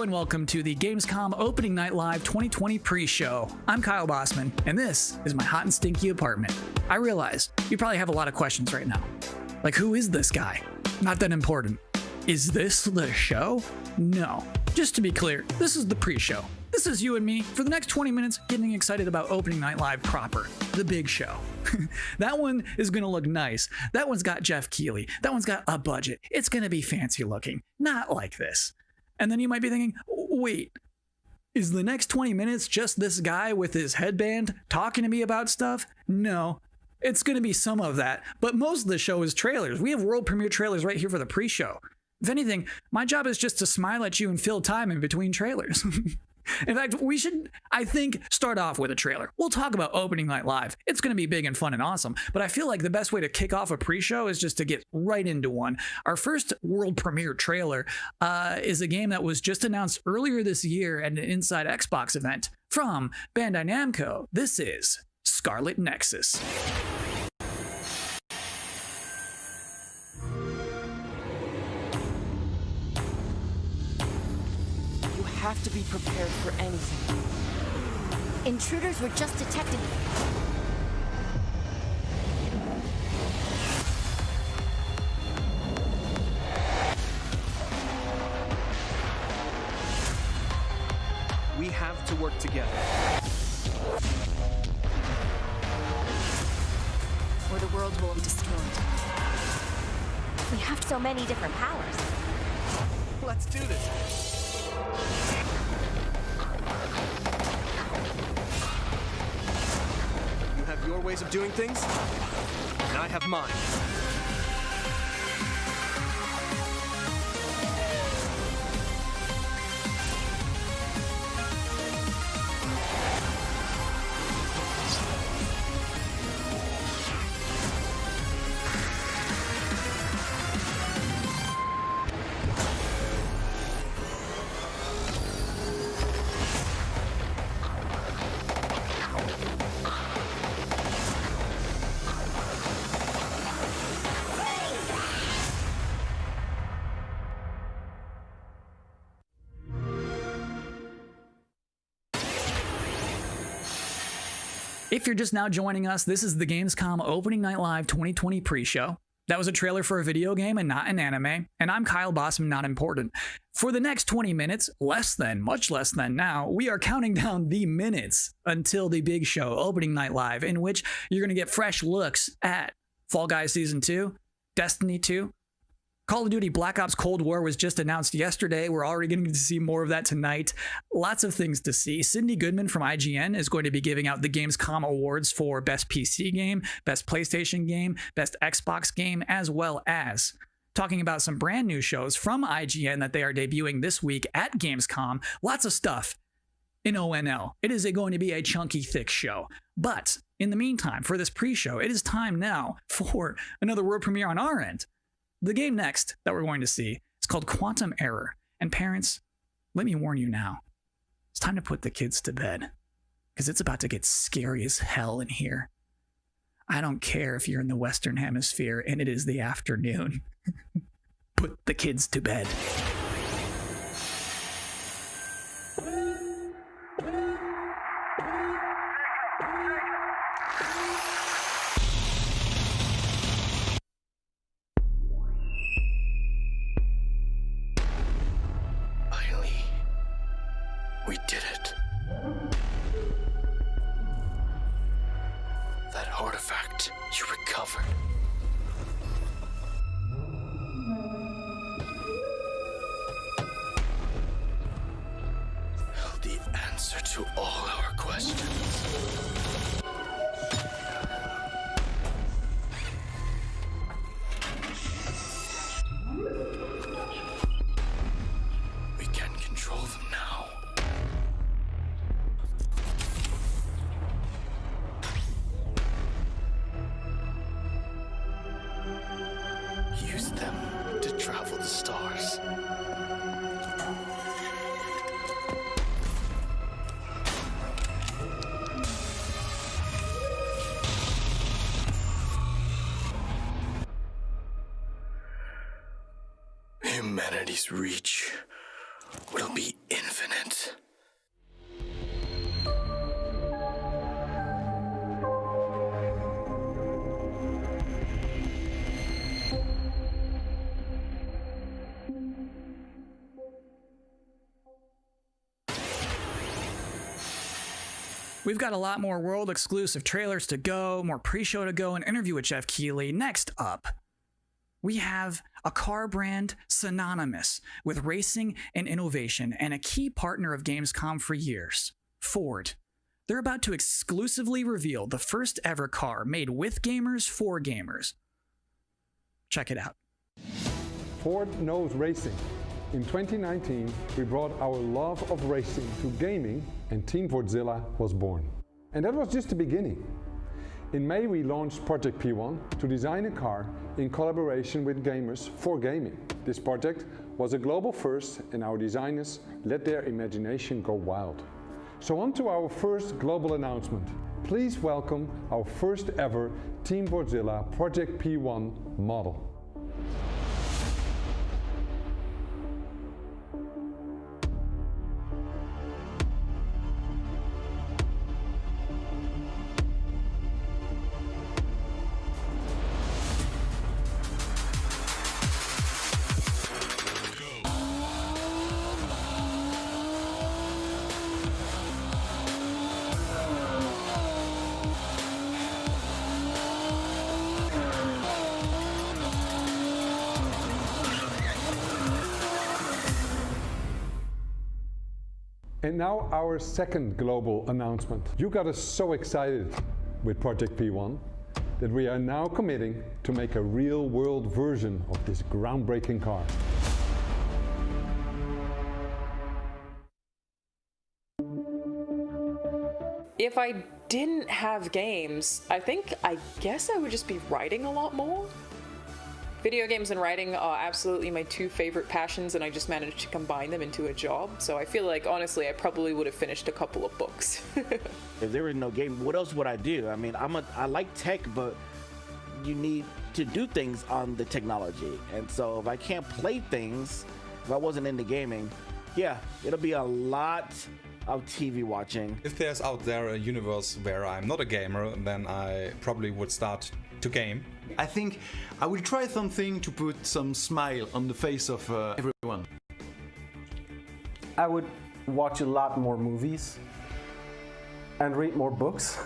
Hello and welcome to the Gamescom Opening Night Live 2020 pre-show. I'm Kyle Bossman, and this is my hot and stinky apartment. I realize you probably have a lot of questions right now. Like, who is this guy? Not that important. Is this the show? No. Just to be clear, this is the pre-show. This is you and me for the next 20 minutes getting excited about Opening Night Live proper, the big show. That one is going to look nice. That one's got Geoff Keighley. That one's got a budget. It's going to be fancy looking, not like this. And then you might be thinking, wait, is the next 20 minutes just this guy with his headband talking to me about stuff? No, it's going to be some of that, but most of the show is trailers. We have world premiere trailers right here for the pre-show. If anything, my job is just to smile at you and fill time in between trailers. In fact, we should, I think, start off with a trailer. We'll talk about Opening Night Live. It's going to be big and fun and awesome, but I feel like the best way to kick off a pre-show is just to get right into one. Our first world premiere trailer is a game that was just announced earlier this year at an Inside Xbox event from Bandai Namco. This is Scarlet Nexus. Have to be prepared for anything. Intruders were just detected. We have to work together. Or the world will be destroyed. We have so many different powers. Let's do this. You have your ways of doing things, and I have mine. If you're just now joining us, this is the Gamescom Opening Night Live 2020 pre-show. That was a trailer for a video game and not an anime, and I'm Kyle Bossman, not important. For the next 20 minutes, much less than now, we are counting down the minutes until the big show, Opening Night Live, in which you're going to get fresh looks at Fall Guys Season 2, Destiny 2, Call of Duty Black Ops Cold War was just announced yesterday. We're already going to see more of that tonight. Lots of things to see. Sydney Goodman from IGN is going to be giving out the Gamescom awards for Best PC Game, Best PlayStation Game, Best Xbox Game, as well as talking about some brand new shows from IGN that they are debuting this week at Gamescom. Lots of stuff in ONL. It is going to be a chunky, thick show. But in the meantime, for this pre-show, it is time now for another world premiere on our end. The game next that we're going to see is called Quantum Error. And parents, let me warn you now, it's time to put the kids to bed, because it's about to get scary as hell in here. I don't care if you're in the Western Hemisphere and it is the afternoon. Put the kids to bed. We did it. That artifact you recovered. Held the answer to all our questions. We can control them now. Use them to travel the stars. Humanity's reach will be We've got a lot more world exclusive trailers to go, more pre-show to go, an interview with Geoff Keighley. Next up, we have a car brand synonymous with racing and innovation and a key partner of Gamescom for years, Ford. They're about to exclusively reveal the first ever car made with gamers for gamers. Check it out. Ford knows racing. In 2019, we brought our love of racing to gaming, and Team Fordzilla was born. And that was just the beginning. In May, we launched Project P1 to design a car in collaboration with gamers for gaming. This project was a global first, and our designers let their imagination go wild. So on to our first global announcement. Please welcome our first ever Team Fordzilla Project P1 model. And now our second global announcement. You got us so excited with Project P1 that we are now committing to make a real-world version of this groundbreaking car. If I didn't have games, I guess I would just be writing a lot more. Video games and writing are absolutely my two favorite passions, and I just managed to combine them into a job. So I feel like, honestly, I probably would have finished a couple of books. If there was no game, what else would I do? I mean, I like tech, but you need to do things on the technology. And so if I can't play things, if I wasn't into gaming, yeah, it'll be a lot of TV watching. If there's out there a universe where I'm not a gamer, then I probably would start to game. I think I will try something to put some smile on the face of everyone. I would watch a lot more movies and read more books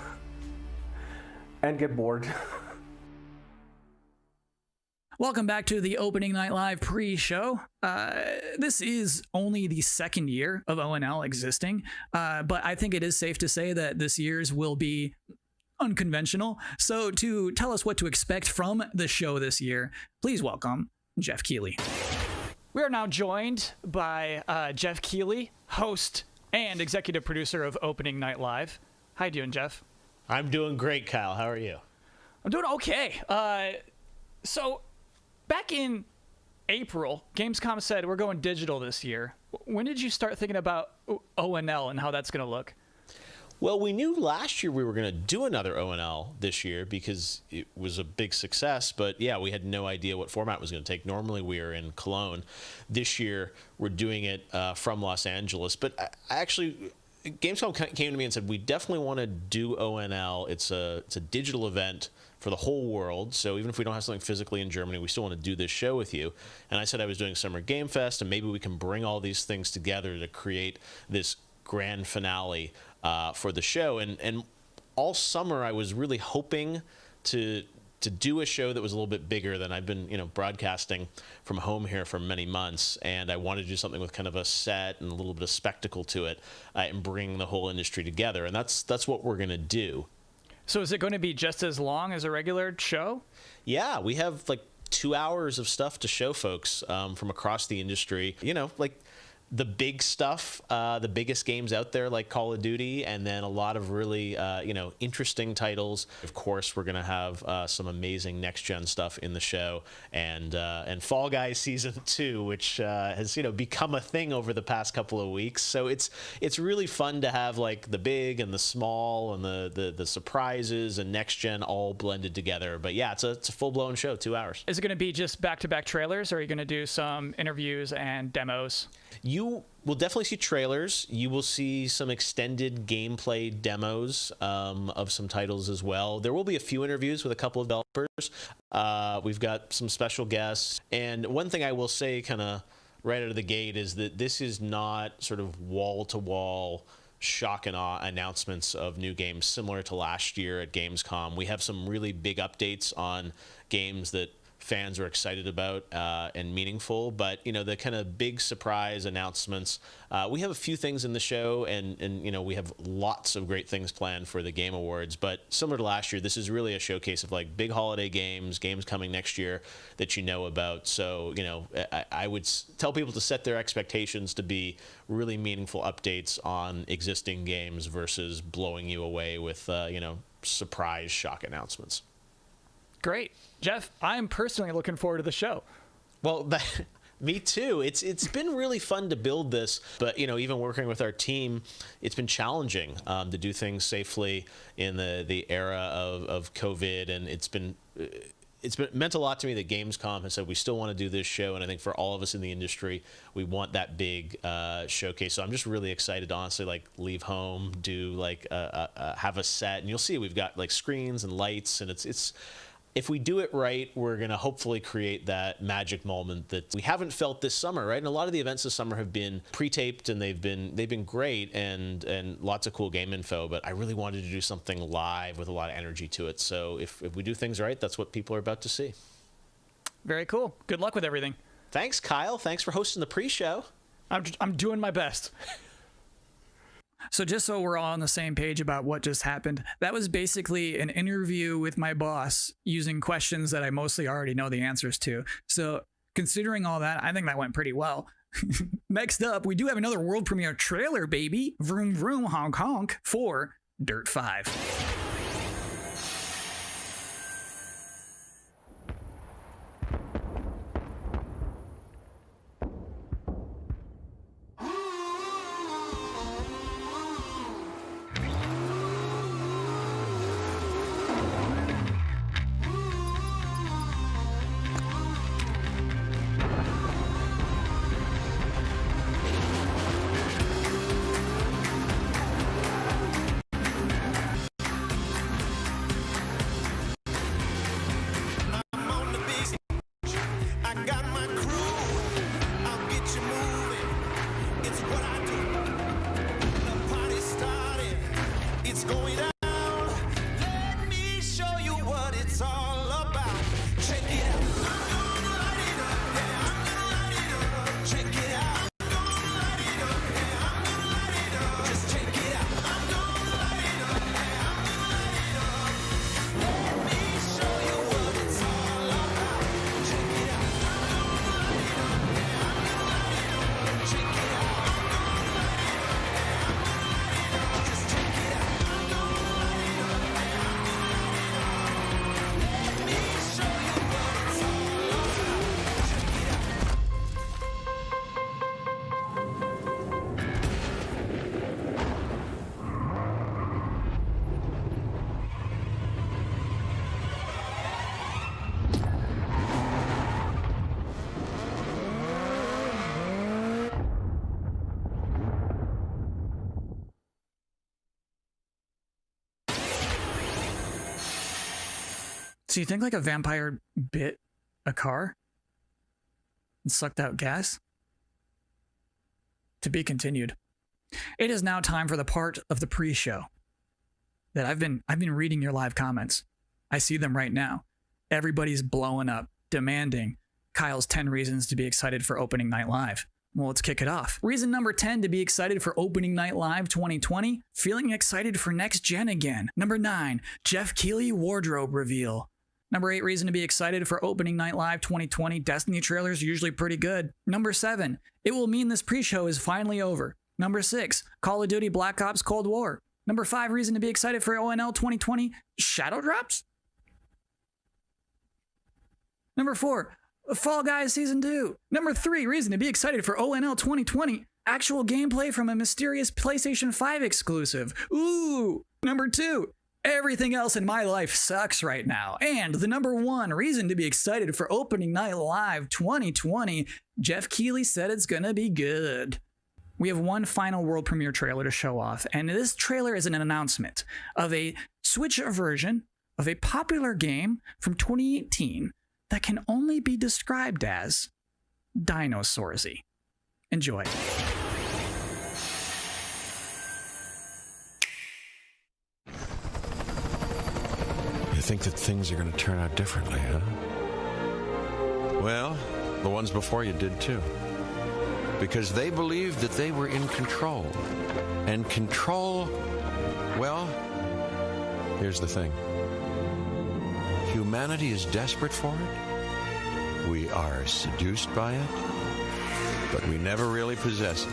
and get bored. Welcome back to the Opening Night Live pre-show. This is only the second year of ONL existing, but I think it is safe to say that this year's will be unconventional. So to tell us what to expect from the show this year, please welcome Geoff Keighley. We are now joined by Geoff Keighley, host and executive producer of Opening Night Live. How you doing, Geoff? I'm doing great, Kyle. How are you? I'm doing okay. So back in April, Gamescom said we're going digital this year. When did you start thinking about ONL and how that's going to look? Well, we knew last year we were going to do another ONL this year because it was a big success. But yeah, we had no idea what format it was going to take. Normally we are in Cologne. This year we're doing it from Los Angeles. But I actually, Gamescom came to me and said, we definitely want to do ONL. It's a digital event for the whole world. So even if we don't have something physically in Germany, we still want to do this show with you. And I said I was doing Summer Game Fest, and maybe we can bring all these things together to create this grand finale for the show. And all summer I was really hoping to do a show that was a little bit bigger than I've been, broadcasting from home here for many months. And I wanted to do something with kind of a set and a little bit of spectacle to it, and bring the whole industry together. And that's what we're going to do. So is it going to be just as long as a regular show? Yeah, we have like 2 hours of stuff to show folks from across the industry. Like the big stuff, the biggest games out there like Call of Duty, and then a lot of really, interesting titles. Of course, we're going to have some amazing next-gen stuff in the show, and Fall Guys Season 2, which has, become a thing over the past couple of weeks. So it's really fun to have like the big and the small and the surprises and next-gen all blended together. But yeah, it's a full-blown show, 2 hours. Is it going to be just back-to-back trailers, or are you going to do some interviews and demos? You will definitely see trailers. You will see some extended gameplay demos of some titles as well. There will be a few interviews with a couple of developers. We've got some special guests. And one thing I will say kind of right out of the gate is that this is not sort of wall-to-wall shock and awe announcements of new games similar to last year at Gamescom. We have some really big updates on games that fans are excited about and meaningful, but the kind of big surprise announcements, we have a few things in the show, and we have lots of great things planned for the Game Awards. But similar to last year, this is really a showcase of like big holiday games coming next year that you know about. So I would tell people to set their expectations to be really meaningful updates on existing games versus blowing you away with surprise shock announcements. Great. Geoff, I'm personally looking forward to the show. Well, me too. It's been really fun to build this, but even working with our team, it's been challenging to do things safely in the era of COVID, and it's meant a lot to me that Gamescom has said we still want to do this show, and I think for all of us in the industry, we want that big showcase. So I'm just really excited to honestly leave home, do have a set, and you'll see we've got screens and lights, and it's. If we do it right, we're going to hopefully create that magic moment that we haven't felt this summer, right? And a lot of the events this summer have been pre-taped, and they've been great and lots of cool game info, but I really wanted to do something live with a lot of energy to it. So if we do things right, that's what people are about to see. Very cool. Good luck with everything. Thanks, Kyle. Thanks for hosting the pre-show. I'm doing my best. So just so we're all on the same page about what just happened, that was basically an interview with my boss using questions that I mostly already know the answers to. So considering all that, I think that went pretty well. Next up, we do have another world premiere trailer, baby. Vroom vroom honk honk for Dirt 5. So you think a vampire bit a car and sucked out gas? To be continued. It is now time for the part of the pre-show that I've been reading your live comments. I see them right now. Everybody's blowing up, demanding Kyle's 10 reasons to be excited for Opening Night Live. Well, let's kick it off. Reason number 10 to be excited for Opening Night Live 2020, feeling excited for next gen again. Number 9, Geoff Keighley wardrobe reveal. Number 8 reason to be excited for Opening Night Live 2020, Destiny trailers are usually pretty good. Number 7, it will mean this pre-show is finally over. Number 6, Call of Duty Black Ops Cold War. Number 5 reason to be excited for ONL 2020, Shadow Drops. Number 4, Fall Guys Season 2. Number 3 reason to be excited for ONL 2020, actual gameplay from a mysterious PlayStation 5 exclusive. Ooh. Number 2, everything else in my life sucks right now. And the number 1 reason to be excited for Opening Night Live 2020, Geoff Keighley said it's gonna be good. We have one final world premiere trailer to show off, and this trailer is an announcement of a Switch version of a popular game from 2018 that can only be described as Dinosaursy. Enjoy. think that things are going to turn out differently, huh? Well, the ones before you did too. Because they believed that they were in control. And control, well, here's the thing. Humanity is desperate for it. We are seduced by it. But we never really possess it.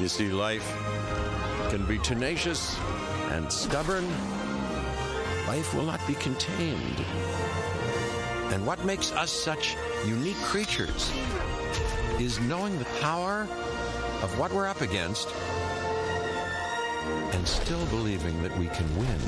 You see, life can be tenacious and stubborn. Life will not be contained. And what makes us such unique creatures is knowing the power of what we're up against and still believing that we can win.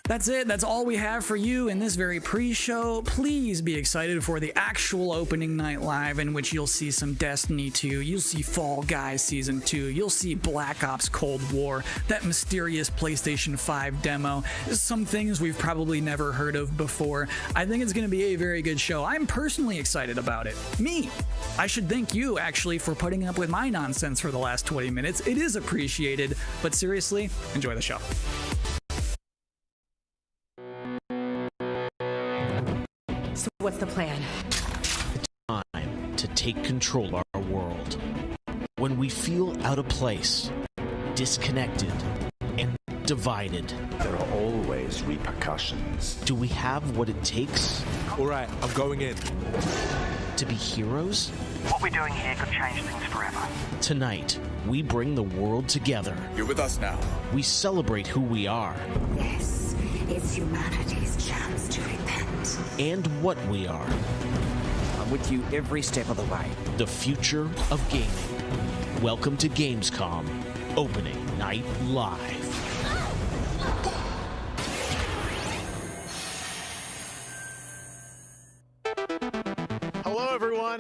That's it. That's all we have for you in this very pre-show. Please be excited for the actual opening night live, in which you'll see some Destiny 2, you'll see Fall Guys Season 2, you'll see Black Ops Cold War, that mysterious PlayStation 5 demo, some things we've probably never heard of before. I think it's going to be a very good show. I'm personally excited about it. Me. I should thank you, actually, for putting up with my nonsense for the last 20 minutes. It is appreciated, but seriously, enjoy the show. So what's the plan? Time to take control of our world. When we feel out of place, disconnected, and divided, there are always repercussions. Do we have what it takes? All right, I'm going in. To be heroes? What we're doing here could change things forever. Tonight, we bring the world together. You're with us now. We celebrate who we are. This is humanity's chance to repent. And what we are. I'm with you every step of the way. The future of gaming. Welcome to Gamescom Opening Night Live.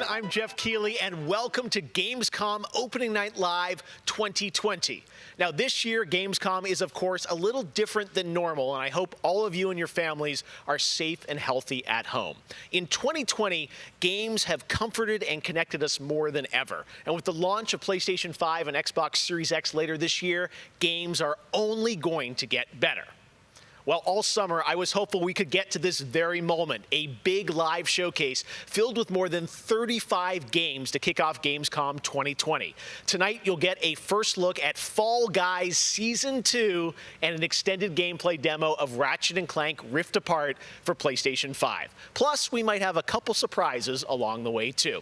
I'm Geoff Keighley, and welcome to Gamescom Opening Night Live 2020. Now, this year, Gamescom is, of course, a little different than normal, and I hope all of you and your families are safe and healthy at home. In 2020, games have comforted and connected us more than ever. And with the launch of PlayStation 5 and Xbox Series X later this year, games are only going to get better. Well, all summer, I was hopeful we could get to this very moment, a big live showcase filled with more than 35 games to kick off Gamescom 2020. Tonight, you'll get a first look at Fall Guys Season 2 and an extended gameplay demo of Ratchet & Clank Rift Apart for PlayStation 5. Plus, we might have a couple surprises along the way, too.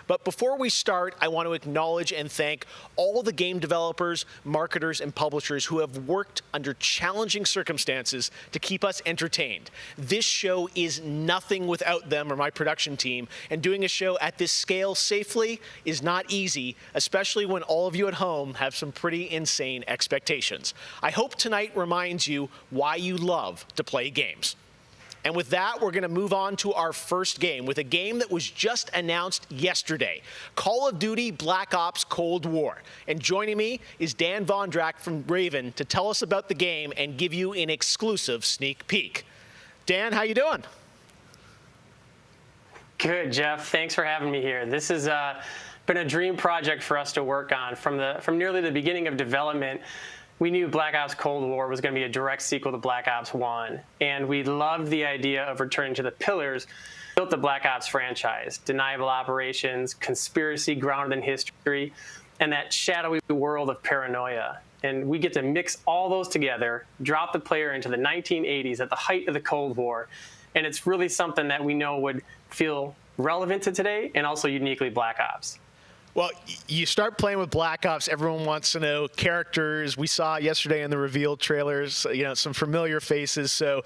But before we start, I want to acknowledge and thank all the game developers, marketers, and publishers who have worked under challenging circumstances to keep us entertained. This show is nothing without them or my production team, and doing a show at this scale safely is not easy, especially when all of you at home have some pretty insane expectations. I hope tonight reminds you why you love to play games. And with that, we're going to move on to our first game with a game that was just announced yesterday, Call of Duty Black Ops Cold War. And joining me is Dan Vondrak from Raven to tell us about the game and give you an exclusive sneak peek. Dan, how you doing? Good, Jeff. Thanks for having me here. This has been a dream project for us to work on from nearly the beginning of development. We knew Black Ops Cold War was going to be a direct sequel to Black Ops 1, and we loved the idea of returning to the pillars that built the Black Ops franchise: deniable operations, conspiracy grounded in history, and that shadowy world of paranoia. And we get to mix all those together, drop the player into the 1980s at the height of the Cold War, and it's really something that we know would feel relevant to today and also uniquely Black Ops. Well, you start playing with Black Ops, everyone wants to know characters. We saw yesterday in the reveal trailers, some familiar faces. So,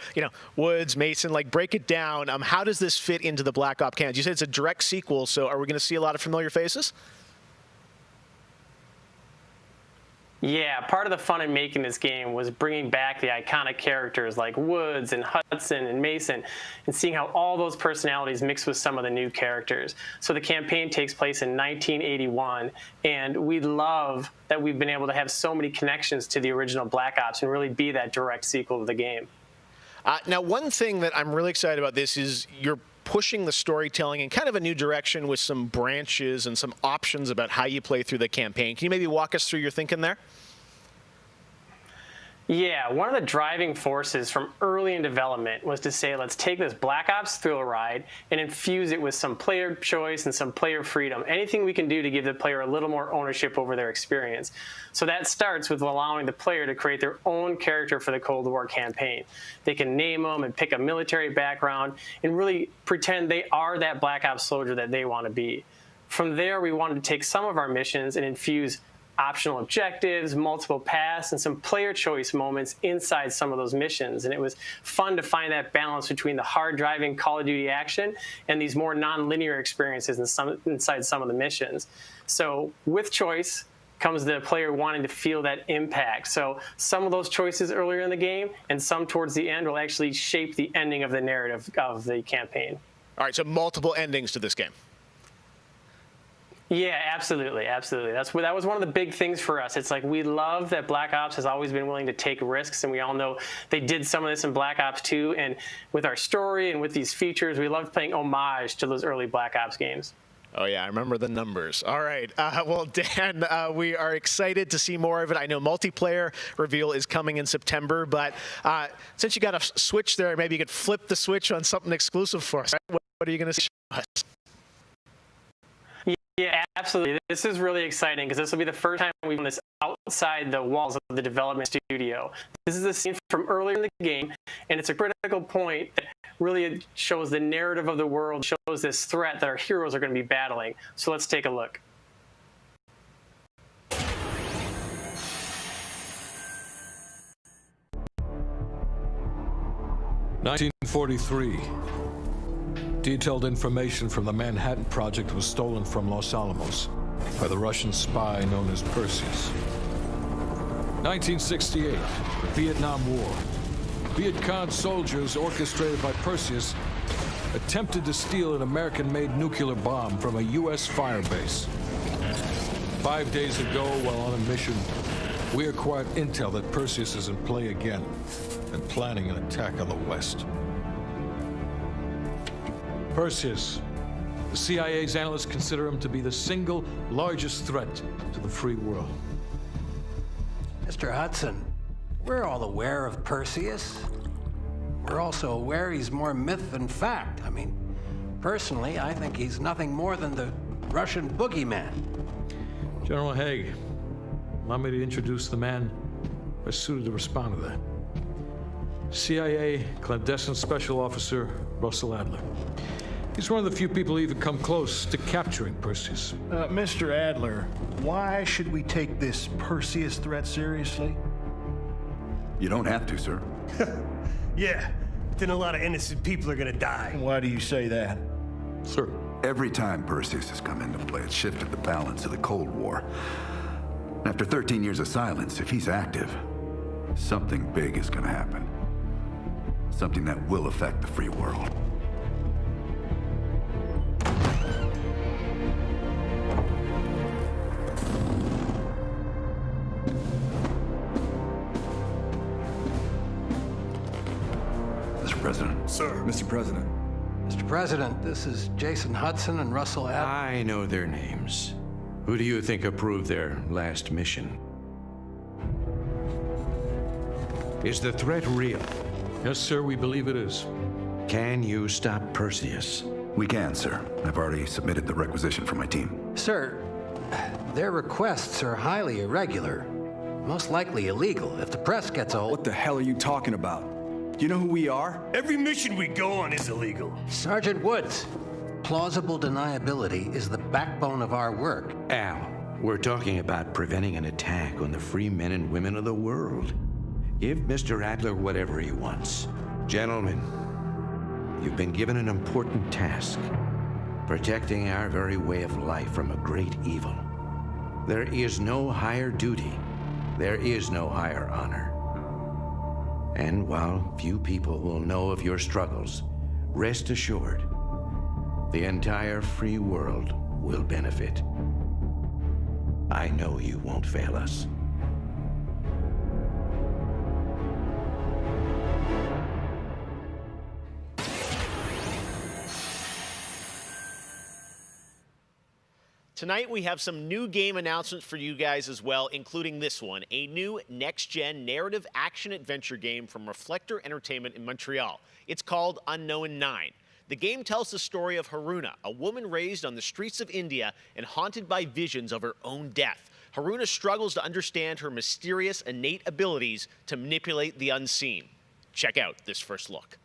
Woods, Mason, break it down. How does this fit into the Black Ops canon? You said it's a direct sequel, so are we going to see a lot of familiar faces? Yeah, part of the fun in making this game was bringing back the iconic characters like Woods and Hudson and Mason and seeing how all those personalities mix with some of the new characters. So the campaign takes place in 1981, and we love that we've been able to have so many connections to the original Black Ops and really be that direct sequel to the game. Now, one thing that I'm really excited about this is you're pushing the storytelling in kind of a new direction with some branches and some options about how you play through the campaign. Can you maybe walk us through your thinking there? Yeah, one of the driving forces from early in development was to say, let's take this Black Ops thrill ride and infuse it with some player choice and some player freedom, anything we can do to give the player a little more ownership over their experience. So that starts with allowing the player to create their own character for the Cold War campaign. They can name them and pick a military background and really pretend they are that Black Ops soldier that they want to be. From there, we wanted to take some of our missions and infuse optional objectives, multiple paths, and some player choice moments inside some of those missions. And it was fun to find that balance between the hard-driving Call of Duty action and these more non-linear experiences inside some of the missions. So with choice comes the player wanting to feel that impact. So some of those choices earlier in the game and some towards the end will actually shape the ending of the narrative of the campaign. All right, so multiple endings to this game. Yeah, absolutely, absolutely. That was one of the big things for us. It's like we love that Black Ops has always been willing to take risks, and we all know they did some of this in Black Ops 2. And with our story and with these features, we loved playing homage to those early Black Ops games. Oh, yeah, I remember the numbers. All right. Well, Dan, we are excited to see more of it. I know multiplayer reveal is coming in September, but since you got a switch there, maybe you could flip the switch on something exclusive for us. Right? What are you going to show us? Yeah, absolutely. This is really exciting because this will be the first time we've done this outside the walls of the development studio. This is a scene from earlier in the game, and it's a critical point that really shows the narrative of the world, shows this threat that our heroes are going to be battling. So let's take a look. (1943). Detailed information from the Manhattan Project was stolen from Los Alamos by the Russian spy known as Perseus. 1968, the Vietnam War. Viet Cong soldiers orchestrated by Perseus attempted to steal an American-made nuclear bomb from a U.S. firebase. 5 days ago, while on a mission, we acquired intel that Perseus is in play again and planning an attack on the West. Perseus. The CIA's analysts consider him to be the single largest threat to the free world. Mr. Hudson, we're all aware of Perseus. We're also aware he's more myth than fact. I mean, personally, I think he's nothing more than the Russian boogeyman. General Haig, allow me to introduce the man best suited to respond to that. CIA clandestine special officer Russell Adler. He's one of the few people who even come close to capturing Perseus. Mr. Adler, why should we take this Perseus threat seriously? You don't have to, sir. Yeah, then a lot of innocent people are gonna die. Why do you say that? Sir. Every time Perseus has come into play, it's shifted the balance of the Cold War. After 13 years of silence, if he's active, something big is gonna happen. Something that will affect the free world. President. Sir. Mr. President. Mr. President, this is Jason Hudson and Russell Adler. I know their names. Who do you think approved their last mission? Is the threat real? Yes, sir, we believe it is. Can you stop Perseus? We can, sir. I've already submitted the requisition for my team. Sir, their requests are highly irregular, most likely illegal. If the press gets a hold... What the hell are you talking about? Do you know who we are? Every mission we go on is illegal. Sergeant Woods, plausible deniability is the backbone of our work. Al, we're talking about preventing an attack on the free men and women of the world. Give Mr. Adler whatever he wants. Gentlemen, you've been given an important task, protecting our very way of life from a great evil. There is no higher duty There is no higher honor. And while few people will know of your struggles, rest assured, the entire free world will benefit. I know you won't fail us. Tonight we have some new game announcements for you guys as well, including this one, a new next-gen narrative action-adventure game from Reflector Entertainment in Montreal. It's called Unknown 9. The game tells the story of Haruna, a woman raised on the streets of India and haunted by visions of her own death. Haruna struggles to understand her mysterious innate abilities to manipulate the unseen. Check out this first look.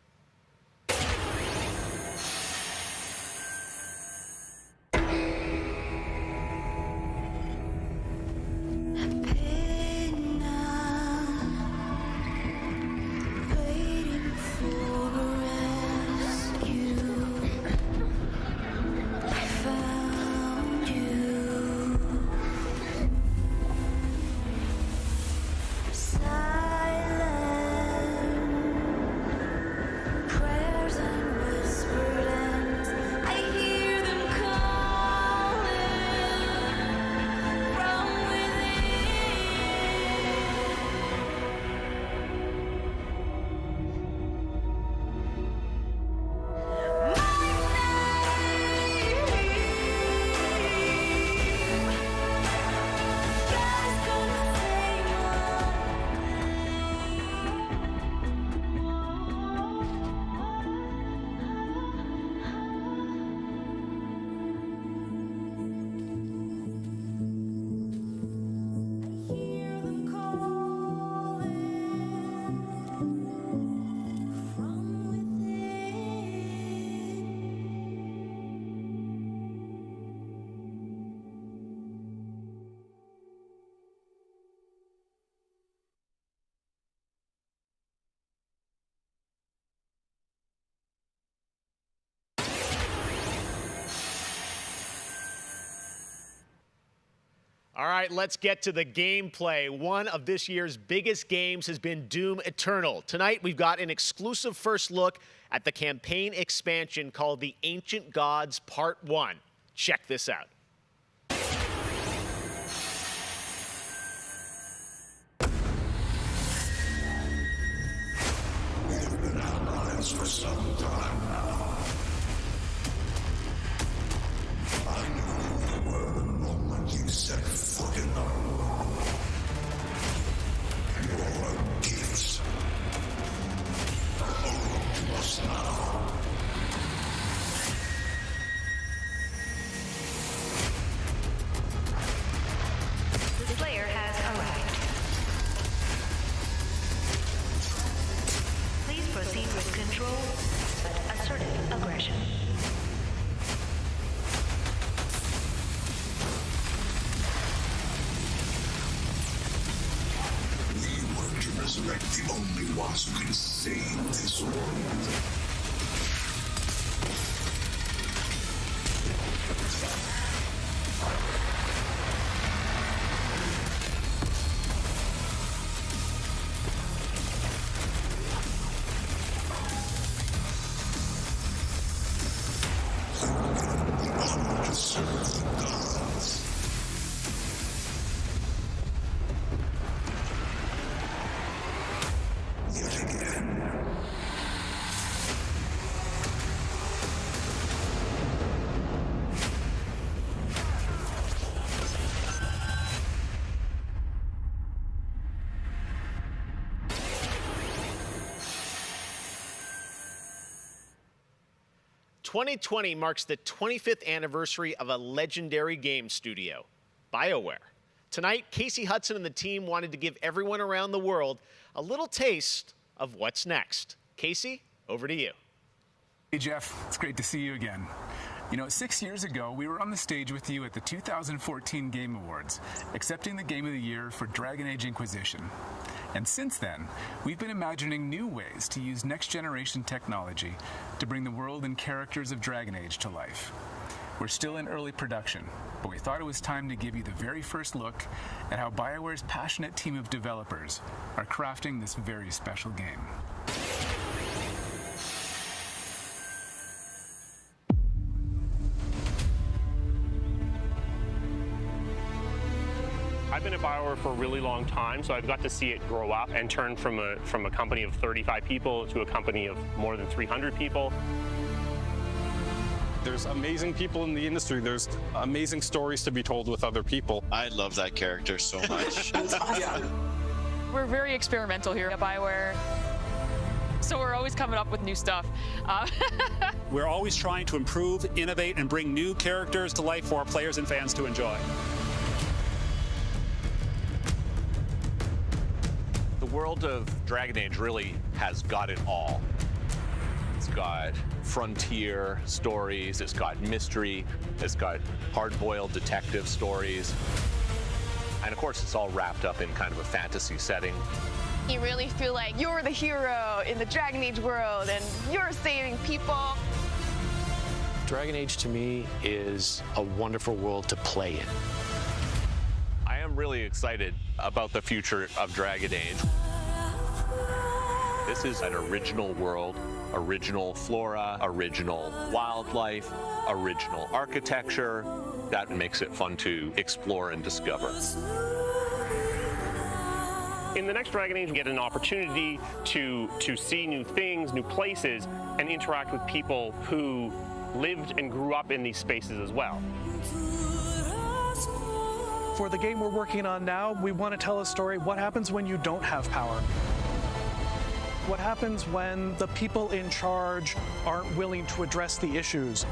All right, let's get to the gameplay. One of this year's biggest games has been Doom Eternal. Tonight, we've got an exclusive first look at the campaign expansion called The Ancient Gods Part 1. Check this out. We've been allies for some time now. I knew who you were the moment you set foot in the room. Your gifts hold to us now. The Slayer has arrived. Please proceed with control, but assertive aggression. Resurrect the only ones who can save this world. To serve the gods. Yet again. "2020 marks the 25th anniversary of a legendary game studio, BioWare. Tonight, Casey Hudson and the team wanted to give everyone around the world a little taste of what's next. Casey, over to you. Hey, Geoff. It's great to see you again. You know, 6 years ago, we were on the stage with you at the 2014 Game Awards, accepting the Game of the Year for Dragon Age Inquisition. And since then, we've been imagining new ways to use next-generation technology to bring the world and characters of Dragon Age to life. We're still in early production, but we thought it was time to give you the very first look at how BioWare's passionate team of developers are crafting this very special game. I've been at BioWare for a really long time, so I've got to see it grow up and turn from a company of 35 people to a company of more than 300 people. There's amazing people in the industry. There's amazing stories to be told with other people. I love that character so much. That's awesome. We're very experimental here at BioWare, so we're always coming up with new stuff. We're always trying to improve, innovate, and bring new characters to life for our players and fans to enjoy. The world of Dragon Age really has got it all. It's got frontier stories, it's got mystery, it's got hard-boiled detective stories. And of course, it's all wrapped up in kind of a fantasy setting. You really feel like you're the hero in the Dragon Age world and you're saving people. Dragon Age to me is a wonderful world to play in. I am really excited about the future of Dragon Age. This is an original world, original flora, original wildlife, original architecture. That makes it fun to explore and discover. In the next Dragon Age, you get an opportunity to see new things, new places, and interact with people who lived and grew up in these spaces as well. For the game we're working on now, we want to tell a story. What happens when you don't have power? What happens when the people in charge aren't willing to address the issues?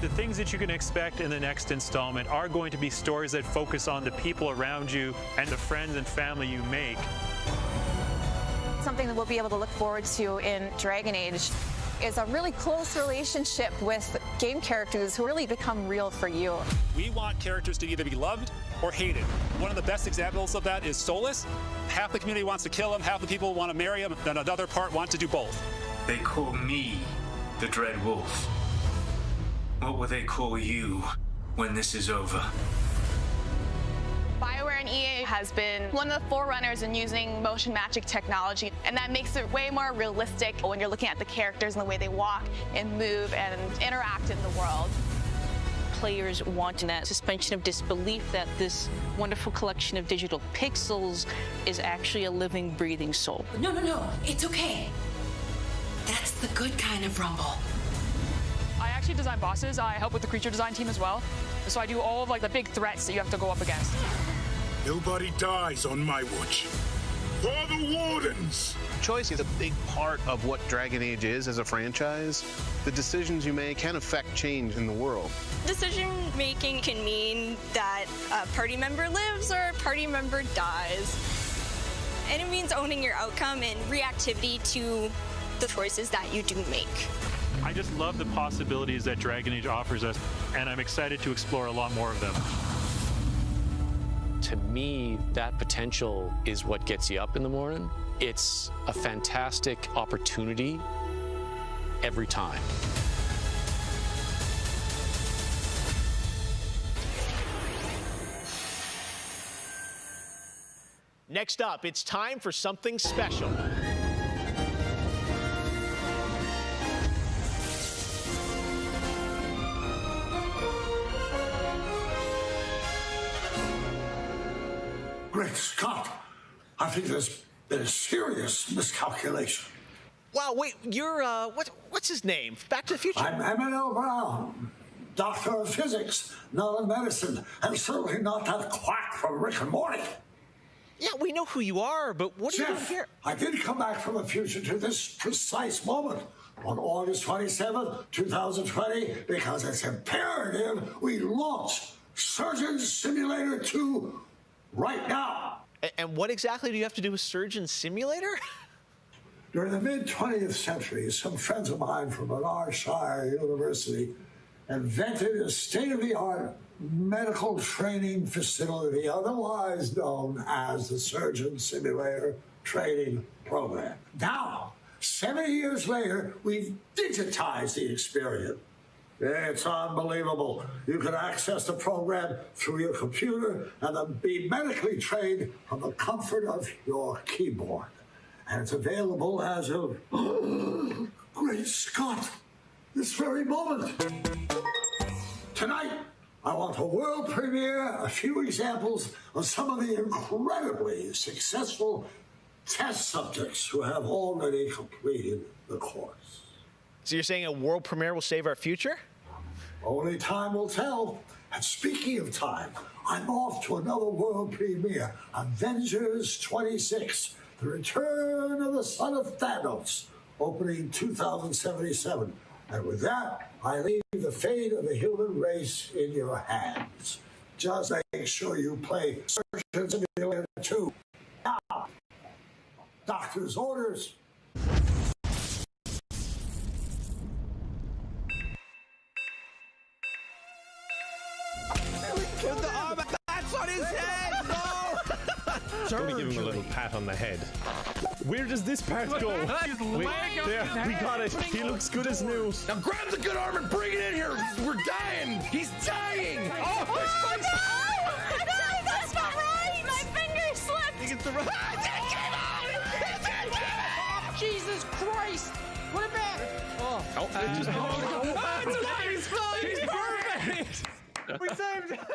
The things that you can expect in the next installment are going to be stories that focus on the people around you and the friends and family you make. Something that we'll be able to look forward to in Dragon Age is a really close relationship with game characters who really become real for you. We want characters to either be loved or hated. One of the best examples of that is Solus. Half the community wants to kill him, half the people want to marry him, then another part wants to do both. They call me the Dread Wolf. What will they call you when this is over? BioWare and EA has been one of the forerunners in using motion magic technology, and that makes it way more realistic when you're looking at the characters and the way they walk and move and interact in the world. Players want that suspension of disbelief that this wonderful collection of digital pixels is actually a living, breathing soul. No, it's okay. That's the good kind of rumble. I actually design bosses. I help with the creature design team as well. So I do all of the big threats that you have to go up against. Nobody dies on my watch. For the Wardens! Choice is a big part of what Dragon Age is as a franchise. The decisions you make can affect change in the world. Decision making can mean that a party member lives or a party member dies. And it means owning your outcome and reactivity to the choices that you do make. I just love the possibilities that Dragon Age offers us, and I'm excited to explore a lot more of them. To me, that potential is what gets you up in the morning. It's a fantastic opportunity every time. Next up, it's time for something special. Great Scott! I think there's been a serious miscalculation. Wow, wait, you're, what's his name? Back to the Future? I'm Emmanuel Brown, doctor of physics, not of medicine, and certainly not that quack from Rick and Morty. Yeah, we know who you are, but what are you doing here? I did come back from the future to this precise moment on August 27th, 2020, because it's imperative we launch Surgeon Simulator 2 right now. And what exactly do you have to do with Surgeon Simulator? During the mid-20th century, some friends of mine from Bernardshire University invented a state-of-the-art medical training facility, otherwise known as the Surgeon Simulator Training Program. Now, 70 years later, we've digitized the experience. It's unbelievable. You can access the program through your computer and then be medically trained from the comfort of your keyboard. And it's available as of, great Scott, this very moment. Tonight, I want to world premiere a few examples of some of the incredibly successful test subjects who have already completed the course. So you're saying a world premiere will save our future? Only time will tell. And speaking of time, I'm off to another world premiere, Avengers 26, The Return of the Son of Thanos, opening 2077. And with that, I leave the fate of the human race in your hands. Just make sure you play Surgeon Simulator 2. Now, doctor's orders. Put the arm, that's on his head! No! Going to give him a little pat on the head. Where does this part go? We got it. He looks good as new. Now grab the good arm and bring it in here. We're dying. He's dying. Oh, his face. No, that's not right. My finger slipped. He gets the right. Jesus Christ! Put it back. Oh, it's alive. He's flying. He's perfect. We saved him.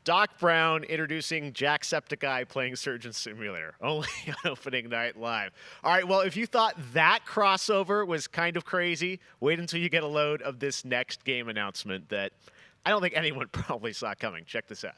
Doc Brown introducing Jacksepticeye playing Surgeon Simulator, only on opening night live. All right, well, if you thought that crossover was kind of crazy, wait until you get a load of this next game announcement that I don't think anyone probably saw coming. Check this out.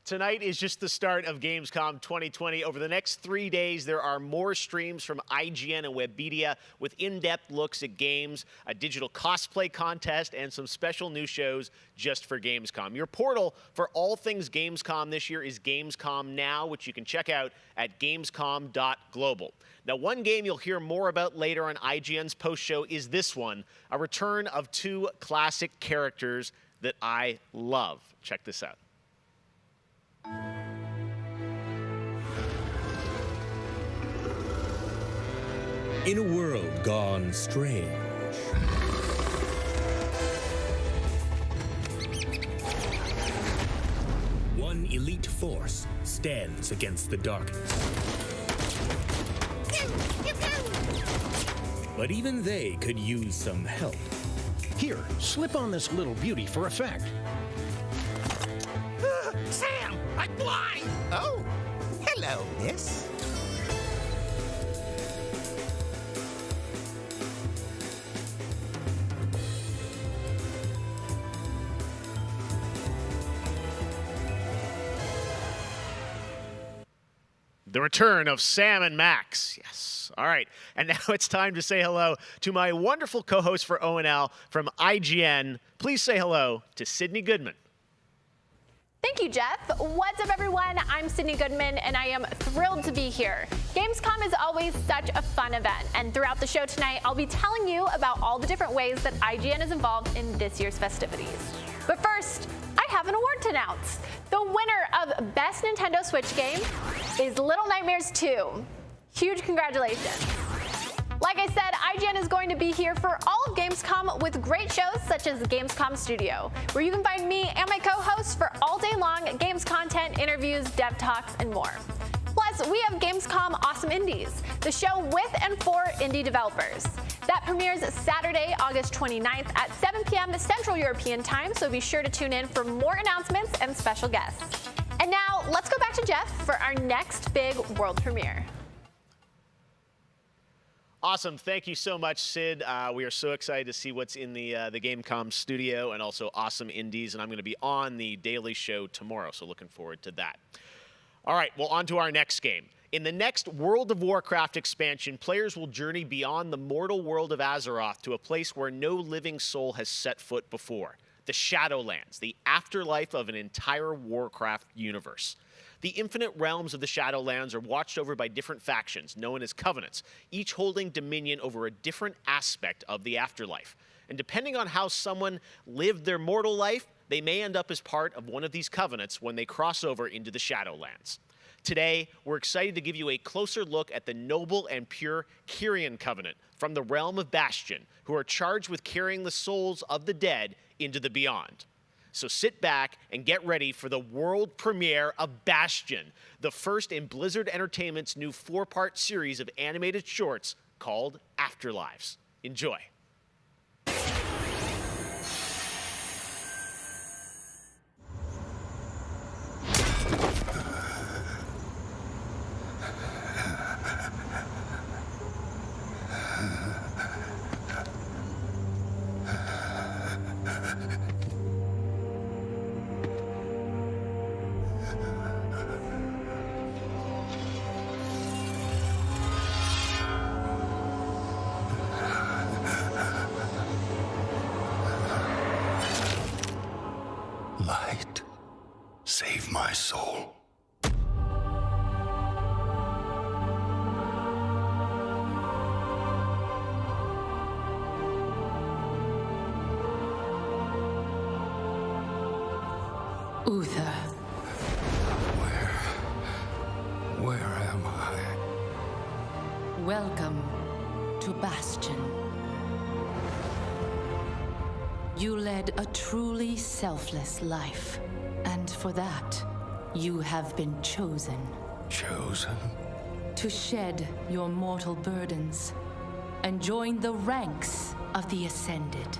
Tonight is just the start of Gamescom 2020. Over the next 3 days, there are more streams from IGN and Webedia with in-depth looks at games, a digital cosplay contest, and some special new shows just for Gamescom. Your portal for all things Gamescom this year is Gamescom Now, which you can check out at gamescom.global. Now, one game you'll hear more about later on IGN's post-show is this one, a return of two classic characters that I love. Check this out. In a world gone strange, one elite force stands against the darkness. But even they could use some help. Here, slip on this little beauty for effect. Sam, I'm blind. Oh, hello, miss. The return of Sam and Max. Yes. All right. And now it's time to say hello to my wonderful co-host for ONL from IGN. Please say hello to Sydney Goodman. Thank you, Jeff. What's up, everyone? I'm Sydney Goodman, and I am thrilled to be here. Gamescom is always such a fun event, and throughout the show tonight, I'll be telling you about all the different ways that IGN is involved in this year's festivities. But first, I have an award to announce. The winner of Best Nintendo Switch Game is Little Nightmares 2. Huge congratulations. Like I said, IGN is going to be here for all of Gamescom with great shows such as Gamescom Studio, where you can find me and my co-hosts for all day long games content, interviews, dev talks, and more. Plus, we have Gamescom Awesome Indies, the show with and for indie developers. That premieres Saturday, August 29th at 7 p.m. Central European Time, so be sure to tune in for more announcements and special guests. And now, let's go back to Jeff for our next big world premiere. Awesome. Thank you so much, Sid. We are so excited to see what's in the Gamescom studio and also Awesome Indies, and I'm going to be on the Daily Show tomorrow, so looking forward to that. All right, well, on to our next game. In the next World of Warcraft expansion, players will journey beyond the mortal world of Azeroth to a place where no living soul has set foot before. The Shadowlands, the afterlife of an entire Warcraft universe. The infinite realms of the Shadowlands are watched over by different factions, known as covenants, each holding dominion over a different aspect of the afterlife. And depending on how someone lived their mortal life, they may end up as part of one of these covenants when they cross over into the Shadowlands. Today, we're excited to give you a closer look at the noble and pure Kyrian Covenant from the realm of Bastion, who are charged with carrying the souls of the dead into the beyond. So sit back and get ready for the world premiere of Bastion, the first in Blizzard Entertainment's new 4-part series of animated shorts called Afterlives. Enjoy. Light, save my soul. Uther. Where am I? Welcome to Bastion. You led a truly selfless life, and for that, you have been chosen. Chosen? To shed your mortal burdens and join the ranks of the Ascended,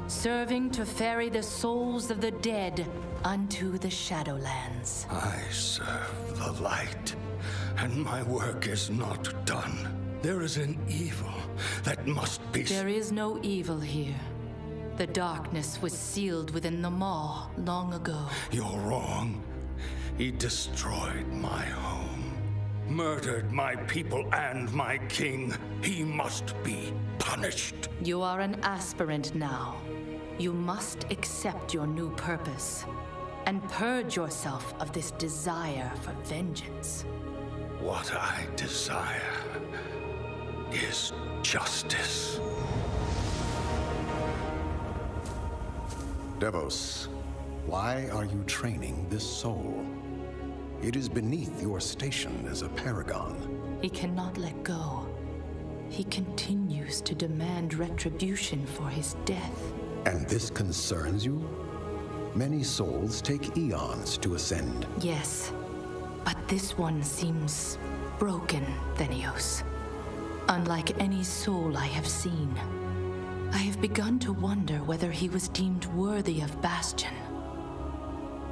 serving to ferry the souls of the dead unto the Shadowlands. I serve the light, and my work is not done. There is an evil that must be... There is no evil here. The darkness was sealed within the maw long ago. You're wrong. He destroyed my home, murdered my people and my king. He must be punished. You are an aspirant now. You must accept your new purpose and purge yourself of this desire for vengeance. What I desire is justice. Devos, why are you training this soul? It is beneath your station as a paragon. He cannot let go. He continues to demand retribution for his death. And this concerns you? Many souls take eons to ascend. Yes, but this one seems broken, Thenios. Unlike any soul I have seen. I have begun to wonder whether he was deemed worthy of Bastion.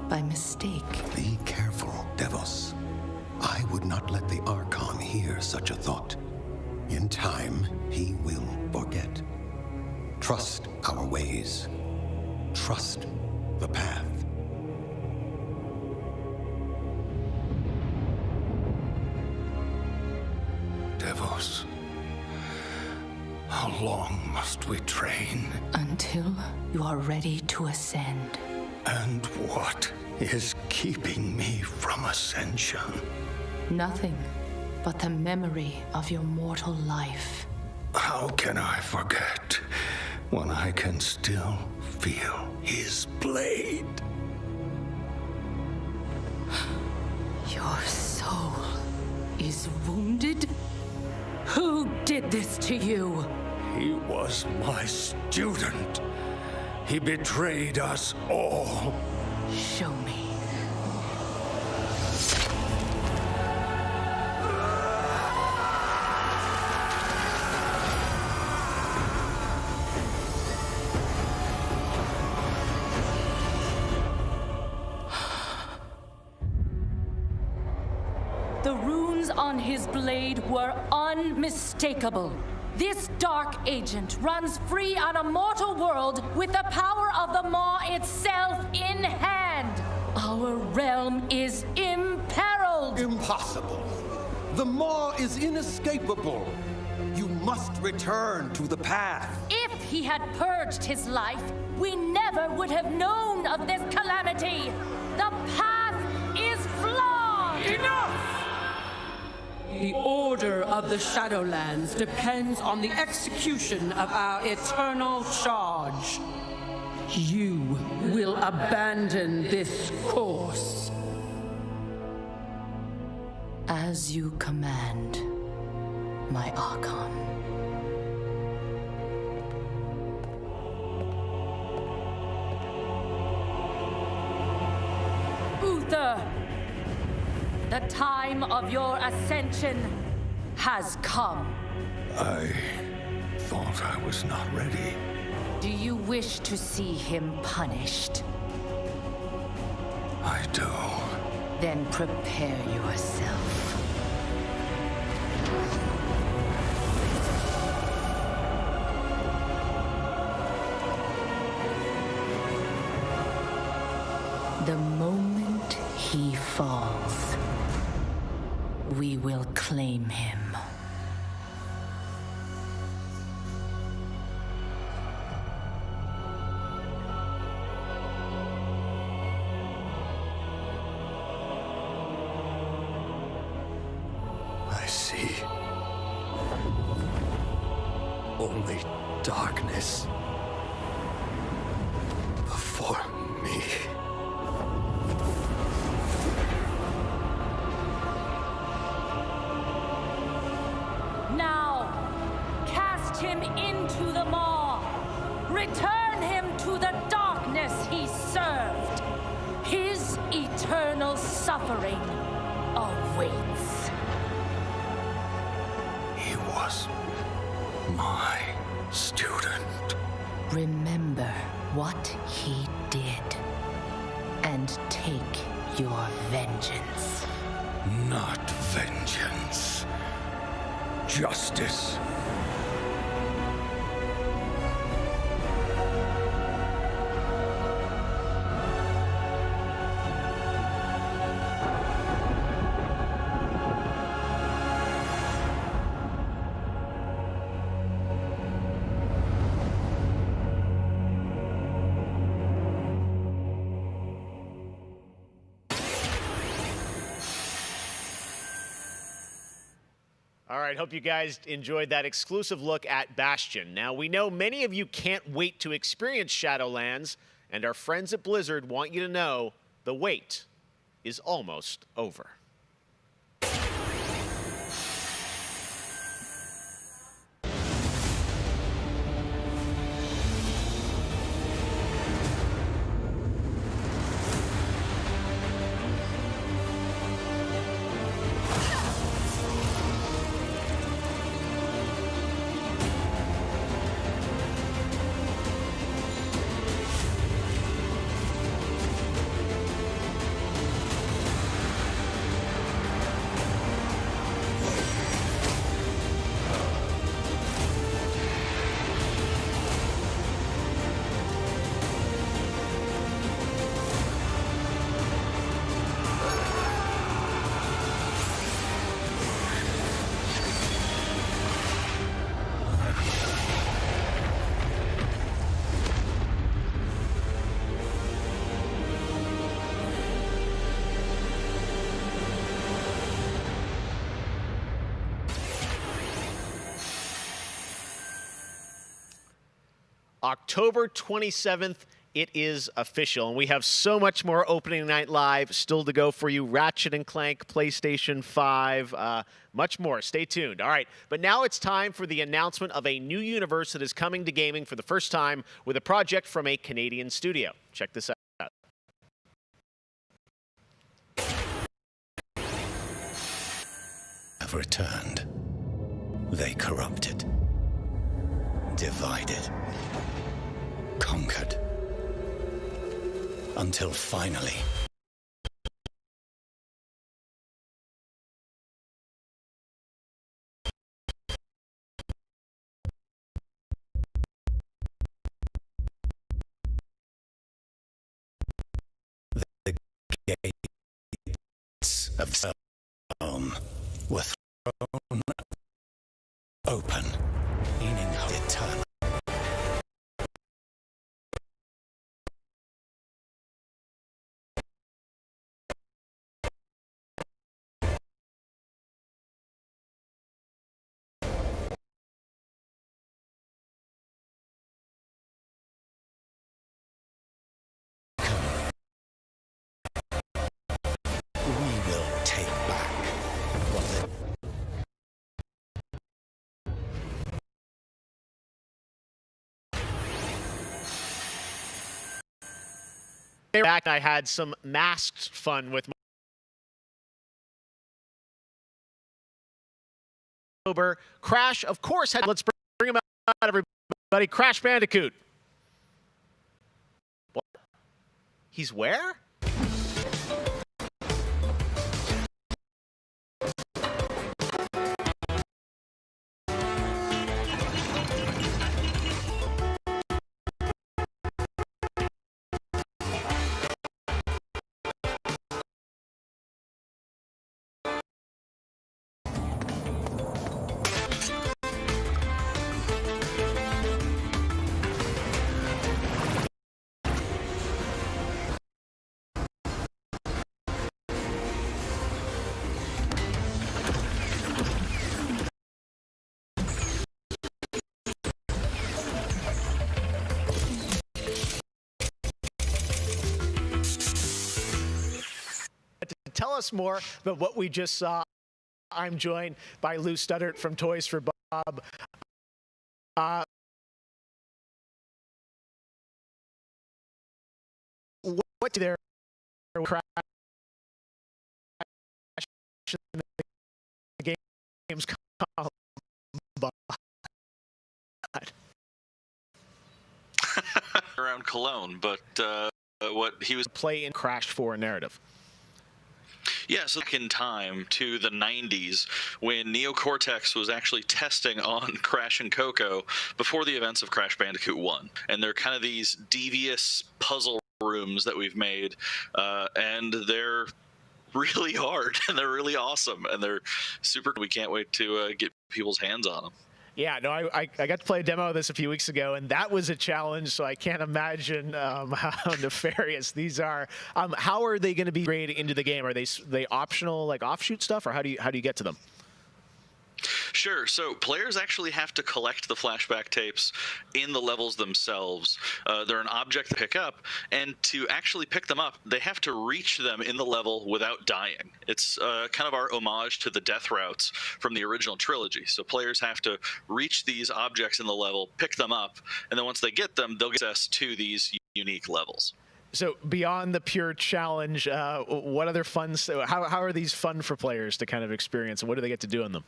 By mistake. Be careful, Devos. I would not let the Archon hear such a thought. In time, he will forget. Trust our ways. Trust the path. must we train? Until you are ready to ascend. And what is keeping me from ascension? Nothing but the memory of your mortal life. How can I forget when I can still feel his blade? Your soul is wounded? Who did this to you? He was my student. He betrayed us all. Show me. The runes on his blade were unmistakable. This dark agent runs free on a mortal world with the power of the Maw itself in hand. Our realm is imperiled. Impossible. The Maw is inescapable. You must return to the path. If he had purged his life, we never would have known of this calamity. The path is flawed. Enough! The order of the Shadowlands depends on the execution of our eternal charge. You will abandon this course. As you command, my Archon. Uther! The time of your ascension has come. I thought I was not ready. Do you wish to see him punished? I do. Then prepare yourself. The moment he falls, we will claim him. I see. Only darkness before me. Now, cast him into the maw. Return him to the darkness he served. His eternal suffering awaits. He was my student. Remember what he did, and take your vengeance. Not vengeance. Justice. All right, hope you guys enjoyed that exclusive look at Bastion. Now, we know many of you can't wait to experience Shadowlands, and our friends at Blizzard want you to know the wait is almost over. October 27th, it is official. And we have so much more opening night live still to go for you. Ratchet & Clank, PlayStation 5, much more. Stay tuned. All right, but now it's time for the announcement of a new universe that is coming to gaming for the first time with a project from a Canadian studio. Check this out. Have returned. They corrupted, divided, conquered, until finally the gates of the realm were thrown open, meaning eternal. We will take back what Back, I had some masked fun with my Crash, of course. Let's bring him out, everybody. Crash Bandicoot. What? He's where? Tell us more about what we just saw. I'm joined by Lou Studdert from Toys for Bob. What did their crash in the games around Cologne, but what he was play in Crash 4 narrative. Yeah, so back in time to the 90s when Neo Cortex was actually testing on Crash and Coco before the events of Crash Bandicoot 1. And they're kind of these devious puzzle rooms that we've made, and they're really hard, and they're really awesome, and they're super. We can't wait to get people's hands on them. Yeah, no, I got to play a demo of this a few weeks ago, and that was a challenge, so I can't imagine how nefarious these are. How are they going to be integrated into the game? Are they optional, like offshoot stuff, or how do you get to them? Sure. So players actually have to collect the flashback tapes in the levels themselves. They're an object to pick up, and to actually pick them up, they have to reach them in the level without dying. It's kind of our homage to the death routes from the original trilogy. So players have to reach these objects in the level, pick them up, and then once they get them, they'll get access to these unique levels. So beyond the pure challenge, what other fun? How are these fun for players to kind of experience, and what do they get to do in them?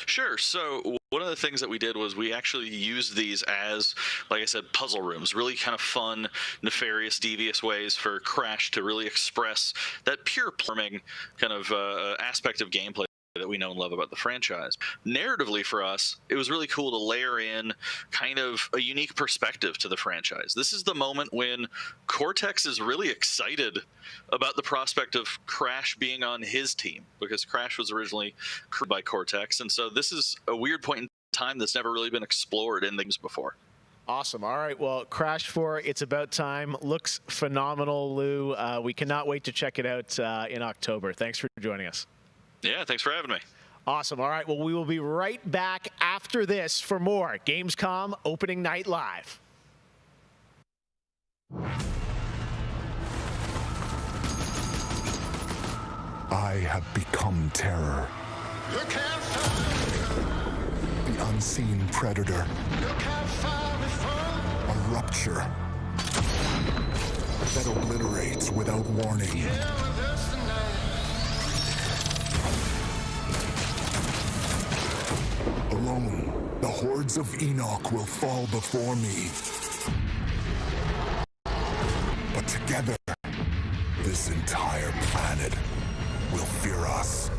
Sure. So one of the things that we did was we actually used these as, like I said, puzzle rooms, really kind of fun, nefarious, devious ways for Crash to really express that pure platforming kind of aspect of gameplay that we know and love about the franchise. Narratively for us, it was really cool to layer in kind of a unique perspective to the franchise. This is the moment when Cortex is really excited about the prospect of Crash being on his team, because Crash was originally created by Cortex, and so this is a weird point in time that's never really been explored in things before. Awesome. All right. Well, Crash 4, it's about time. Looks phenomenal, Lou. We cannot wait to check it out in October. Thanks for joining us. Yeah, thanks for having me. Awesome. All right. Well, we will be right back after this for more Gamescom Opening Night Live. I have become terror. The unseen predator. A rupture that obliterates without warning. Alone, the hordes of Enoch will fall before me. But together, this entire planet will fear us.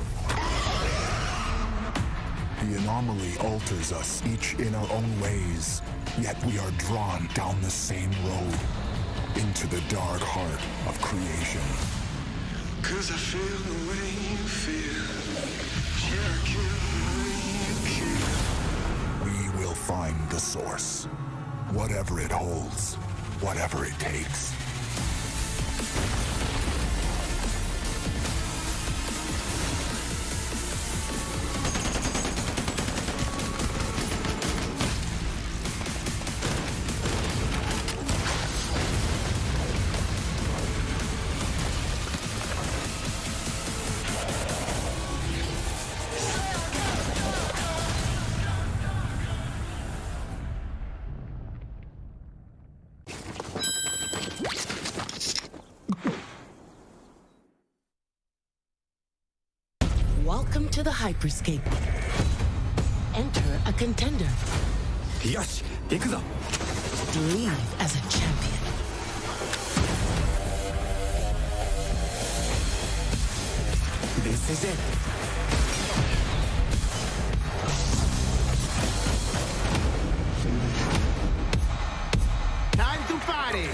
The anomaly alters us, each in our own ways, yet we are drawn down the same road, into the dark heart of creation. 'Cause I feel the way you feel. We will find the source, whatever it holds, whatever it takes. Welcome to the hyperscape. Enter a contender. Yosh, ikuzo. Leave as a champion. This is it. Time to party!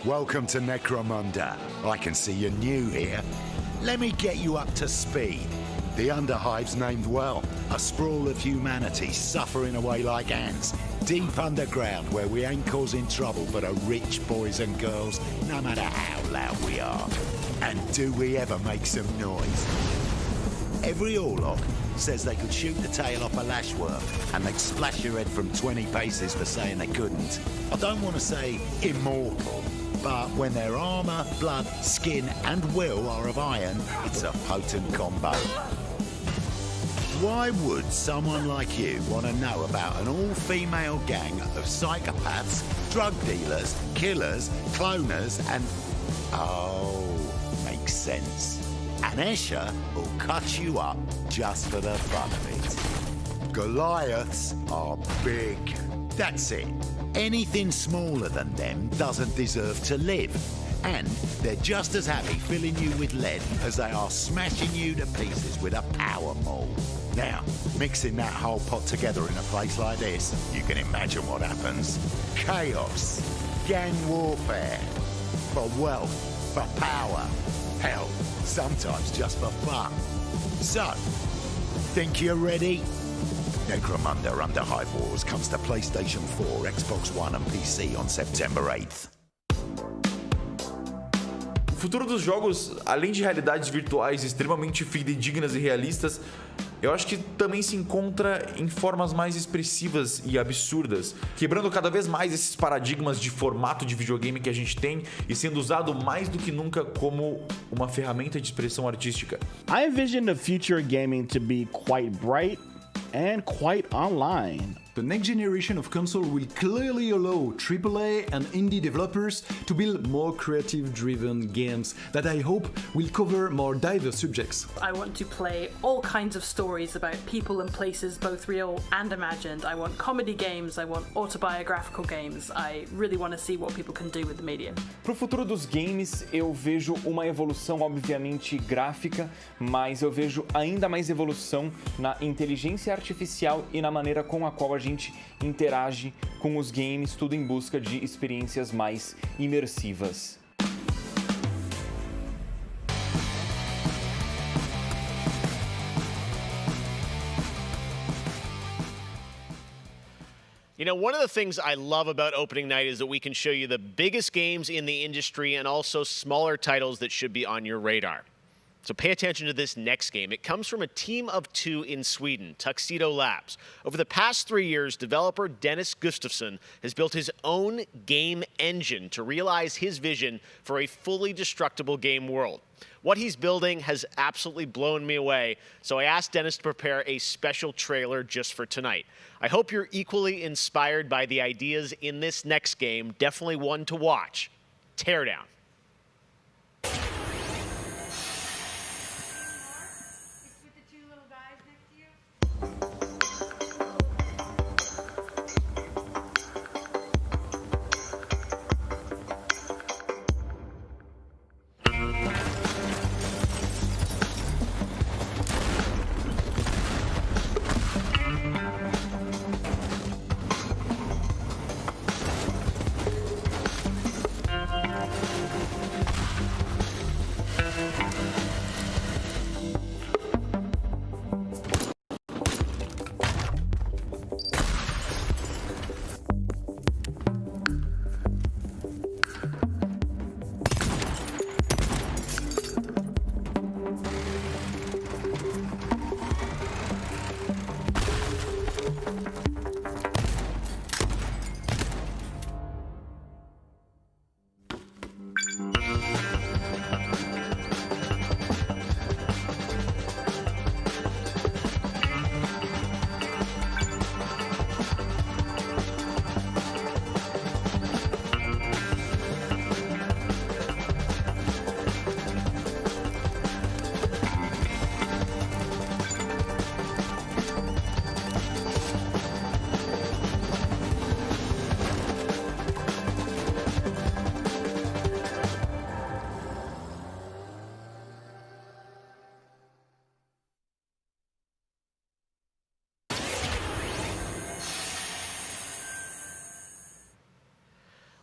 Welcome to Necromunda. I can see you're new here. Let me get you up to speed. The Underhive's named well. A sprawl of humanity suffering away like ants. Deep underground where we ain't causing trouble but are rich boys and girls, no matter how loud we are. And do we ever make some noise? Every Orlok says they could shoot the tail off a lashworm and they'd splash your head from 20 paces for saying they couldn't. I don't want to say immortal, but when their armour, blood, skin and will are of iron, it's a potent combo. Why would someone like you want to know about an all-female gang of psychopaths, drug dealers, killers, cloners and... Oh, makes sense. And Escher will cut you up just for the fun of it. Goliaths are big. That's it. Anything smaller than them doesn't deserve to live. And they're just as happy filling you with lead as they are smashing you to pieces with a power maul. Now, mixing that whole pot together in a place like this, you can imagine what happens. Chaos, gang warfare, for wealth, for power, hell, sometimes just for fun. So, think you're ready? Necromunda Underhive Wars comes to PlayStation 4, Xbox One and PC on September 8th. O futuro dos jogos, além de realidades virtuais extremamente fidedignas e realistas, eu acho que também se encontra em formas mais expressivas e absurdas, quebrando cada vez mais esses paradigmas de formato de videogame que a gente tem e sendo usado mais do que nunca como uma ferramenta de expressão artística. I envision the future of gaming to be quite bright and quite online. The next generation of console will clearly allow AAA and indie developers to build more creative-driven games that I hope will cover more diverse subjects. I want to play all kinds of stories about people and places, both real and imagined. I want comedy games, I want autobiographical games. I really want to see what people can do with the medium. Pro futuro dos games, eu vejo uma evolução obviamente gráfica, mas eu vejo ainda mais evolução na inteligência artificial e na maneira com a qual a gente interage com os games, tudo em busca de experiências mais imersivas. You know, one of the things I love about opening night is that we can show you the biggest games in the industry and also smaller titles that should be on your radar. So pay attention to this next game. It comes from a team of 2 in Sweden, Tuxedo Labs. Over the past 3 years, developer Dennis Gustafsson has built his own game engine to realize his vision for a fully destructible game world. What he's building has absolutely blown me away, so I asked Dennis to prepare a special trailer just for tonight. I hope you're equally inspired by the ideas in this next game. Definitely one to watch. Teardown.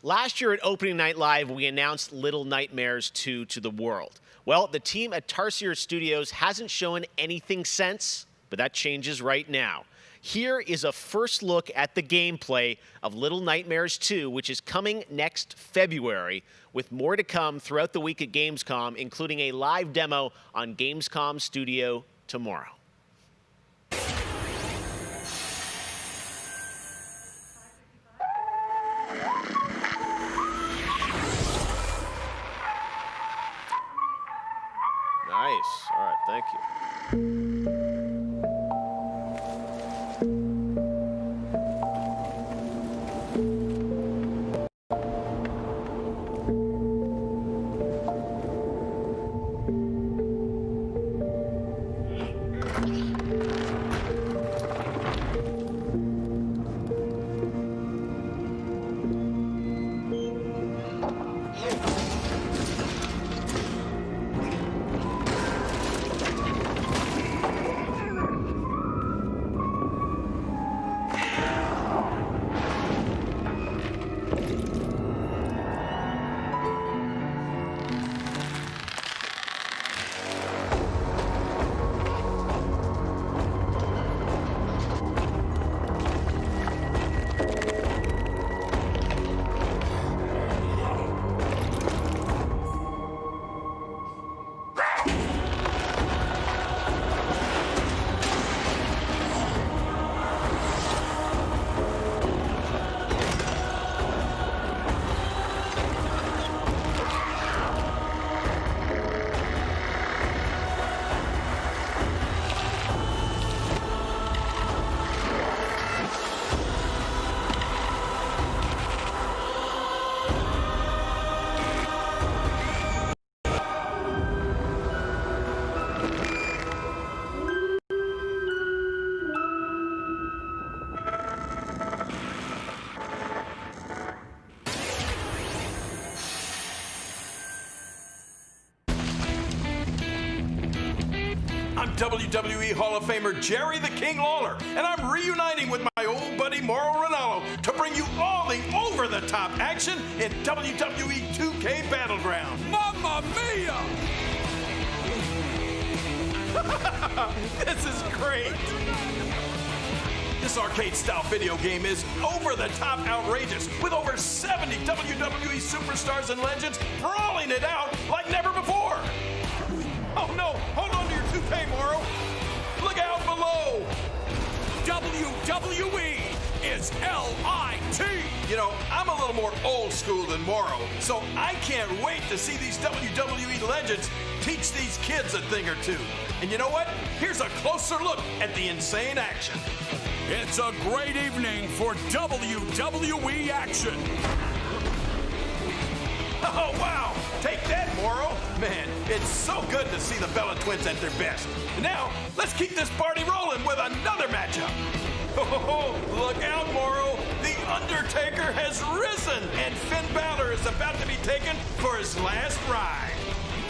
Last year at Opening Night Live, we announced Little Nightmares 2 to the world. Well, the team at Tarsier Studios hasn't shown anything since, but that changes right now. Here is a first look at the gameplay of Little Nightmares 2, which is coming next February, with more to come throughout the week at Gamescom, including a live demo on Gamescom Studio tomorrow. Nice. All right, thank you. WWE Hall of Famer Jerry the King Lawler, and I'm reuniting with my old buddy Mauro Ranallo to bring you all the over-the-top action in WWE 2K Battleground. Mamma mia! This is great! This arcade-style video game is over-the-top outrageous, with over 70 WWE superstars and legends brawling it out like never before. Oh no, hold on to your toupee, Mauro. Look out below. WWE is LIT. You know, I'm a little more old school than Mauro, so I can't wait to see these WWE legends teach these kids a thing or two. And you know what? Here's a closer look at the insane action. It's a great evening for WWE action. Oh, wow! Take that, Mauro! Man, it's so good to see the Bella Twins at their best. And now, let's keep this party rolling with another matchup. Oh, look out, Mauro! The Undertaker has risen, and Finn Balor is about to be taken for his last ride.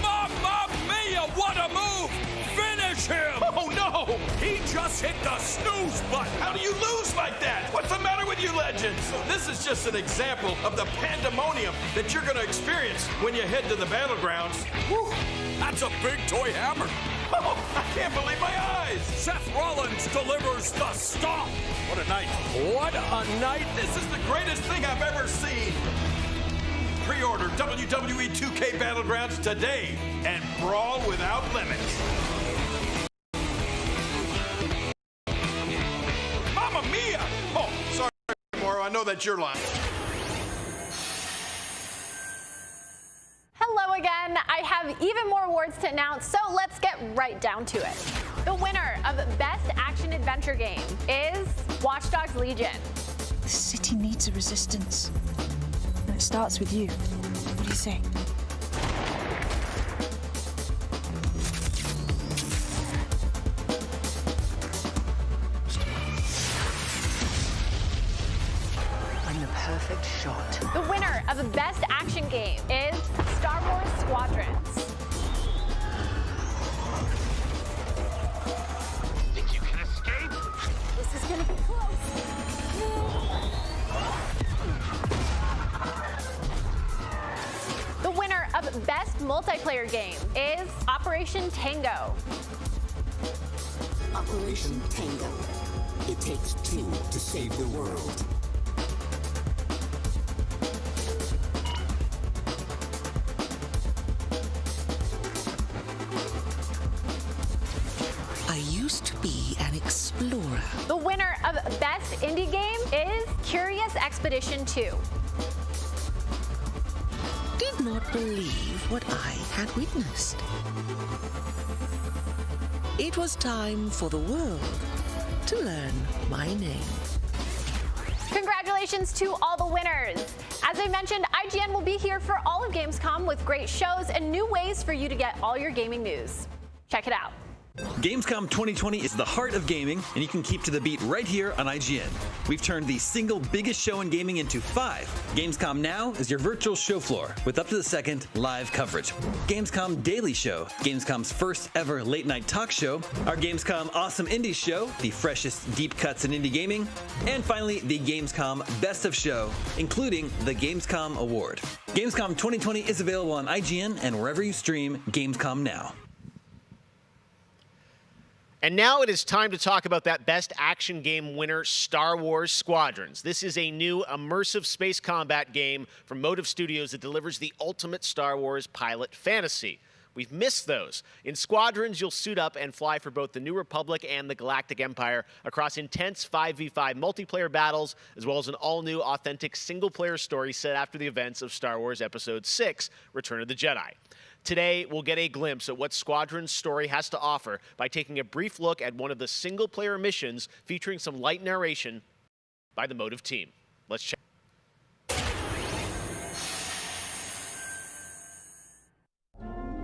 Mamma mia, what a move! Finish him! Oh, no! He just hit the snooze button! How do you lose like that? What's the matter with you legends? This is just an example of the pandemonium that you're going to experience when you head to the battlegrounds. Whew, that's a big toy hammer. Oh, I can't believe my eyes! Seth Rollins delivers the stomp! What a night. What a night! This is the greatest thing I've ever seen! Pre-order WWE 2K Battlegrounds today and brawl without limits. Mamma mia! Oh, sorry, Mauro, I know that's your line. Hello again. I have even more awards to announce, so let's get right down to it. The winner of Best Action Adventure Game is Watch Dogs Legion. The city needs a resistance. And it starts with you. What do you say? I'm the perfect shot. The winner of Best Action Game is Star Wars Squadrons. Think you can escape? This is gonna be close. The winner of Best Multiplayer Game is Operation Tango. Operation Tango. It takes two to save the world. I used to be an explorer. The winner of Best Indie Game is Curious Expedition 2. Did not believe what I had witnessed. It was time for the world to learn my name. Congratulations to all the winners. As I mentioned, IGN will be here for all of Gamescom with great shows and new ways for you to get all your gaming news. Check it out. Gamescom 2020 is the heart of gaming, and you can keep to the beat right here on IGN. We've turned the single biggest show in gaming into 5. Gamescom Now is your virtual show floor with up-to-the-second live coverage. Gamescom Daily Show, Gamescom's first ever late-night talk show, our Gamescom Awesome Indies Show, the freshest deep cuts in indie gaming, and finally the Gamescom Best of Show, including the Gamescom Award. Gamescom 2020 is available on IGN and wherever you stream Gamescom Now. And now it is time to talk about that Best Action Game winner, Star Wars Squadrons. This is a new immersive space combat game from Motive Studios that delivers the ultimate Star Wars pilot fantasy. We've missed those. In Squadrons, you'll suit up and fly for both the New Republic and the Galactic Empire across intense 5v5 multiplayer battles, as well as an all-new, authentic single-player story set after the events of Star Wars Episode 6, Return of the Jedi. Today, we'll get a glimpse at what Squadron's story has to offer by taking a brief look at one of the single-player missions featuring some light narration by the Motive team. Let's check.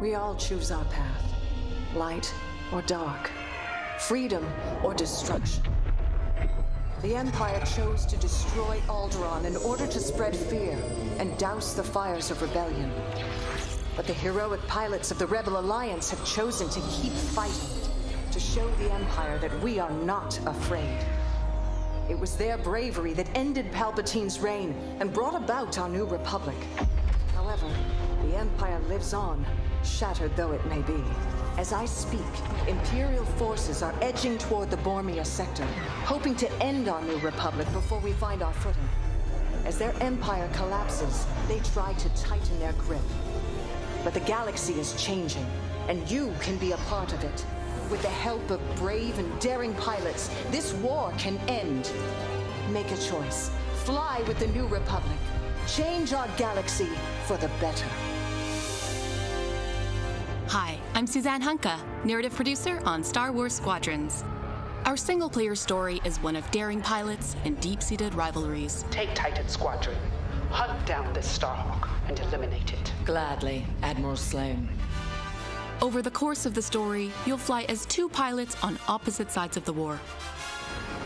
We all choose our path, light or dark, freedom or destruction. The Empire chose to destroy Alderaan in order to spread fear and douse the fires of rebellion. But the heroic pilots of the Rebel Alliance have chosen to keep fighting. to show the Empire that we are not afraid. It was their bravery that ended Palpatine's reign and brought about our new republic. However, the Empire lives on, shattered though it may be. As I speak, Imperial forces are edging toward the Bormia sector, hoping to end our new republic before we find our footing. As their empire collapses, they try to tighten their grip. But the galaxy is changing, and you can be a part of it. With the help of brave and daring pilots, this war can end. Make a choice. Fly with the new republic. Change our galaxy for the better. Hi, I'm Suzanne Hunka, narrative producer on Star Wars Squadrons. Our single-player story is one of daring pilots and deep-seated rivalries. Take Titan Squadron, hunt down this Starhawk, and eliminate it. Gladly, Admiral Sloane. Over the course of the story, you'll fly as two pilots on opposite sides of the war.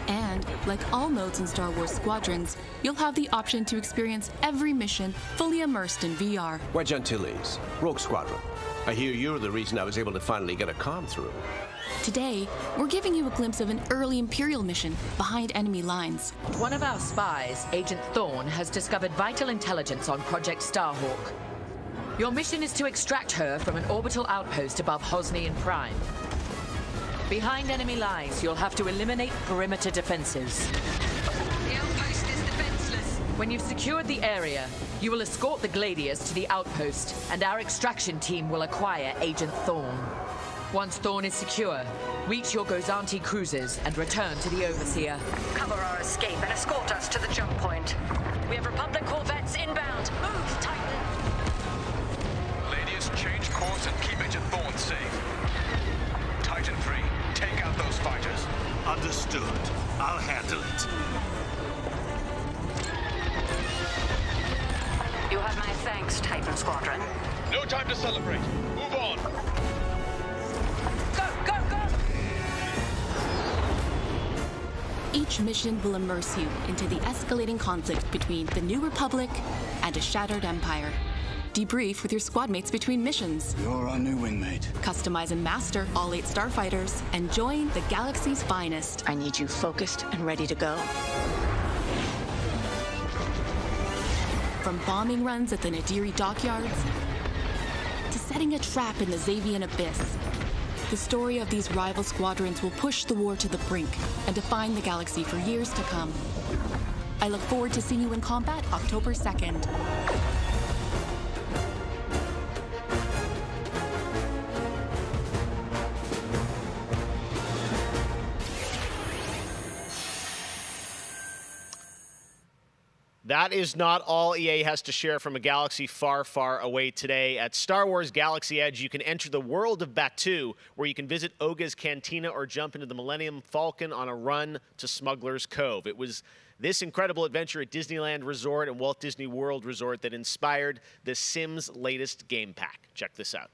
And, like all modes in Star Wars Squadrons, you'll have the option to experience every mission fully immersed in VR. Wedge Antilles, Rogue Squadron. I hear you're the reason I was able to finally get a comm through. Today, we're giving you a glimpse of an early Imperial mission behind enemy lines. One of our spies, Agent Thorne, has discovered vital intelligence on Project Starhawk. Your mission is to extract her from an orbital outpost above Hosnian Prime. Behind enemy lines, you'll have to eliminate perimeter defenses. The outpost is defenseless. When you've secured the area, you will escort the Gladius to the outpost, and our extraction team will acquire Agent Thorne. Once Thorne is secure, reach your Gozanti cruisers and return to the Overseer. Cover our escape and escort us to the jump point. We have Republic corvettes inbound. Move, Titan! Gladius, change course and keep Agent Thorne safe. Titan 3, take out those fighters. Understood. I'll handle it. You have my thanks, Titan Squadron. No time to celebrate. Move on. Each mission will immerse you into the escalating conflict between the New Republic and a shattered empire. Debrief with your squad mates between missions. You're our new wingmate. Customize and master all 8 starfighters and join the galaxy's finest. I need you focused and ready to go. From bombing runs at the Nadiri dockyards to setting a trap in the Xavian abyss, the story of these rival squadrons will push the war to the brink and define the galaxy for years to come. I look forward to seeing you in combat October 2nd. That is not all EA has to share from a galaxy far, far away today. At Star Wars Galaxy Edge, you can enter the world of Batuu, where you can visit Oga's Cantina or jump into the Millennium Falcon on a run to Smuggler's Cove. It was this incredible adventure at Disneyland Resort and Walt Disney World Resort that inspired The Sims' latest game pack. Check this out.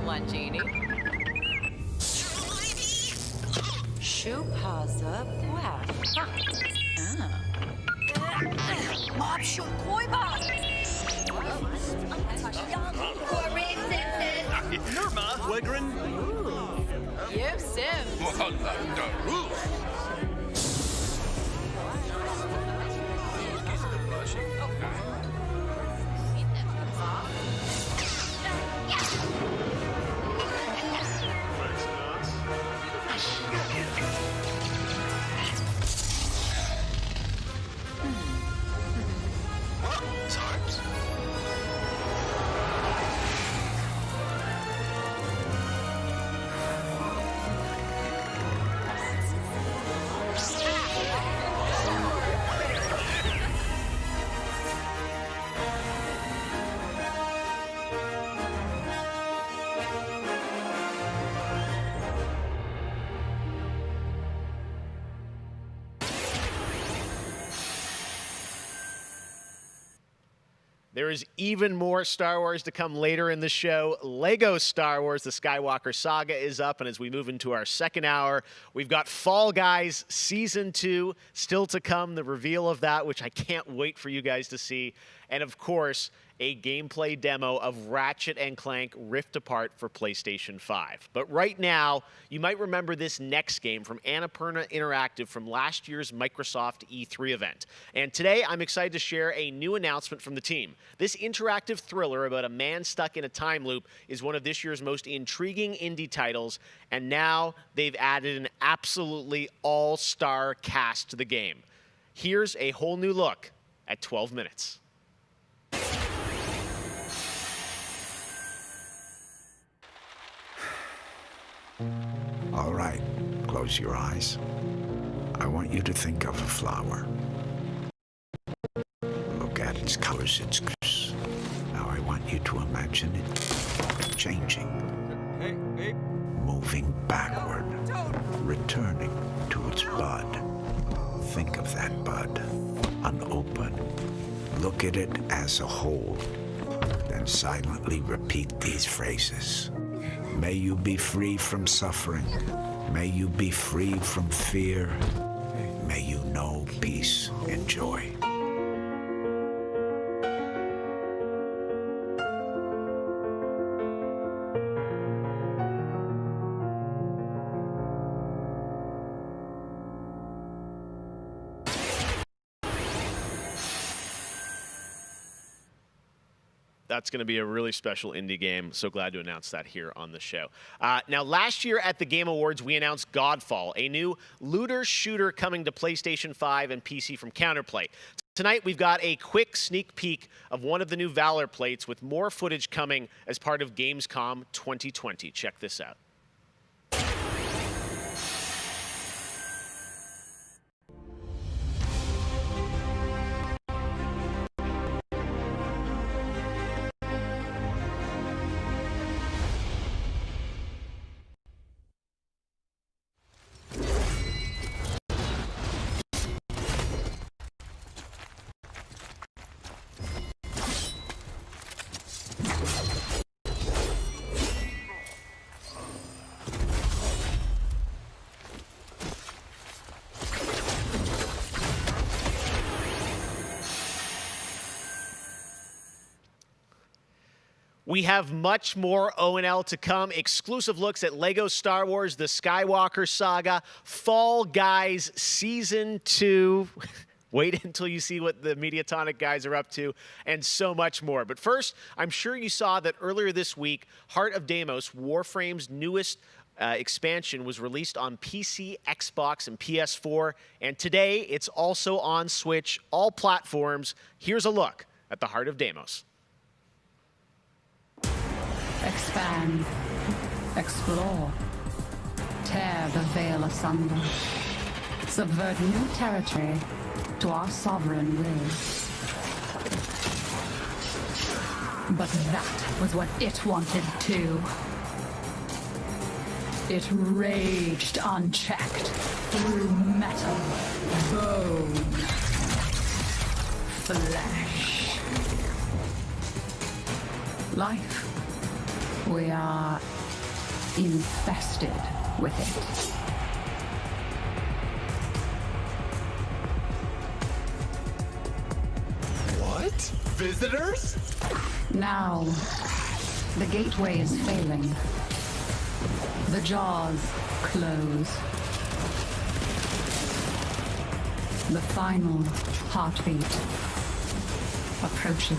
One genie. Shupaza Bwaf. Mob shoot Koiba! Nirma, Wegrin. Yep, Sim. There is even more Star Wars to come later in the show. Lego Star Wars, the Skywalker Saga is up, and as we move into our second hour, we've got Fall Guys Season 2 still to come, the reveal of that, which I can't wait for you guys to see. And of course, a gameplay demo of Ratchet & Clank Rift Apart for PlayStation 5. But right now, you might remember this next game from Annapurna Interactive from last year's Microsoft E3 event. And today, I'm excited to share a new announcement from the team. This interactive thriller about a man stuck in a time loop is one of this year's most intriguing indie titles, and now they've added an absolutely all-star cast to the game. Here's a whole new look at 12 minutes. All right, close your eyes. I want you to think of a flower. Look at its colors, its colors. Now I want you to imagine it changing. Moving backward, returning to its bud. Think of that bud, unopened. Look at it as a whole, then silently repeat these phrases. May you be free from suffering. May you be free from fear. May you know peace and joy. That's going to be a really special indie game. So glad to announce that here on the show. Now, last year at the Game Awards, we announced Godfall, a new looter shooter coming to PlayStation 5 and PC from Counterplay. Tonight, we've got a quick sneak peek of one of the new Valor plates with more footage coming as part of Gamescom 2020. Check this out. We have much more ONL to come. Exclusive looks at Lego Star Wars, the Skywalker Saga, Fall Guys Season 2. Wait until you see what the Mediatonic guys are up to, and so much more. But first, I'm sure you saw that earlier this week, Heart of Deimos, Warframe's newest expansion, was released on PC, Xbox, and PS4. And today, it's also on Switch, all platforms. Here's a look at the Heart of Deimos. Expand, explore, tear the veil asunder, subvert new territory to our sovereign will. But that was what it wanted too. It raged unchecked through metal, bone, flesh. Life. We are infested with it. What? Visitors? Now, the gateway is failing. The jaws close. The final heartbeat approaches.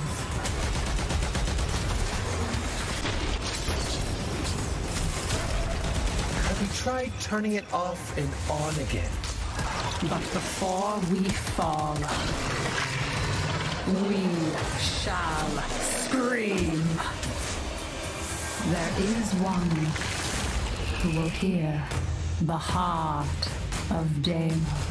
We tried turning it off and on again. But before we fall, we shall scream. There is one who will hear the heart of Deimos.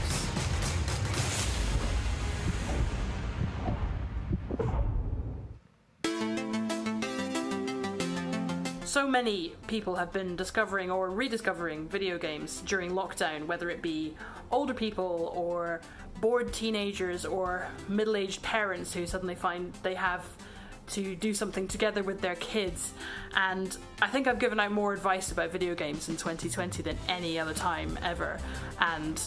So many people have been discovering or rediscovering video games during lockdown, whether it be older people or bored teenagers or middle-aged parents who suddenly find they have to do something together with their kids. And I think I've given out more advice about video games in 2020 than any other time ever. And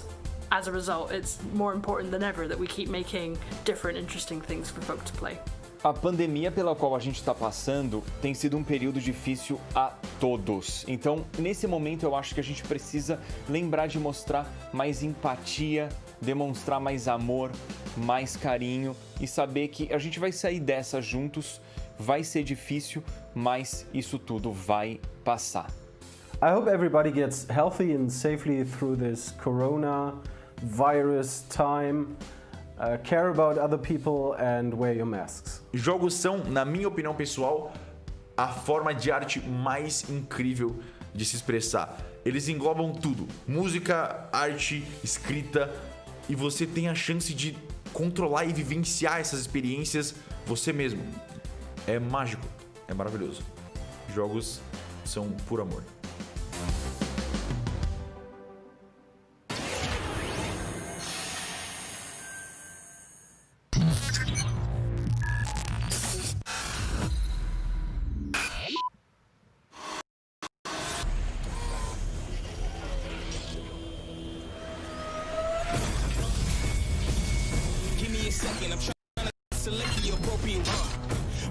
as a result, it's more important than ever that we keep making different, interesting things for folk to play. A pandemia pela qual a gente está passando tem sido um período difícil a todos. Então, nesse momento, eu acho que a gente precisa lembrar de mostrar mais empatia, demonstrar mais amor, mais carinho e saber que a gente vai sair dessa juntos. Vai ser difícil, mas isso tudo vai passar. I hope everybody gets healthy and safely through this coronavirus time. Care about other people and wear your masks. Jogos são, na minha opinião pessoal, a forma de arte mais incrível de se expressar. Eles englobam tudo: música, arte, escrita, e você tem a chance de controlar e vivenciar essas experiências você mesmo. É mágico, é maravilhoso. Jogos são por amor.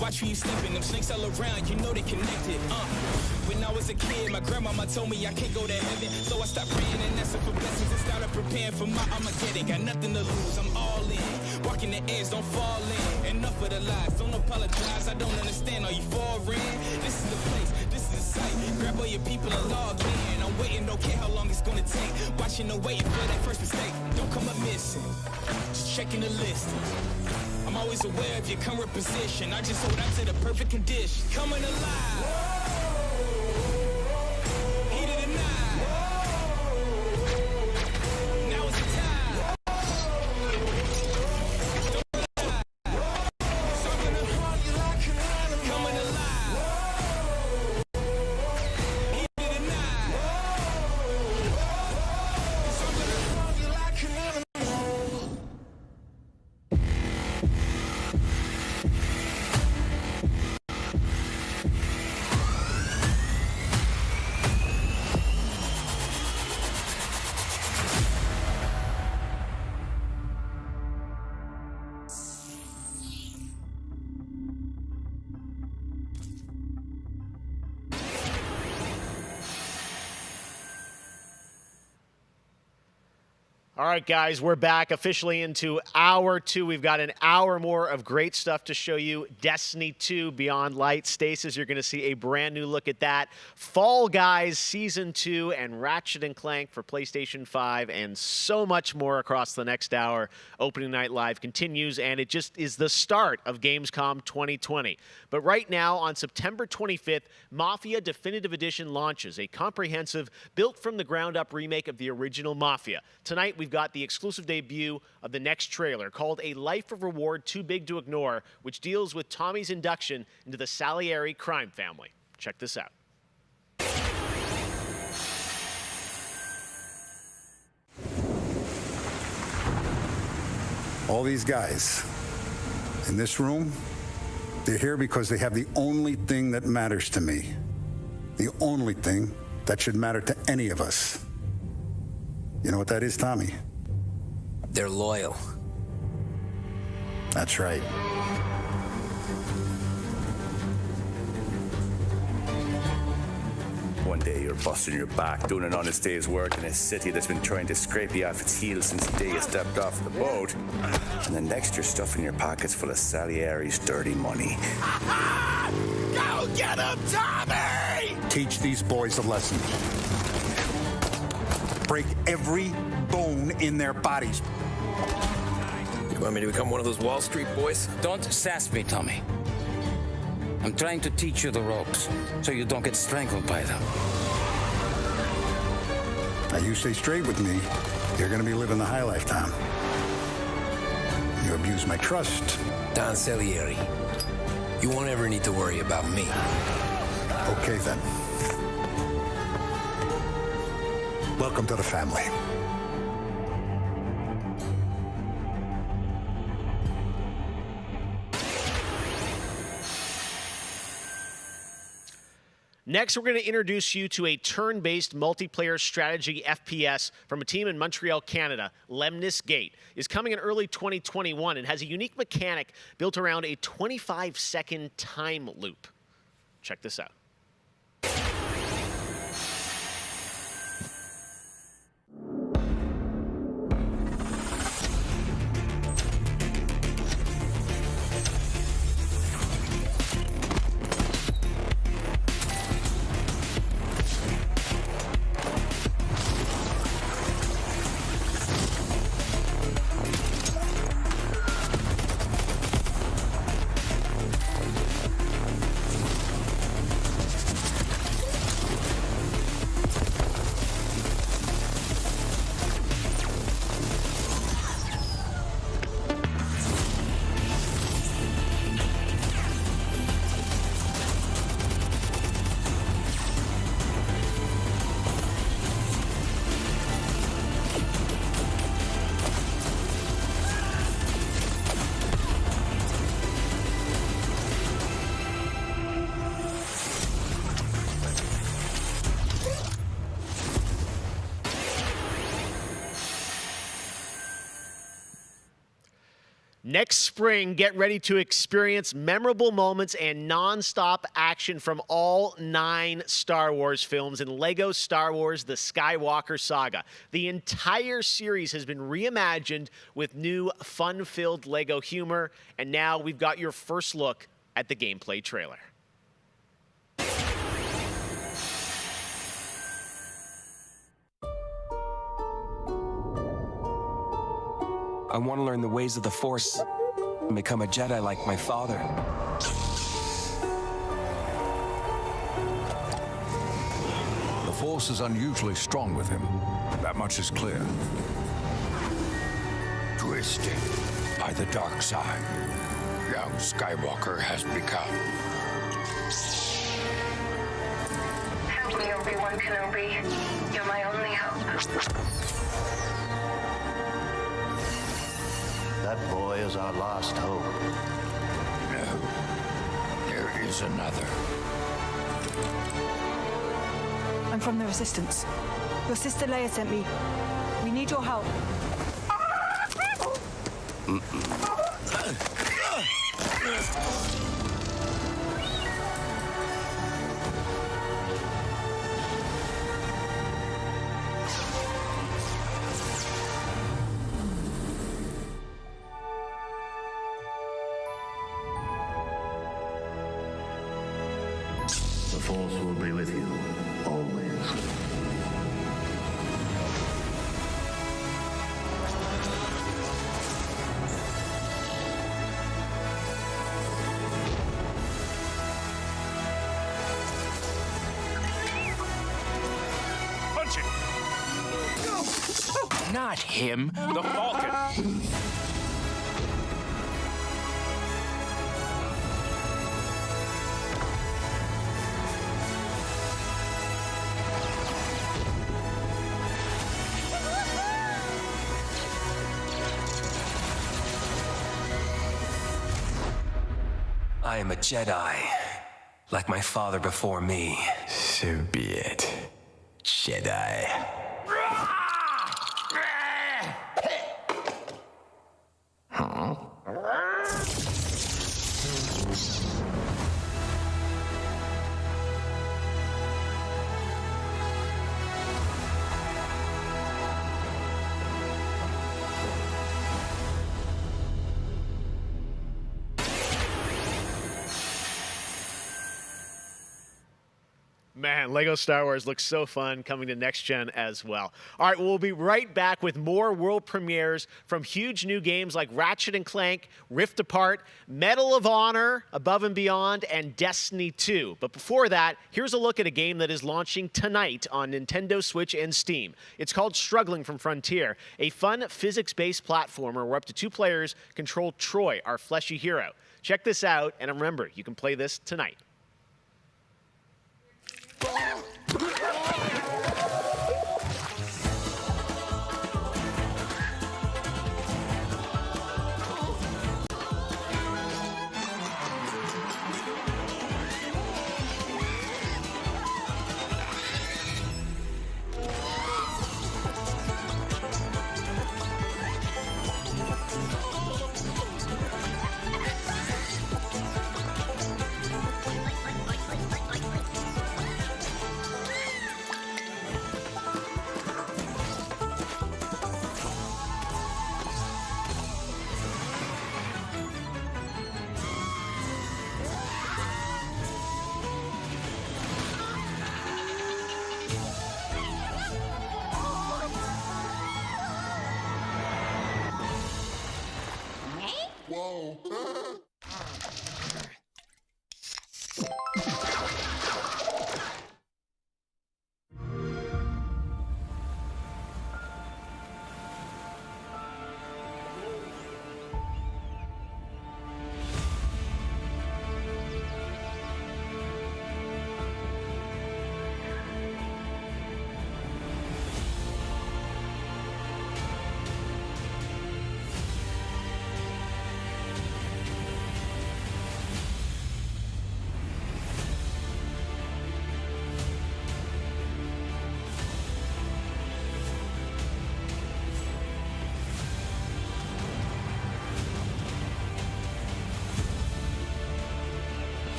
Watch where you stepping, them snakes all around, you know they connected. When I was a kid, my grandmama told me I can't go to heaven, so I stopped praying and asking for blessings and started preparing for my Armageddon. Got nothing to lose, I'm all in. Walking the edge, don't fall in. Enough of the lies, don't apologize. I don't understand, are you foreign? This is the place, this is the site. Grab all your people and log in. I'm waiting, don't care how long it's gonna take. Watching and waiting for that first mistake. Don't come up missing, just checking the list. I'm always aware of your current position. I just hold on to the perfect condition. Coming alive. Heat of the night. Now is the time. Coming alive. Heat of the night. All right, guys, we're back officially into hour 2. We've got an hour more of great stuff to show you. Destiny 2, Beyond Light. Stasis, you're going to see a brand new look at that. Fall Guys Season 2 and Ratchet & Clank for PlayStation 5 and so much more across the next hour. Opening Night Live continues, and it just is the start of Gamescom 2020. But right now, on September 25th, Mafia Definitive Edition launches, a comprehensive, built-from-the-ground-up remake of the original Mafia. Tonight, we've got the exclusive debut of the next trailer called A Life of Reward Too Big to Ignore, which deals with Tommy's induction into the Salieri crime family. Check this out. All these guys in this room, they're here because they have the only thing that matters to me. The only thing that should matter to any of us. You know what that is, Tommy? They're loyal. That's right. One day you're busting your back, doing an honest day's work in a city that's been trying to scrape you off its heels since the day you stepped off the boat. And the next you're stuffing your pockets full of Salieri's dirty money. Go get him, Tommy! Teach these boys a lesson. Break every bone in their bodies. You want me to become one of those Wall Street boys? Don't sass me, Tommy. I'm trying to teach you the ropes so you don't get strangled by them. Now you stay straight with me, you're gonna be living the high life, Tom. You abuse my trust. Don Salieri, you won't ever need to worry about me. Okay, then. Welcome to the family. Next, we're going to introduce you to a turn-based multiplayer strategy FPS from a team in Montreal, Canada. Lemnis Gate is coming in early 2021 and has a unique mechanic built around a 25-second time loop. Check this out. Next spring, get ready to experience memorable moments and non-stop action from all 9 Star Wars films in LEGO Star Wars: The Skywalker Saga. The entire series has been reimagined with new fun-filled LEGO humor, and now we've got your first look at the gameplay trailer. I want to learn the ways of the Force and become a Jedi like my father. The Force is unusually strong with him. That much is clear. Twisted by the dark side, young Skywalker has become. Help me, Obi-Wan Kenobi. You're my only hope. That boy is our last hope. No, there is another. I'm from the Resistance. Your sister Leia sent me. We need your help. The Force will be with you, always. Punch it! Not him, The Falcon! I am a Jedi, like my father before me. So be it, Jedi. Huh? Man, LEGO Star Wars looks so fun, coming to next gen as well. All right, we'll be right back with more world premieres from huge new games like Ratchet & Clank, Rift Apart, Medal of Honor, Above and Beyond, and Destiny 2. But before that, here's a look at a game that is launching tonight on Nintendo Switch and Steam. It's called Struggling from Frontier, a fun physics-based platformer where up to 2 players control Troy, our fleshy hero. Check this out, and remember, you can play this tonight.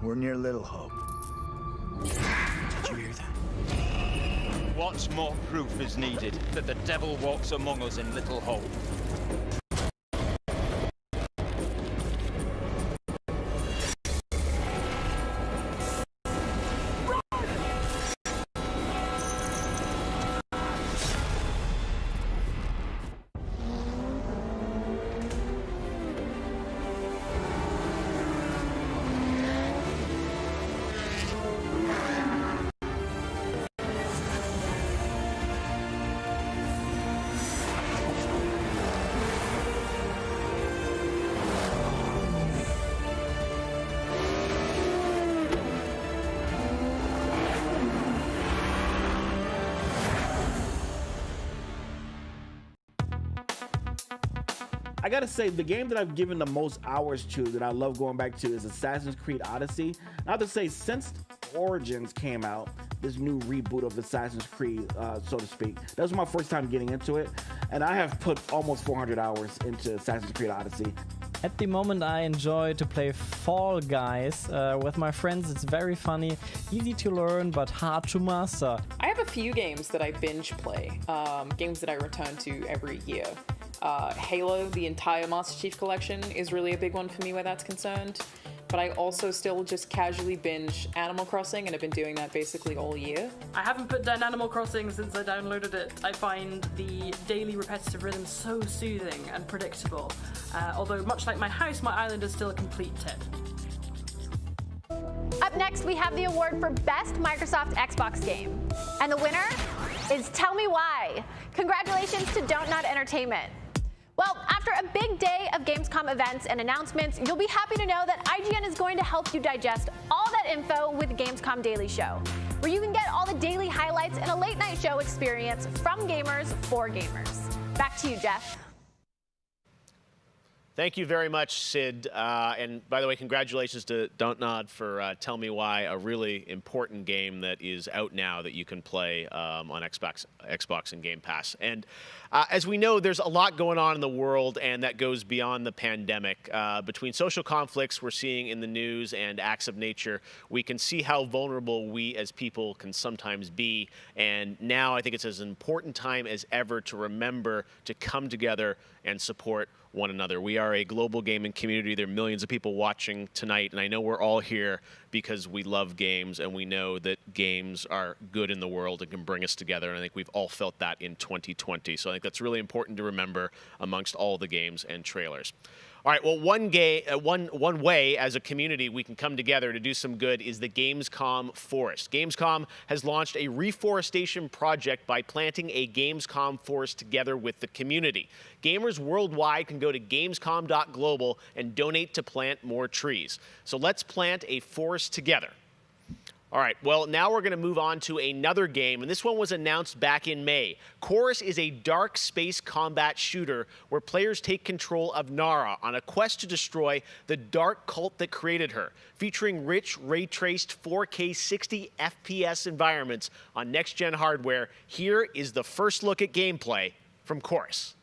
We're near Little Hope. Did you hear that? What more proof is needed that the devil walks among us in Little Hope? I gotta say, the game that I've given the most hours to, that I love going back to, is Assassin's Creed Odyssey. I have to say, since Origins came out, this new reboot of Assassin's Creed, so to speak, that was my first time getting into it, and I have put almost 400 hours into Assassin's Creed Odyssey. At the moment, I enjoy to play Fall Guys with my friends. It's very funny, easy to learn, but hard to master. I have a few games that I binge play, games that I return to every year. Halo, the entire Master Chief Collection, is really a big one for me where that's concerned. But I also still just casually binge Animal Crossing, and I've been doing that basically all year. I haven't put down Animal Crossing since I downloaded it. I find the daily repetitive rhythm so soothing and predictable. Although, much like my house, my island is still a complete 10. Up next, we have the award for Best Microsoft Xbox Game. And the winner is Tell Me Why. Congratulations to Don't Nod Entertainment. Well, after a big day of Gamescom events and announcements, you'll be happy to know that IGN is going to help you digest all that info with Gamescom Daily Show, where you can get all the daily highlights and a late night show experience from gamers for gamers. Back to you, Geoff. Thank you very much, Sid. And by the way, congratulations to Don't Nod for Tell Me Why, a really important game that is out now that you can play on Xbox and Game Pass. And as we know, there's a lot going on in the world, and that goes beyond the pandemic. Between social conflicts we're seeing in the news and acts of nature, we can see how vulnerable we as people can sometimes be. And now I think it's as important time as ever to remember to come together and support one another. We are a global gaming community. There are millions of people watching tonight, and I know we're all here because we love games, and we know that games are good in the world and can bring us together, and I think we've all felt that in 2020. So I think that's really important to remember amongst all the games and trailers. All right, well, one way as a community we can come together to do some good is the Gamescom Forest. Gamescom has launched a reforestation project by planting a Gamescom forest together with the community. Gamers worldwide can go to gamescom.global and donate to plant more trees. So let's plant a forest together. All right, well, now we're going to move on to another game, and this one was announced back in May. Chorus is a dark space combat shooter where players take control of Nara on a quest to destroy the dark cult that created her, featuring rich, ray-traced 4K 60 FPS environments on next-gen hardware. Here is the first look at gameplay from Chorus.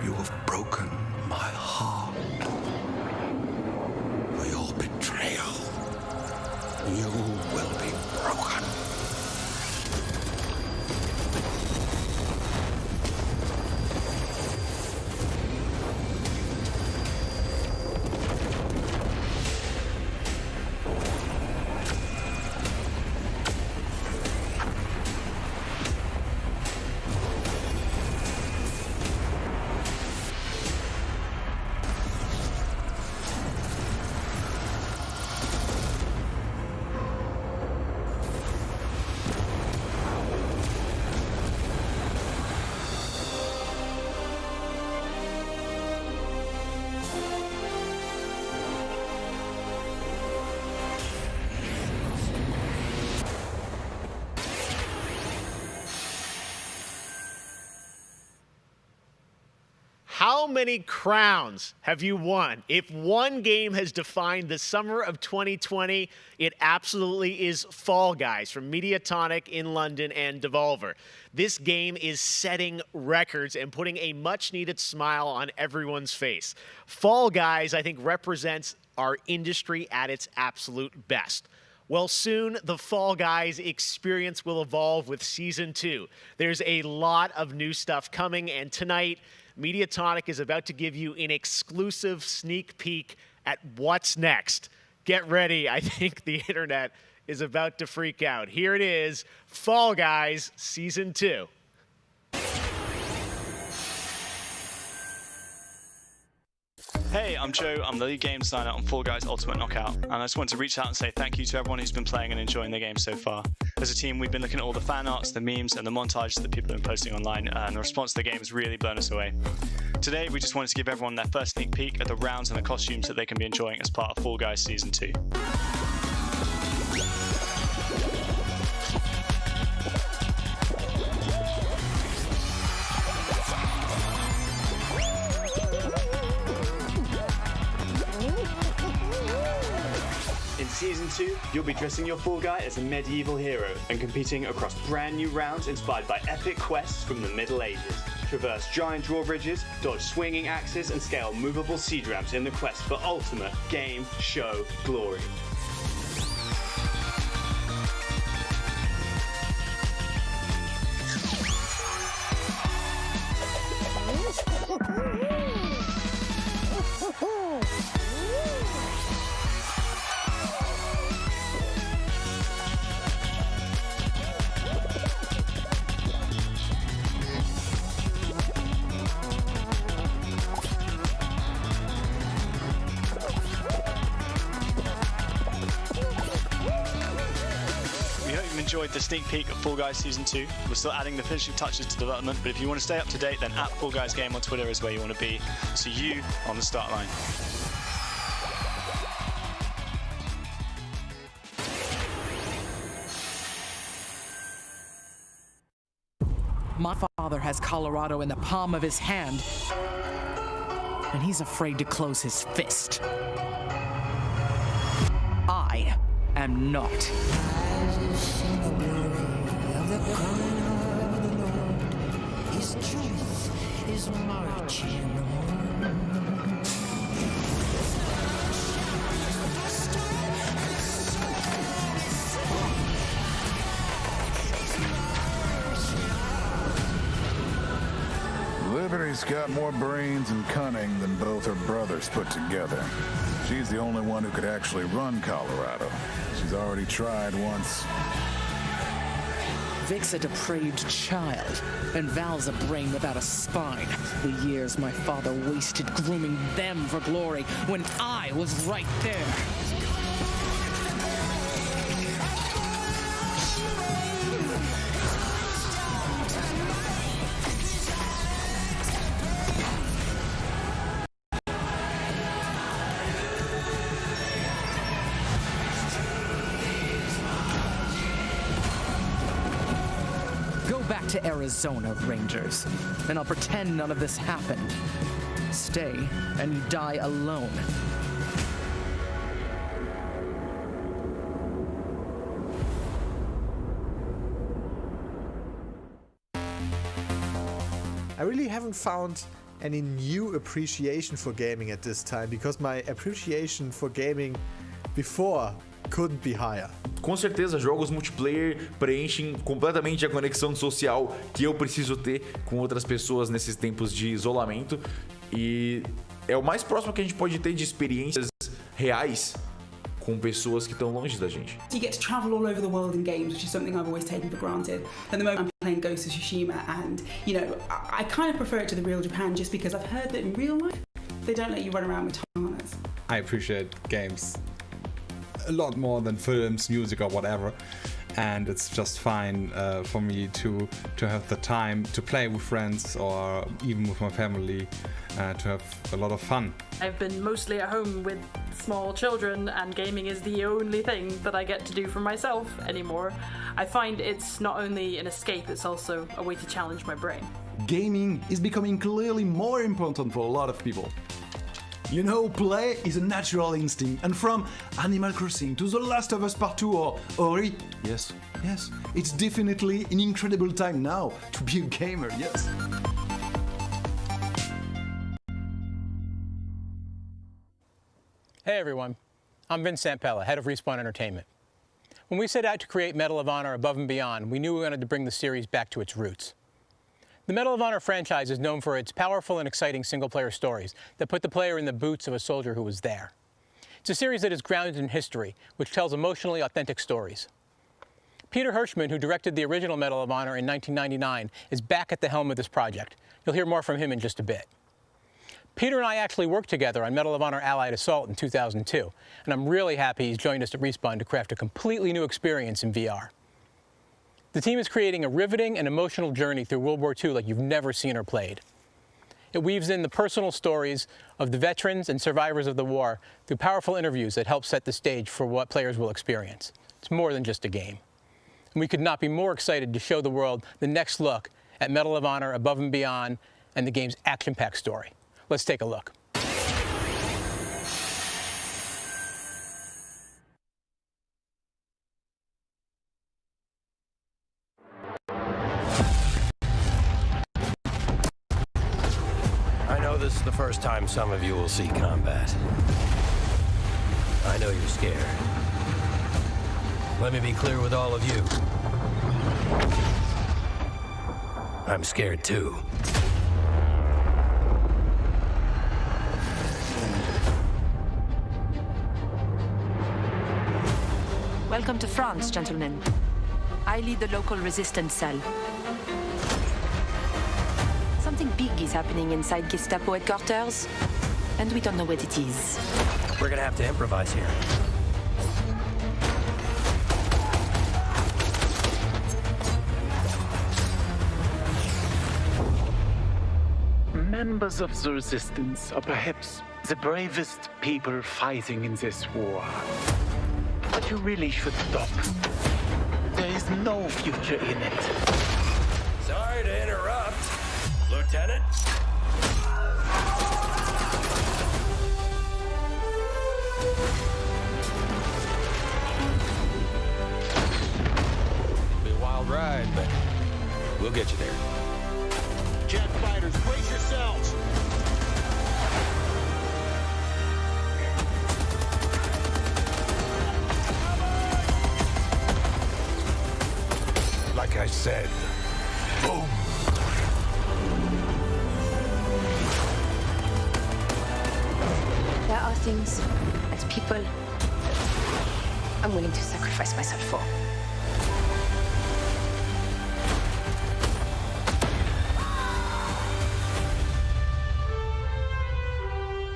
You have broken my heart. For your betrayal, you will be broken. How many crowns have you won? If one game has defined the summer of 2020, it absolutely is Fall Guys from Mediatonic in London and Devolver. This game is setting records and putting a much-needed smile on everyone's face. Fall Guys, I think, represents our industry at its absolute best. Well, soon the Fall Guys experience will evolve with Season 2. There's a lot of new stuff coming, and tonight, Mediatonic is about to give you an exclusive sneak peek at what's next. Get ready, I think the internet is about to freak out. Here it is, Fall Guys Season 2. Hey, I'm Joe. I'm the lead game designer on Fall Guys Ultimate Knockout, and I just want to reach out and say thank you to everyone who's been playing and enjoying the game so far. As a team, we've been looking at all the fan arts, the memes, and the montages that people have been posting online, and the response to the game has really blown us away. Today, we just wanted to give everyone their first sneak peek at the rounds and the costumes that they can be enjoying as part of Fall Guys Season 2. In Season 2, you'll be dressing your Fall Guy as a medieval hero and competing across brand new rounds inspired by epic quests from the Middle Ages. Traverse giant drawbridges, dodge swinging axes, and scale movable siege ramps in the quest for ultimate game show glory. Enjoyed the sneak peek of Fall Guys Season 2. We're still adding the finishing touches to development, but if you want to stay up to date, then at Fall Guys Game on Twitter is where you want to be. See you on the start line. My father has Colorado in the palm of his hand, and he's afraid to close his fist. I am not. His truth is marching on. Liberty's got more brains and cunning than both her brothers put together. She's the only one who could actually run Colorado. She's already tried once. Vic's a depraved child, and Val's a brain without a spine. The years my father wasted grooming them for glory when I was right there. To Arizona, Rangers, and I'll pretend none of this happened. Stay, and you die alone. I really haven't found any new appreciation for gaming at this time, because my appreciation for gaming before couldn't be higher. Com certeza, jogos multiplayer preenchem completamente a conexão social que eu preciso ter com outras pessoas nesses tempos de isolamento, e é o mais próximo que a gente pode ter de experiências reais com pessoas que estão longe da gente. You get to travel all over the world in games, which is something I've always taken for granted. At the moment I'm playing Ghost of Tsushima, and you know, I kind of prefer it to the real Japan just because I've heard that in real life they don't let you run around with katanas. I appreciate games a lot more than films, music, or whatever, and it's just fine for me to have the time to play with friends or even with my family, to have a lot of fun. I've been mostly at home with small children and gaming is the only thing that I get to do for myself anymore, I find it's not only an escape, it's also a way to challenge my brain. Gaming is becoming clearly more important for a lot of people. You know, play is a natural instinct, and from Animal Crossing to The Last of Us Part 2 or Ori, yes, it's definitely an incredible time now to be a gamer, yes. Hey everyone, I'm Vince Sampella, head of Respawn Entertainment. When we set out to create Medal of Honor Above and Beyond, we knew we wanted to bring the series back to its roots. The Medal of Honor franchise is known for its powerful and exciting single-player stories that put the player in the boots of a soldier who was there. It's a series that is grounded in history, which tells emotionally authentic stories. Peter Hirschman, who directed the original Medal of Honor in 1999, is back at the helm of this project. You'll hear more from him in just a bit. Peter and I actually worked together on Medal of Honor Allied Assault in 2002, and I'm really happy he's joined us at Respawn to craft a completely new experience in VR. The team is creating a riveting and emotional journey through World War II like you've never seen or played. It weaves in the personal stories of the veterans and survivors of the war through powerful interviews that help set the stage for what players will experience. It's more than just a game. And we could not be more excited to show the world the next look at Medal of Honor Above and Beyond and the game's action-packed story. Let's take a look. I know this is the first time some of you will see combat. I know you're scared. Let me be clear with all of you. I'm scared too. Welcome to France, gentlemen. I lead the local resistance cell. Something big is happening inside Gestapo headquarters, and we don't know what it is. We're gonna have to improvise here. Members of the resistance are perhaps the bravest people fighting in this war. But you really should stop. There is no future in it. Sorry to interrupt, Lieutenant. Be a wild ride, but we'll get you there. Jet fighters, brace yourselves! Like I said, boom! There are things as people I'm willing to sacrifice myself for.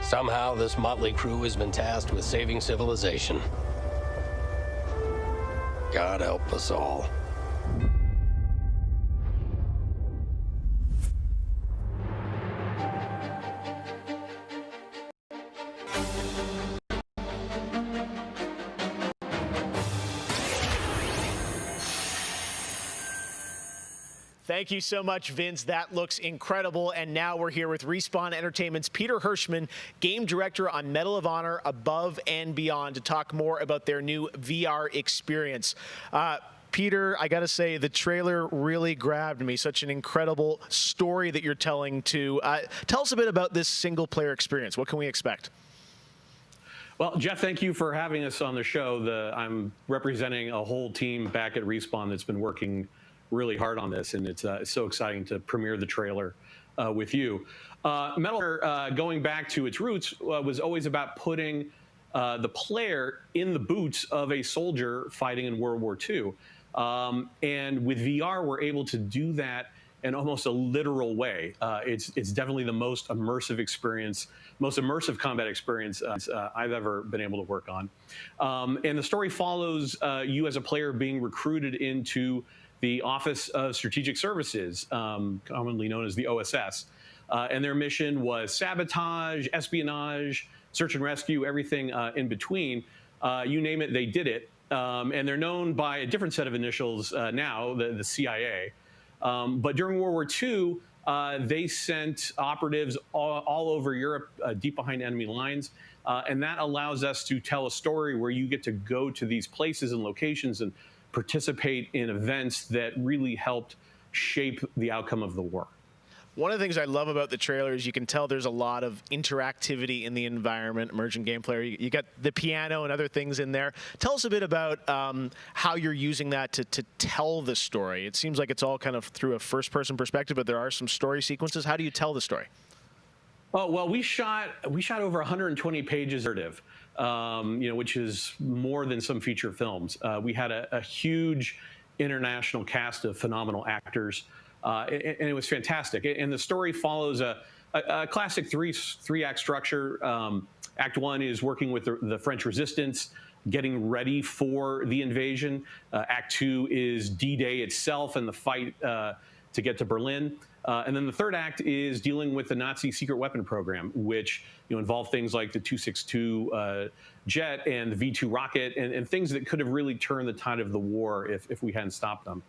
Somehow, this motley crew has been tasked with saving civilization. God help us all. Thank you so much, Vince. That looks incredible. And now we're here with Respawn Entertainment's Peter Hirschman, game director on Medal of Honor Above and Beyond, to talk more about their new VR experience. Peter, I got to say, the trailer really grabbed me. Such an incredible story that you're telling to. Tell us a bit about this single-player experience. What can we expect? Well, Geoff, thank you for having us on the show. I'm representing a whole team back at Respawn that's been working really hard on this, and it's so exciting to premiere the trailer with you. Medal of Honor, going back to its roots, was always about putting the player in the boots of a soldier fighting in World War II. And with VR, we're able to do that in almost a literal way. It's definitely the most immersive experience, most immersive combat experience I've ever been able to work on. And the story follows you as a player being recruited into the Office of Strategic Services, commonly known as the OSS. And their mission was sabotage, espionage, search and rescue, everything in between. You name it, they did it. And they're known by a different set of initials now, the CIA. But during World War II, they sent operatives all over Europe, deep behind enemy lines. And that allows us to tell a story where you get to go to these places and locations and participate in events that really helped shape the outcome of the war. One of the things I love about the trailer is you can tell there's a lot of interactivity in the environment, emergent gameplay. You got the piano and other things in there. Tell us a bit about how you're using that to tell the story. It seems like it's all kind of through a first-person perspective, but there are some story sequences. How do you tell the story? Oh, well, we shot over 120 pages of narrative, which is more than some feature films. We had a huge international cast of phenomenal actors. And it was fantastic. And the story follows a classic three-act structure. Act 1 is working with the French resistance, getting ready for the invasion. Act 2 is D-Day itself and the fight to get to Berlin. And then the third act is dealing with the Nazi secret weapon program, which involved things like the 262 jet and the V2 rocket and things that could have really turned the tide of the war if we hadn't stopped them.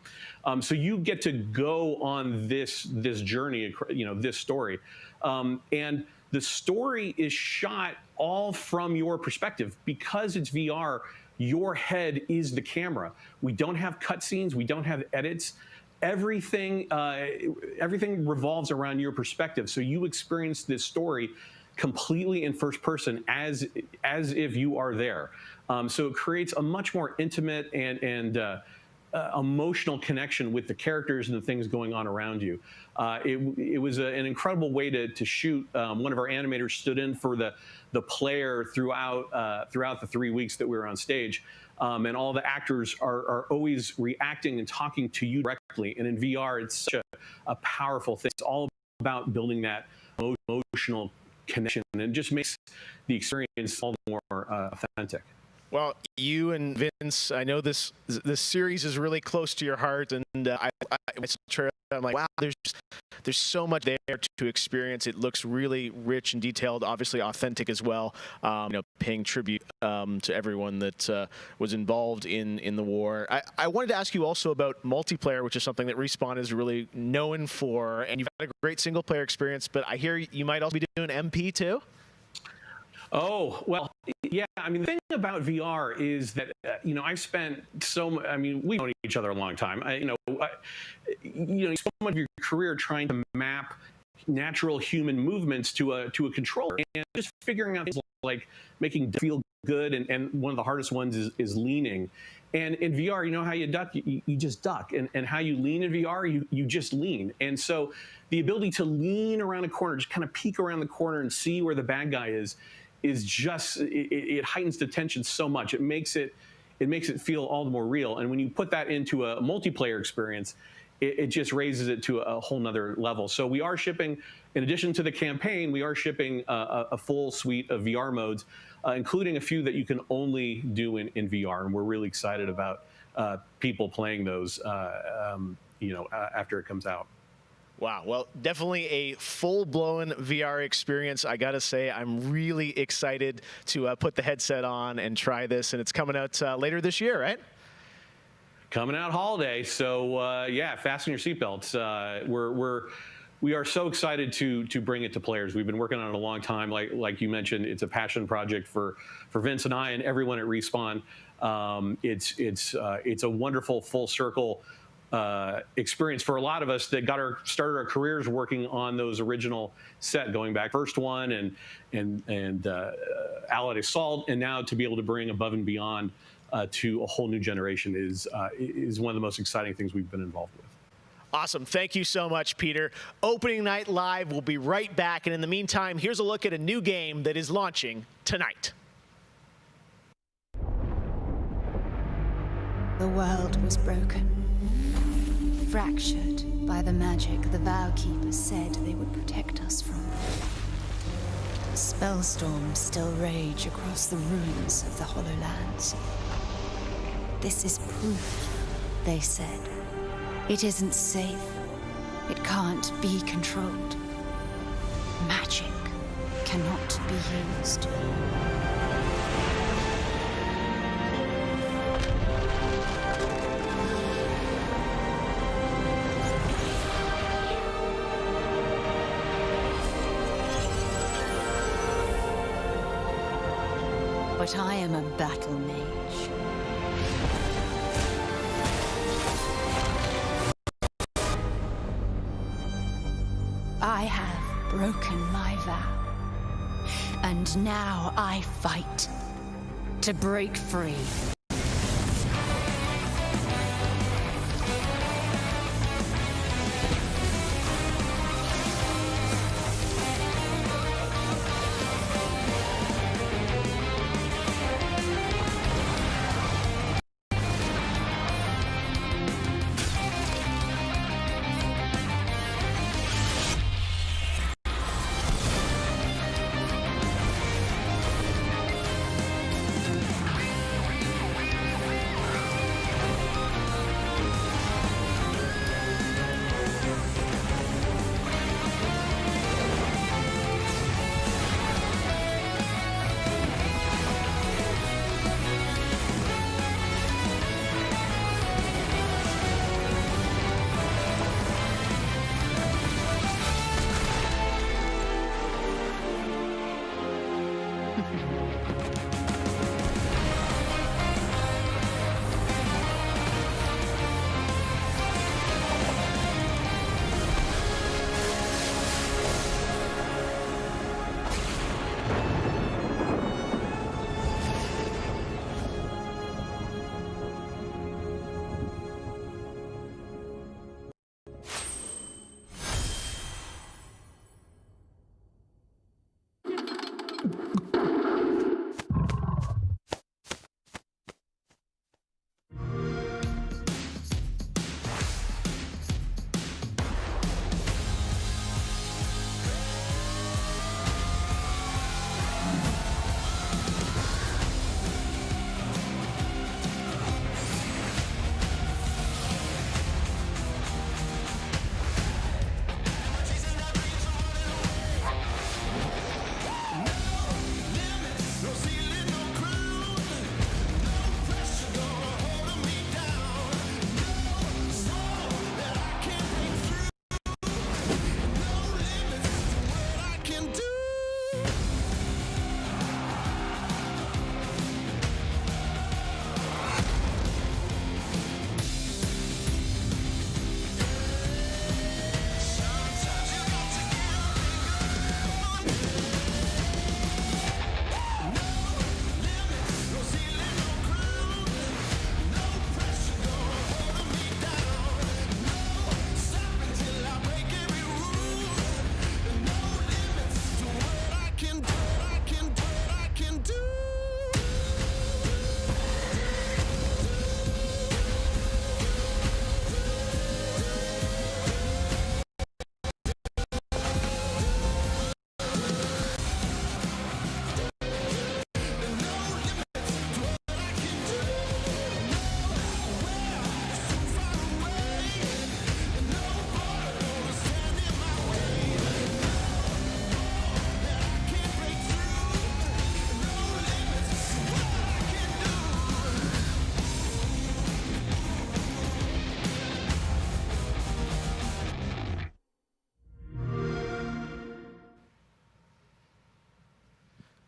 So you get to go on this journey, this story. And the story is shot all from your perspective. Because it's VR, your head is the camera. We don't have cutscenes. We don't have edits. Everything revolves around your perspective. So you experience this story completely in first person as if you are there. So it creates a much more intimate and emotional connection with the characters and the things going on around you. It was an incredible way to shoot. One of our animators stood in for the player throughout the 3 weeks that we were on stage. And all the actors are always reacting and talking to you directly. And in VR, it's such a powerful thing. It's all about building that emotional connection, and it just makes the experience all the more authentic. Well, you and Vince, I know this series is really close to your heart, and I'm like, wow, there's so much there to experience. It looks really rich and detailed, obviously authentic as well. Paying tribute to everyone that was involved in the war. I wanted to ask you also about multiplayer, which is something that Respawn is really known for, and you've had a great single player experience, but I hear you might also be doing MP too? Oh, well, yeah. I mean, the thing about VR is that, I've spent we've known each other a long time. So much of your career trying to map natural human movements to a controller and just figuring out things like making it feel good. And one of the hardest ones is leaning. And in VR, you know how you duck? You just duck. And how you lean in VR, you just lean. And so the ability to lean around a corner, just kind of peek around the corner and see where the bad guy is just, it heightens the tension so much. It makes it feel all the more real. And when you put that into a multiplayer experience, it just raises it to a whole nother level. So we are shipping, in addition to the campaign, we are shipping a full suite of VR modes, including a few that you can only do in VR. And we're really excited about people playing those, after it comes out. Wow. Well, definitely a full-blown VR experience. I got to say, I'm really excited to put the headset on and try this. And it's coming out later this year, right? Coming out holiday. So, yeah, fasten your seatbelts. We are so excited to bring it to players. We've been working on it a long time. Like you mentioned, it's a passion project for Vince and I and everyone at Respawn. It's a wonderful full circle experience for a lot of us that started our careers working on those original set, going back first one and Allied Assault, and now to be able to bring Above and Beyond to a whole new generation is one of the most exciting things we've been involved with. Awesome. Thank you so much, Peter. Opening Night Live will be right back. And in the meantime, here's a look at a new game that is launching tonight. The world was broken, fractured by the magic the Vow Keepers said they would protect us from. Spellstorms still rage across the ruins of the Hollowlands. This is proof, they said. It isn't safe. It can't be controlled. Magic cannot be used. But I am a battle mage. I have broken my vow, and now I fight to break free.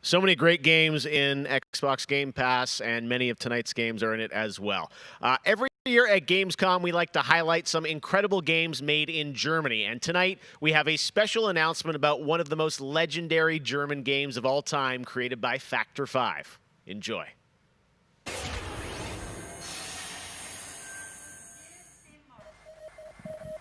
So many great games in Xbox Game Pass, and many of tonight's games are in it as well. Every year at Gamescom, we like to highlight some incredible games made in Germany. And tonight, we have a special announcement about one of the most legendary German games of all time, created by Factor 5. Enjoy.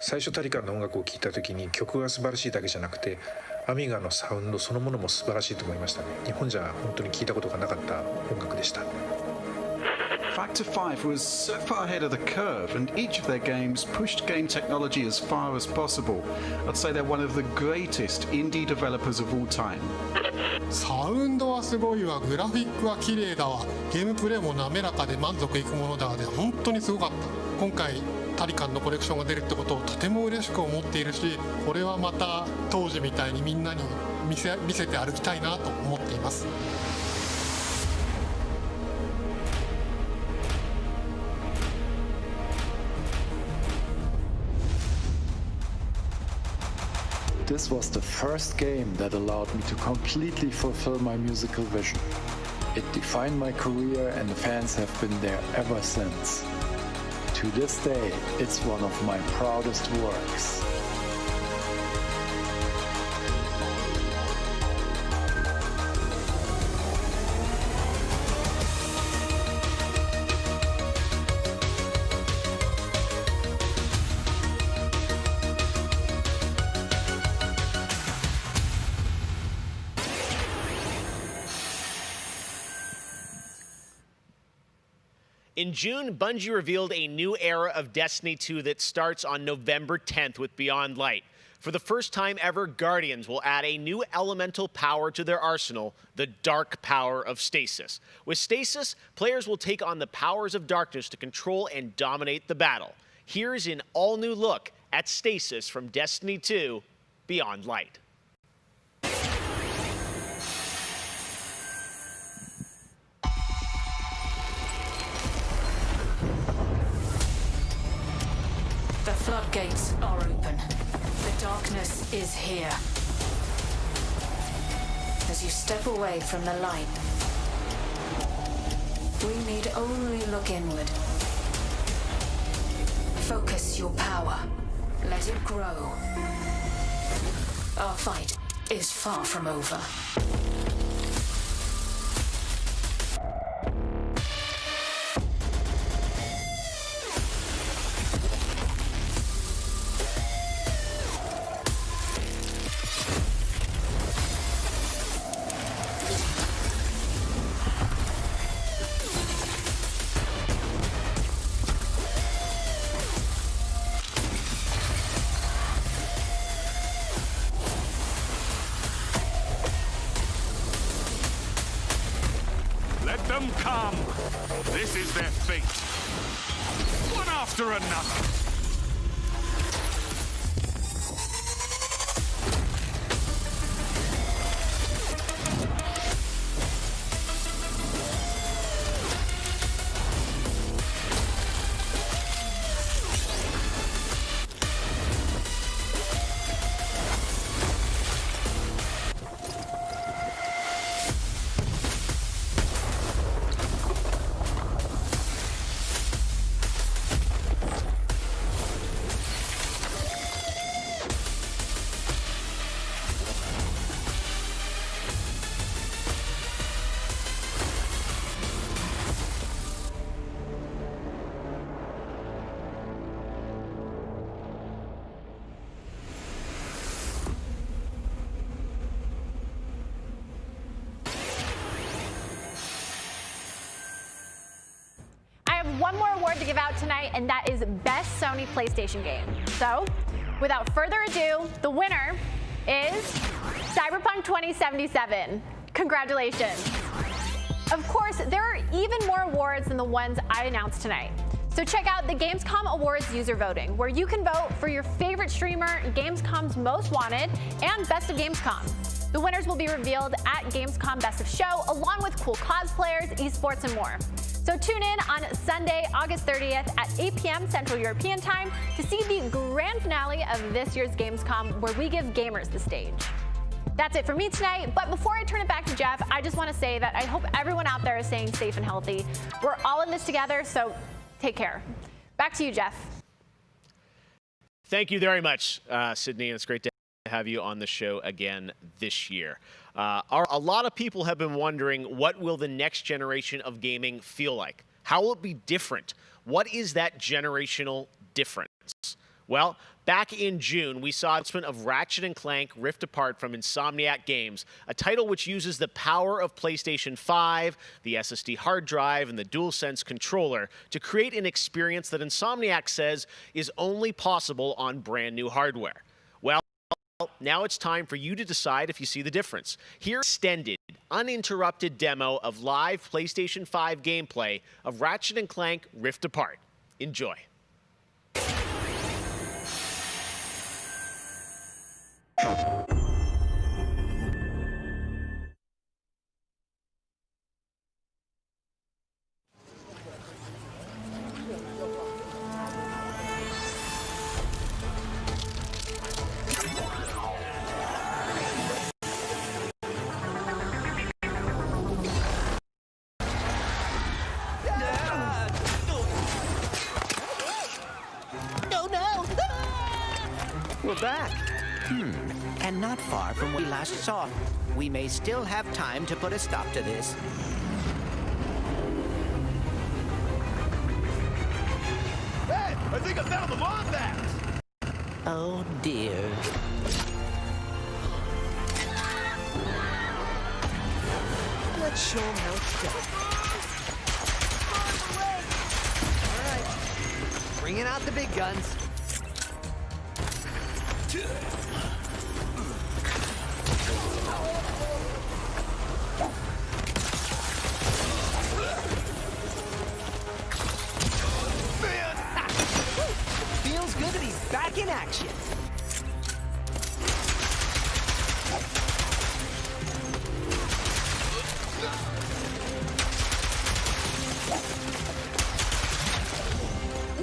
最初タリカンの音楽を聴いた時に曲が素晴らしいだけじゃなくてアミガのサウンドそのものも素晴らしいと思いましたね。日本じゃ本当に聴いたことがなかった音楽でした。Factor 5 was so far ahead of the curve, and each of their games pushed game technology as far as possible. I'd say they're one of the greatest indie developers of all time. サウンドはすごいわ、グラフィックは綺麗だわ、ゲームプレイも滑らかで満足いくものだわで、本当にすごかった。今回タリカンのコレクションが出るってことをとても嬉しく思っているし、これはまた当時みたいにみんなに見せて歩きたいなと思っています。This was the first game that allowed me to completely fulfill my musical vision. It defined my career and the fans have been there ever since. To this day, it's one of my proudest works. In June, Bungie revealed a new era of Destiny 2 that starts on November 10th with Beyond Light. For the first time ever, Guardians will add a new elemental power to their arsenal, the dark power of Stasis. With Stasis, players will take on the powers of darkness to control and dominate the battle. Here's an all-new look at Stasis from Destiny 2 Beyond Light. The floodgates are open. The darkness is here. As you step away from the light, we need only look inward. Focus your power. Let it grow. Our fight is far from over. Let them come. This is their fate. One after another. One more award to give out tonight, and that is Best Sony PlayStation Game. So, without further ado, the winner is Cyberpunk 2077. Congratulations. Of course, there are even more awards than the ones I announced tonight. So check out the Gamescom Awards user voting, where you can vote for your favorite streamer, Gamescom's Most Wanted, and Best of Gamescom. The winners will be revealed at Gamescom Best of Show, along with cool cosplayers, esports, and more. So tune in on Sunday, August 30th at 8 p.m. Central European Time to see the grand finale of this year's Gamescom, where we give gamers the stage. That's it for me tonight, but before I turn it back to Jeff, I just want to say that I hope everyone out there is staying safe and healthy. We're all in this together, so take care. Back to you, Jeff. Thank you very much, Sydney, and it's great to have you on the show again this year. A lot of people have been wondering, what will the next generation of gaming feel like? How will it be different? What is that generational difference? Well, back in June, we saw an announcement of Ratchet & Clank Rift Apart from Insomniac Games, a title which uses the power of PlayStation 5, the SSD hard drive, and the DualSense controller to create an experience that Insomniac says is only possible on brand new hardware. Well, now it's time for you to decide if you see the difference. Here's an extended, uninterrupted demo of live PlayStation 5 gameplay of Ratchet & Clank Rift Apart. Enjoy. We're back. And not far from where we last saw. We may still have time to put a stop to this. Hey, I think I found the Wombat! Oh dear. Let's show them how it's done. All right, bringing out the big guns. Feels good to be back in action.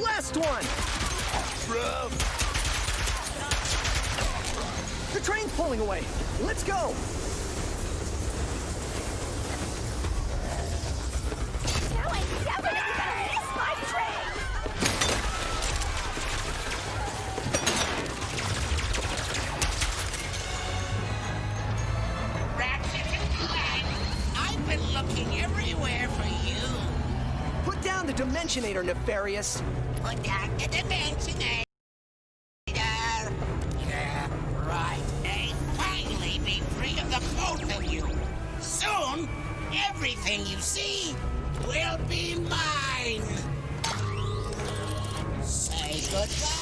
Last one. The train's pulling away. Let's go. Now I definitely gonna miss my train. Ratchet and Clank, I've been looking everywhere for you. Put down the Dimensionator, Nefarious. Put down the Dimensionator. Yeah, right. And finally be free of the both of you. Soon, everything you see will be mine. Say goodbye.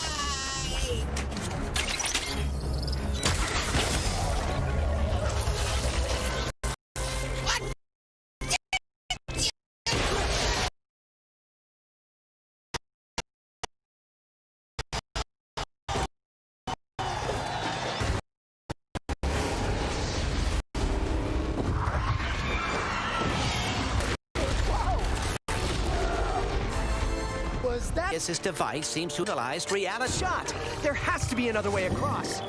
This device seems to utilize reality. Shot! There has to be another way across.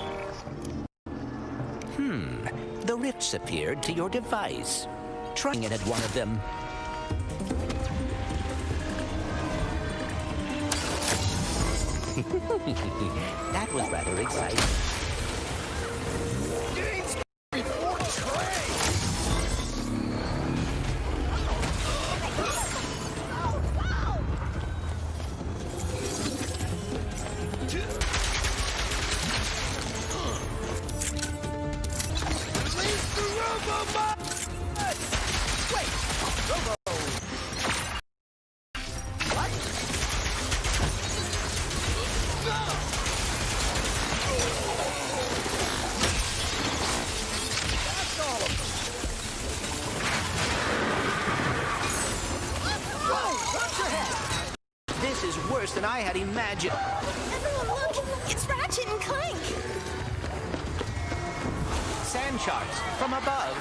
The rifts appeared to your device. Trying it at one of them. That was rather exciting. Than I had imagined. Everyone look! It's Ratchet and Clank! Sand sharks from above.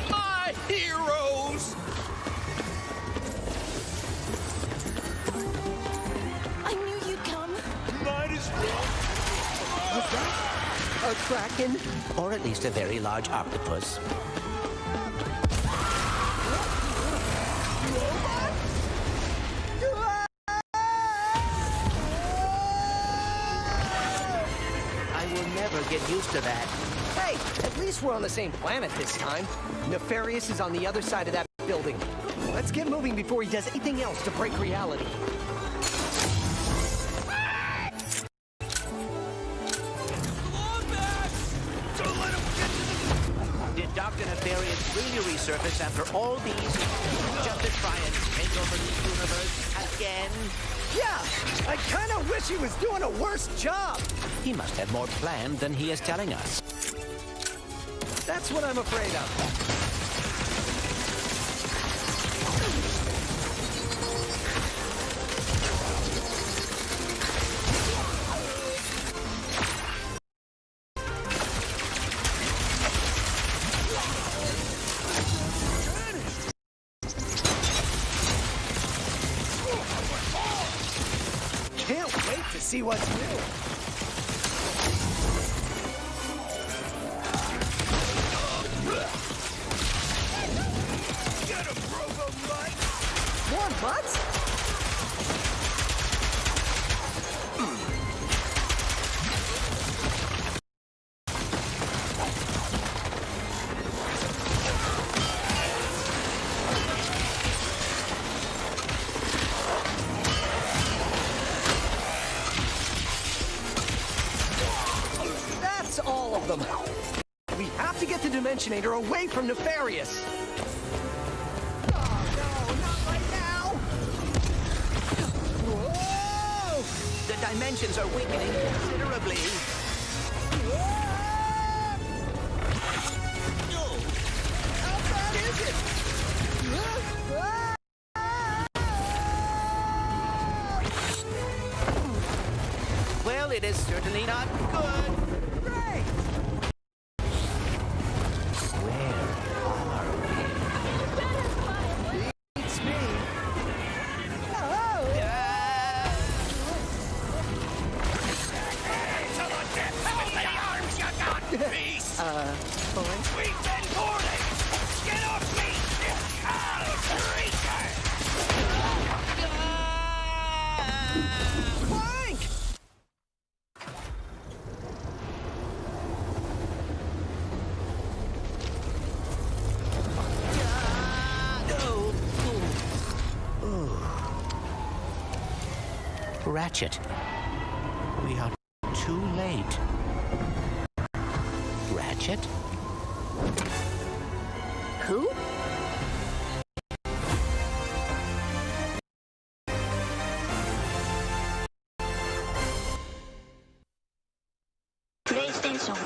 My heroes! I knew you'd come. Might as well. What's that? A kraken? Or at least a very large octopus. I will never get used to that. Hey, at least we're on the same planet this time. Nefarious is on the other side of that building. Let's get moving before he does anything else to break reality. Dr. Nefarious really resurface after all these, just to try and take over the universe again? Yeah, I kind of wish he was doing a worse job. He must have more planned than he is telling us. That's what I'm afraid of. see what's new. Get him, Robo-Mike! More butts? That's all of them. We have to get the Dimensionator away from Nefarious. The dimensions are weakening considerably. How bad is it? Well, it is certainly not good. Great! Where are we? Beats me. Beast! We've been poorly! Get off me! Clank! Ratchet, we are too late. Ratchet? Who? PlayStation.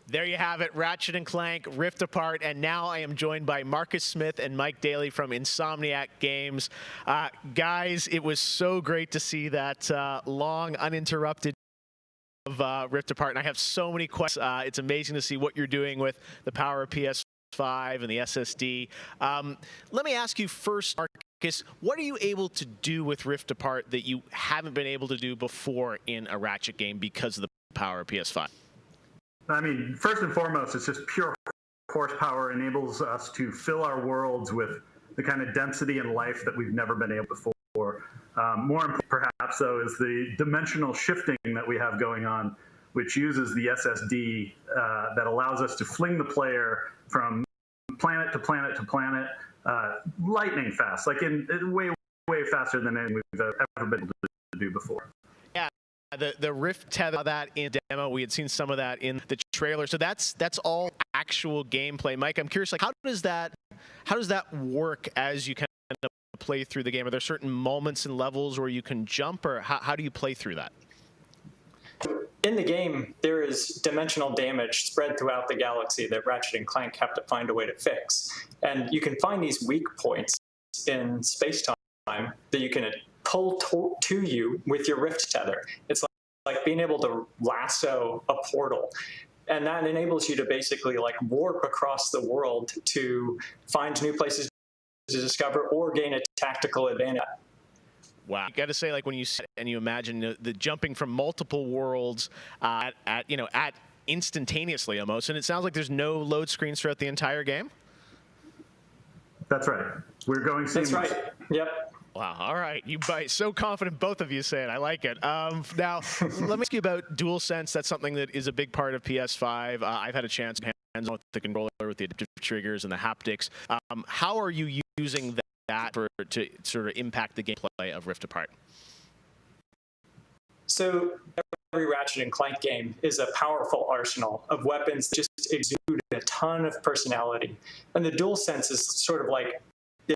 There you have it, Ratchet & Clank, Rift Apart, and now I am joined by Marcus Smith and Mike Daly from Insomniac Games. Guys, it was so great to see that long, uninterrupted of Rift Apart, and I have so many questions. It's amazing to see what you're doing with the power of PS5 and the SSD. Let me ask you first, Marcus, what are you able to do with Rift Apart that you haven't been able to do before in a Ratchet game because of the power of PS5? I mean, first and foremost, it's just pure horsepower enables us to fill our worlds with the kind of density and life that we've never been able before. More important, perhaps, though, is the dimensional shifting that we have going on, which uses the SSD that allows us to fling the player from planet to planet to planet lightning fast, like in way faster than anything we've ever been able to do before. The Rift tether, that in demo, we had seen some of that in the trailer. So that's all actual gameplay. Mike, I'm curious, like how does that work as you kind of play through the game? Are there certain moments and levels where you can jump, or how do you play through that? In the game, there is dimensional damage spread throughout the galaxy that Ratchet and Clank have to find a way to fix. And you can find these weak points in space-time that you can pull to you with your Rift tether. It's like being able to lasso a portal. And that enables you to basically like warp across the world to find new places to discover or gain a tactical advantage. Wow. You got to say, like, when you sit and you imagine the jumping from multiple worlds at instantaneously almost, and it sounds like there's no load screens throughout the entire game? That's right. We're going seamless. That's right. Yep. Wow. All right. You bite. So confident, both of you say it. I like it. Now, let me ask you about DualSense. That's something that is a big part of PS5. I've had a chance to hands-on with the controller, with the adaptive triggers and the haptics. How are you using that to sort of impact the gameplay of Rift Apart? So every Ratchet and Clank game is a powerful arsenal of weapons that just exude a ton of personality. And the DualSense is sort of like,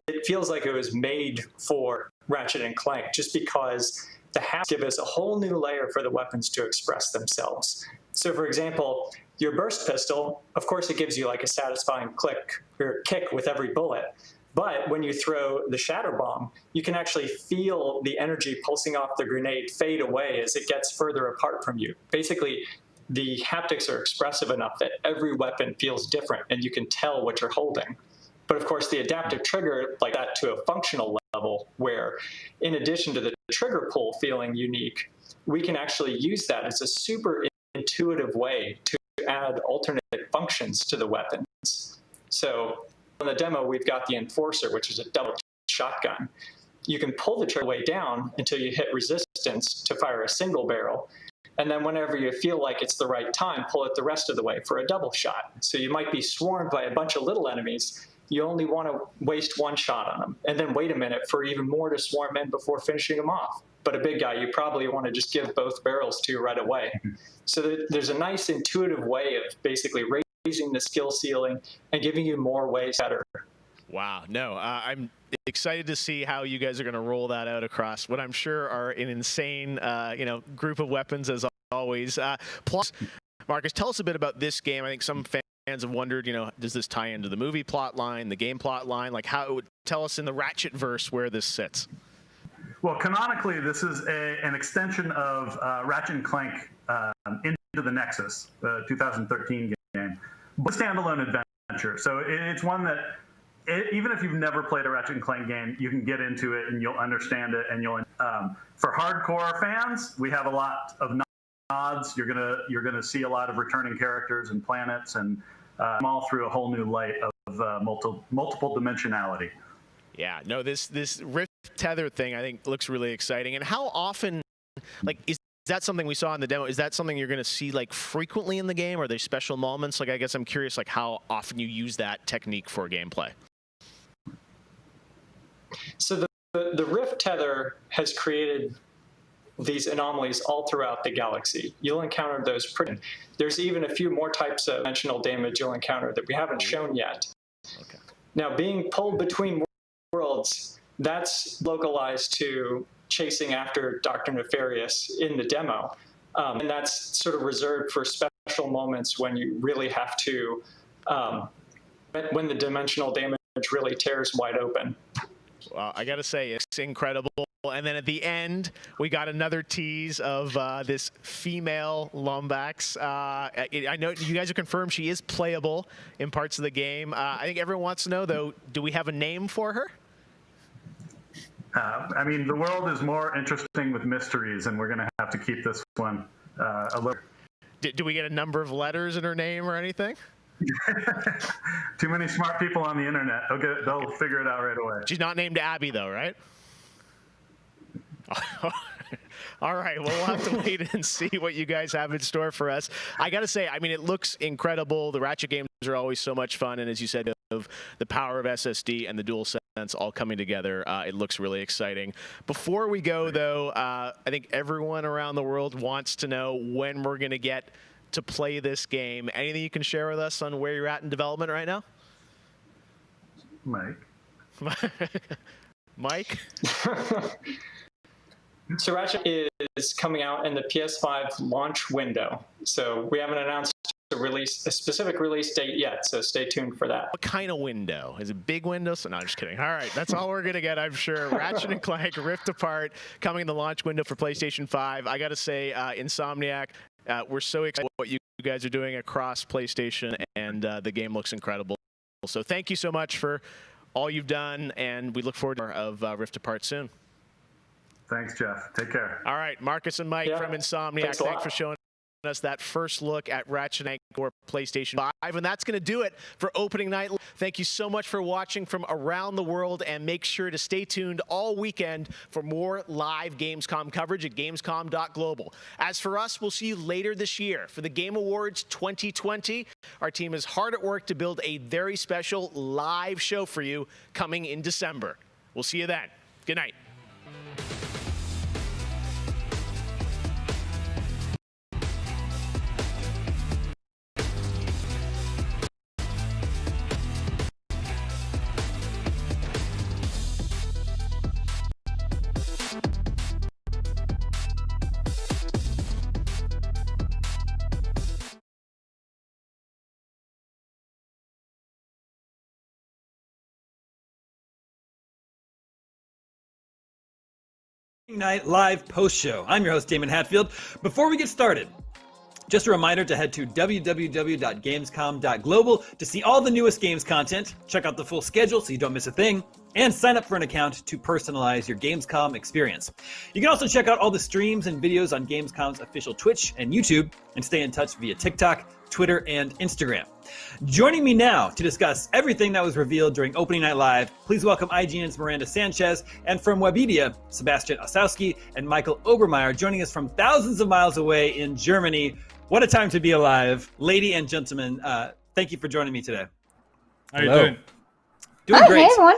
it feels like it was made for Ratchet and Clank just because the haptics give us a whole new layer for the weapons to express themselves. So for example, your burst pistol, of course it gives you like a satisfying click or kick with every bullet. But when you throw the shatter bomb, you can actually feel the energy pulsing off the grenade fade away as it gets further apart from you. Basically, the haptics are expressive enough that every weapon feels different and you can tell what you're holding. But of course, the adaptive trigger like that to a functional level where, in addition to the trigger pull feeling unique, we can actually use that as a super intuitive way to add alternate functions to the weapons. So in the demo, we've got the Enforcer, which is a double shotgun. You can pull the trigger way down until you hit resistance to fire a single barrel. And then whenever you feel like it's the right time, pull it the rest of the way for a double shot. So you might be swarmed by a bunch of little enemies. You only want to waste one shot on them, and then wait a minute for even more to swarm in before finishing them off. But a big guy, you probably want to just give both barrels to right away. So there's a nice intuitive way of basically raising the skill ceiling and giving you more ways better. Wow. No, I'm excited to see how you guys are going to roll that out across what I'm sure are an insane, group of weapons as always. Plus, Marcus, tell us a bit about this game. I think some fans have wondered, does this tie into the movie plot line, the game plot line? Like, how it would tell us in the Ratchet verse where this sits. Well, canonically, this is an extension of Ratchet and Clank Into the Nexus, the 2013 game, but standalone adventure. So it's one that, even if you've never played a Ratchet and Clank game, you can get into it and you'll understand it. And for hardcore fans, we have a lot of nods. You're gonna see a lot of returning characters and planets, and all through a whole new light of multiple dimensionality. Yeah, no, this Rift Tether thing I think looks really exciting. And how often, is that something we saw in the demo? Is that something you're going to see frequently in the game? Are there special moments? I guess I'm curious how often you use that technique for gameplay. So the Rift Tether has created these anomalies all throughout the galaxy. You'll encounter those. There's even a few more types of dimensional damage you'll encounter that we haven't shown yet. Okay. Now, being pulled between worlds, that's localized to chasing after Dr. Nefarious in the demo. And that's sort of reserved for special moments when you really have to, when the dimensional damage really tears wide open. Well, I got to say, it's incredible. And then at the end, we got another tease of this female Lombax. I know you guys have confirmed she is playable in parts of the game. I think everyone wants to know, though, do we have a name for her? The world is more interesting with mysteries, and we're going to have to keep this one a little. Do we get a number of letters in her name or anything? Too many smart people on the internet. They'll figure it out right away. She's not named Abby, though, right? All right, well, we'll have to wait and see what you guys have in store for us. I got to say, it looks incredible. The Ratchet games are always so much fun, and as you said, of the power of SSD and the DualSense all coming together, it looks really exciting. Before we go, though, I think everyone around the world wants to know when we're going to get to play this game. Anything you can share with us on where you're at in development right now? Mike? So Ratchet is coming out in the PS5 launch window. So we haven't announced a specific release date yet, so stay tuned for that. What kind of window? Is it big window? So no, I'm just kidding. All right, that's all we're going to get, I'm sure. Ratchet and Clank Rift Apart coming in the launch window for PlayStation 5. I got to say, Insomniac, we're so excited what you guys are doing across PlayStation, and the game looks incredible. So thank you so much for all you've done, and we look forward to more of Rift Apart soon. Thanks, Jeff. Take care. All right, Marcus and Mike from Insomniac, thanks for showing us that first look at Ratchet & Clank PlayStation 5. And that's going to do it for opening night. Thank you so much for watching from around the world, and make sure to stay tuned all weekend for more live Gamescom coverage at gamescom.global. As for us, we'll see you later this year for the Game Awards 2020. Our team is hard at work to build a very special live show for you coming in December. We'll see you then. Good night. Night live post show. I'm your host, Damon Hatfield. Before we get started, Just a reminder to head to www.gamescom.global to see all the newest games content, check out the full schedule so you don't miss a thing, and sign up for an account to personalize your Gamescom experience. You can also check out all the streams and videos on Gamescom's official Twitch and YouTube, and stay in touch via TikTok, Twitter, and Instagram. Joining me now to discuss everything that was revealed during Opening Night Live, please welcome IGN's Miranda Sanchez, and from Webedia, Sebastian Osowski and Michael Obermeyer, joining us from thousands of miles away in Germany. What a time to be alive. Lady and gentlemen, thank you for joining me today. How are you doing? Doing great. Hey, everyone.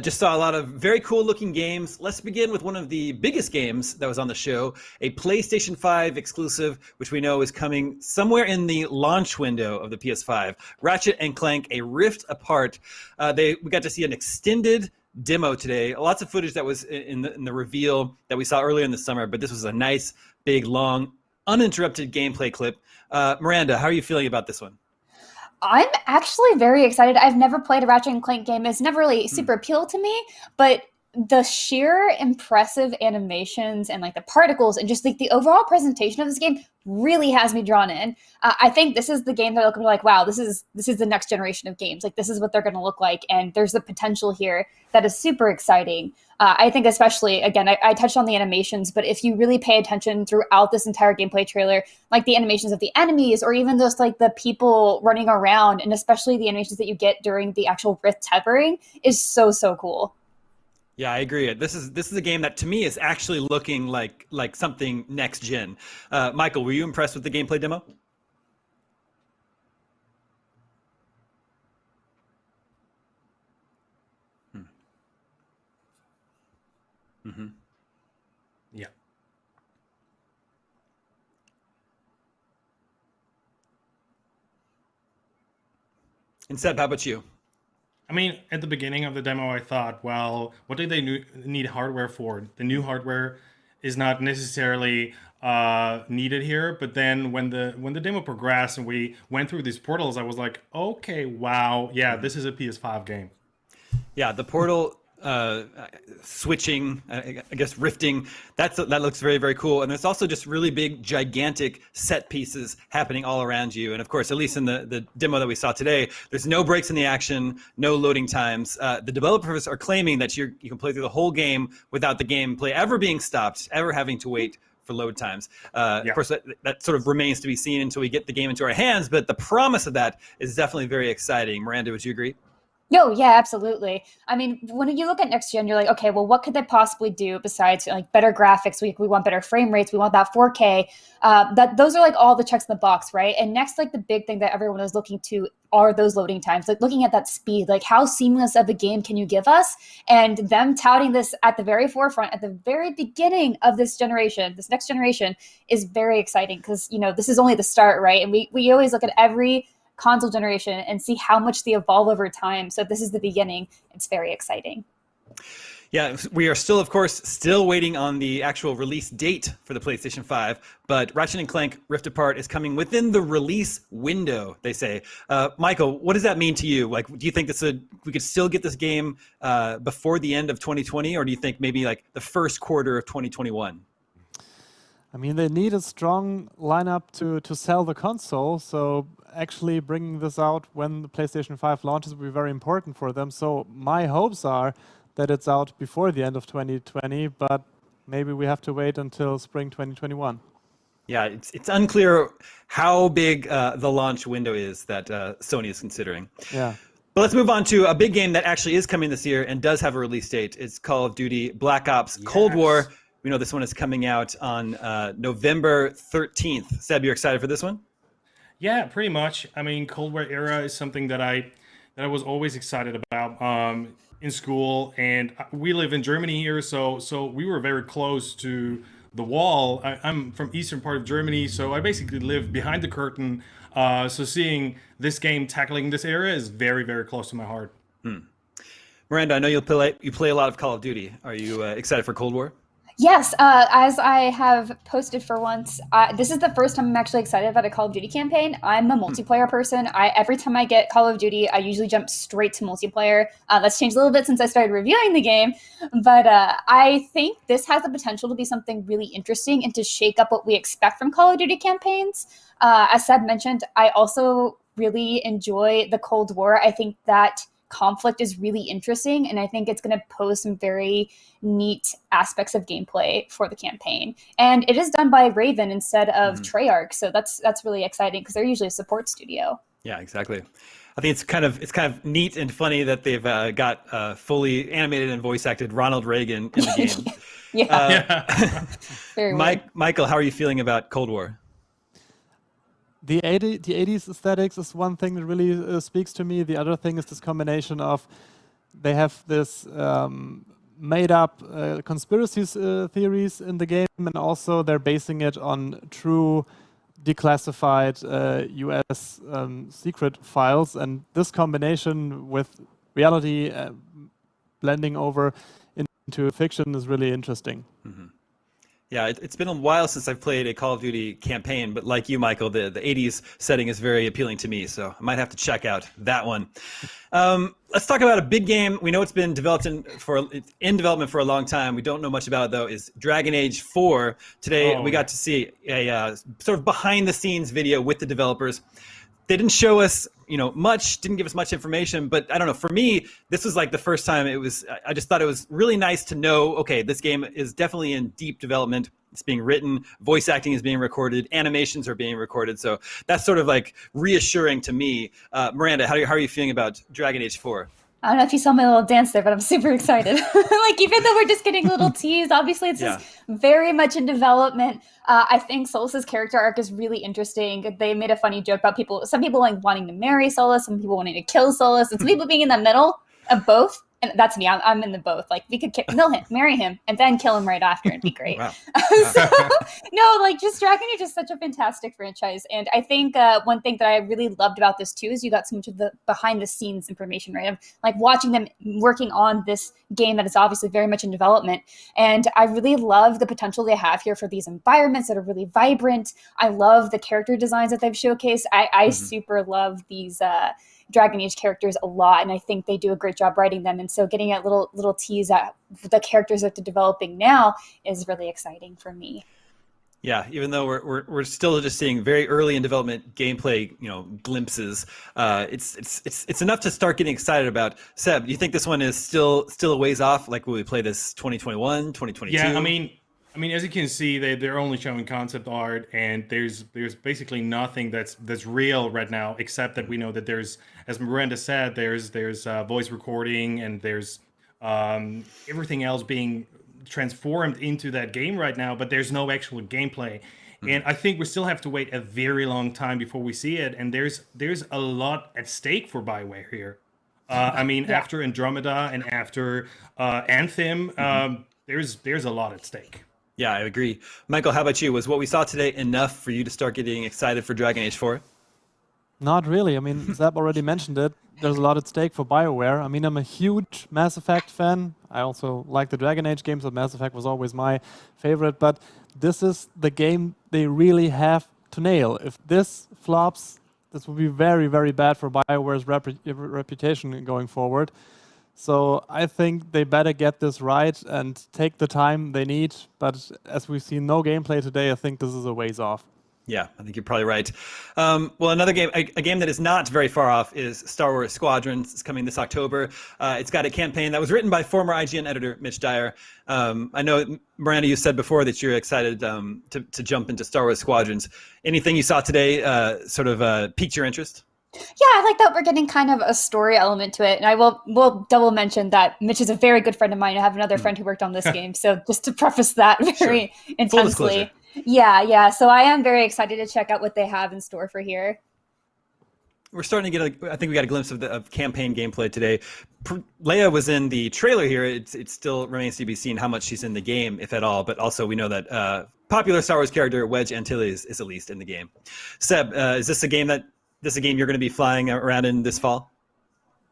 Just saw a lot of very cool looking games. Let's begin with one of the biggest games that was on the show, a PlayStation 5 exclusive, which we know is coming somewhere in the launch window of the PS5. Ratchet & Clank, A Rift Apart. We got to see an extended demo today. Lots of footage that was in the reveal that we saw earlier in the summer, but this was a nice, big, long, uninterrupted gameplay clip. Miranda, how are you feeling about this one? I'm actually very excited. I've never played a Ratchet & Clank game. It's never really super appealed to me, but the sheer impressive animations and like the particles and just like the overall presentation of this game really has me drawn in. I think this is the game that looking like, wow, this is the next generation of games. Like, this is what they're going to look like, and there's the potential here that is super exciting. I think especially, again, I touched on the animations, but if you really pay attention throughout this entire gameplay trailer, like the animations of the enemies or even just like the people running around, and especially the animations that you get during the actual Rift tethering is so cool. Yeah, I agree. This is a game that to me is actually looking like something next gen. Michael, were you impressed with the gameplay demo? Mm-hmm. Yeah. And Seb, how about you? I mean, at the beginning of the demo, I thought, well, what do they need hardware for? The new hardware is not necessarily needed here. But then when the demo progressed and we went through these portals, I was like, okay, wow, yeah, this is a PS5 game. Yeah, the portal switching, I guess rifting, that looks very, very cool. And there's also just really big, gigantic set pieces happening all around you. And of course, at least in the demo that we saw today, there's no breaks in the action, no loading times. The developers are claiming that you can play through the whole game without the gameplay ever being stopped, ever having to wait for load times. Of course, that sort of remains to be seen until we get the game into our hands, but the promise of that is definitely very exciting. Miranda, would you agree? No, yeah, absolutely. I mean, when you look at next gen, you're like, okay, well, what could they possibly do besides like better graphics? We want better frame rates. We want that 4K. Those are like all the checks in the box, right? And next, like the big thing that everyone is looking to are those loading times, like looking at that speed, like how seamless of a game can you give us? And them touting this at the very forefront, at the very beginning of this generation, this next generation, is very exciting because, you know, this is only the start, right? And we always look at every console generation and see how much they evolve over time. So this is the beginning. It's very exciting. Yeah, we are still, of course, waiting on the actual release date for the PlayStation 5, but Ratchet & Clank Rift Apart is coming within the release window, they say. Michael, what does that mean to you? Like, do you think we could still get this game before the end of 2020, or do you think maybe like the first quarter of 2021? I mean, they need a strong lineup to sell the console, so actually bringing this out when the PlayStation 5 launches will be very important for them. So my hopes are that it's out before the end of 2020, but maybe we have to wait until spring 2021. Yeah, it's unclear how big the launch window is that Sony is considering. Yeah. But let's move on to a big game that actually is coming this year and does have a release date. It's Call of Duty Black Ops Cold War. We know this one is coming out on November 13th. Seb, you're excited for this one? Yeah, pretty much. I mean, Cold War era is something that I was always excited about in school, and we live in Germany here, so we were very close to the wall. I'm from eastern part of Germany, so I basically live behind the curtain. So seeing this game tackling this era is very, very close to my heart. Miranda, I know you play a lot of Call of Duty. Are you excited for Cold War? Yes, as I have posted for once, this is the first time I'm actually excited about a Call of Duty campaign. I'm a multiplayer person. Every time I get Call of Duty, I usually jump straight to multiplayer. That's changed a little bit since I started reviewing the game, but I think this has the potential to be something really interesting and to shake up what we expect from Call of Duty campaigns. As Seb mentioned, I also really enjoy the Cold War. I think that conflict is really interesting, and I think it's going to pose some very neat aspects of gameplay for the campaign. And it is done by Raven instead of Treyarch, so that's really exciting because they're usually a support studio. Yeah, exactly. I think it's kind of neat and funny that they've got fully animated and voice acted Ronald Reagan in the game. Yeah. Very weird. Michael, how are you feeling about Cold War? The 80s aesthetics is one thing that really speaks to me. The other thing is this combination of they have this made-up conspiracy theories in the game, and also they're basing it on true declassified US secret files. And this combination with reality blending over into fiction is really interesting. Mm-hmm. Yeah, it's been a while since I've played a Call of Duty campaign, but like you, Michael, the 80s setting is very appealing to me, so I might have to check out that one. Let's talk about a big game. We know it's been developed it's in development for a long time. We don't know much about it, though, is Dragon Age 4. Today, we got to see a sort of behind-the-scenes video with the developers. They didn't show us, much, didn't give us much information, but I don't know, for me, this was like the first time I just thought it was really nice to know, okay, this game is definitely in deep development. It's being written, voice acting is being recorded, animations are being recorded. So that's sort of like reassuring to me. Miranda, how are you feeling about Dragon Age 4? I don't know if you saw my little dance there, but I'm super excited. Like, even though we're just getting a little teased, obviously it's just very much in development. I think Solus's character arc is really interesting. They made a funny joke about some people like wanting to marry Solus, some people wanting to kill Solus, and some people being in the middle of both. And that's me. I'm in the both. Like, we could kill him, marry him, and then kill him right after. It'd be great. Just Dragon Age is such a fantastic franchise. And I think one thing that I really loved about this, too, is you got so much of the behind-the-scenes information, right? Of, like, watching them working on this game that is obviously very much in development. And I really love the potential they have here for these environments that are really vibrant. I love the character designs that they've showcased. I super love these Dragon Age characters a lot, and I think they do a great job writing them. And so getting a little tease at the characters that they're developing now is really exciting for me. Yeah, even though we're still just seeing very early in development gameplay, glimpses, it's enough to start getting excited about. Seb, do you think this one is still a ways off? Like, will we play this 2021, 2022? Yeah, I mean, as you can see, they're only showing concept art, and there's basically nothing that's real right now, except that we know that there's, as Miranda said, there's voice recording, and there's everything else being transformed into that game right now, but there's no actual gameplay. And I think we still have to wait a very long time before we see it, and there's a lot at stake for BioWare here. After Andromeda and after Anthem, there's a lot at stake. Yeah, I agree. Michael, how about you? Was what we saw today enough for you to start getting excited for Dragon Age 4? Not really. I mean, Zeb already mentioned it. There's a lot at stake for BioWare. I mean, I'm a huge Mass Effect fan. I also like the Dragon Age games, but Mass Effect was always my favorite. But this is the game they really have to nail. If this flops, this will be very, very bad for BioWare's reputation going forward. So I think they better get this right and take the time they need. But as we've seen no gameplay today, I think this is a ways off. Yeah, I think you're probably right. Well, another game, a game that is not very far off is Star Wars Squadrons. It's coming this October. It's got a campaign that was written by former IGN editor Mitch Dyer. I know, Miranda, you said before that you're excited to jump into Star Wars Squadrons. Anything you saw today piqued your interest? Yeah, I like that we're getting kind of a story element to it. And I will double mention that Mitch is a very good friend of mine. I have another friend who worked on this game. So just to preface that very intensely. Yeah. So I am very excited to check out what they have in store for here. We're starting to get I think we got a glimpse of campaign gameplay today. Leia was in the trailer here. It still remains to be seen how much she's in the game, if at all. But also we know that popular Star Wars character Wedge Antilles is at least in the game. Seb, is this a game you're going to be flying around in this fall?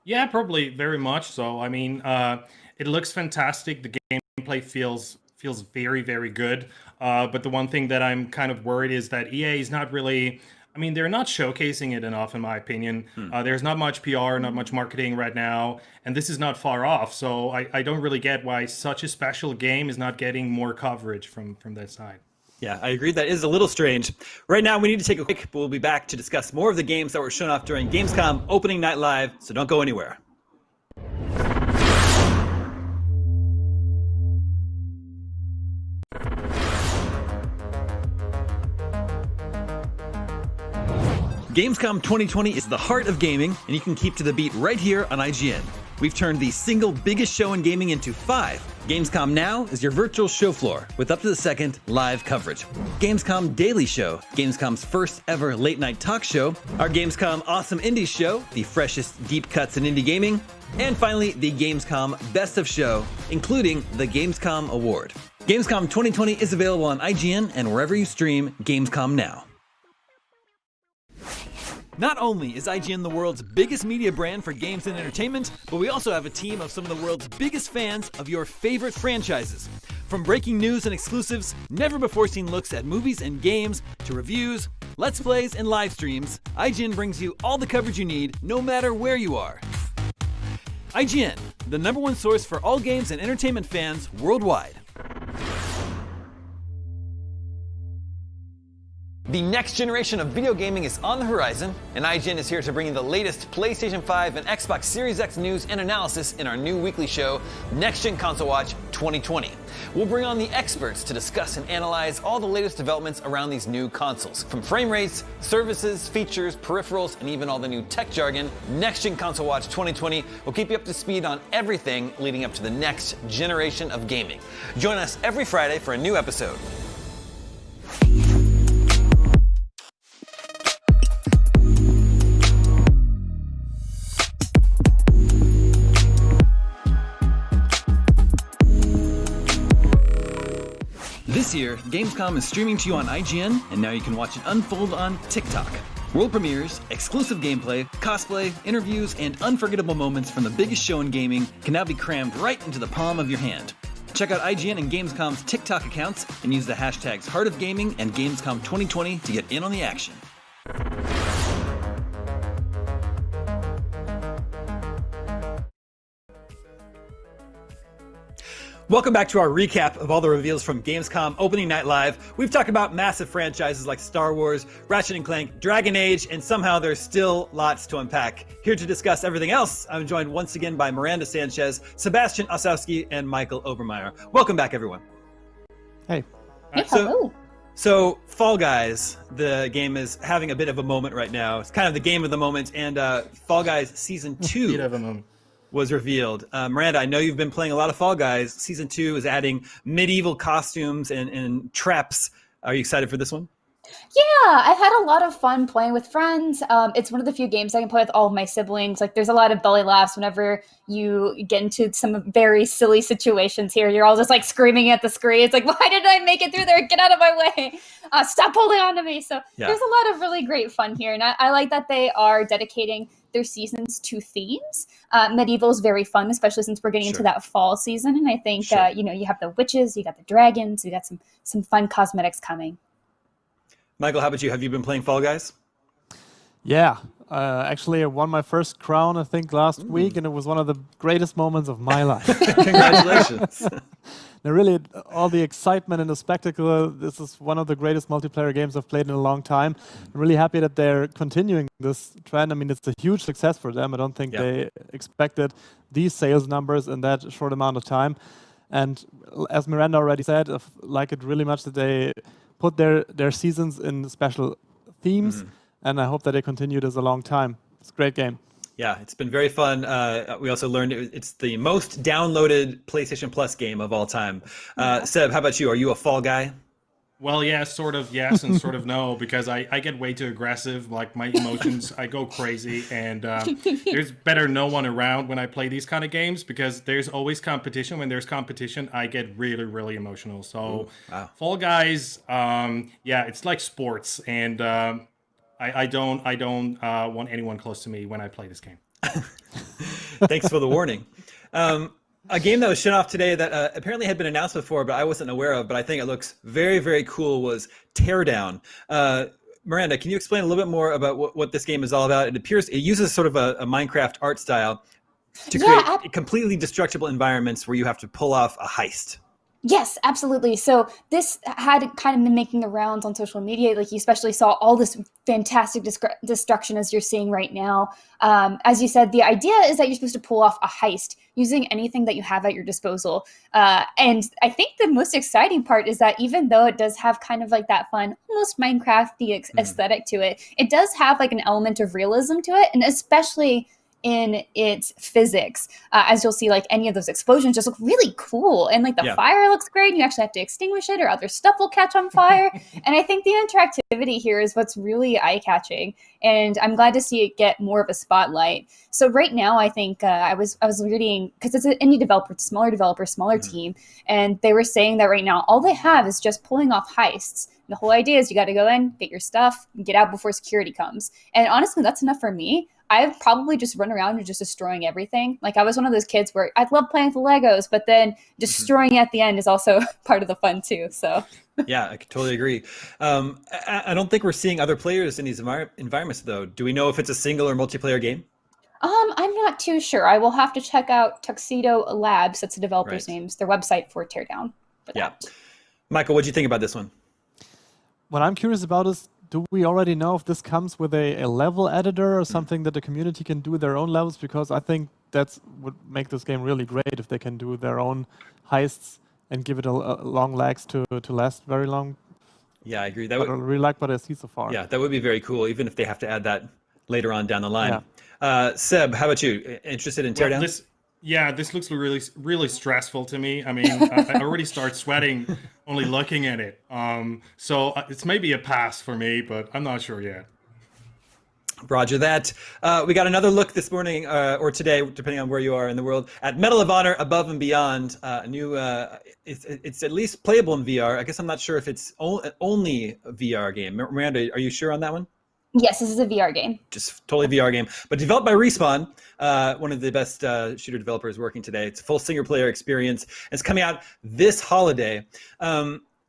Yeah, probably very much so. I mean, it looks fantastic. The gameplay feels feels very, very good. But the one thing that I'm kind of worried is that EA is not really. I mean, they're not showcasing it enough, in my opinion. There's not much PR, not much marketing right now, and this is not far off. So I don't really get why such a special game is not getting more coverage from that side. Yeah, I agree. That is a little strange. Right now, we need to take a quick, but we'll be back to discuss more of the games that were shown off during Gamescom opening night live, so don't go anywhere. Gamescom 2020 is the heart of gaming, and you can keep to the beat right here on IGN. We've turned the single biggest show in gaming into 5. Gamescom Now is your virtual show floor with up to the second live coverage. Gamescom Daily Show, Gamescom's first ever late night talk show. Our Gamescom Awesome Indies show, the freshest deep cuts in indie gaming. And finally, the Gamescom Best of Show, including the Gamescom Award. Gamescom 2020 is available on IGN and wherever you stream Gamescom Now. Not only is IGN the world's biggest media brand for games and entertainment, but we also have a team of some of the world's biggest fans of your favorite franchises. From breaking news and exclusives, never-before-seen looks at movies and games, to reviews, let's plays, and live streams, IGN brings you all the coverage you need, no matter where you are. IGN, the #1 source for all games and entertainment fans worldwide. The next generation of video gaming is on the horizon, and IGN is here to bring you the latest PlayStation 5 and Xbox Series X news and analysis in our new weekly show, Next Gen Console Watch 2020. We'll bring on the experts to discuss and analyze all the latest developments around these new consoles. From frame rates, services, features, peripherals, and even all the new tech jargon, Next Gen Console Watch 2020 will keep you up to speed on everything leading up to the next generation of gaming. Join us every Friday for a new episode. This year, Gamescom is streaming to you on IGN, and now you can watch it unfold on TikTok. World premieres, exclusive gameplay, cosplay, interviews, and unforgettable moments from the biggest show in gaming can now be crammed right into the palm of your hand. Check out IGN and Gamescom's TikTok accounts and use the hashtags Heart of Gaming and Gamescom 2020 to get in on the action. Welcome back to our recap of all the reveals from Gamescom opening night live. We've talked about massive franchises like Star Wars, Ratchet & Clank, Dragon Age, and somehow there's still lots to unpack. Here to discuss everything else, I'm joined once again by Miranda Sanchez, Sebastian Osowski, and Michael Obermeyer. Welcome back, everyone. Hey. So Fall Guys, the game is having a bit of a moment right now. It's kind of the game of the moment, and Fall Guys Season 2 Bit of a moment. was revealed. Miranda, I know you've been playing a lot of Fall Guys. Season 2 is adding medieval costumes and traps. Are you excited for this one? Yeah, I've had a lot of fun playing with friends. It's one of the few games I can play with all of my siblings. Like, there's a lot of belly laughs whenever you get into some very silly situations here. You're all just like screaming at the screen. It's like, why didn't I make it through there? Get out of my way. Stop holding on to me. So There's a lot of really great fun here. And I like that they are dedicating their seasons to themes. Medieval is very fun, especially since we're getting into that fall season. And I think, you have the witches, you got the dragons, you got some fun cosmetics coming. Michael, how about you? Have you been playing Fall Guys? Yeah, actually I won my first crown, I think, last week, and it was one of the greatest moments of my life. Congratulations. Now, really, all the excitement and the spectacle, this is one of the greatest multiplayer games I've played in a long time. I'm really happy that they're continuing this trend. I mean, it's a huge success for them. I don't think they expected these sales numbers in that short amount of time. And as Miranda already said, I like it really much that they put their seasons in special themes, and I hope that they continue this a long time. It's a great game. Yeah, it's been very fun. We also learned it's the most downloaded PlayStation Plus game of all time. Seb, how about you? Are you a Fall guy? Well, yeah, sort of yes and sort of no, because I get way too aggressive. Like, my emotions, I go crazy, and there's better no one around when I play these kind of games, because there's always competition. When there's competition, I get really, really emotional. So Fall Guys, it's like sports, and I don't want anyone close to me when I play this game. Thanks for the warning. A game that was shown off today that apparently had been announced before, but I wasn't aware of, but I think it looks very, very cool, was Teardown. Miranda, can you explain a little bit more about what this game is all about? It appears it uses sort of a Minecraft art style to create completely destructible environments where you have to pull off a heist. Yes, absolutely. So this had kind of been making the rounds on social media. Like, you especially saw all this fantastic destruction as you're seeing right now. As you said, the idea is that you're supposed to pull off a heist using anything that you have at your disposal. And I think the most exciting part is that even though it does have kind of like that fun, almost Minecraft-y aesthetic to it, it does have like an element of realism to it, and especially in its physics. As you'll see, like, any of those explosions just look really cool, and like the fire looks great, and you actually have to extinguish it or other stuff will catch on fire. And I think the interactivity here is what's really eye-catching, and I'm glad to see it get more of a spotlight. So right now, I think I was reading, because it's an indie developer, smaller developer, smaller team, and they were saying that right now all they have is just pulling off heists. And the whole idea is you got to go in, get your stuff, and get out before security comes. And honestly, that's enough for me. I've probably just run around and just destroying everything. Like, I was one of those kids where I love playing with the Legos, but then destroying at the end is also part of the fun too. So yeah, I totally agree. I don't think we're seeing other players in these environments though. Do we know if it's a single or multiplayer game? I'm not too sure. I will have to check out Tuxedo Labs. That's the developer's names, their website for Teardown. Michael, what do you think about this one? What I'm curious about is, do we already know if this comes with a level editor or something that the community can do their own levels? Because I think that's would make this game really great if they can do their own heists and give it a long legs to last very long. Yeah, I agree. That would really like what I see so far. Yeah, that would be very cool, even if they have to add that later on down the line. Yeah. Seb, how about you? Interested in Teardown? This looks really, really stressful to me. I mean, I already start sweating only looking at it. So it's maybe a pass for me, but I'm not sure yet. Roger that. We got another look this morning, or today, depending on where you are in the world, at Medal of Honor Above and Beyond. A new, it's at least playable in VR. I guess I'm not sure if it's only a VR game. Miranda, are you sure on that one? Yes, this is a VR game. Just totally VR game, but developed by Respawn, one of the best shooter developers working today. It's a full single-player experience. It's coming out this holiday.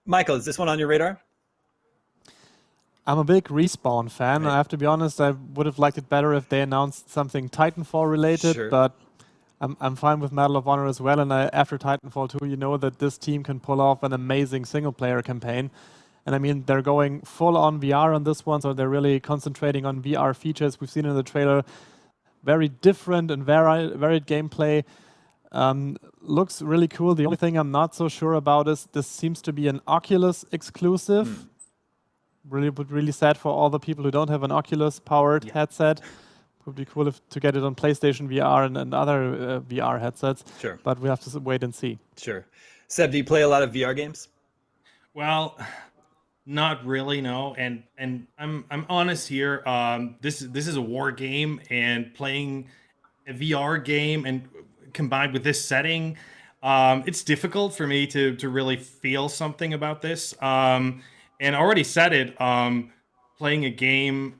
Michael, is this one on your radar? I'm a big Respawn fan. I have to be honest, I would have liked it better if they announced something Titanfall related, but I'm fine with Medal of Honor as well. And after Titanfall 2, you know that this team can pull off an amazing single-player campaign. And I mean, they're going full on VR on this one, so they're really concentrating on VR features. We've seen in the trailer very different and varied gameplay. Looks really cool. The only thing I'm not so sure about is this seems to be an Oculus exclusive. Really sad for all the people who don't have an Oculus-powered headset. Would be cool to get it on PlayStation VR and other VR headsets. Sure. But we have to wait and see. Sure. Seb, do you play a lot of VR games? Well, not really, no. And I'm honest here. This is a war game, and playing a VR game and combined with this setting, it's difficult for me to really feel something about this. And I already said it. Playing a game.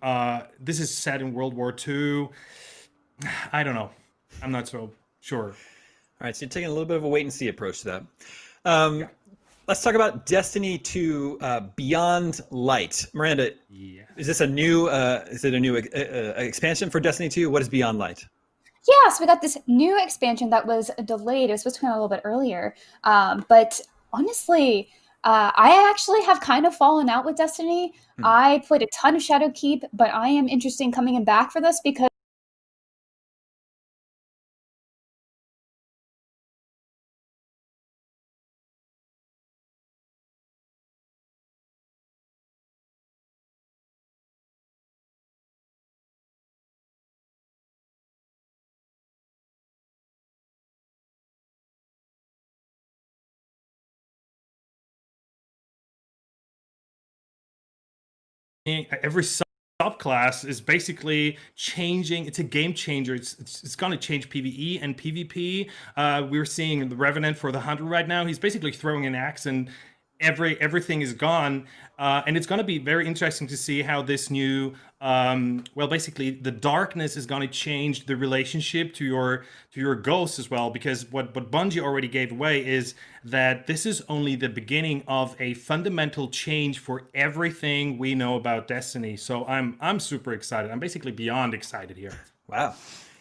This is set in World War II. I don't know. I'm not so sure. All right, so you're taking a little bit of a wait and see approach to that. Let's talk about Destiny 2 Beyond Light. Miranda, is this a new expansion for Destiny 2? What is Beyond Light? Yeah, so we got this new expansion that was delayed. It was supposed to come out a little bit earlier. But honestly, I actually have kind of fallen out with Destiny. I played a ton of Shadowkeep, but I am interested in coming back for this because every subclass is basically changing. It's a game changer. It's going to change PvE and PvP. We're seeing the Revenant for the Hunter right now. He's basically throwing an axe and everything is gone. And it's going to be very interesting to see how this new well, basically the darkness is going to change the relationship to your ghosts as well, because what Bungie already gave away is that this is only the beginning of a fundamental change for everything we know about Destiny. So I'm super excited. I'm basically beyond excited here. Wow.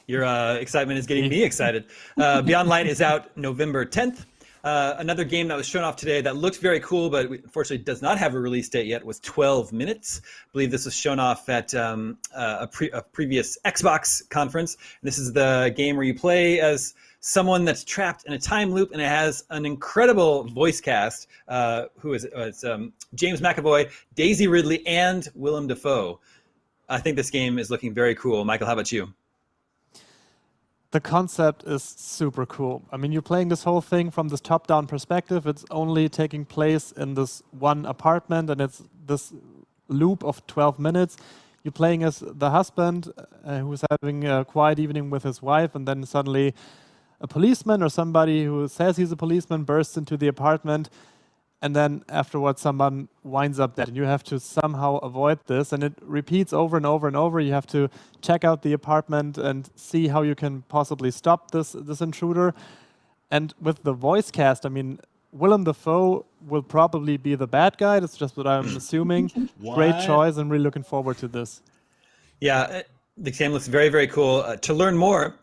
Your excitement is getting me excited. Beyond Light is out November 10th. Another game that was shown off today that looked very cool, but unfortunately does not have a release date yet, was 12 Minutes. I believe this was shown off at a previous Xbox conference. And this is the game where you play as someone that's trapped in a time loop, and it has an incredible voice cast. Who is it? It's James McAvoy, Daisy Ridley, and Willem Dafoe. I think this game is looking very cool. Michael, how about you? The concept is super cool. I mean, you're playing this whole thing from this top-down perspective. It's only taking place in this one apartment, and it's this loop of 12 minutes. You're playing as the husband who's having a quiet evening with his wife, and then suddenly a policeman or somebody who says he's a policeman bursts into the apartment, and then afterwards someone winds up dead. And you have to somehow avoid this, and it repeats over and over and over. You have to check out the apartment and see how you can possibly stop this intruder. And with the voice cast, I mean, Willem Dafoe will probably be the bad guy. That's just what I'm assuming. Great choice. I'm really looking forward to this. Yeah, the game looks very, very cool. To learn more,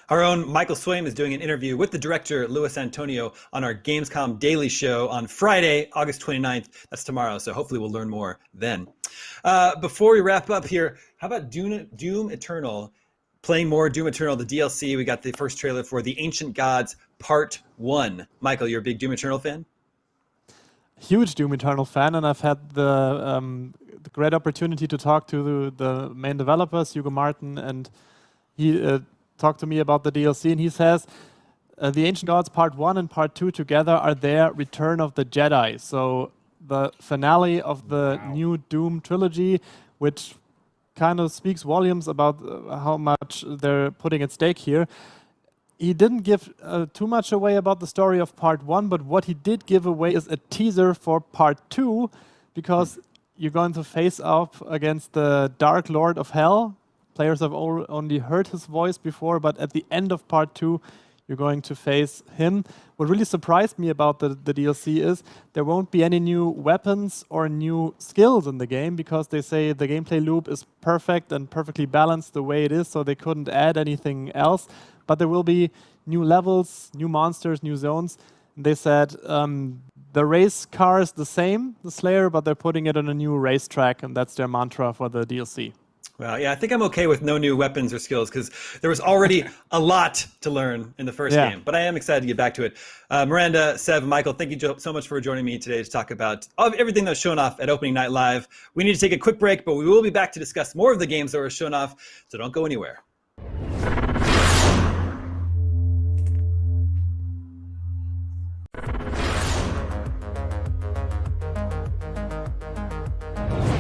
our own Michael Swaim is doing an interview with the director, Luis Antonio, on our Gamescom Daily Show on Friday, August 29th. That's tomorrow, so hopefully we'll learn more then. Before we wrap up here, how about Doom Eternal? Playing more Doom Eternal, the DLC. We got the first trailer for The Ancient Gods Part 1. Michael, you're a big Doom Eternal fan? Huge Doom Eternal fan, and I've had the great opportunity to talk to the main developers, Hugo Martin, and he talked to me about the DLC, and he says the Ancient Gods Part 1 and Part 2 together are their Return of the Jedi. So the finale of the new Doom trilogy, which kind of speaks volumes about how much they're putting at stake here. He didn't give too much away about the story of Part 1, but what he did give away is a teaser for Part 2, because you're going to face off against the Dark Lord of Hell. Players have only heard his voice before, but at the end of Part 2, you're going to face him. What really surprised me about the DLC is there won't be any new weapons or new skills in the game, because they say the gameplay loop is perfect and perfectly balanced the way it is, so they couldn't add anything else. But there will be new levels, new monsters, new zones. And they said the race car is the same, the Slayer, but they're putting it on a new racetrack, and that's their mantra for the DLC. Well, yeah, I think I'm okay with no new weapons or skills, because there was already a lot to learn in the first game. But I am excited to get back to it. Miranda, Sev, Michael, thank you so much for joining me today to talk about everything that was shown off at Opening Night Live. We need to take a quick break, but we will be back to discuss more of the games that were shown off, so don't go anywhere.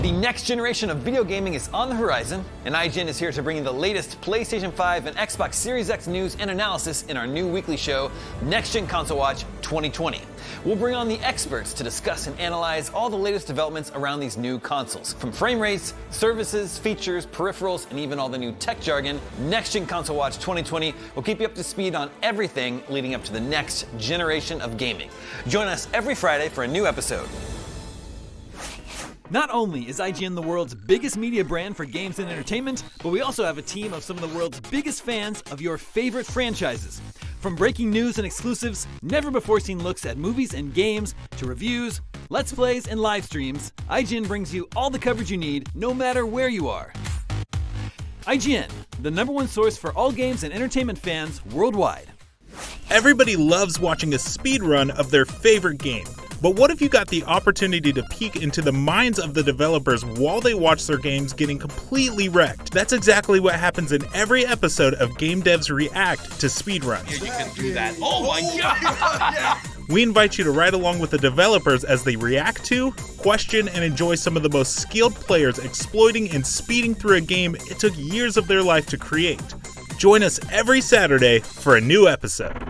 The next generation of video gaming is on the horizon, and IGN is here to bring you the latest PlayStation 5 and Xbox Series X news and analysis in our new weekly show, Next Gen Console Watch 2020. We'll bring on the experts to discuss and analyze all the latest developments around these new consoles. From frame rates, services, features, peripherals, and even all the new tech jargon, Next Gen Console Watch 2020 will keep you up to speed on everything leading up to the next generation of gaming. Join us every Friday for a new episode. Not only is IGN the world's biggest media brand for games and entertainment, but we also have a team of some of the world's biggest fans of your favorite franchises. From breaking news and exclusives, never-before-seen looks at movies and games, to reviews, let's plays, and live streams, IGN brings you all the coverage you need, no matter where you are. IGN, the #1 source for all games and entertainment fans worldwide. Everybody loves watching a speedrun of their favorite game. But what if you got the opportunity to peek into the minds of the developers while they watch their games getting completely wrecked? That's exactly what happens in every episode of Game Devs React to speedruns. You can do that. Oh my god! We invite you to ride along with the developers as they react to, question, and enjoy some of the most skilled players exploiting and speeding through a game it took years of their life to create. Join us every Saturday for a new episode.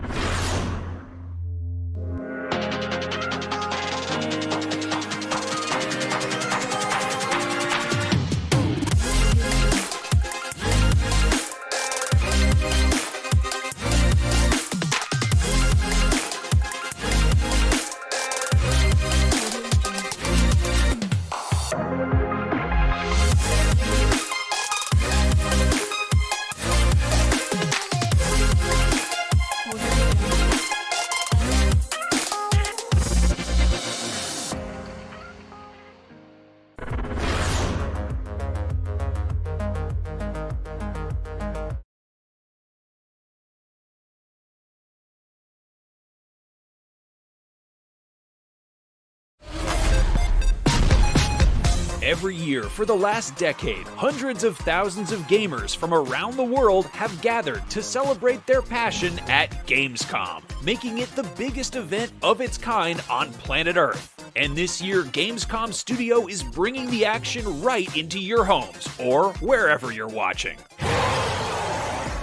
Every year for the last decade, hundreds of thousands of gamers from around the world have gathered to celebrate their passion at Gamescom, making it the biggest event of its kind on planet Earth. And this year, Gamescom Studio is bringing the action right into your homes, or wherever you're watching.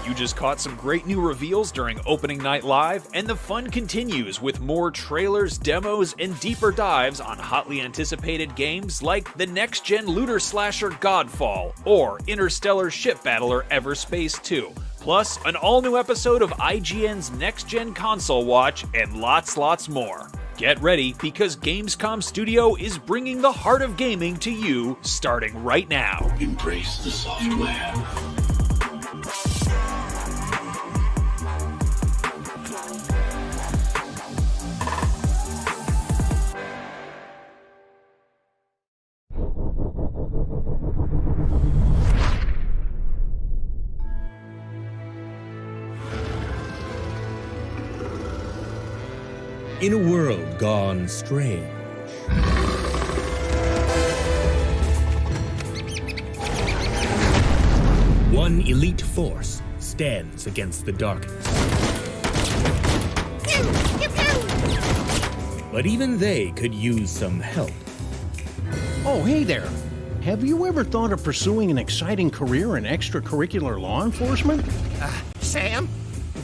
You just caught some great new reveals during Opening Night Live, and the fun continues with more trailers, demos, and deeper dives on hotly anticipated games like the next-gen looter slasher Godfall or interstellar ship battler Everspace 2. Plus, an all-new episode of IGN's next-gen console watch, and lots more. Get ready, because Gamescom Studio is bringing the heart of gaming to you starting right now. Embrace the software. In a world gone strange, one elite force stands against the darkness. But even they could use some help. Oh, hey there. Have you ever thought of pursuing an exciting career in extracurricular law enforcement? Sam,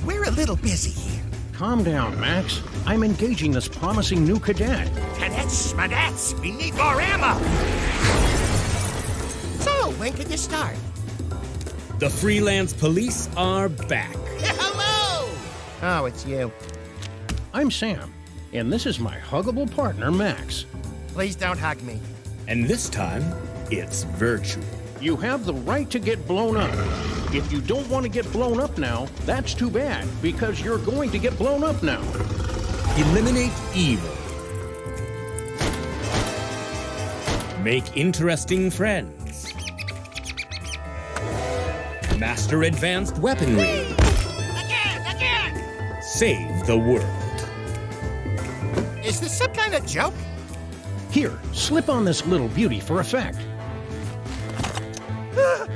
we're a little busy here. Calm down, Max. I'm engaging this promising new cadet. Cadets, schmadets, we need more ammo! So, when can you start? The freelance police are back. Hello! Oh, it's you. I'm Sam, and this is my huggable partner, Max. Please don't hug me. And this time, it's virtual. You have the right to get blown up. If you don't want to get blown up now, that's too bad, because you're going to get blown up now. Eliminate evil. Make interesting friends. Master advanced weaponry. Again! Save the world. Is this some kind of joke? Here, slip on this little beauty for effect.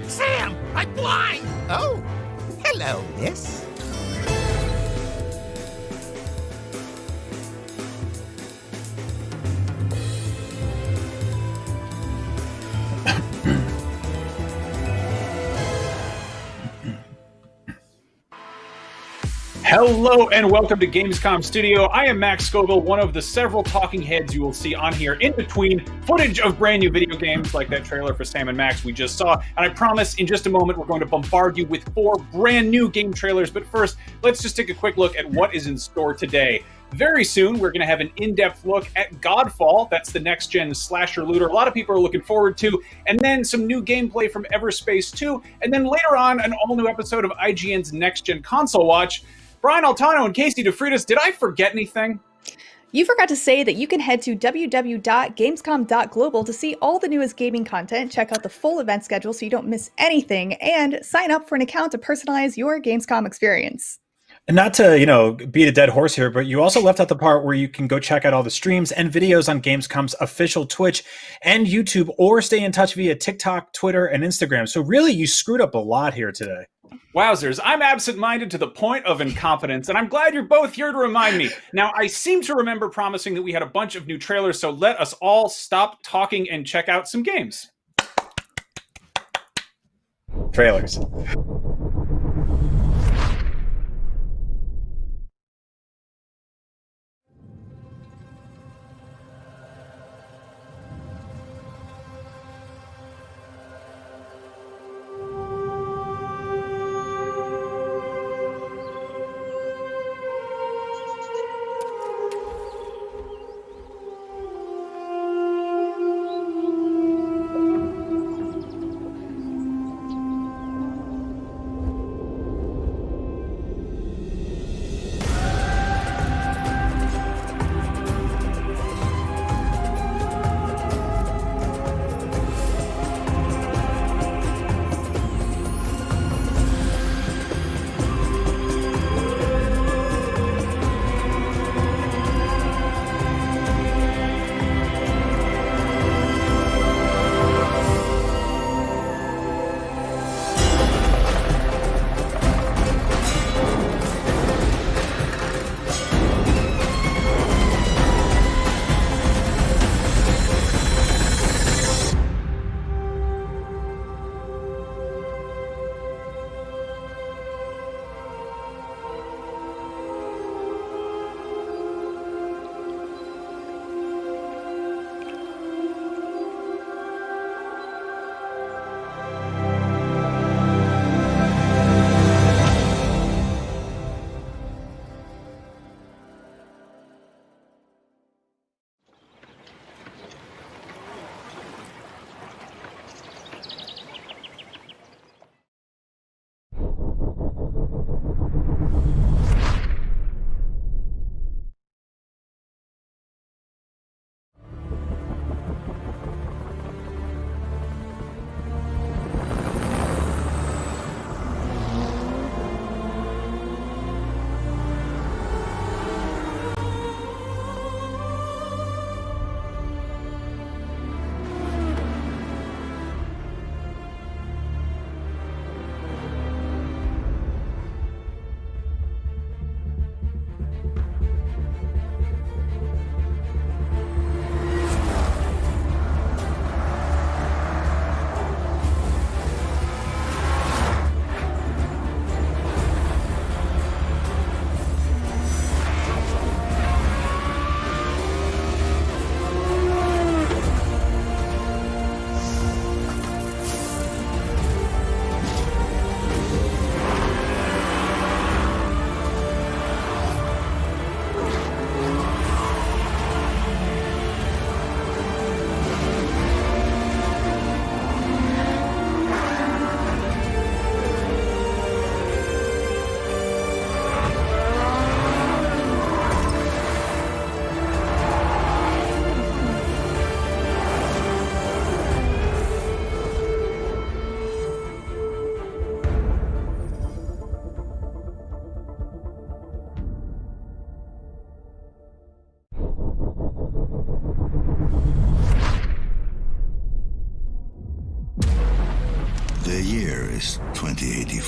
Sam, I'm blind! Oh, hello, miss. Hello and welcome to Gamescom Studio. I am Max Scoville, one of the several talking heads you will see on here in between footage of brand new video games like that trailer for Sam and Max we just saw. And I promise in just a moment we're going to bombard you with 4 brand new game trailers. But first, let's just take a quick look at what is in store today. Very soon, we're going to have an in-depth look at Godfall. That's the next-gen slasher looter a lot of people are looking forward to. And then some new gameplay from Everspace 2. And then later on, an all-new episode of IGN's next-gen console watch. Brian Altano and Casey DeFritas, did I forget anything? You forgot to say that you can head to www.gamescom.global to see all the newest gaming content, check out the full event schedule so you don't miss anything, and sign up for an account to personalize your Gamescom experience. And not to, beat a dead horse here, but you also left out the part where you can go check out all the streams and videos on Gamescom's official Twitch and YouTube, or stay in touch via TikTok, Twitter, and Instagram. So really, you screwed up a lot here today. Wowzers, I'm absent-minded to the point of incompetence, and I'm glad you're both here to remind me. Now, I seem to remember promising that we had a bunch of new trailers, so let us all stop talking and check out some games. Trailers.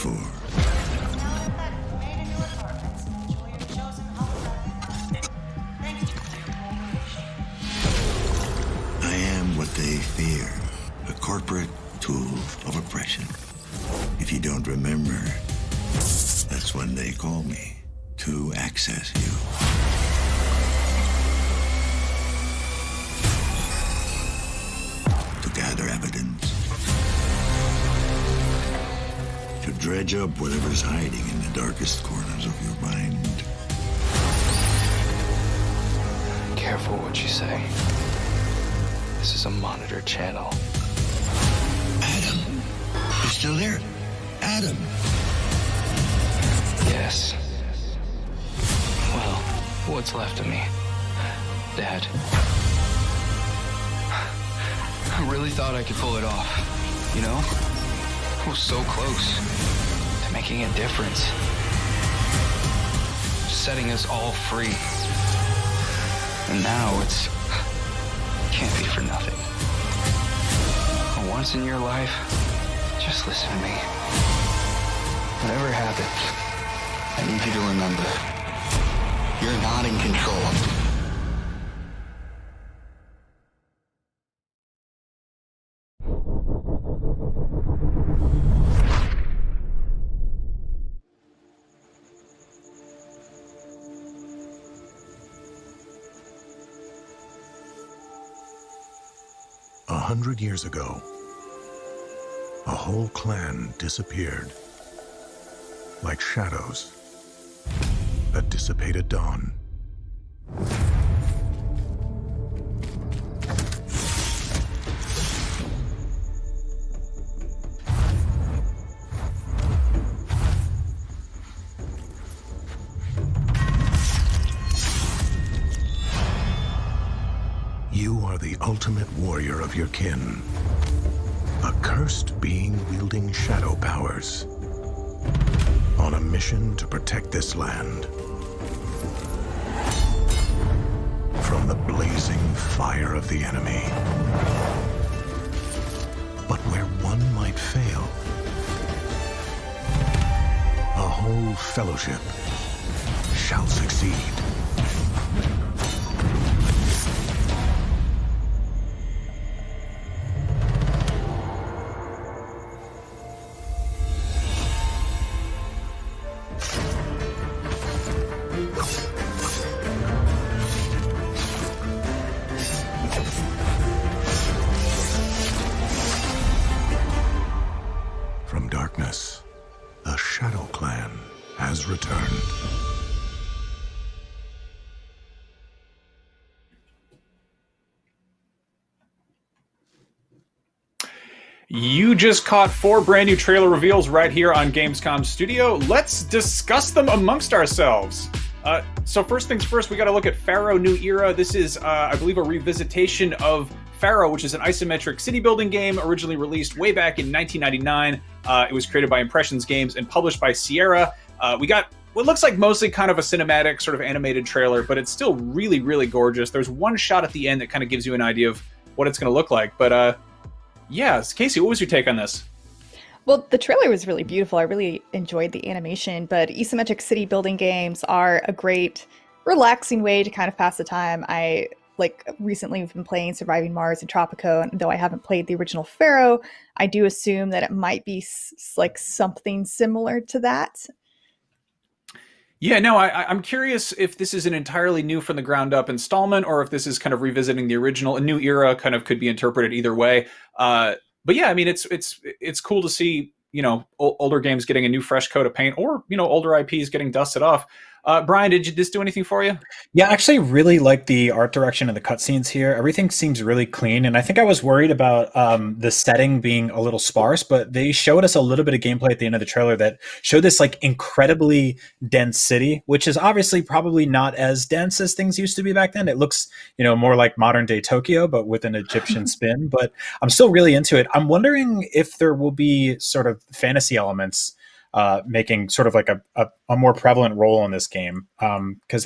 for. I am what they fear, a corporate tool of oppression. If you don't remember, that's when they call me, to access you. To gather evidence. To dredge up whatever's hiding in the darkest corners of your mind. Careful what you say. This is a monitored channel. Adam, you're still there? Adam. Yes. Well, what's left of me? Dad. I really thought I could pull it off, you know? I was so close to making a difference. Setting us all free. And now it's... can't be for nothing. For once in your life, just listen to me. Whatever happens, I need you to remember, you're not in control. 100 years ago, a whole clan disappeared, like shadows that dissipate at dawn. You are the ultimate warrior of your kin, a cursed being wielding shadow powers, on a mission to protect this land from the blazing fire of the enemy. But where one might fail, a whole fellowship shall succeed. From darkness, the Shadow Clan has returned. You just caught 4 brand new trailer reveals right here on Gamescom Studio. Let's discuss them amongst ourselves. So first things first, we got to look at Pharaoh New Era. This is, I believe, a revisitation of Pharaoh, which is an isometric city building game originally released way back in 1999. It was created by Impressions Games and published by Sierra. We got what looks like mostly kind of a cinematic sort of animated trailer, but it's still really, really gorgeous. There's one shot at the end that kind of gives you an idea of what it's going to look like. But yeah, Casey, what was your take on this? Well, the trailer was really beautiful. I really enjoyed the animation, but isometric city building games are a great, relaxing way to kind of pass the time. I recently have been playing Surviving Mars and Tropico, and though I haven't played the original Pharaoh, I do assume that it might be like something similar to that. Yeah, no, I'm curious if this is an entirely new from the ground up installment, or if this is kind of revisiting the original. A New Era kind of could be interpreted either way. But yeah, I mean, it's cool to see, you know, older games getting a new fresh coat of paint, or, you know, older IPs getting dusted off. Brian, did this do anything for you? Yeah, I actually really like the art direction and the cutscenes here. Everything seems really clean, and I think I was worried about the setting being a little sparse, but they showed us a little bit of gameplay at the end of the trailer that showed this like incredibly dense city, which is obviously probably not as dense as things used to be back then. It looks, you know, more like modern day Tokyo, but with an Egyptian spin. But I'm still really into it. I'm wondering if there will be sort of fantasy elements making sort of like a more prevalent role in this game, because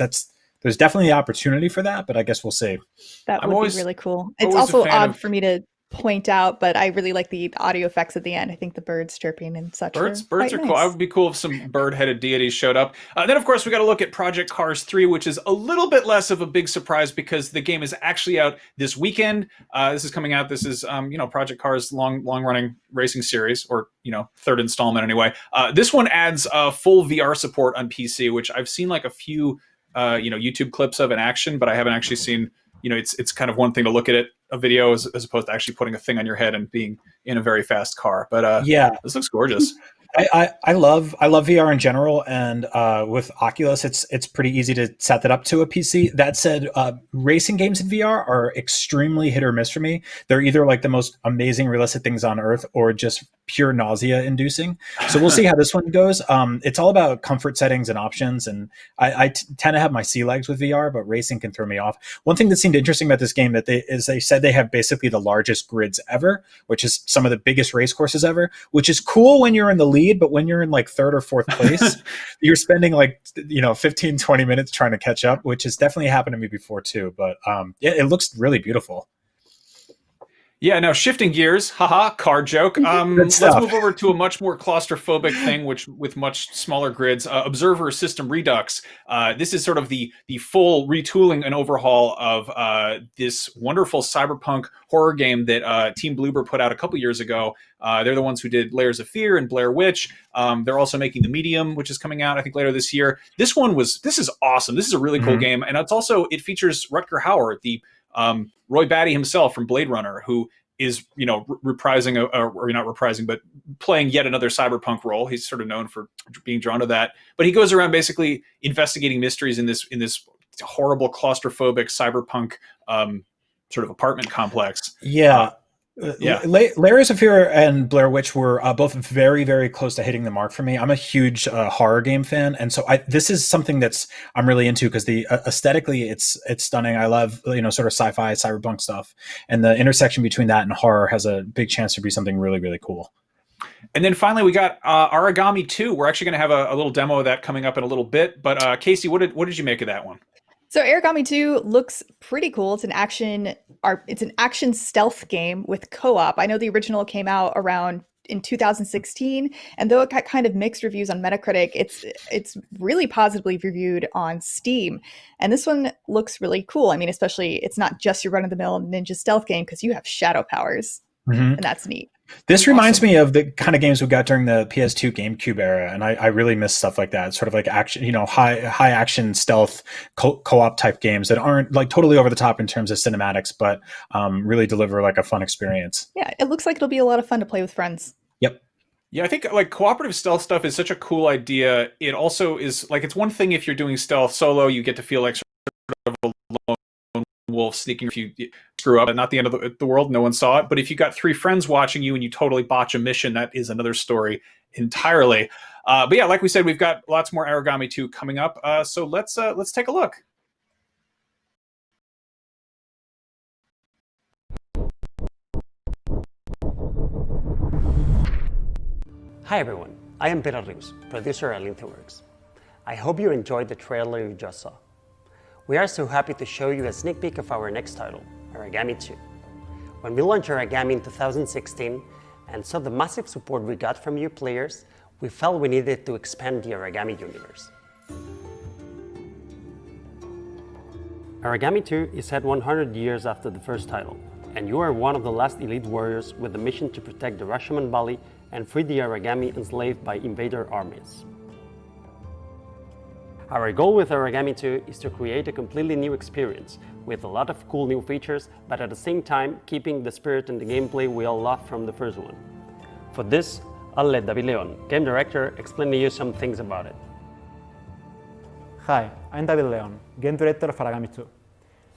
there's definitely the opportunity for that, but I guess we'll see. That would be really cool. It's also odd for me to point out, but I really like the audio effects at the end. I think the birds chirping and such. Birds quite are nice. cool. I would be cool if some bird-headed deities showed up. Then, of course, we got to look at Project Cars 3, which is a little bit less of a big surprise because the game is actually out this weekend. This is coming out. This is, Project Cars' long-running racing series, or third installment anyway. This one adds full VR support on PC, which I've seen like a few, YouTube clips of in action, but I haven't actually seen. It's kind of one thing to look at a video as opposed to actually putting a thing on your head and being in a very fast car. But this looks gorgeous. I love VR in general, and with Oculus, it's pretty easy to set that up to a PC. That said, racing games in VR are extremely hit or miss for me. They're either like the most amazing realistic things on earth, or just pure nausea inducing. So we'll see how this one goes. It's all about comfort settings and options, and I tend to have my sea legs with VR, but racing can throw me off. One thing that seemed interesting about this game they said they have basically the largest grids ever, which is some of the biggest race courses ever, which is cool when you're in the lead, but when you're in like third or fourth place, you're spending 15, 20 minutes trying to catch up, which has definitely happened to me before too. But it looks really beautiful. Yeah, now shifting gears, haha, car joke. Let's move over to a much more claustrophobic thing, which with much smaller grids. Observer System Redux. This is sort of the full retooling and overhaul of this wonderful cyberpunk horror game that Team Bloober put out a couple years ago. They're the ones who did Layers of Fear and Blair Witch. They're also making The Medium, which is coming out, I think, later this year. This is awesome. This is a really cool game, and it features Rutger Hauer, the Roy Batty himself from Blade Runner, who is reprising or not reprising, but playing yet another cyberpunk role. He's sort of known for being drawn to that, but he goes around basically investigating mysteries in this horrible claustrophobic cyberpunk sort of apartment complex. Layers of Fear and Blair Witch were both very, very close to hitting the mark for me. I'm a huge horror game fan, and so this is something I'm really into because aesthetically it's stunning. I love sort of sci-fi cyberpunk stuff, and the intersection between that and horror has a big chance to be something really, really cool. And then finally, we got Origami 2. We're actually going to have a little demo of that coming up in a little bit. But Casey, what did you make of that one? So Origami 2 looks pretty cool. It's an action stealth game with co-op. I know the original came out around in 2016, and though it got kind of mixed reviews on Metacritic, it's really positively reviewed on Steam. And this one looks really cool. I mean, especially it's not just your run-of-the-mill ninja stealth game because you have shadow powers, and that's neat. This reminds me of the kind of games we got during the PS2 GameCube era, and I really miss stuff like that. Sort of like action, high action stealth co-op type games that aren't like totally over the top in terms of cinematics, but really deliver like a fun experience. Yeah, it looks like it'll be a lot of fun to play with friends. Yep. Yeah, I think like cooperative stealth stuff is such a cool idea. It also is like, it's one thing if you're doing stealth solo, you get to feel like sort of a lone wolf sneaking if you screw up, and not the end of the world, no one saw it. But if you got three friends watching you and you totally botch a mission, that is another story entirely. But yeah, like we said, we've got lots more Origami 2 coming up. So let's take a look. Hi everyone, I am Peter Rius, producer at LinkedInWorks. I hope you enjoyed the trailer you just saw. We are so happy to show you a sneak peek of our next title, Origami 2. When we launched Origami in 2016 and saw the massive support we got from you players, we felt we needed to expand the Origami universe. Origami 2 is set 100 years after the first title, and you are one of the last elite warriors with the mission to protect the Rashomon Valley and free the Origami enslaved by invader armies. Our goal with Origami 2 is to create a completely new experience with a lot of cool new features, but at the same time keeping the spirit and the gameplay we all loved from the first one. For this, I'll let David Leon, game director, explain to you some things about it. Hi, I'm David Leon, game director of Origami 2.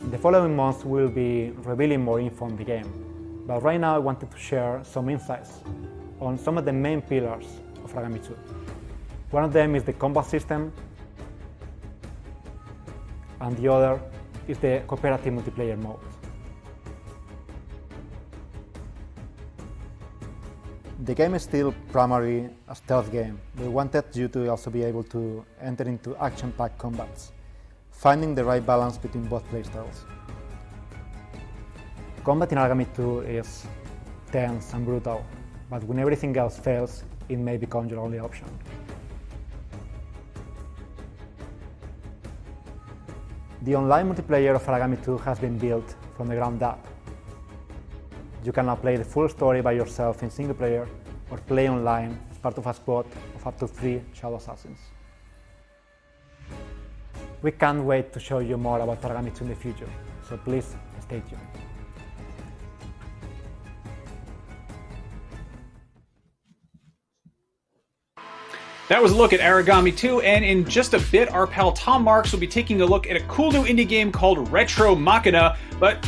In the following months we will be revealing more info on the game, but right now I wanted to share some insights on some of the main pillars of Origami 2. One of them is the combat system, and the other is the cooperative multiplayer mode. The game is still primarily a stealth game. We wanted you to also be able to enter into action-packed combats, finding the right balance between both playstyles. Combat in Origami 2 is tense, and brutal, but when everything else fails, it may become your only option. The online multiplayer of Aragami 2 has been built from the ground up. You can now play the full story by yourself in single player or play online as part of a squad of up to 3 Shadow Assassins. We can't wait to show you more about Aragami 2 in the future, so please stay tuned. That was a look at Aragami 2, and in just a bit, our pal Tom Marks will be taking a look at a cool new indie game called Retro Machina,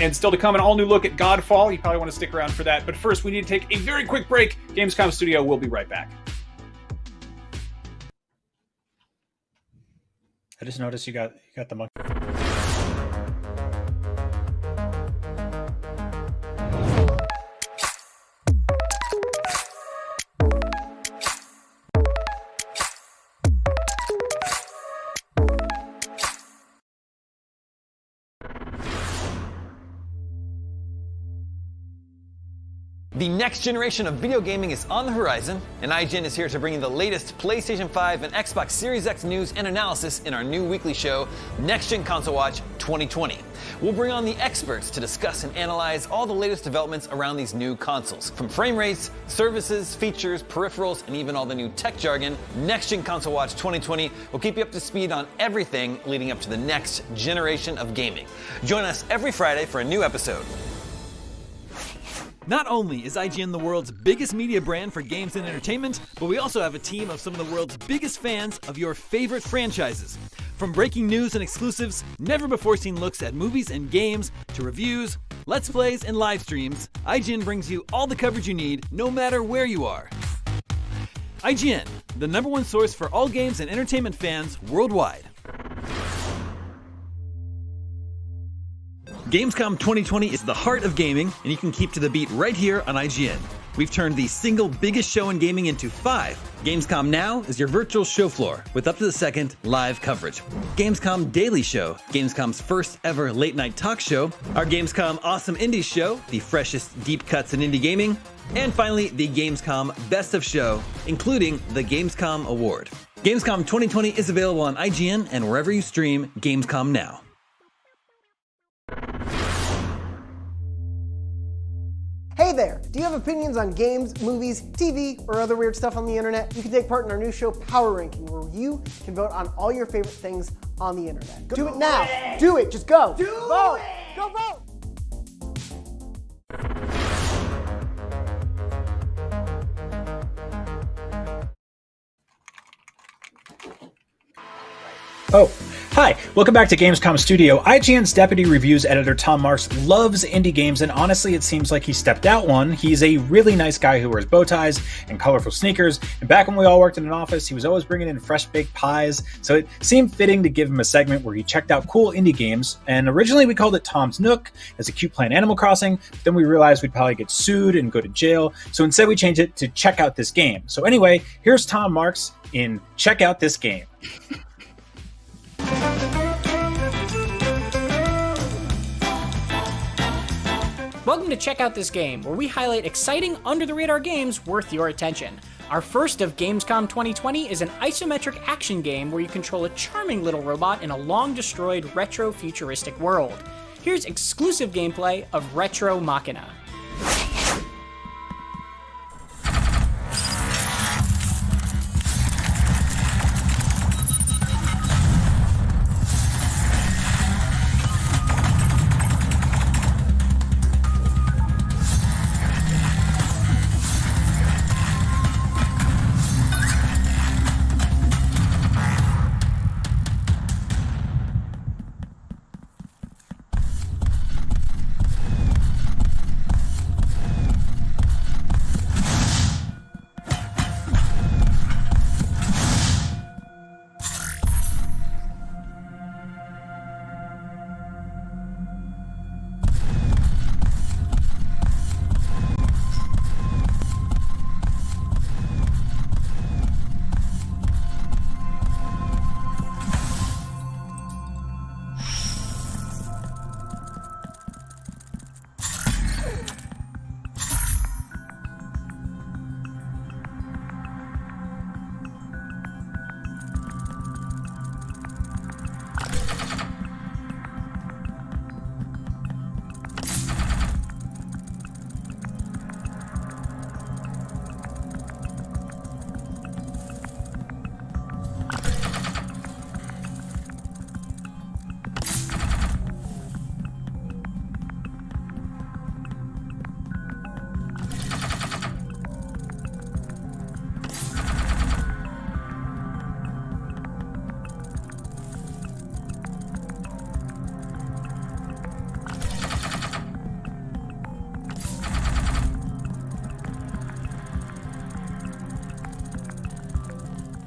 and still to come, an all-new look at Godfall. You probably want to stick around for that, but first we need to take a very quick break. Gamescom Studio will be right back. I just noticed you got the monkey. The next generation of video gaming is on the horizon, and IGN is here to bring you the latest PlayStation 5 and Xbox Series X news and analysis in our new weekly show, Next Gen Console Watch 2020. We'll bring on the experts to discuss and analyze all the latest developments around these new consoles. From frame rates, services, features, peripherals, and even all the new tech jargon, Next Gen Console Watch 2020 will keep you up to speed on everything leading up to the next generation of gaming. Join us every Friday for a new episode. Not only is IGN the world's biggest media brand for games and entertainment, but we also have a team of some of the world's biggest fans of your favorite franchises. From breaking news and exclusives, never-before-seen looks at movies and games, to reviews, let's plays, and live streams, IGN brings you all the coverage you need, no matter where you are. IGN, the #1 source for all games and entertainment fans worldwide. Gamescom 2020 is the heart of gaming, and you can keep to the beat right here on IGN. We've turned the single biggest show in gaming into 5. Gamescom Now is your virtual show floor with up to the second live coverage. Gamescom Daily Show, Gamescom's first ever late night talk show. Our Gamescom Awesome Indies Show, the freshest deep cuts in indie gaming. And finally, the Gamescom Best of Show, including the Gamescom Award. Gamescom 2020 is available on IGN and wherever you stream Gamescom Now. Hey there! Do you have opinions on games, movies, TV, or other weird stuff on the internet? You can take part in our new show, Power Ranking, where you can vote on all your favorite things on the internet. Do it now! Do it! Just go! Vote! Go vote! Oh, hi, welcome back to Gamescom Studio. IGN's Deputy Reviews Editor Tom Marks loves indie games, and honestly it seems like he stepped out one. He's a really nice guy who wears bow ties and colorful sneakers, and back when we all worked in an office, he was always bringing in fresh baked pies, so it seemed fitting to give him a segment where he checked out cool indie games, and originally we called it Tom's Nook, as a cute play in Animal Crossing, but then we realized we'd probably get sued and go to jail, so instead we changed it to Check Out This Game. So anyway, here's Tom Marks in Check Out This Game. Welcome to Check Out This Game, where we highlight exciting, under-the-radar games worth your attention. Our first of Gamescom 2020 is an isometric action game where you control a charming little robot in a long-destroyed retro-futuristic world. Here's exclusive gameplay of Retro Machina.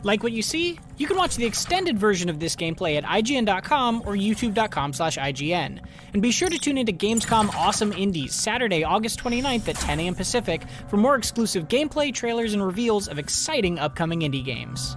Like what you see? You can watch the extended version of this gameplay at IGN.com or YouTube.com/IGN. And be sure to tune into Gamescom Awesome Indies Saturday, August 29th at 10 a.m. Pacific for more exclusive gameplay, trailers, and reveals of exciting upcoming indie games.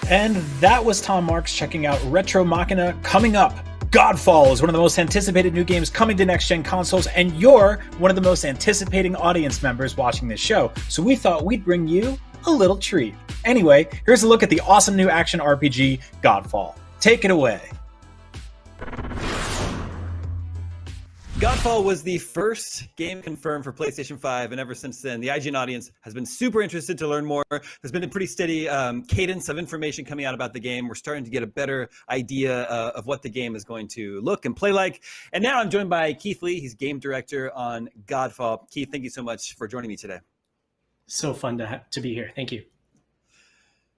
And that was Tom Marks checking out Retro Machina. Coming up, Godfall is one of the most anticipated new games coming to next-gen consoles, and you're one of the most anticipating audience members watching this show, so we thought we'd bring you a little treat. Anyway, here's a look at the awesome new action RPG, Godfall. Take it away. Godfall was the first game confirmed for PlayStation 5, and ever since then, the IGN audience has been super interested to learn more. There's been a pretty steady cadence of information coming out about the game. We're starting to get a better idea of what the game is going to look and play like. And now I'm joined by Keighley. He's game director on Godfall. Keith, thank you so much for joining me today. So fun to be here. Thank you.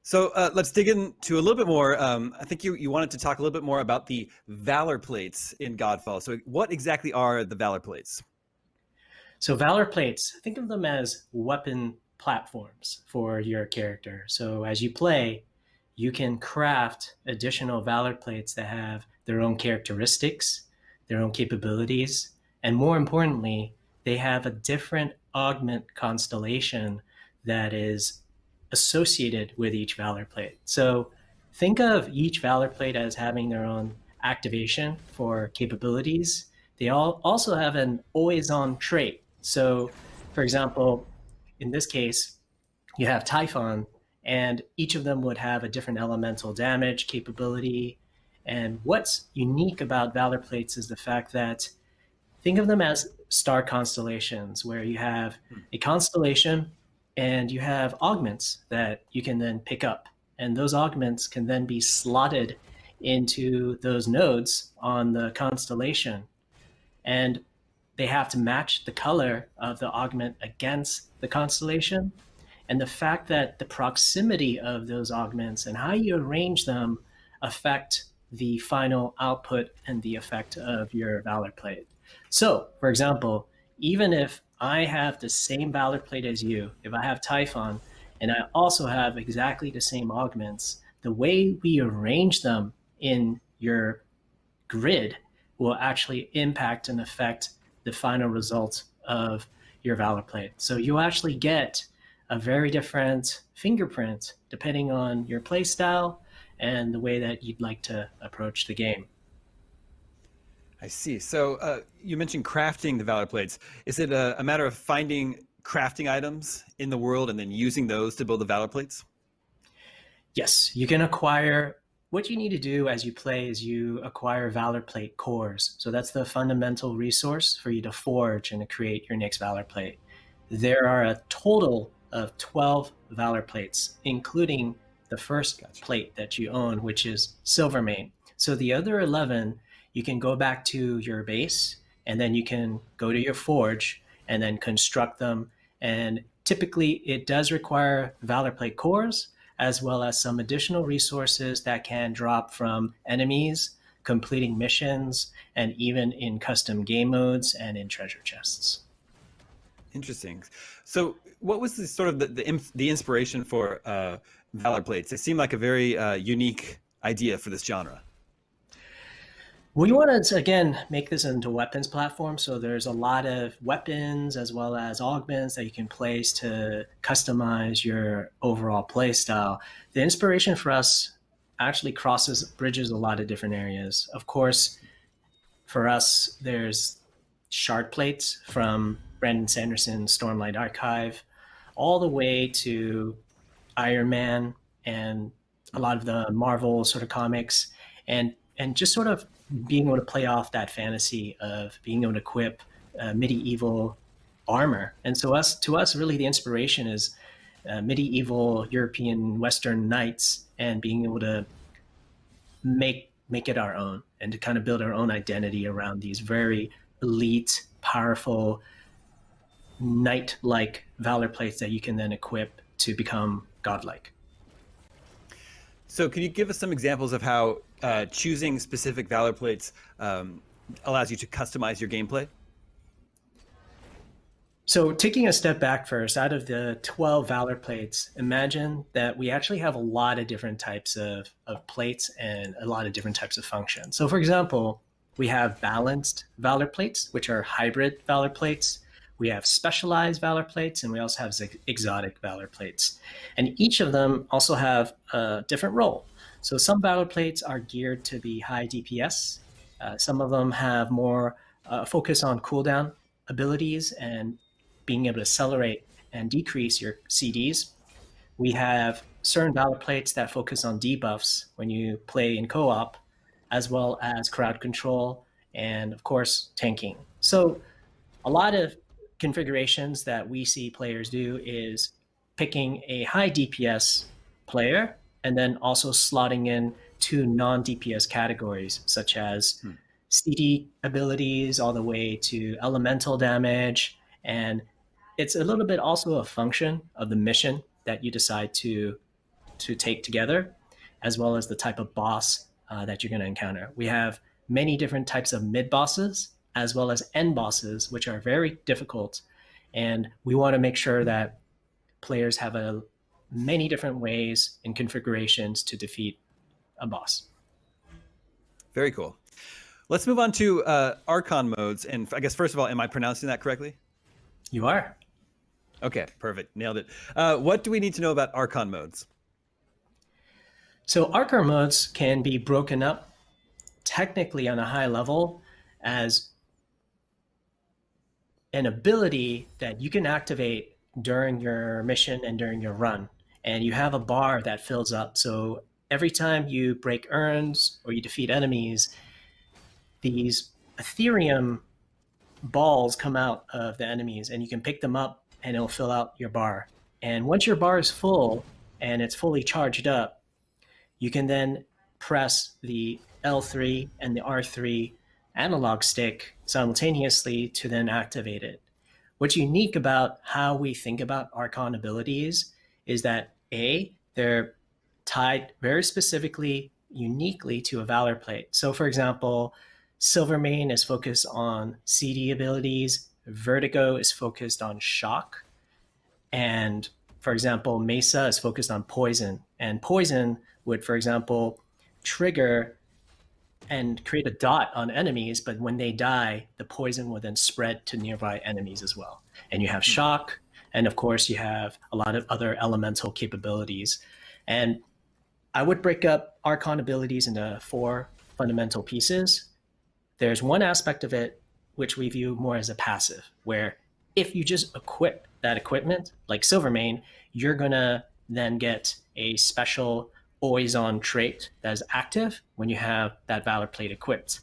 So let's dig into a little bit more. I think you wanted to talk a little bit more about the Valor Plates in Godfall. So what exactly are the Valor Plates? So Valor Plates, think of them as weapon platforms for your character. So as you play, you can craft additional Valor Plates that have their own characteristics, their own capabilities, and more importantly, they have a different augment constellation that is associated with each Valor Plate. So think of each Valor Plate as having their own activation for capabilities. They all also have an always-on trait. So, for example, in this case, you have Typhon, and each of them would have a different elemental damage capability. And what's unique about Valor Plates is the fact that think of them as star constellations, where you have a constellation and you have augments that you can then pick up. And those augments can then be slotted into those nodes on the constellation. And they have to match the color of the augment against the constellation. And the fact that the proximity of those augments and how you arrange them affect the final output and the effect of your Valor Plate. So, for example, even if I have the same Valor Plate as you, if I have Typhon, and I also have exactly the same augments, the way we arrange them in your grid will actually impact and affect the final result of your Valor Plate. So you'll actually get a very different fingerprint depending on your play style and the way that you'd like to approach the game. I see. So you mentioned crafting the Valor Plates. Is it a matter of finding crafting items in the world and then using those to build the Valor Plates? Yes, you can acquire. What you need to do as you play is you acquire Valor Plate cores. So that's the fundamental resource for you to forge and to create your next Valor Plate. There are a total of 12 Valor Plates, including the first plate that you own, which is Silvermane. So the other 11, you can go back to your base, and then you can go to your forge and then construct them. And typically it does require Valor Plate cores, as well as some additional resources that can drop from enemies, completing missions, and even in custom game modes and in treasure chests. Interesting. So what was the sort of the inspiration for Valor Plates? It seemed like a very unique idea for this genre. We wanted to, again, make this into a weapons platform. So there's a lot of weapons as well as augments that you can place to customize your overall play style. The inspiration for us actually bridges a lot of different areas. Of course, for us, there's shard plates from Brandon Sanderson's Stormlight Archive, all the way to Iron Man and a lot of the Marvel sort of comics, and just sort of being able to play off that fantasy of being able to equip medieval armor. And so to us, really the inspiration is medieval European Western knights and being able to make it our own and to kind of build our own identity around these very elite, powerful, knight-like Valor Plates that you can then equip to become godlike. So can you give us some examples of how choosing specific Valor plates allows you to customize your gameplay? So taking a step back first, out of the 12 Valor plates, imagine that we actually have a lot of different types of plates and a lot of different types of functions. So for example, we have balanced Valor plates, which are hybrid Valor plates. We have specialized Valor plates, and we also have exotic Valor plates. And each of them also have a different role. So some Valor plates are geared to be high DPS. Some of them have more focus on cooldown abilities and being able to accelerate and decrease your CDs. We have certain Valor plates that focus on debuffs when you play in co-op, as well as crowd control and, of course, tanking. So a lot of configurations that we see players do is picking a high DPS player and then also slotting in 2 non-DPS categories, such as CD abilities all the way to elemental damage. And it's a little bit also a function of the mission that you decide to take together, as well as the type of boss that you're going to encounter. We have many different types of mid bosses, as well as end bosses, which are very difficult. And we want to make sure that players have many different ways and configurations to defeat a boss. Very cool. Let's move on to Archon modes. And I guess, first of all, am I pronouncing that correctly? You are. Okay, perfect. Nailed it. What do we need to know about Archon modes? So Archon modes can be broken up technically on a high level as an ability that you can activate during your mission and during your run. And you have a bar that fills up. So every time you break urns or you defeat enemies, these Ethereum balls come out of the enemies, and you can pick them up and it'll fill out your bar. And once your bar is full and it's fully charged up, you can then press the L3 and the R3 analog stick simultaneously to then activate it. What's unique about how we think about Archon abilities is that A, they're tied very specifically, uniquely to a Valor plate. So for example, Silvermane is focused on CD abilities, Vertigo is focused on shock, and for example, Mesa is focused on poison. And poison would, for example, trigger and create a dot on enemies, but when they die, the poison will then spread to nearby enemies as well. And you have shock, and of course you have a lot of other elemental capabilities. And I would break up Archon abilities into 4 fundamental pieces. There's one aspect of it which we view more as a passive, where if you just equip that equipment, like Silvermane, you're gonna then get a special always on trait that is active when you have that Valor plate equipped.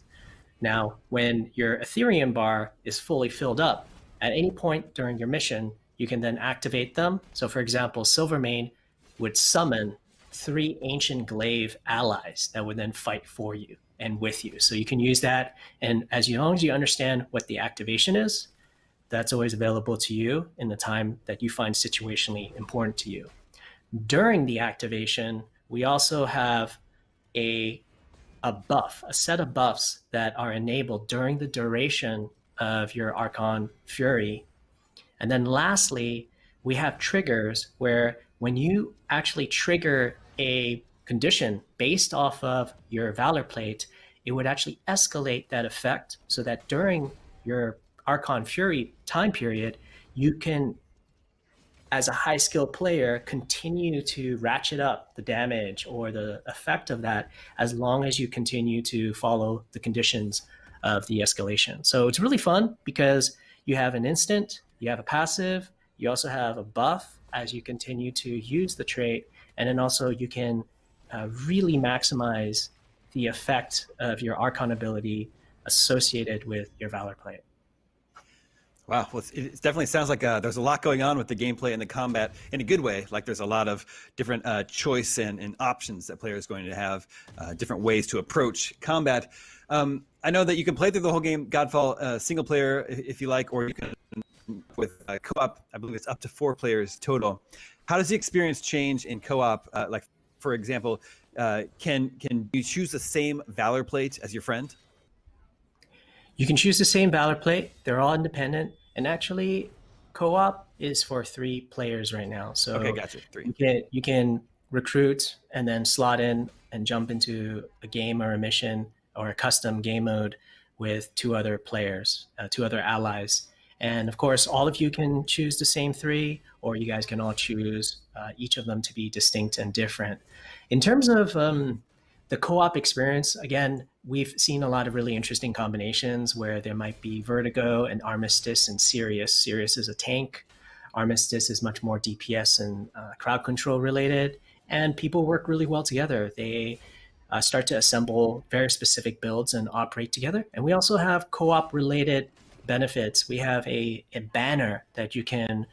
Now, when your Ethereum bar is fully filled up, at any point during your mission, you can then activate them. So for example, Silvermane would summon 3 ancient glaive allies that would then fight for you and with you. So you can use that, and as long as you understand what the activation is, that's always available to you in the time that you find situationally important to you. During the activation, we also have a buff, a set of buffs that are enabled during the duration of your Archon Fury. And then lastly, we have triggers where when you actually trigger a condition based off of your Valor plate, it would actually escalate that effect so that during your Archon Fury time period, you can, as a high skill player, continue to ratchet up the damage or the effect of that as long as you continue to follow the conditions of the escalation. So it's really fun because you have an instant, you have a passive, you also have a buff as you continue to use the trait, and then also you can really maximize the effect of your Archon ability associated with your Valor plate. Wow, well, it definitely sounds like there's a lot going on with the gameplay and the combat in a good way. Like there's a lot of different choice and options that players are going to have, different ways to approach combat. I know that you can play through the whole game, Godfall, single player if you like, or you can with co-op. I believe it's up to 4 players total. How does the experience change in co-op? Like, for example, can you choose the same Valor plate as your friend? You can choose the same Valor plate. They're all independent, and actually, co-op is for 3 players right now. So okay, gotcha. 3. You can recruit and then slot in and jump into a game or a mission or a custom game mode with 2 other players, 2 other allies. And of course, all of you can choose the same 3, or you guys can all choose each of them to be distinct and different. In terms of the co-op experience, again, we've seen a lot of really interesting combinations where there might be Vertigo and Armistice and Sirius. Sirius is a tank. Armistice is much more DPS and crowd control related. And people work really well together. They start to assemble very specific builds and operate together. And we also have co-op related benefits. We have a banner that you can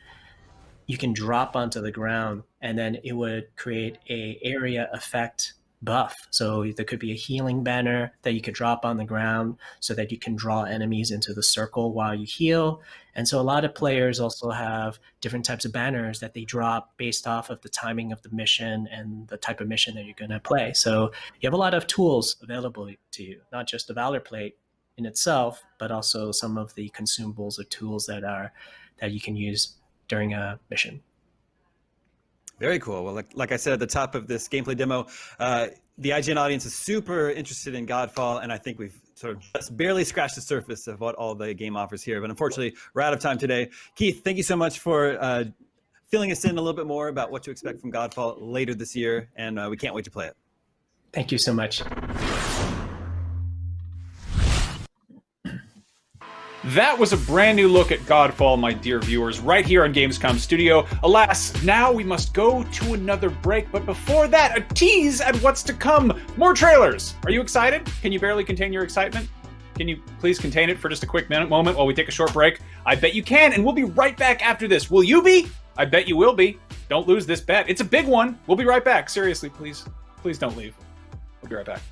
drop onto the ground, and then it would create a area effect buff. So there could be a healing banner that you could drop on the ground so that you can draw enemies into the circle while you heal. And so a lot of players also have different types of banners that they drop based off of the timing of the mission and the type of mission that you're going to play. So you have a lot of tools available to you, not just the Valor plate in itself, but also some of the consumables or tools that you can use during a mission. Very cool. Well, like I said at the top of this gameplay demo, the IGN audience is super interested in Godfall, and I think we've sort of just barely scratched the surface of what all the game offers here. But unfortunately, we're out of time today. Keith, thank you so much for filling us in a little bit more about what to expect from Godfall later this year, and we can't wait to play it. Thank you so much. That was a brand new look at Godfall, my dear viewers, right here on Gamescom Studio. Alas, now we must go to another break, but before that, a tease at what's to come. More trailers. Are you excited? Can you barely contain your excitement? Can you please contain it for just a quick moment while we take a short break? I bet you can, and we'll be right back after this. Will you be? I bet you will be. Don't lose this bet. It's a big one. We'll be right back. Seriously, please don't leave. We'll be right back.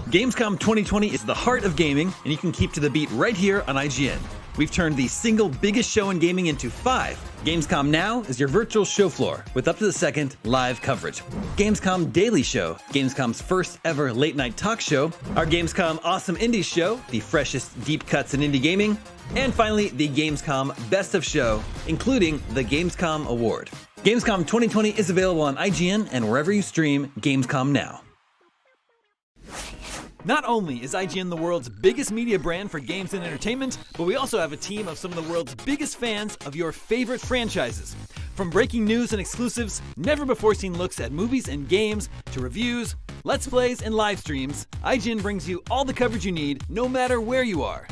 Gamescom 2020 is the heart of gaming, and you can keep to the beat right here on IGN. We've turned the single biggest show in gaming into 5. Gamescom Now is your virtual show floor with up to the second live coverage. Gamescom Daily Show, Gamescom's first ever late night talk show. Our Gamescom Awesome Indies Show, the freshest deep cuts in indie gaming. And finally, the Gamescom Best of Show, including the Gamescom Award. Gamescom 2020 is available on IGN and wherever you stream Gamescom Now. Not only is IGN the world's biggest media brand for games and entertainment, but we also have a team of some of the world's biggest fans of your favorite franchises. From breaking news and exclusives, never-before-seen looks at movies and games, to reviews, let's plays, and live streams, IGN brings you all the coverage you need, no matter where you are.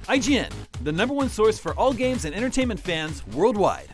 IGN, the #1 source for all games and entertainment fans worldwide.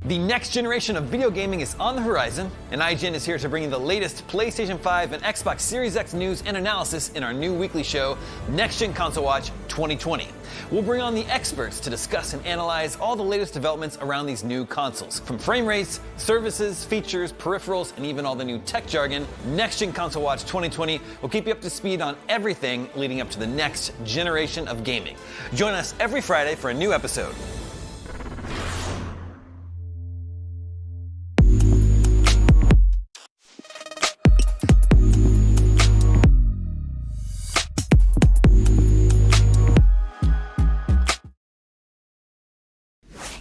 The next generation of video gaming is on the horizon, and IGN is here to bring you the latest PlayStation 5 and Xbox Series X news and analysis in our new weekly show, Next Gen Console Watch 2020. We'll bring on the experts to discuss and analyze all the latest developments around these new consoles. From frame rates, services, features, peripherals, and even all the new tech jargon, Next Gen Console Watch 2020 will keep you up to speed on everything leading up to the next generation of gaming. Join us every Friday for a new episode.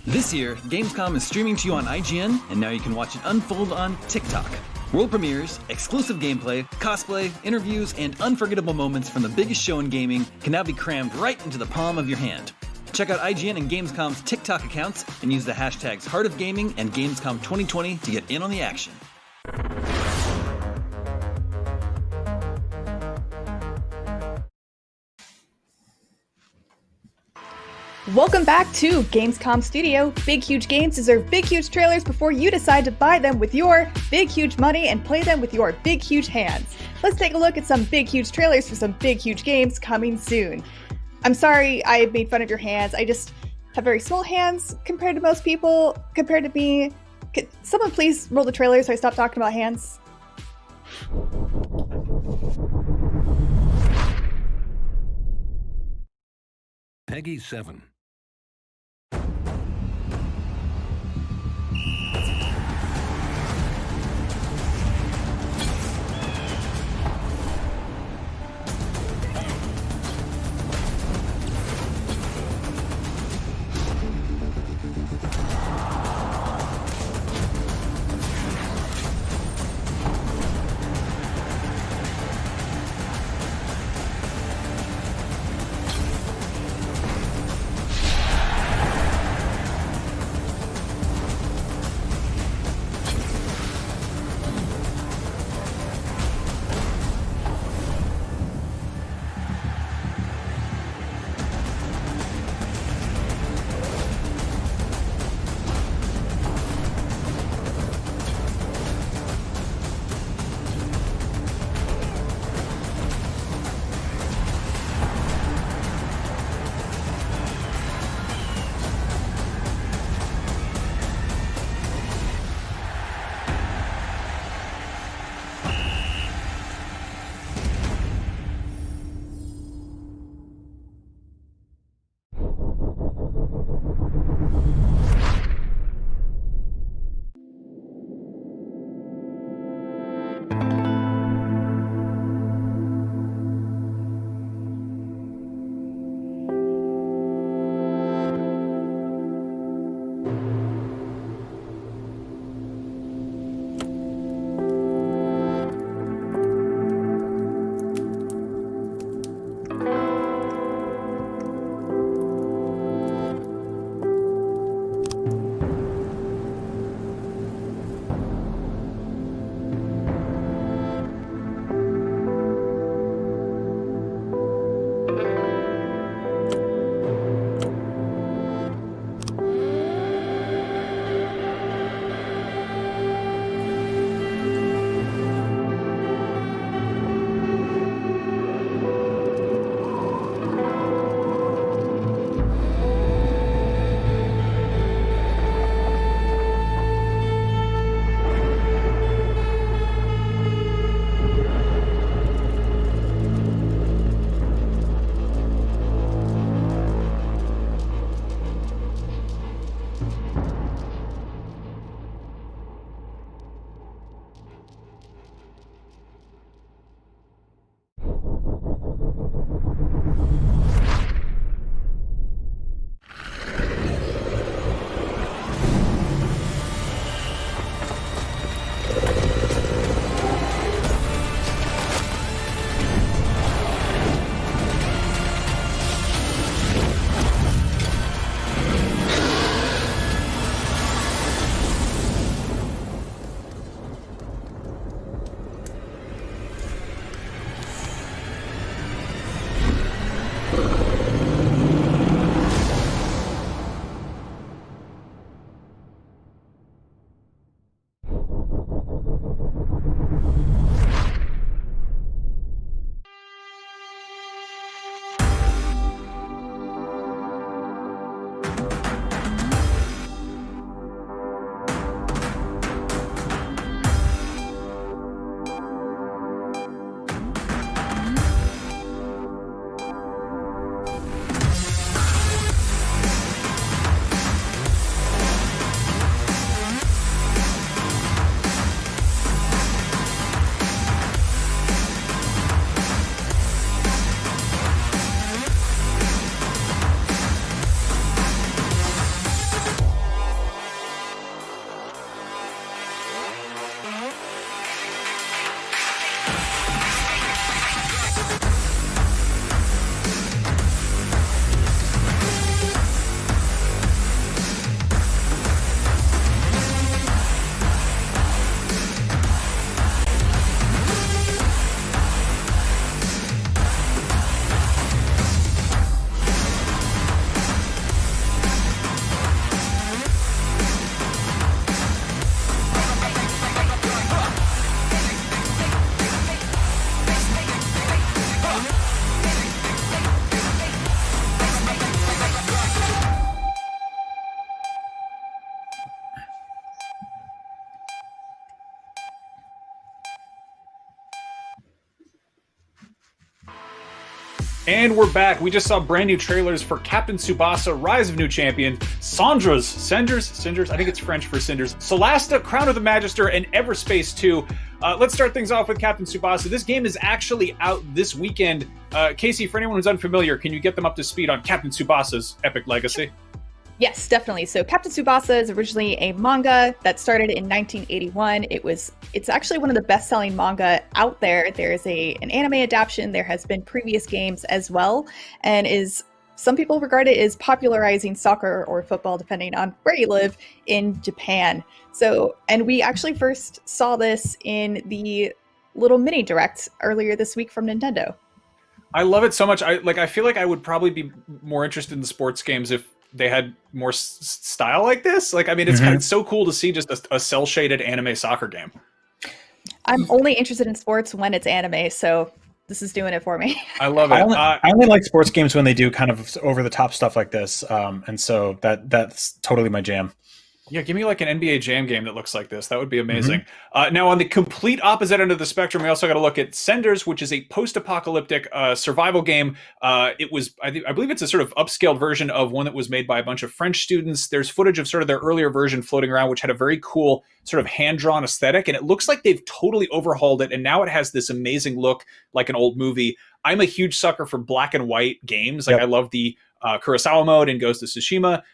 This year, Gamescom is streaming to you on IGN, and now you can watch it unfold on TikTok. World premieres, exclusive gameplay, cosplay, interviews, and unforgettable moments from the biggest show in gaming can now be crammed right into the palm of your hand. Check out IGN and Gamescom's TikTok accounts and use the hashtags Heart of Gaming and Gamescom 2020 to get in on the action. Welcome back to Gamescom Studio. Big Huge Games deserve big huge trailers before you decide to buy them with your big huge money and play them with your big huge hands. Let's take a look at some big huge trailers for some big huge games coming soon. I'm sorry I made fun of your hands. I just have very small hands compared to most people, compared to me. Could someone please roll the trailer so I stop talking about hands? Peggy 7. And we're back. We just saw brand new trailers for Captain Tsubasa, Rise of New Champion, Cinders, I think it's French for Cinders, Solasta, Crown of the Magister, and Everspace 2. Let's start things off with Captain Tsubasa. This game is actually out this weekend. Casey, for anyone who's unfamiliar, can you get them up to speed on Captain Tsubasa's epic legacy? Yes, definitely. So Captain Tsubasa is originally a manga that started in 1981. It's actually one of the best-selling manga out there. There's an anime adaptation. There has been previous games as well, and some people regard it as popularizing soccer or football, depending on where you live, in Japan. So, and we actually first saw this in the little mini direct earlier this week from Nintendo. I love it so much. I feel like I would probably be more interested in sports games if they had more style like this. It's so cool to see just a cell shaded anime soccer game. I'm only interested in sports when it's anime, so this is doing it for me. I love it. I only like sports games when they do kind of over the top stuff like this, and so that's totally my jam. Yeah, give me like an NBA Jam game that looks like this. That would be amazing. Now, on the complete opposite end of the spectrum, we also got to look at Cinders, which is a post-apocalyptic survival game. I believe it's a sort of upscaled version of one that was made by a bunch of French students. There's footage of sort of their earlier version floating around, which had a very cool sort of hand-drawn aesthetic, and it looks like they've totally overhauled it, and now it has this amazing look like an old movie. I'm a huge sucker for black and white games. I love the Kurosawa mode in Ghost of Tsushima.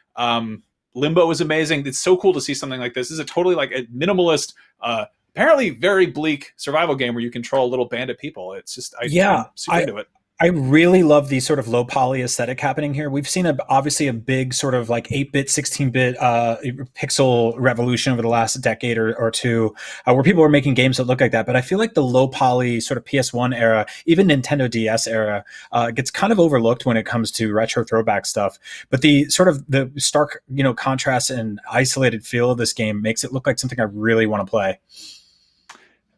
Limbo is amazing. It's so cool to see something like this. This is a totally like a minimalist, apparently very bleak survival game where you control a little band of people. It's just, I'm super into it. I really love the sort of low poly aesthetic happening here. We've seen obviously a big sort of like 8-bit, 16-bit pixel revolution over the last decade or two, where people were making games that look like that. But I feel like the low poly sort of PS1 era, even Nintendo DS era, gets kind of overlooked when it comes to retro throwback stuff. But the sort of the stark, contrast and isolated feel of this game makes it look like something I really want to play.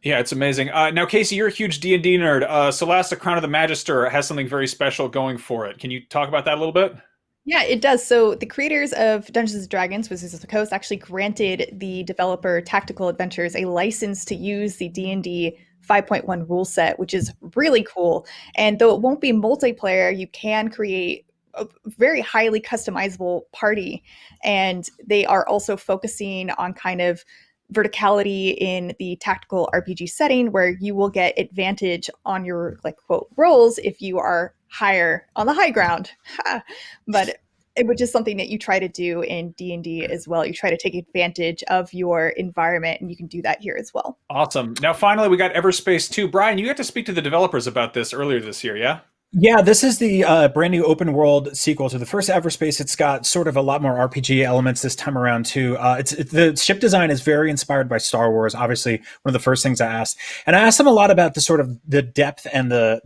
Yeah, it's amazing. Now, Casey, you're a huge D&D nerd. Solasta, Crown of the Magister has something very special going for it. Can you talk about that a little bit? Yeah, it does. So the creators of Dungeons & Dragons, Wizards of the Coast, actually granted the developer Tactical Adventures a license to use the D&D 5.1 rule set, which is really cool. And though it won't be multiplayer, you can create a very highly customizable party. And they are also focusing on kind of verticality in the tactical RPG setting, where you will get advantage on your quote rolls if you are higher on the high ground. But which is something that you try to do in D&D as well. You try to take advantage of your environment, and you can do that here as well. Awesome. Now, finally, we got Everspace 2. Brian, you got to speak to the developers about this earlier this year, yeah? Yeah, this is the brand new open world sequel to the first Everspace. It's got sort of a lot more RPG elements this time around too. The ship design is very inspired by Star Wars. Obviously, one of the first things I asked, and I asked them a lot about the sort of the depth and the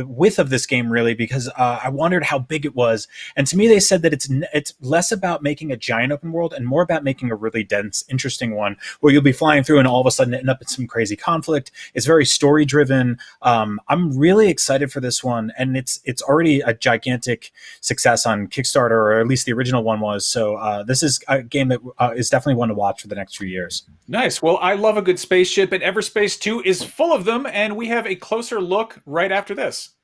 width of this game, really, because I wondered how big it was. And to me, they said that it's less about making a giant open world and more about making a really dense, interesting one where you'll be flying through and all of a sudden end up in some crazy conflict. It's very story driven. I'm really excited for this one, and it's already a gigantic success on Kickstarter, or at least the original one was. So this is a game that is definitely one to watch for the next few years. Nice. Well, I love a good spaceship, and Everspace 2 is full of them, and we have a closer look right after this.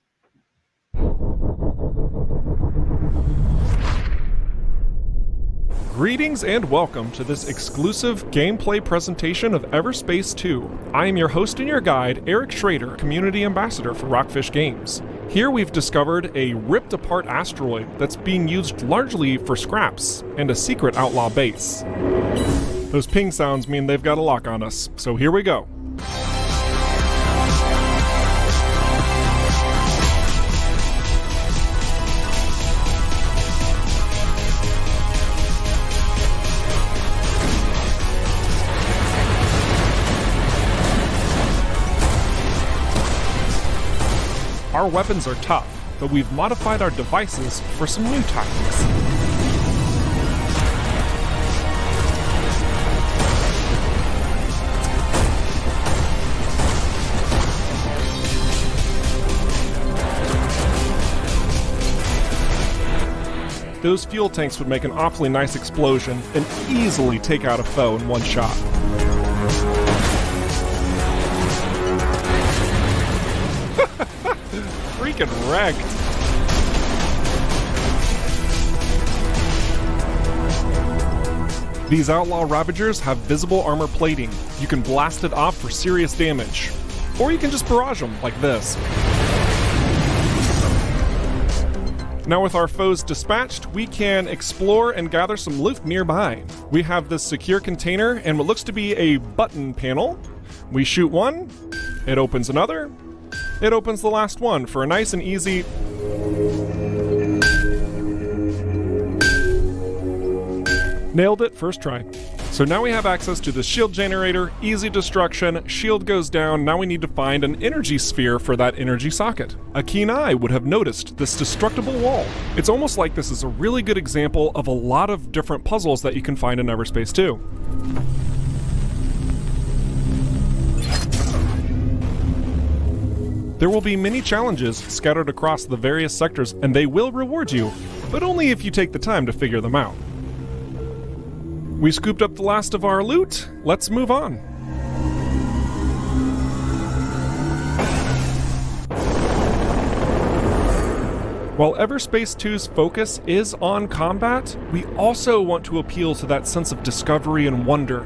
Greetings and welcome to this exclusive gameplay presentation of Everspace 2. I am your host and your guide, Eric Schrader, Community Ambassador for Rockfish Games. Here we've discovered a ripped-apart asteroid that's being used largely for scraps and a secret outlaw base. Those ping sounds mean they've got a lock on us, so here we go. Our weapons are tough, but we've modified our devices for some new tactics. Those fuel tanks would make an awfully nice explosion and easily take out a foe in one shot. Freaking wrecked. These Outlaw Ravagers have visible armor plating. You can blast it off for serious damage. Or you can just barrage them, like this. Now with our foes dispatched, we can explore and gather some loot nearby. We have this secure container and what looks to be a button panel. We shoot one, it opens another, it opens the last one for a nice and easy... Nailed it, first try. So now we have access to the shield generator, easy destruction, shield goes down, now we need to find an energy sphere for that energy socket. A keen eye would have noticed this destructible wall. It's almost like this is a really good example of a lot of different puzzles that you can find in Everspace 2. There will be many challenges scattered across the various sectors, and they will reward you, but only if you take the time to figure them out. We scooped up the last of our loot, let's move on. While Everspace 2's focus is on combat, we also want to appeal to that sense of discovery and wonder.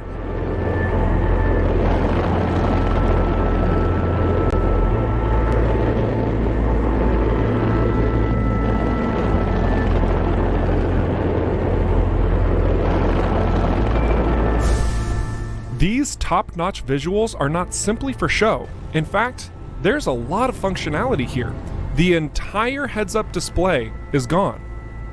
These top-notch visuals are not simply for show. In fact, there's a lot of functionality here. The entire heads-up display is gone,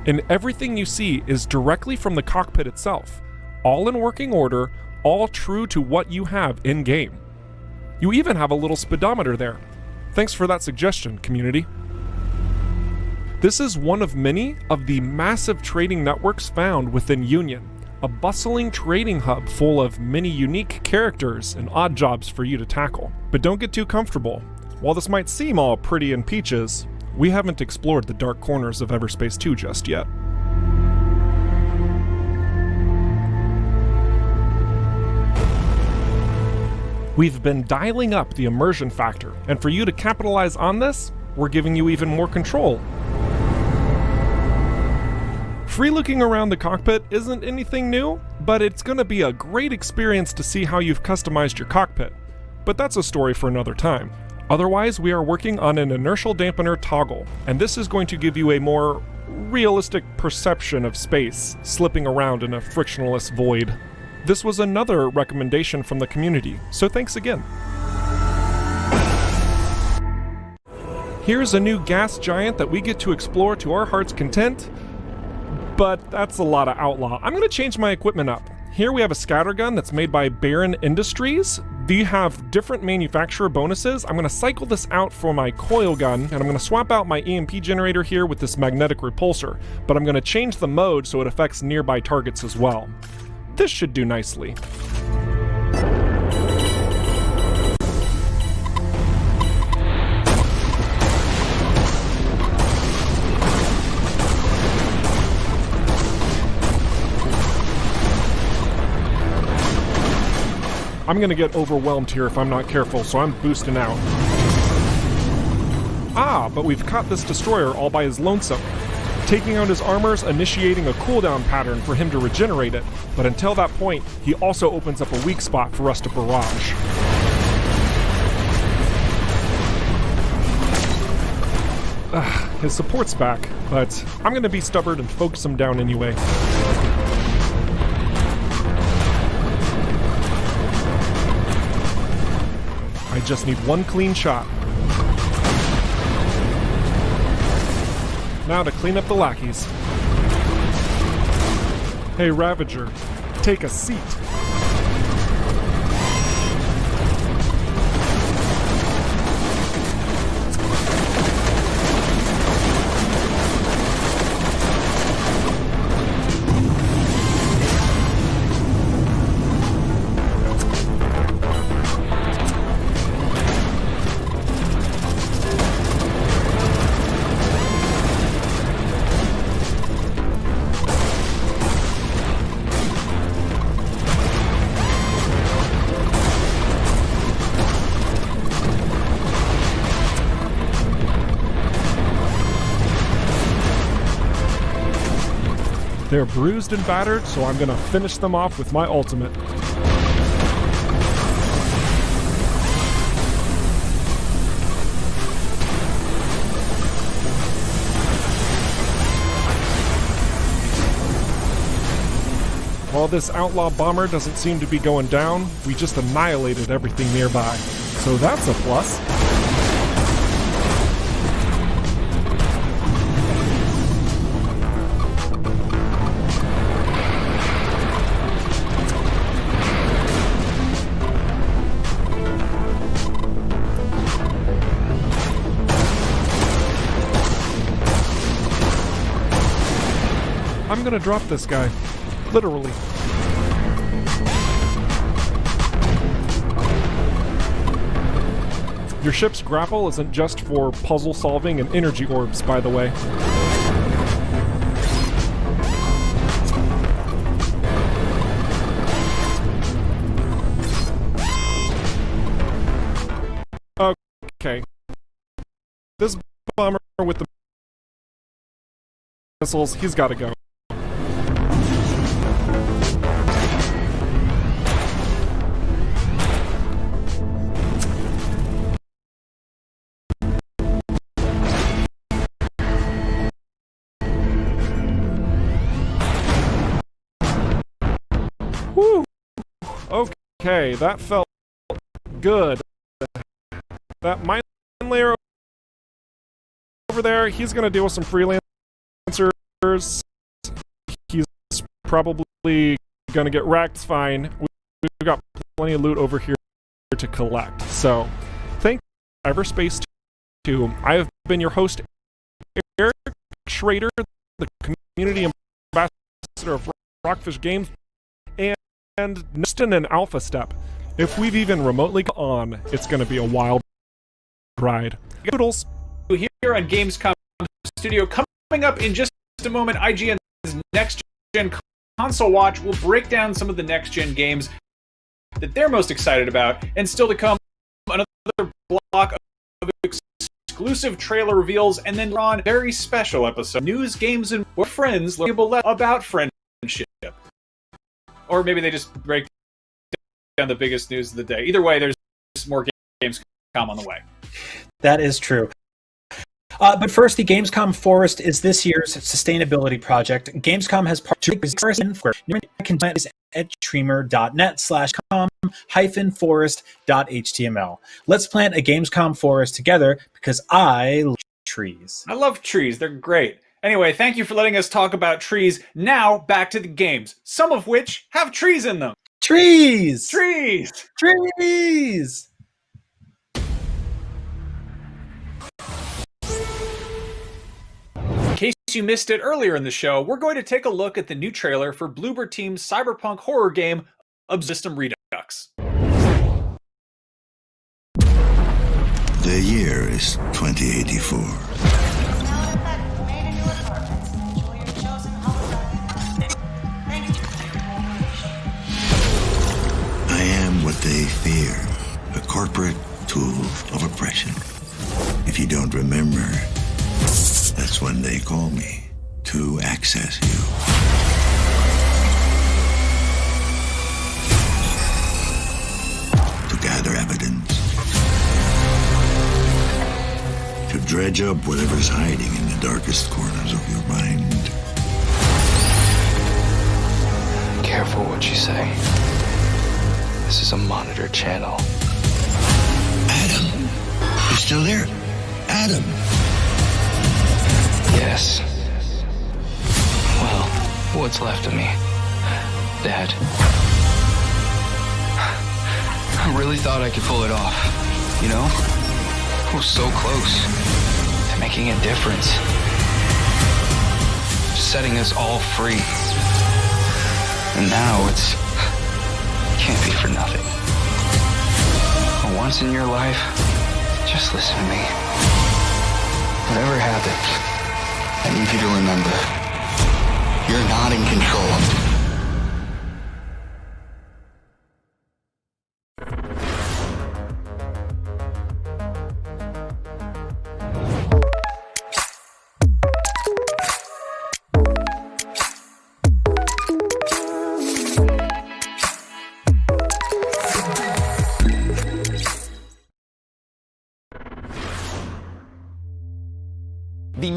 and everything you see is directly from the cockpit itself, all in working order, all true to what you have in-game. You even have a little speedometer there. Thanks for that suggestion, community. This is one of many of the massive trading networks found within Union. A bustling trading hub full of many unique characters and odd jobs for you to tackle. But don't get too comfortable. While this might seem all pretty and peaches, we haven't explored the dark corners of Everspace 2 just yet. We've been dialing up the immersion factor, and for you to capitalize on this, we're giving you even more control. Free looking around the cockpit isn't anything new, but it's going to be a great experience to see how you've customized your cockpit. But that's a story for another time. Otherwise, we are working on an inertial dampener toggle, and this is going to give you a more realistic perception of space, slipping around in a frictionless void. This was another recommendation from the community, so thanks again. Here's a new gas giant that we get to explore to our heart's content, but that's a lot of outlaw. I'm going to change my equipment up. Here we have a scattergun that's made by Baron Industries. They have different manufacturer bonuses. I'm going to cycle this out for my coil gun, and I'm going to swap out my EMP generator here with this magnetic repulsor, but I'm going to change the mode so it affects nearby targets as well. This should do nicely. I'm gonna get overwhelmed here if I'm not careful, so I'm boosting out. Ah, but we've caught this destroyer all by his lonesome. Taking out his armor's initiating a cooldown pattern for him to regenerate it, but until that point, he also opens up a weak spot for us to barrage. His support's back, but I'm gonna be stubborn and focus him down anyway. I just need one clean shot. Now to clean up the lackeys. Hey Ravager, take a seat. They're bruised and battered, so I'm gonna finish them off with my ultimate. While this outlaw bomber doesn't seem to be going down, we just annihilated everything nearby. So that's a plus. I'm gonna drop this guy. Literally. Your ship's grapple isn't just for puzzle solving and energy orbs, by the way. Okay. This bomber with the missiles, he's gotta go. Woo! Okay, that felt good. That mine layer over there, he's gonna deal with some freelancers. He's probably gonna get wrecked. Fine. We've got plenty of loot over here to collect. So, thank you, Everspace 2. I have been your host, Eric Schrader, the community ambassador of Rockfish Games, and next in an alpha step. If we've even remotely got on, it's going to be a wild ride. Doodles. Here on Gamescom Studio, coming up in just a moment, IGN's next-gen console watch will break down some of the next-gen games that they're most excited about, and still to come, another block of exclusive trailer reveals, and then on a very special episode, news, games, and what friends learn about friendship. Or maybe they just break down the biggest news of the day. Either way, there's more Gamescom on the way. That is true. But first, the Gamescom Forest is this year's sustainability project. Gamescom has partnered with at streamer.net/com-forest.html. Let's plant a Gamescom forest together because I love trees. I love trees. They're great. Anyway, thank you for letting us talk about trees. Now, back to the games, some of which have trees in them. Trees! Trees! Trees! In case you missed it earlier in the show, we're going to take a look at the new trailer for Bloober Team's cyberpunk horror game, System Redux. The year is 2084. I am what they fear, a corporate tool of oppression. If you don't remember, that's when they call me to access you. To gather evidence. To dredge up whatever's hiding in the darkest corners of your mind. Careful what you say. This is a monitor channel. Adam, you still there? Adam. Yes. Well, what's left of me? Dad. I really thought I could pull it off. You know? I was so close to making a difference. Setting us all free. And now it's... can't be for nothing. For once in your life, just listen to me. Whatever happens, I need you to remember, you're not in control.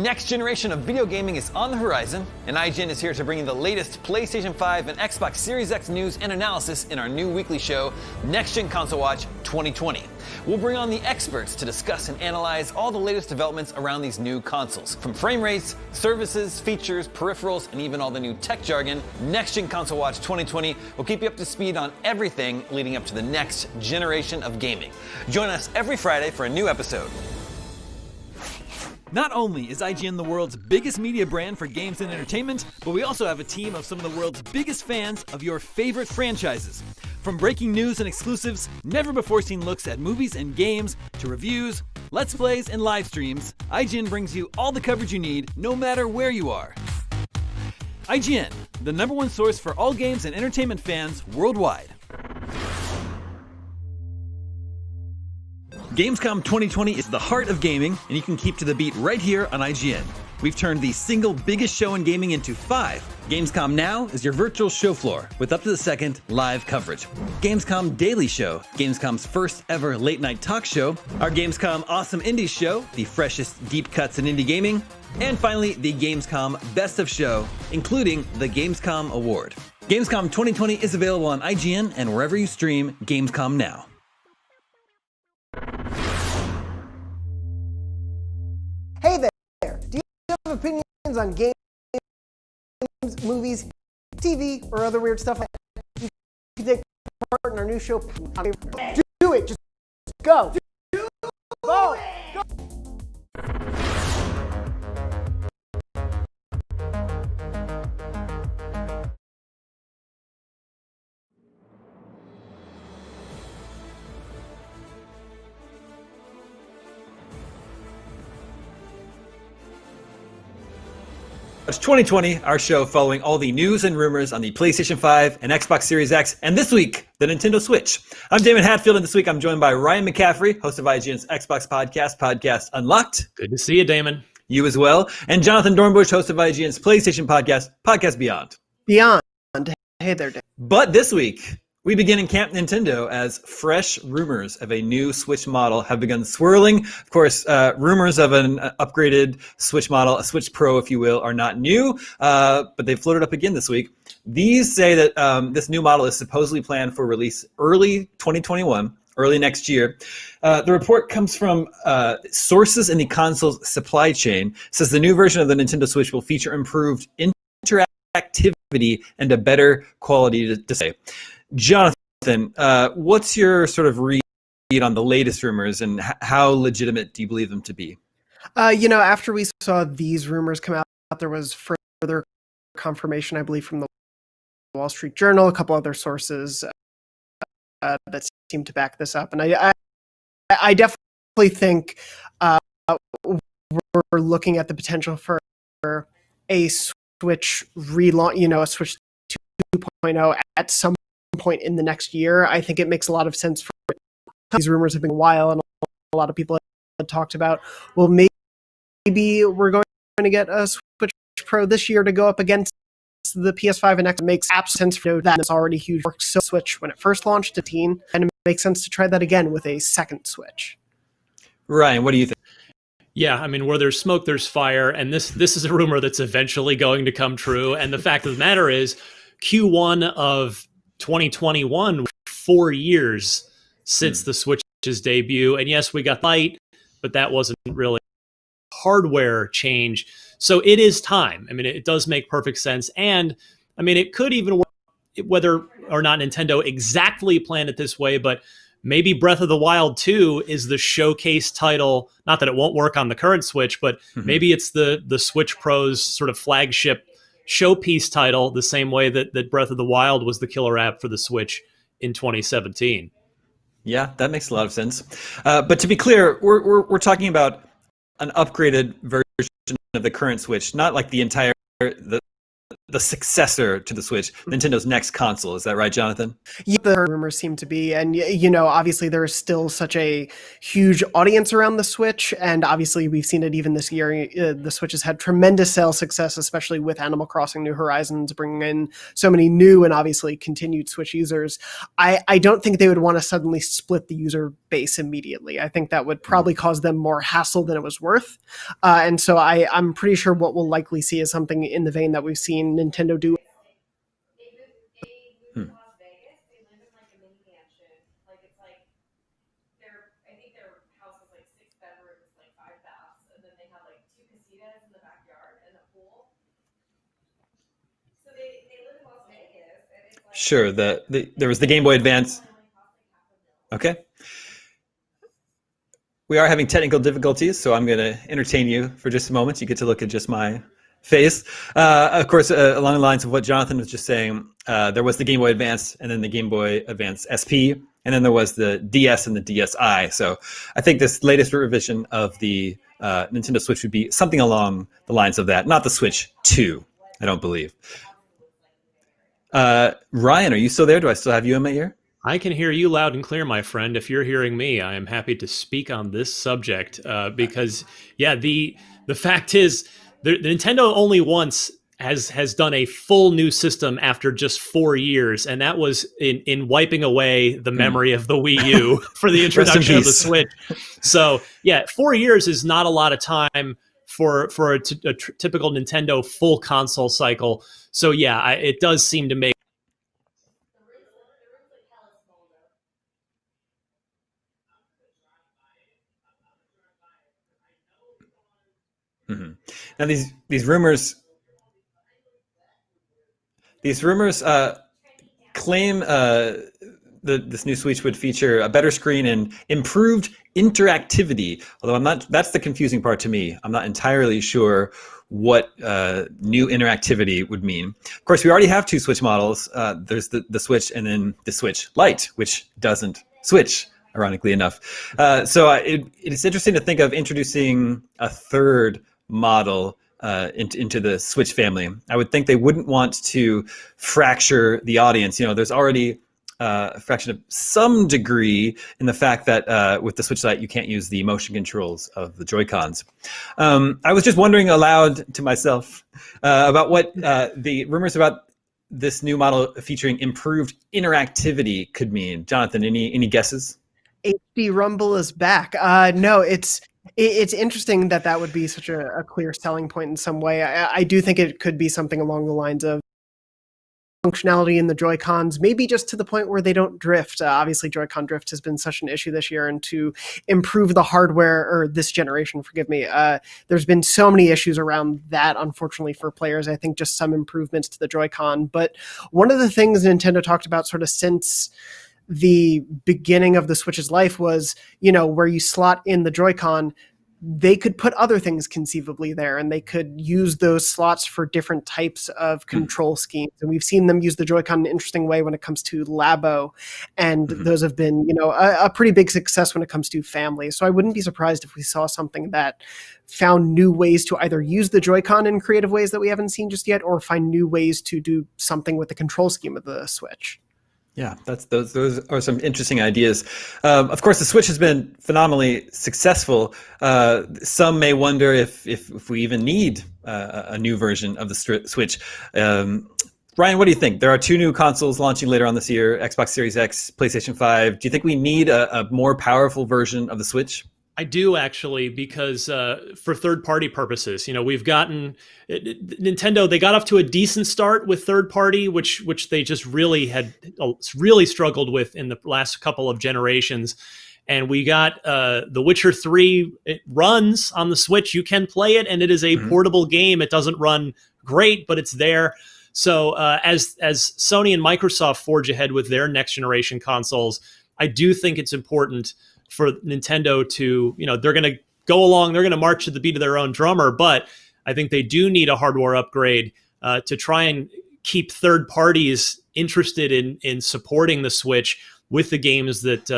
next generation of video gaming is on the horizon, and IGN is here to bring you the latest PlayStation 5 and Xbox Series X news and analysis in our new weekly show, Next Gen Console Watch 2020. We'll bring on the experts to discuss and analyze all the latest developments around these new consoles. From frame rates, services, features, peripherals, and even all the new tech jargon, Next Gen Console Watch 2020 will keep you up to speed on everything leading up to the next generation of gaming. Join us every Friday for a new episode. Not only is IGN the world's biggest media brand for games and entertainment, but we also have a team of some of the world's biggest fans of your favorite franchises. From breaking news and exclusives, never-before-seen looks at movies and games, to reviews, let's plays, and live streams, IGN brings you all the coverage you need, no matter where you are. IGN, the #1 source for all games and entertainment fans worldwide. Gamescom 2020 is the heart of gaming, and you can keep to the beat right here on IGN. We've turned the single biggest show in gaming into 5. Gamescom Now is your virtual show floor with up-to-the-second live coverage. Gamescom Daily Show, Gamescom's first ever late-night talk show. Our Gamescom Awesome Indies Show, the freshest deep cuts in indie gaming. And finally, the Gamescom Best of Show, including the Gamescom Award. Gamescom 2020 is available on IGN and wherever you stream Gamescom Now. Hey there, do you have opinions on games, movies, TV, or other weird stuff? You can take part in our new show. Do it, just go. Go. It's 2020, our show following all the news and rumors on the PlayStation 5 and Xbox Series X, and this week, the Nintendo Switch. I'm Damon Hatfield, and this week I'm joined by Ryan McCaffrey, host of IGN's Xbox podcast Unlocked. Good to see you, Damon. You as well. And Jonathan Dornbush, host of IGN's PlayStation podcast Beyond. Beyond. Hey there, Damon. But this week, we begin in Camp Nintendo as fresh rumors of a new Switch model have begun swirling. Of course, rumors of an upgraded Switch model, a Switch Pro, if you will, are not new, but they've floated up again this week. These say that this new model is supposedly planned for release early 2021, early next year. The report comes from sources in the console's supply chain. It says the new version of the Nintendo Switch will feature improved interactivity and a better quality display. Jonathan, what's your sort of read on the latest rumors, and how legitimate do you believe them to be? After we saw these rumors come out, there was further confirmation, I believe, from the Wall Street Journal, a couple other sources that seem to back this up. And I definitely think we're looking at the potential for a Switch relaunch, a Switch 2.0 at some point in the next year. I think it makes a lot of sense. For these rumors have been a while, and a lot of people have talked about, well, maybe we're going to get a Switch Pro this year to go up against the PS5 and X. It makes absolute sense for that. It's already huge. Worked so Switch when it first launched to teen, and it makes sense to try that again with a second Switch. Ryan, what do you think? Yeah, I mean, where there's smoke, there's fire, and this is a rumor that's eventually going to come true. And the fact of the matter is, Q1 of 2021, 4 years since the Switch's debut. And yes, we got light, but that wasn't really hardware change. So it is time. I mean, it does make perfect sense. And I mean, it could even work, whether or not Nintendo exactly planned it this way, but maybe Breath of the Wild 2 is the showcase title. Not that it won't work on the current Switch, but maybe it's the Switch Pro's sort of flagship showpiece title, the same way that Breath of the Wild was the killer app for the Switch in 2017. Yeah, that makes a lot of sense. But to be clear, we're talking about an upgraded version of the current Switch, not like the entire the successor to the Switch, Nintendo's next console. Is that right, Jonathan? Yeah, the rumors seem to be, and obviously there is still such a huge audience around the Switch, and obviously we've seen it even this year. The Switch has had tremendous sales success, especially with Animal Crossing: New Horizons bringing in so many new and obviously continued Switch users. I don't think they would want to suddenly split the user base immediately. I think that would probably cause them more hassle than it was worth, and so I'm pretty sure what we'll likely see is something in the vein that we've seen Nintendo do. Sure. There was the Game Boy Advance. Okay. We are having technical difficulties, so I'm going to entertain you for just a moment. You get to look at just my face. Of course, along the lines of what Jonathan was just saying, there was the Game Boy Advance and then the Game Boy Advance SP, and then there was the DS and the DSi. So I think this latest revision of the Nintendo Switch would be something along the lines of that, not the Switch 2, I don't believe. Ryan, are you still there? Do I still have you in my ear? I can hear you loud and clear, my friend. If you're hearing me, I am happy to speak on this subject because, yeah, the fact is, the Nintendo only once has done a full new system after just 4 years, and that was in wiping away the memory of the Wii U for the introduction of the Switch. So, yeah, 4 years is not a lot of time for a typical Nintendo full console cycle. So, yeah, it does seem to make. Mm-hmm. Now these rumors claim this new Switch would feature a better screen and improved interactivity. Although that's the confusing part to me. I'm not entirely sure what new interactivity would mean. Of course, we already have two Switch models. There's the Switch and then the Switch Lite, which doesn't switch, ironically enough. So it's interesting to think of introducing a third model into the Switch family. I would think they wouldn't want to fracture the audience. There's already a fraction of some degree in the fact that with the Switch Lite, you can't use the motion controls of the Joy-Cons. I was just wondering aloud to myself about what the rumors about this new model featuring improved interactivity could mean. Jonathan, any guesses? HD Rumble is back. No, it's interesting that would be such a clear selling point in some way. I do think it could be something along the lines of functionality in the Joy-Cons, maybe just to the point where they don't drift. Obviously, Joy-Con drift has been such an issue this year, and to improve the hardware, or this generation, forgive me, there's been so many issues around that, unfortunately, for players. I think just some improvements to the Joy-Con. But one of the things Nintendo talked about sort of since the beginning of the Switch's life was, where you slot in the Joy-Con, they could put other things conceivably there, and they could use those slots for different types of control schemes. And we've seen them use the Joy-Con in an interesting way when it comes to Labo, and those have been, a pretty big success when it comes to family. So I wouldn't be surprised if we saw something that found new ways to either use the Joy-Con in creative ways that we haven't seen just yet, or find new ways to do something with the control scheme of the Switch. Yeah, those are some interesting ideas. Of course, the Switch has been phenomenally successful. Some may wonder if we even need a new version of the Switch. Ryan, what do you think? There are two new consoles launching later on this year, Xbox Series X, PlayStation 5. Do you think we need a more powerful version of the Switch? I do, actually, because for third-party purposes, we've gotten Nintendo. They got off to a decent start with third-party, which they just really struggled with in the last couple of generations. And we got The Witcher 3. It runs on the Switch. You can play it, and it is a portable game. It doesn't run great, but it's there. So as Sony and Microsoft forge ahead with their next-generation consoles, I do think it's important for Nintendo to, they're going to go along, they're going to march to the beat of their own drummer, but I think they do need a hardware upgrade to try and keep third parties interested in supporting the Switch with the games that,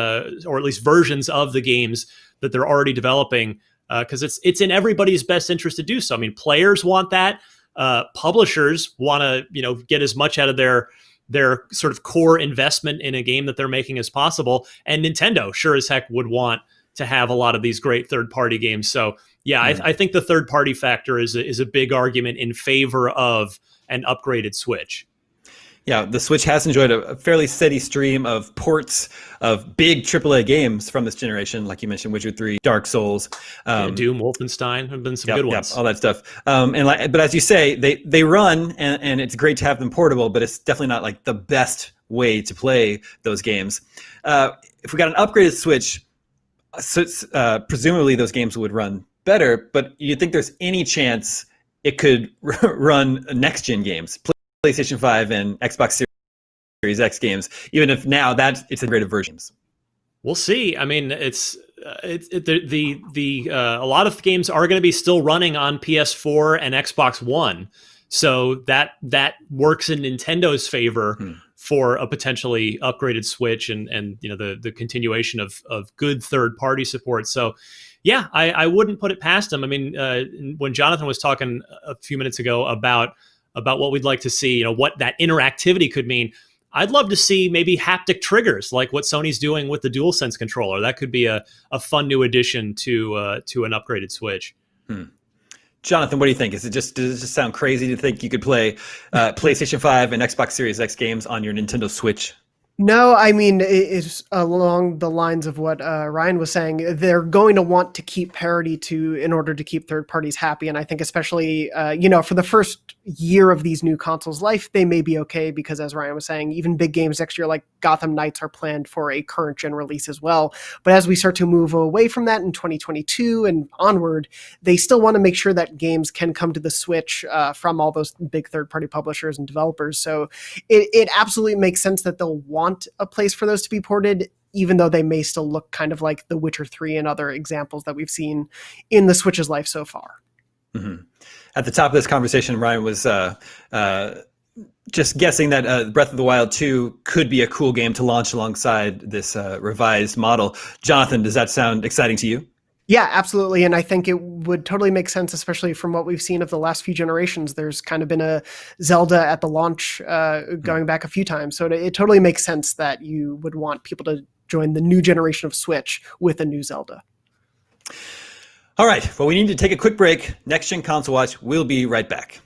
or at least versions of the games that they're already developing, because it's in everybody's best interest to do so. I mean, players want that. publishers want to, get as much out of their sort of core investment in a game that they're making as possible. And Nintendo sure as heck would want to have a lot of these great third-party games. So yeah, I think the third-party factor is a big argument in favor of an upgraded Switch. Yeah, the Switch has enjoyed a fairly steady stream of ports of big AAA games from this generation, like you mentioned, Witcher 3, Dark Souls, Doom, Wolfenstein have been some good ones. All that stuff. But as you say, they run, and it's great to have them portable, but it's definitely not like the best way to play those games. If we got an upgraded Switch, presumably those games would run better. But you think there's any chance it could run next-gen games? PlayStation 5 and Xbox Series X games, even if now it's integrated versions. We'll see. I mean, a lot of games are going to be still running on PS4 and Xbox One, so that works in Nintendo's favor for a potentially upgraded Switch and the continuation of good third party support. So yeah, I wouldn't put it past them. I mean, when Jonathan was talking a few minutes ago about what we'd like to see, what that interactivity could mean, I'd love to see maybe haptic triggers like what Sony's doing with the DualSense controller. That could be a fun new addition to an upgraded Switch. Jonathan, what do you think? Does it just sound crazy to think you could play PlayStation 5 and Xbox Series X games on your Nintendo Switch? No, I mean, it's along the lines of what Ryan was saying. They're going to want to keep parity in order to keep third parties happy. And I think especially, for the first year of these new consoles' life, they may be okay because, as Ryan was saying, even big games next year like Gotham Knights are planned for a current gen release as well. But as we start to move away from that in 2022 and onward, they still want to make sure that games can come to the Switch from all those big third-party publishers and developers. So it absolutely makes sense that they'll want a place for those to be ported, even though they may still look kind of like the Witcher 3 and other examples that we've seen in the Switch's life so far. Mm-hmm. At the top of this conversation, Ryan was just guessing that Breath of the Wild 2 could be a cool game to launch alongside this revised model. Jonathan, does that sound exciting to you? Yeah, absolutely. And I think it would totally make sense, especially from what we've seen of the last few generations. There's kind of been a Zelda at the launch going back a few times. So it totally makes sense that you would want people to join the new generation of Switch with a new Zelda. All right. Well, we need to take a quick break. Next Gen Console Watch. We'll be right back.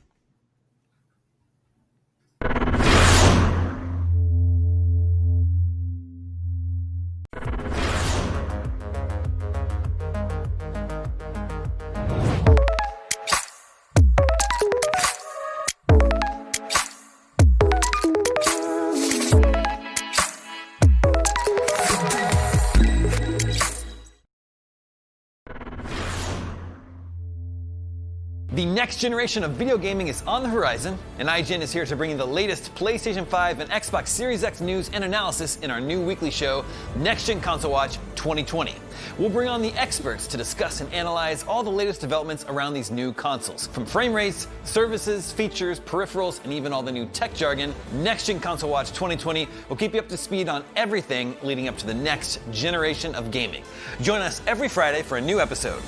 The next generation of video gaming is on the horizon, and IGN is here to bring you the latest PlayStation 5 and Xbox Series X news and analysis in our new weekly show, Next Gen Console Watch 2020. We'll bring on the experts to discuss and analyze all the latest developments around these new consoles. From frame rates, services, features, peripherals, and even all the new tech jargon, Next Gen Console Watch 2020 will keep you up to speed on everything leading up to the next generation of gaming. Join us every Friday for a new episode.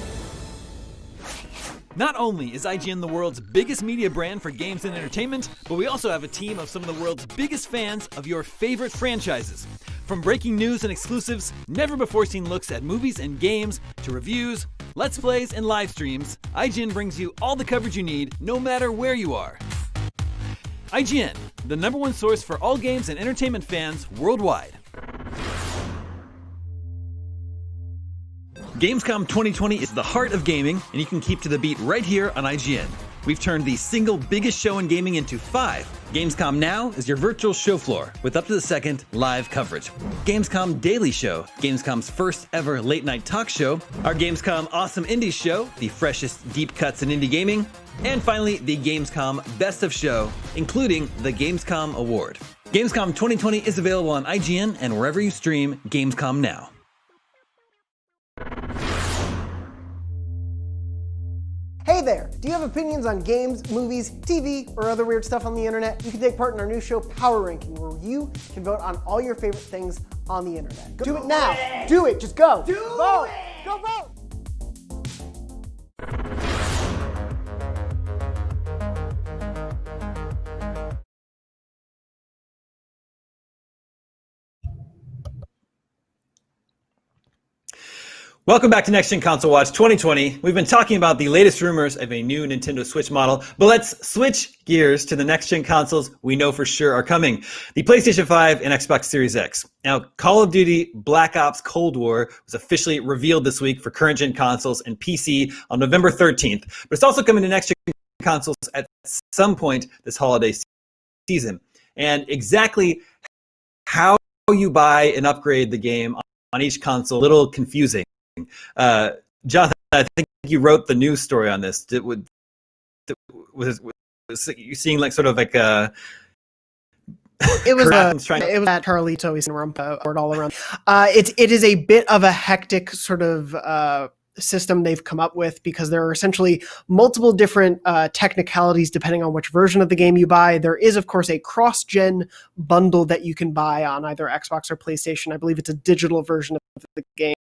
Not only is IGN the world's biggest media brand for games and entertainment, but we also have a team of some of the world's biggest fans of your favorite franchises. From breaking news and exclusives, never-before-seen looks at movies and games, to reviews, let's plays, and live streams, IGN brings you all the coverage you need, no matter where you are. IGN, the #1 source for all games and entertainment fans worldwide. Gamescom 2020 is the heart of gaming, and you can keep to the beat right here on IGN. We've turned the single biggest show in gaming into 5. Gamescom Now is your virtual show floor with up-to-the-second live coverage. Gamescom Daily Show, Gamescom's first ever late-night talk show. Our Gamescom Awesome Indies Show, the freshest deep cuts in indie gaming. And finally, the Gamescom Best of Show, including the Gamescom Award. Gamescom 2020 is available on IGN and wherever you stream Gamescom Now. Hey there! Do you have opinions on games, movies, TV, or other weird stuff on the internet? You can take part in our new show, Power Ranking, where you can vote on all your favorite things on the internet. Do it now! Do it! Just go! Vote! Go vote! Welcome back to Next Gen Console Watch 2020. We've been talking about the latest rumors of a new Nintendo Switch model, but let's switch gears to the next gen consoles we know for sure are coming. The PlayStation 5 and Xbox Series X. Now, Call of Duty Black Ops Cold War was officially revealed this week for current gen consoles and PC on November 13th, but it's also coming to next gen consoles at some point this holiday season. And exactly how you buy and upgrade the game on each console, a little confusing. Jonathan, I think you wrote the news story on this. Was you seeing like sort of like a? It was that Carlito and Rumpa word all around. It is a bit of a hectic sort of system they've come up with, because there are essentially multiple different technicalities depending on which version of the game you buy. There is, of course, a cross-gen bundle that you can buy on either Xbox or PlayStation. I believe it's a digital version of the game,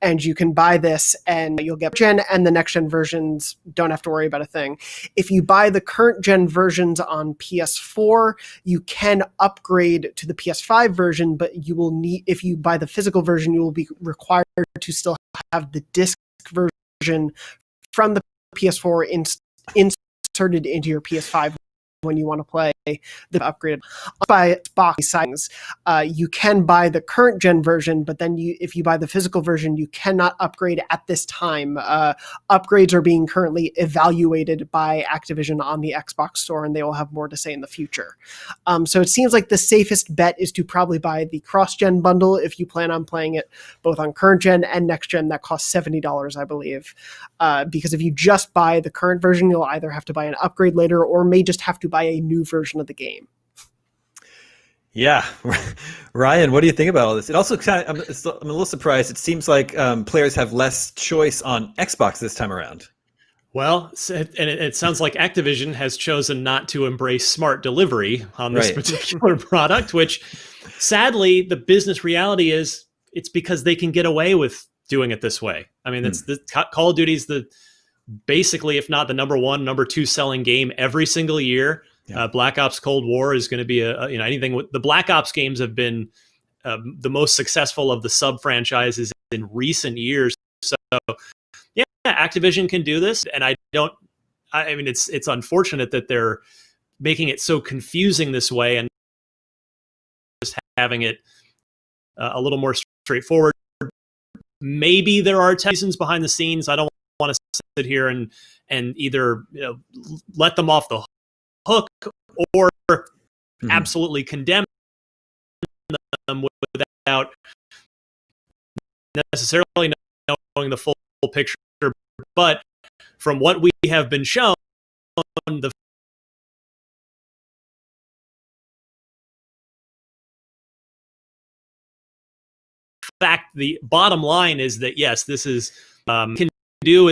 and you can buy this and you'll get gen, and the next gen versions don't have to worry about a thing. If you buy the current gen versions on PS4, you can upgrade to the PS5 version, but you will need, if you buy the physical version, you will be required to still have the disc version from the PS4 inserted into your PS5 when you want to play the upgraded. By box settings, you can buy the current gen version, but then if you buy the physical version, you cannot upgrade at this time. Upgrades are being currently evaluated by Activision on the Xbox store, and they will have more to say in the future. So it seems like the safest bet is to probably buy the cross-gen bundle if you plan on playing it both on current gen and next gen. That costs $70, I believe. Because if you just buy the current version, you'll either have to buy an upgrade later or may just have to buy a new version of the game. Yeah. Ryan, what do you think about all this? It also kind of, I'm a little surprised. It seems like players have less choice on Xbox this time around. Well, and it sounds like Activision has chosen not to embrace smart delivery on this particular product, which sadly, the business reality is it's because they can get away with doing it this way. I mean, it's the Call of Duty's basically, if not the number one, number two selling game every single year. Yeah. Black Ops Cold War is going to be anything with the Black Ops games have been the most successful of the sub franchises in recent years. So yeah, Activision can do this. And I mean, it's unfortunate that they're making it so confusing this way and just having it a little more straightforward. Maybe there are reasons behind the scenes. I don't want to sit here and either let them off the hook or absolutely condemn them without necessarily knowing the full picture. But from what we have been shown, the fact, the bottom line is that yes, this is can do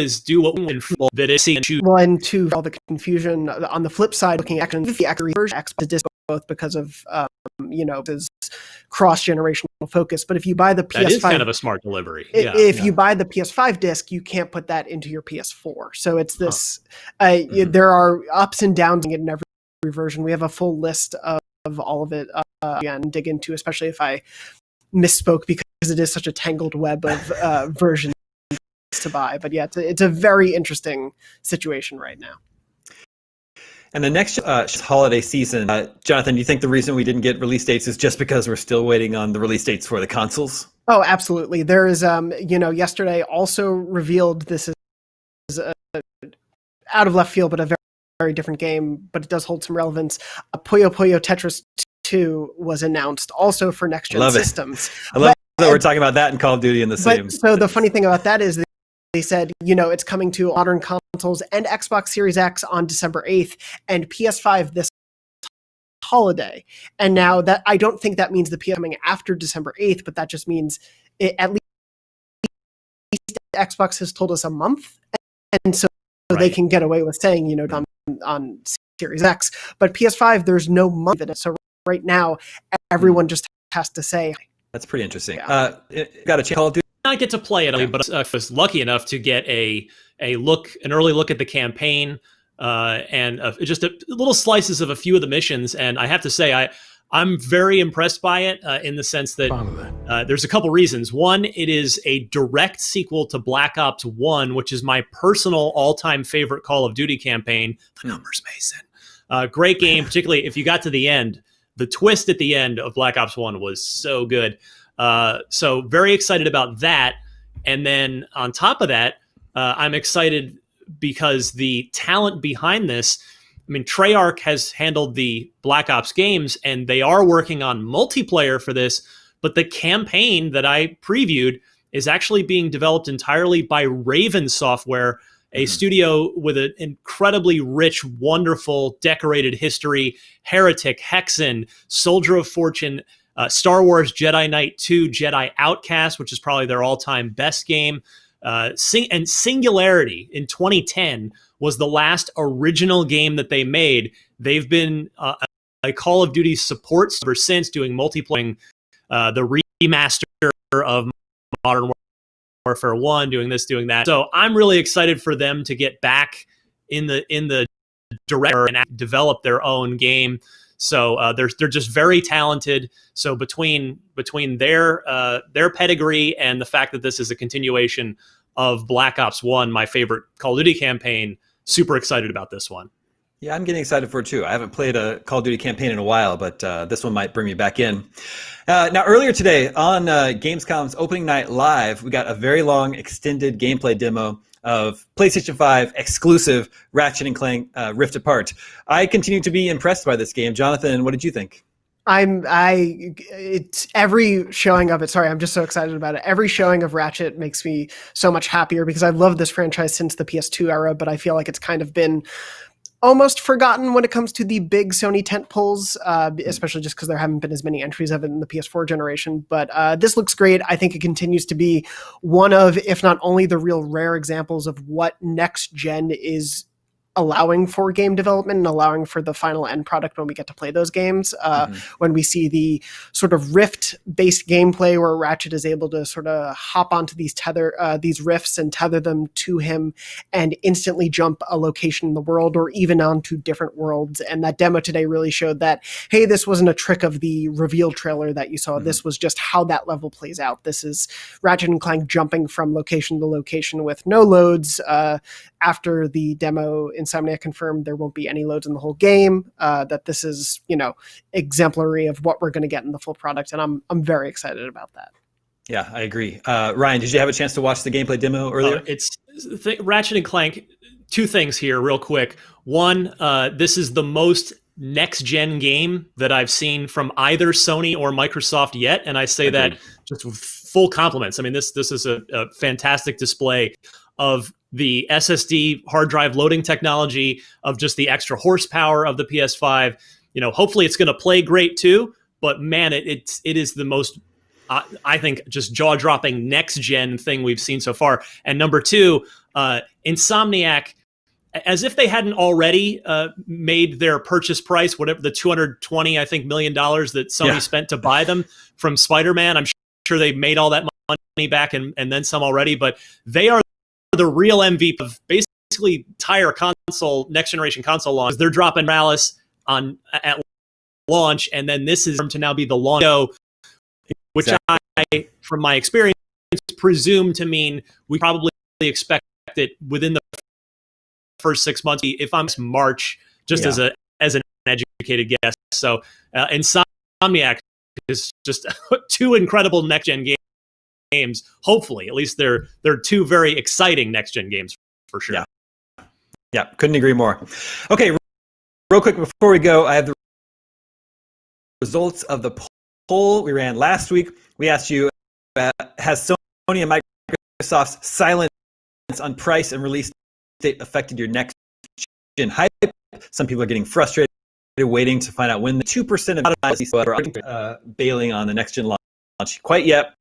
what we can that is one to all the confusion. On the flip side, looking at the version Xbox disc both because of this cross-generational focus. But if you buy the PS5, that is kind of a smart delivery. If you buy the PS5 disc, you can't put that into your PS4. So it's this. There are ups and downs in every version. We have a full list of all of it again, dig into, especially if I misspoke because it is such a tangled web of versions to buy. But yeah, it's a very interesting situation right now. And the next holiday season, Jonathan, do you think the reason we didn't get release dates is just because we're still waiting on the release dates for the consoles? Oh, absolutely. There is, yesterday also revealed, this is out of left field, but a very, very different game, but it does hold some relevance. Puyo Puyo Tetris 2 was announced also for next-gen systems. I love that we're talking about that and Call of Duty in the same. So the funny thing about that is they said, it's coming to modern consoles and Xbox Series X on December 8th and PS5 this holiday. And now that I don't think that means the PS coming after December 8th, but that just means at least Xbox has told us a month. And so they can get away with saying, on Series X. But PS5, there's no month in it. So right now, everyone just has to say. That's pretty interesting. Got a chance Call of Duty? I get to play it, but I was lucky enough to get an early look at the campaign and just little slices of a few of the missions. And I have to say, I'm very impressed by it in the sense that there's a couple reasons. One, it is a direct sequel to Black Ops 1, which is my personal all-time favorite Call of Duty campaign. The numbers, Mason. Great game, particularly if you got to the end. The twist at the end of Black Ops 1 was so good. So very excited about that. And then on top of that, I'm excited because the talent behind this, I mean, Treyarch has handled the Black Ops games, and they are working on multiplayer for this, but the campaign that I previewed is actually being developed entirely by Raven Software, a studio with an incredibly rich, wonderful, decorated history. Heretic, Hexen, Soldier of Fortune, Star Wars Jedi Knight 2, Jedi Outcast, which is probably their all-time best game, and Singularity in 2010 was the last original game that they made. They've been a Call of Duty support ever since, doing multiplayer, the remaster of Modern Warfare 1, doing this, doing that. So I'm really excited for them to get back in the director and develop their own game. So they're just very talented. So between their pedigree and the fact that this is a continuation of Black Ops 1, my favorite Call of Duty campaign, super excited about this one. Yeah, I'm getting excited for it too. I haven't played a Call of Duty campaign in a while, but this one might bring me back in. Now, earlier today on Gamescom's opening night live, we got a very long extended gameplay demo of PlayStation 5 exclusive Ratchet & Clank Rift Apart. I continue to be impressed by this game. Jonathan, what did you think? It's every showing of it. Sorry, I'm just so excited about it. Every showing of Ratchet makes me so much happier because I've loved this franchise since the PS2 era, but I feel like it's kind of been almost forgotten when it comes to the big Sony tentpoles, especially just because there haven't been as many entries of it in the PS4 generation. But this looks great. I think it continues to be one of, if not only the real rare examples of what next gen is allowing for game development and allowing for the final end product when we get to play those games. When we see the sort of Rift-based gameplay where Ratchet is able to sort of hop onto these rifts and tether them to him and instantly jump a location in the world or even onto different worlds. And that demo today really showed that, hey, this wasn't a trick of the reveal trailer that you saw. This was just how that level plays out. This is Ratchet and Clank jumping from location to location with no loads. After the demo, Insomniac confirmed there won't be any loads in the whole game, that this is, exemplary of what we're going to get in the full product. And I'm very excited about that. Yeah, I agree. Ryan, did you have a chance to watch the gameplay demo earlier? Ratchet & Clank, two things here real quick. One, this is the most next-gen game that I've seen from either Sony or Microsoft yet. And I say that just with full compliments. I mean, this is a fantastic display of the SSD hard drive loading technology, of just the extra horsepower of the PS5. Hopefully it's going to play great too, but man, it is the most, I think, just jaw-dropping next-gen thing we've seen so far. And number two, Insomniac, as if they hadn't already made their purchase price, whatever the $220 million that Sony spent to buy them from Spider-Man. I'm sure they made all that money back and then some already, but they are the real MVP of basically entire console, next generation console launch. They're dropping Morales at launch, and then this is to now be the launch, which I, from my experience, presume to mean we probably expect it within the first 6 months. If I'm March, just as an educated guess. So Insomniac is just two incredible next gen games. Hopefully, at least they're two very exciting next gen games for sure. Yeah, couldn't agree more. Okay, real quick before we go, I have the results of the poll we ran last week. We asked you, has Sony and Microsoft's silence on price and release date affected your next gen hype? Some people are getting frustrated, waiting to find out when the 2% of are bailing on the next gen launch quite yet.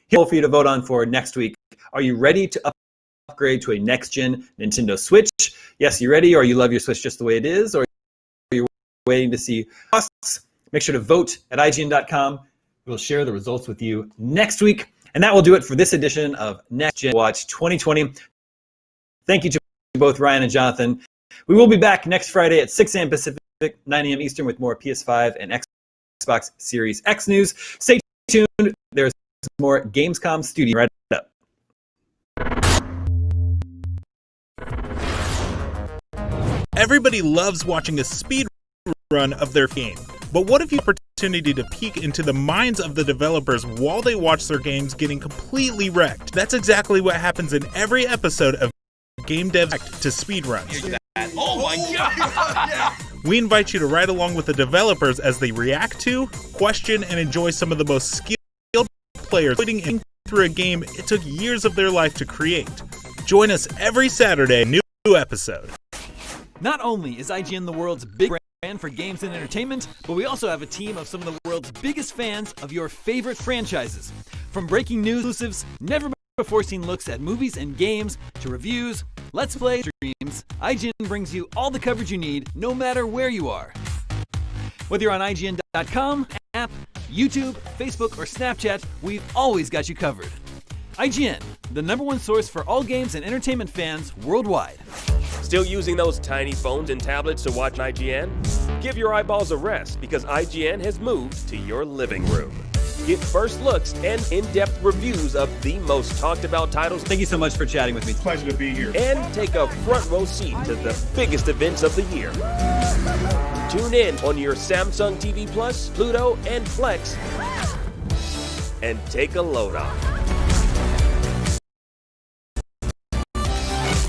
Here for you to vote on for next week. Are you ready to upgrade to a next-gen Nintendo Switch? Yes, you ready, or you love your Switch just the way it is, or are you waiting to see costs? Make sure to vote at IGN.com. We'll share the results with you next week. And that will do it for this edition of Next Gen Watch 2020. Thank you to both Ryan and Jonathan. We will be back next Friday at 6 a.m. Pacific Pacific, 9 a.m. Eastern with more PS5 and Xbox Series X news. Stay tuned. There's more Gamescom Studio right up. Everybody loves watching a speed run of their game. But what if you have the opportunity to peek into the minds of the developers while they watch their games getting completely wrecked? That's exactly what happens in every episode of Game Dev's Guide to Speedruns. Oh my god! We invite you to ride along with the developers as they react to, question, and enjoy some of the most skilled players putting through a game it took years of their life to create. Join us every Saturday, new episode. Not only is IGN the world's big brand for games and entertainment, but we also have a team of some of the world's biggest fans of your favorite franchises. From breaking news exclusives, never before seen looks at movies and games, to reviews, let's play streams, IGN brings you all the coverage you need, no matter where you are. Whether you're on IGN.com, app, YouTube, Facebook, or Snapchat, we've always got you covered. IGN, the #1 source for all games and entertainment fans worldwide. Still using those tiny phones and tablets to watch IGN? Give your eyeballs a rest because IGN has moved to your living room. Get first looks and in-depth reviews of the most talked about titles. Thank you so much for chatting with me. Pleasure to be here. And take a front row seat to the biggest events of the year. Tune in on your Samsung TV Plus, Pluto, and Flex, and take a load off.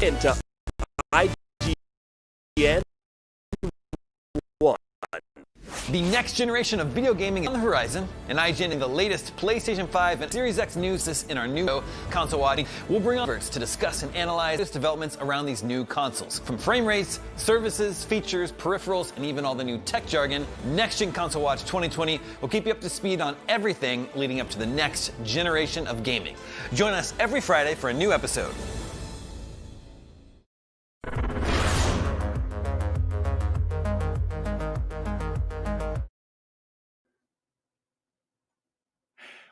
Into IGN 1. The next generation of video gaming is on the horizon, and IGN in the latest PlayStation 5 and Series X news this in our new console watching. We'll bring on experts to discuss and analyze latest developments around these new consoles. From frame rates, services, features, peripherals, and even all the new tech jargon, Next Gen Console Watch 2020 will keep you up to speed on everything leading up to the next generation of gaming. Join us every Friday for a new episode.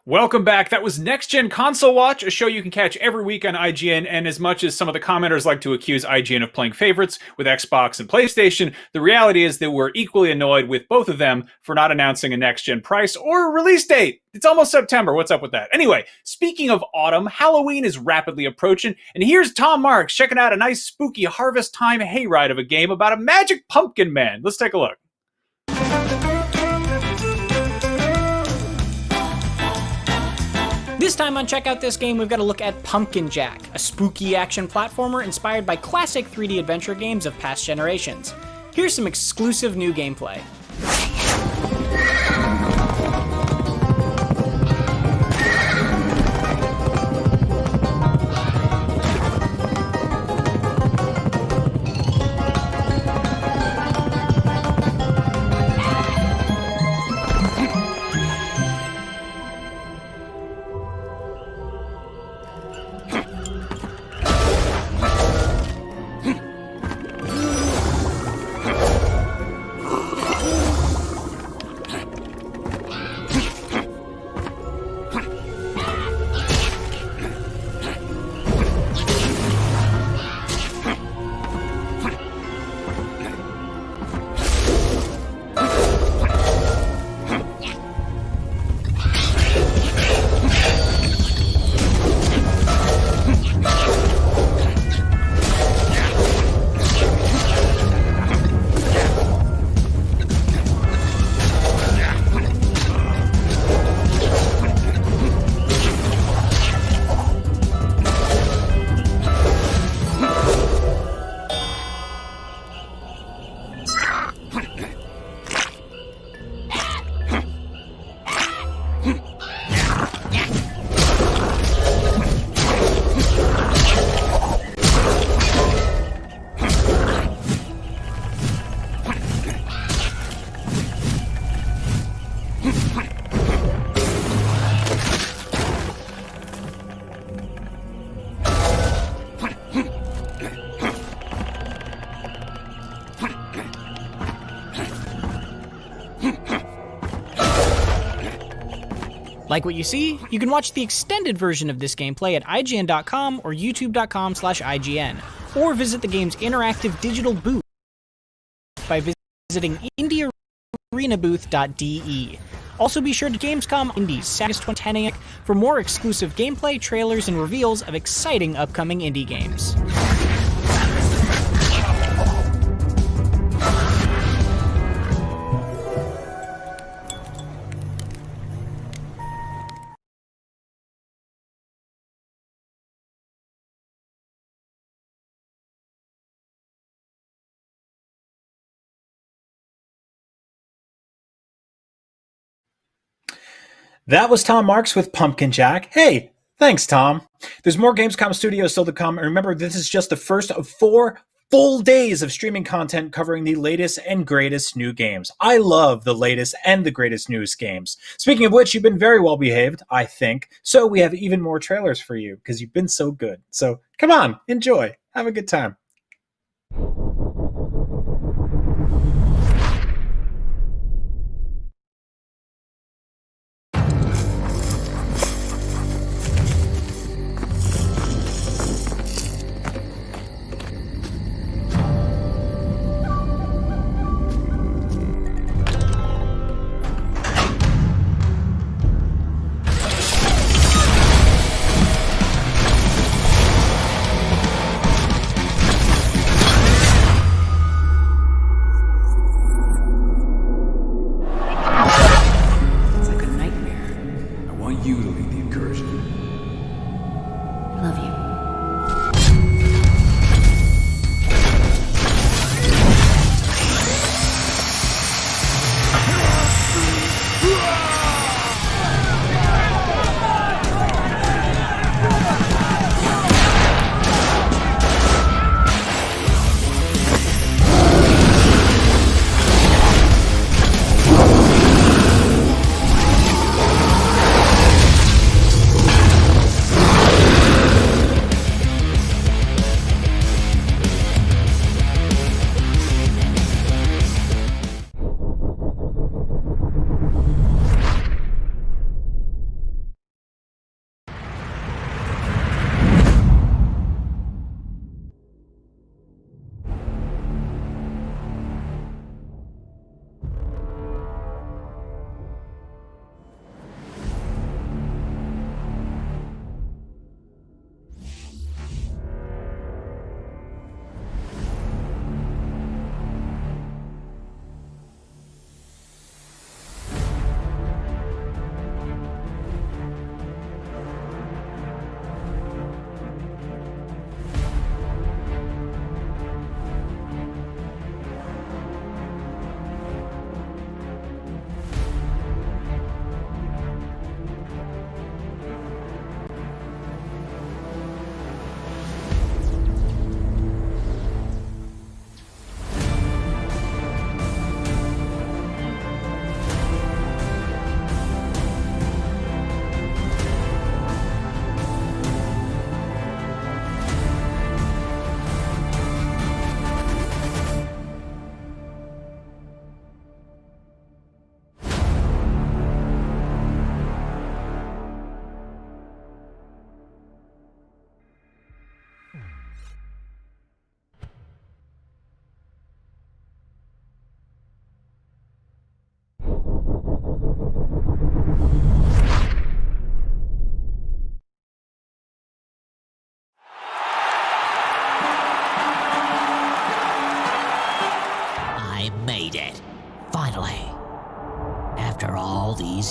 Welcome back. That was Next Gen Console Watch, a show you can catch every week on IGN. And as much as some of the commenters like to accuse IGN of playing favorites with Xbox and PlayStation, the reality is that we're equally annoyed with both of them for not announcing a next gen price or a release date. It's almost September. What's up with that? Anyway, speaking of autumn, Halloween is rapidly approaching. And here's Tom Marks checking out a nice spooky harvest time hayride of a game about a magic pumpkin man. Let's take a look. This time on Check Out This Game, we've got to look at Pumpkin Jack, a spooky action platformer inspired by classic 3D adventure games of past generations. Here's some exclusive new gameplay. Like what you see? You can watch the extended version of this gameplay at IGN.com or YouTube.com/IGN, or visit the game's interactive digital booth by visiting indiearenabooth.de. Also be sure to Gamescom Indies, August 10 a.m. for more exclusive gameplay, trailers, and reveals of exciting upcoming indie games. That was Tom Marks with Pumpkin Jack. Hey, thanks, Tom. There's more Gamescom Studios still to come. And remember, this is just the first of 4 full days of streaming content covering the latest and greatest new games. I love the latest and the greatest newest games. Speaking of which, you've been very well behaved, I think. So we have even more trailers for you because you've been so good. So come on, enjoy. Have a good time.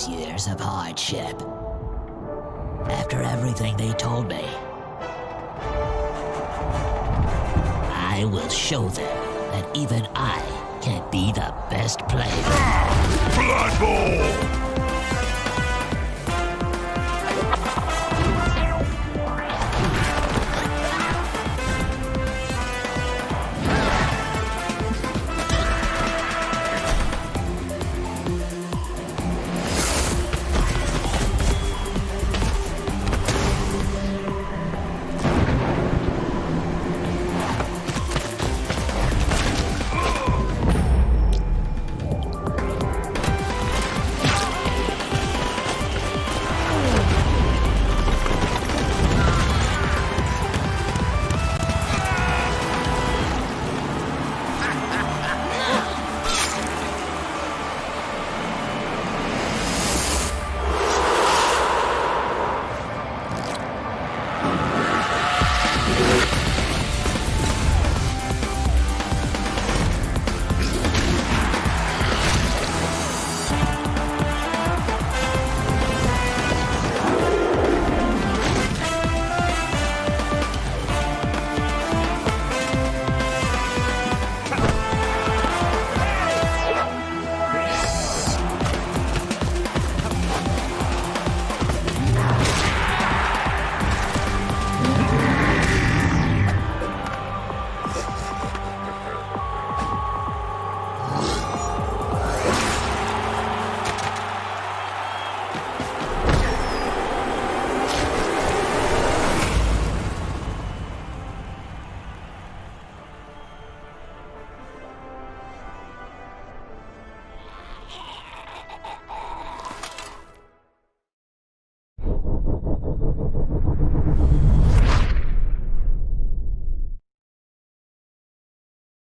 Years of hardship. After everything they told me, I will show them that even I can be the best player. Blood Bowl!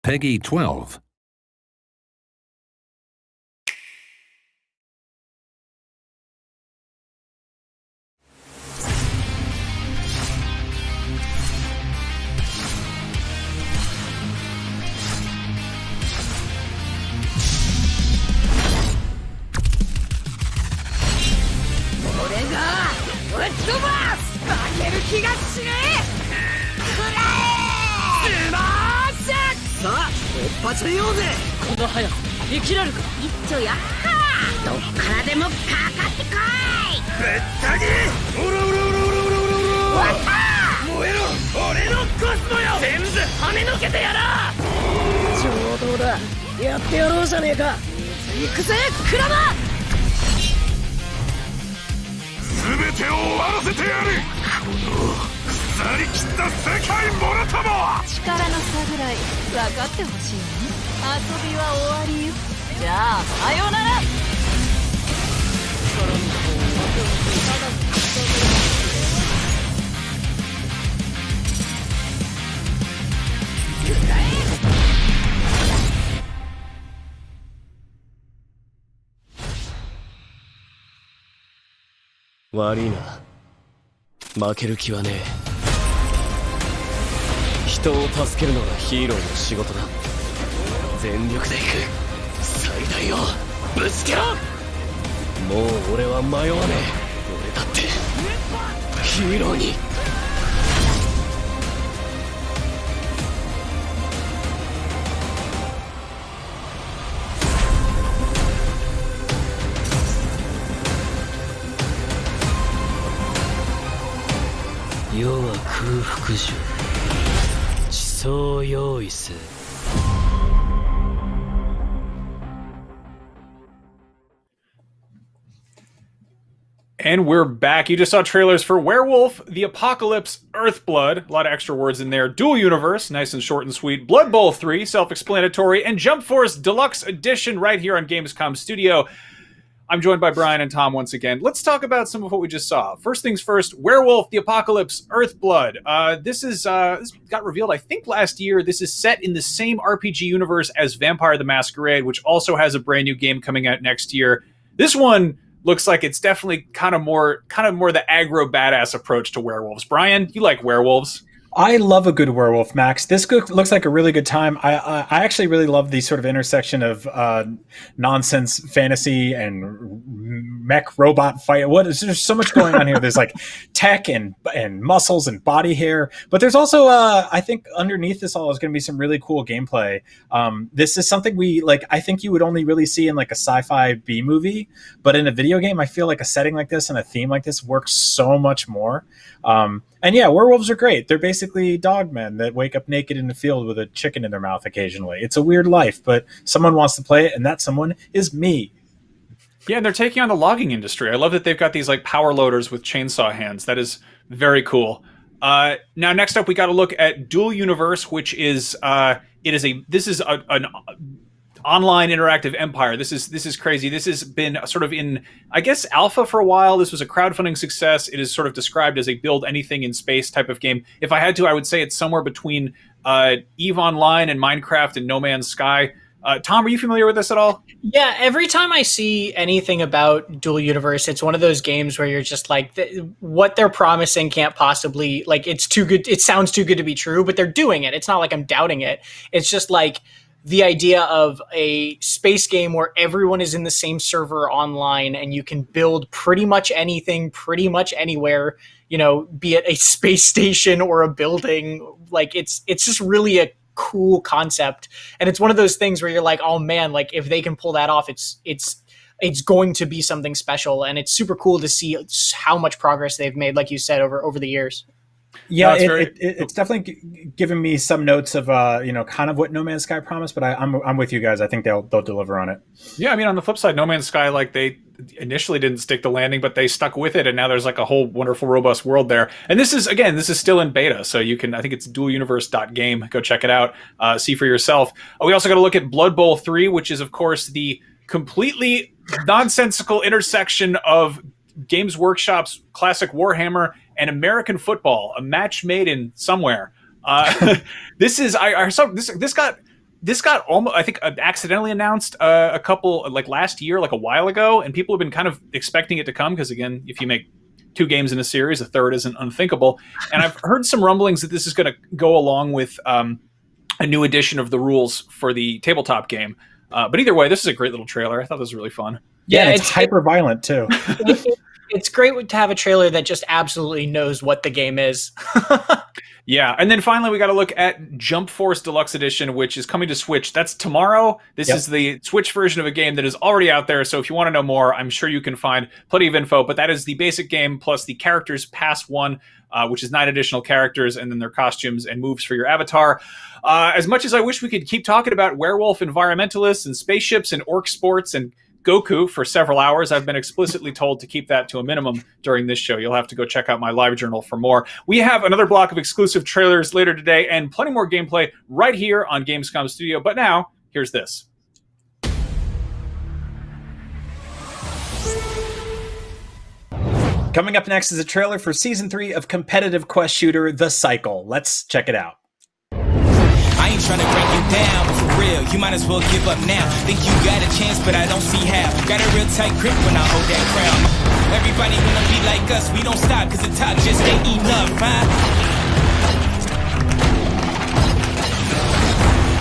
Peggy 12.悪いな。負ける気はねえ。人を助けるのがヒーローの仕事だ。全力で行く。最大をぶつけろ。もう俺は迷わねえ。俺だってヒーローに。世は空腹じゃ。地層用意せ。And we're back. You just saw trailers for Werewolf, The Apocalypse, Earthblood, a lot of extra words in there, Dual Universe, nice and short and sweet, Blood Bowl 3, self-explanatory, and Jump Force Deluxe Edition right here on Gamescom Studio. I'm joined by Brian and Tom once again. Let's talk about some of what we just saw. First things first, Werewolf, The Apocalypse, Earthblood. This got revealed, I think, last year. This is set in the same RPG universe as Vampire the Masquerade, which also has a brand new game coming out next year. This one looks like it's definitely kind of more the aggro badass approach to werewolves. Brian, you like werewolves? I love a good werewolf, Max. This looks like a really good time. I actually really love the sort of intersection of nonsense fantasy and mech robot fight. There's so much going on here. There's like tech and muscles and body hair, but there's also I think underneath this all is going to be some really cool gameplay. This is something I think you would only really see in like a sci-fi B movie, but in a video game, I feel like a setting like this and a theme like this works so much more. And yeah, werewolves are great. They're basically dogmen that wake up naked in the field with a chicken in their mouth occasionally. It's a weird life, but someone wants to play it, and that someone is me. Yeah, and they're taking on the logging industry. I love that they've got these like power loaders with chainsaw hands. That is very cool. Now, next up, we got to look at Dual Universe, which is an online interactive empire. This is crazy. This has been sort of in, I guess, alpha for a while. This was a crowdfunding success. It is sort of described as a build anything in space type of game. If I had to, I would say it's somewhere between EVE Online and Minecraft and No Man's Sky. Tom, are you familiar with this at all? Yeah, every time I see anything about Dual Universe, it's one of those games where you're just like, what they're promising can't possibly, like, it's too good. It sounds too good to be true, but they're doing it. It's not like I'm doubting it. It's just like the idea of a space game where everyone is in the same server online and you can build pretty much anything, pretty much anywhere, be it a space station or a building. Like it's just really a cool concept. And it's one of those things where you're like, oh man, like if they can pull that off, it's going to be something special. And it's super cool to see how much progress they've made, like you said, over the years. Yeah, it's definitely given me some notes of kind of what No Man's Sky promised, but I'm with you guys. I think they'll deliver on it. Yeah, I mean, on the flip side, No Man's Sky, like they initially didn't stick the landing, but they stuck with it, and now there's like a whole wonderful, robust world there. And this is still in beta, so you can, I think it's dualuniverse.game. Go check it out, see for yourself. We also got to look at Blood Bowl 3, which is of course the completely nonsensical intersection of Games Workshop's classic Warhammer and American football, a match made in somewhere. This got this got almost, I think, accidentally announced a couple, like last year, like a while ago, and people have been kind of expecting it to come because, again, if you make 2 games in a series, a third isn't unthinkable. And I've heard some rumblings that this is going to go along with a new edition of the rules for the tabletop game. But either way, this is a great little trailer. I thought this was really fun. Yeah, it's hyper violent too. It's great to have a trailer that just absolutely knows what the game is. Yeah, and then finally we got to look at Jump Force Deluxe Edition, which is coming to Switch. That's tomorrow. This is the Switch version of a game that is already out there, so if you want to know more, I'm sure you can find plenty of info, but that is the basic game plus the characters past one, which is 9 additional characters, and then their costumes and moves for your avatar. As much as I wish we could keep talking about werewolf environmentalists and spaceships and orc sports and Goku for several hours, I've been explicitly told to keep that to a minimum during this show. You'll have to go check out my live journal for more. We have another block of exclusive trailers later today and plenty more gameplay right here on Gamescom Studio. But now, here's this. Coming up next is a trailer for Season 3 of competitive quest shooter The Cycle. Let's check it out. I ain't trying to break you down, but for real, you might as well give up now. Think you got a chance, but I don't see how. Got a real tight grip when I hold that crown. Everybody wanna be like us, we don't stop, cause the top just ain't enough, huh?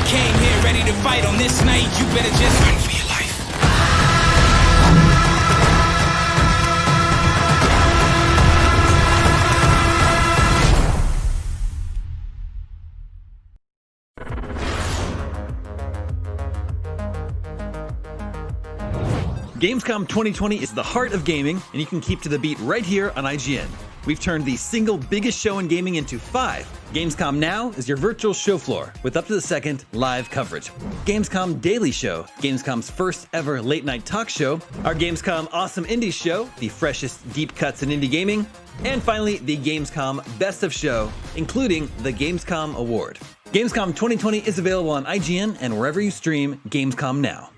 Came here ready to fight on this night, you better just run for your life. Gamescom 2020 is the heart of gaming, and you can keep to the beat right here on IGN. We've turned the single biggest show in gaming into 5. Gamescom Now is your virtual show floor with up-to-the-second live coverage. Gamescom Daily Show, Gamescom's first ever late-night talk show. Our Gamescom Awesome Indie Show, the freshest deep cuts in indie gaming. And finally, the Gamescom Best of Show, including the Gamescom Award. Gamescom 2020 is available on IGN and wherever you stream Gamescom Now.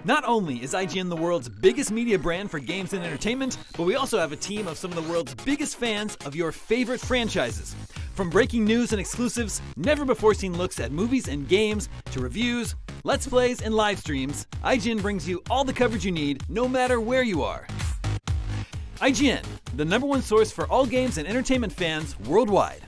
Not only is IGN the world's biggest media brand for games and entertainment, but we also have a team of some of the world's biggest fans of your favorite franchises. From breaking news and exclusives, never-before-seen looks at movies and games, to reviews, let's plays, and live streams, IGN brings you all the coverage you need, no matter where you are. IGN, the #1 source for all games and entertainment fans worldwide.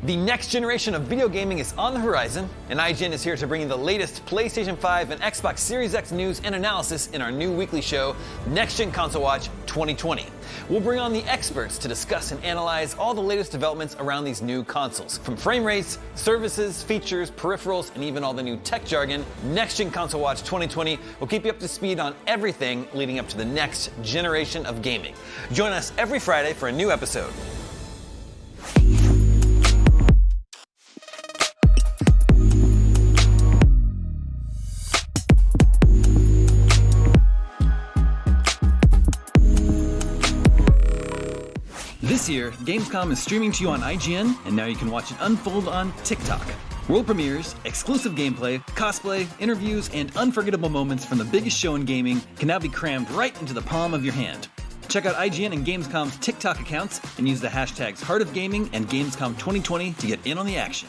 The next generation of video gaming is on the horizon, and IGN is here to bring you the latest PlayStation 5 and Xbox Series X news and analysis in our new weekly show, Next Gen Console Watch 2020. We'll bring on the experts to discuss and analyze all the latest developments around these new consoles. From frame rates, services, features, peripherals, and even all the new tech jargon, Next Gen Console Watch 2020 will keep you up to speed on everything leading up to the next generation of gaming. Join us every Friday for a new episode. This year, Gamescom is streaming to you on IGN, and now you can watch it unfold on TikTok. World premieres, exclusive gameplay, cosplay, interviews, and unforgettable moments from the biggest show in gaming can now be crammed right into the palm of your hand. Check out IGN and Gamescom's TikTok accounts and use the hashtags Heart of Gaming and Gamescom 2020 to get in on the action.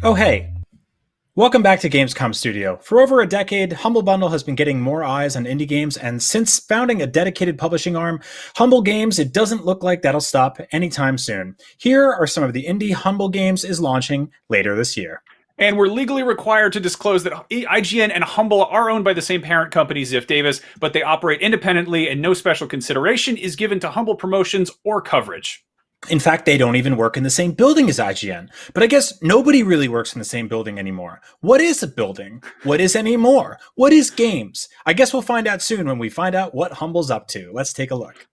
Oh, hey. Welcome back to Gamescom Studio. For over a decade, Humble Bundle has been getting more eyes on indie games, and since founding a dedicated publishing arm, Humble Games, it doesn't look like that'll stop anytime soon. Here are some of the indie Humble Games is launching later this year. And we're legally required to disclose that IGN and Humble are owned by the same parent company, Ziff Davis, but they operate independently and no special consideration is given to Humble promotions or coverage. In fact, they don't even work in the same building as IGN. But I guess nobody really works in the same building anymore. What is a building? What is anymore? What is games? I guess we'll find out soon when we find out what Humble's up to. Let's take a look.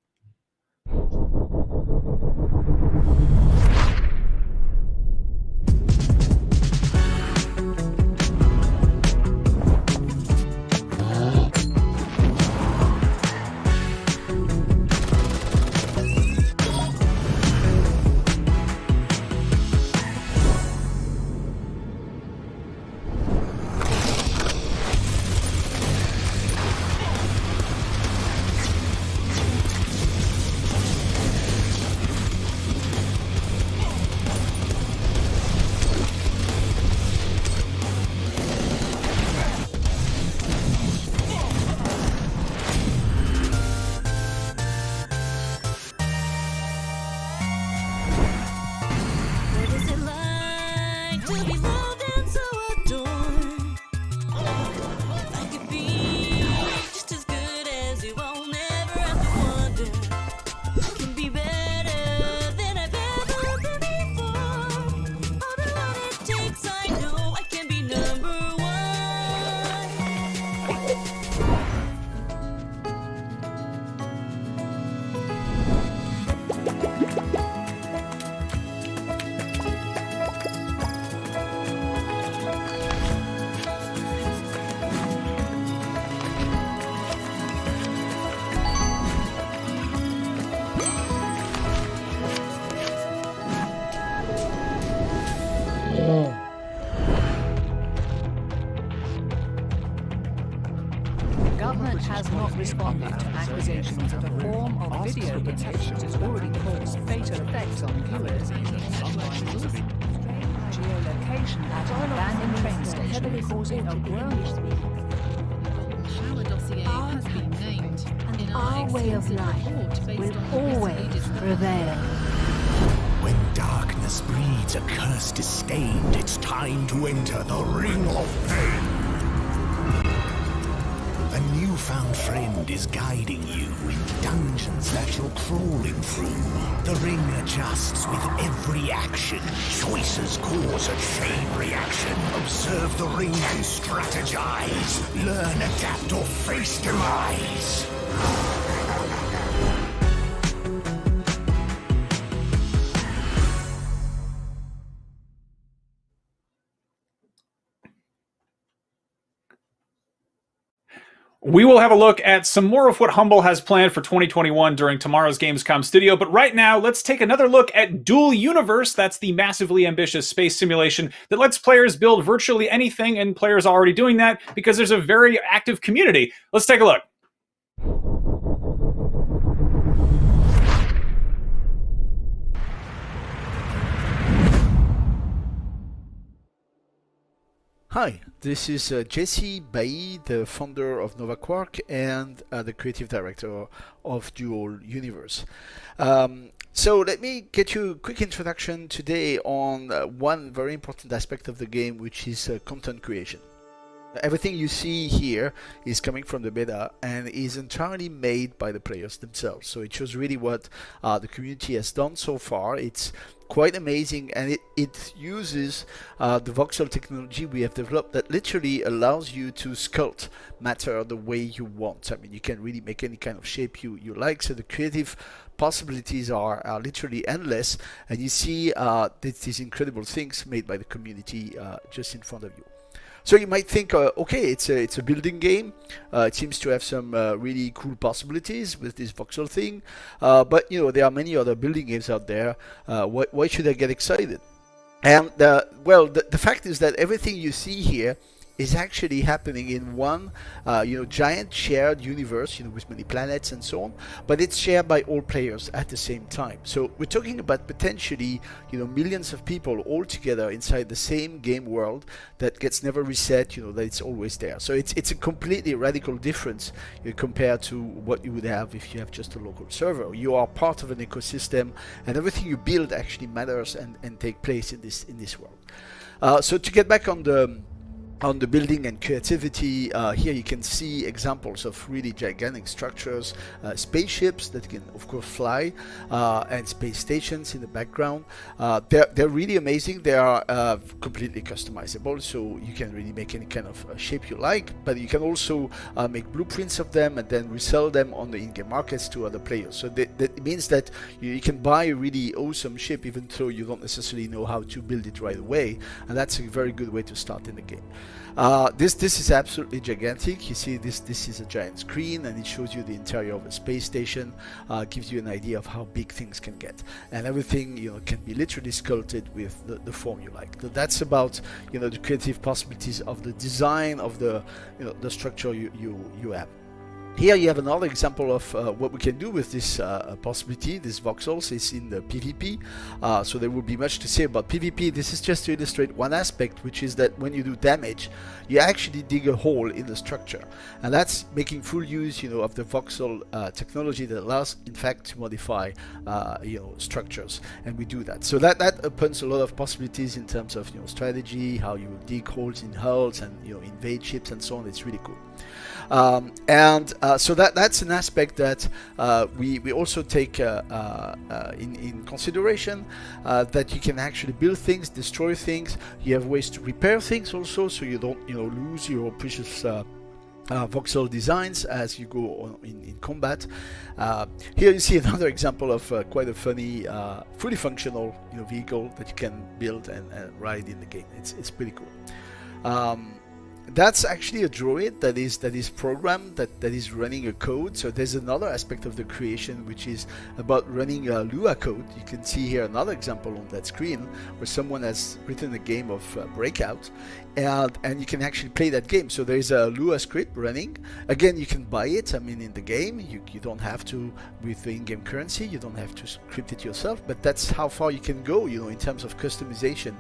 government has not responded to accusations of a form of video detection has already caused fatal effects on viewers, geolocation at an abandoned train station causing a growing has been named in our way of life will always prevail. When darkness breeds a curse disdained, it's time to enter the Ring of Pain. A newfound friend is guiding you in dungeons that you're crawling through. The ring adjusts with every action. Choices cause a chain reaction. Observe the ring and strategize. Learn, adapt, or face demise. We will have a look at some more of what Humble has planned for 2021 during tomorrow's Gamescom studio, but right now, let's take another look at Dual Universe. That's the massively ambitious space simulation that lets players build virtually anything, and players are already doing that because there's a very active community. Let's take a look. Hi, this is Jesse Bailly, the founder of Nova Quark and the creative director of Dual Universe. So let me get you a quick introduction today on one very important aspect of the game, which is content creation. Everything you see here is coming from the beta and is entirely made by the players themselves. So it shows really what the community has done so far. It's quite amazing, and it uses the voxel technology we have developed that literally allows you to sculpt matter the way you want. I mean, you can really make any kind of shape you like, so the creative possibilities are literally endless, and you see these incredible things made by the community just in front of you. So you might think, okay, it's a building game. It seems to have some really cool possibilities with this voxel thing. But you know, there are many other building games out there. Why should I get excited? And well, the fact is that everything you see here is actually happening in one giant shared universe, with many planets and so on, but it's shared by all players at the same time. So we're talking about potentially millions of people all together inside the same game world that gets never reset, that it's always there. So it's a completely radical difference compared to what you would have if you have just a local server. You are part of an ecosystem, and everything you build actually matters and take place in this world. So to get back on the building and creativity, here you can see examples of really gigantic structures, spaceships that can of course fly, and space stations in the background. They're really amazing. They are completely customizable, so you can really make any kind of shape you like, but you can also make blueprints of them and then resell them on the in-game markets to other players. So that means that you can buy a really awesome ship even though you don't necessarily know how to build it right away, and that's a very good way to start in the game. This is absolutely gigantic. You see, this is a giant screen, and it shows you the interior of a space station. Gives you an idea of how big things can get, and everything can be literally sculpted with the form you like. So that's about the creative possibilities of the design of the structure you have. Here you have another example of what we can do with this possibility. This voxels is in the PvP, so there will be much to say about PvP. This is just to illustrate one aspect, which is that when you do damage, you actually dig a hole in the structure, and that's making full use, of the voxel technology that allows, in fact, to modify, structures, and we do that. So that opens a lot of possibilities in terms of strategy, how you dig holes in hulls and invade ships and so on. It's really cool. So that's an aspect that we also take in consideration, that you can actually build things, destroy things. You have ways to repair things also, so you don't lose your precious voxel designs as you go on in combat. Here you see another example of quite a funny, fully functional vehicle that you can build and ride in the game. It's pretty cool. That's actually a droid that is programmed, that is running a code. So there's another aspect of the creation which is about running a Lua code. You can see here another example on that screen where someone has written a game of Breakout, and you can actually play that game. So there is a Lua script running. Again, you can buy it. I mean, in the game, you don't have to with the in-game currency. You don't have to script it yourself. But that's how far you can go, you know, in terms of customization.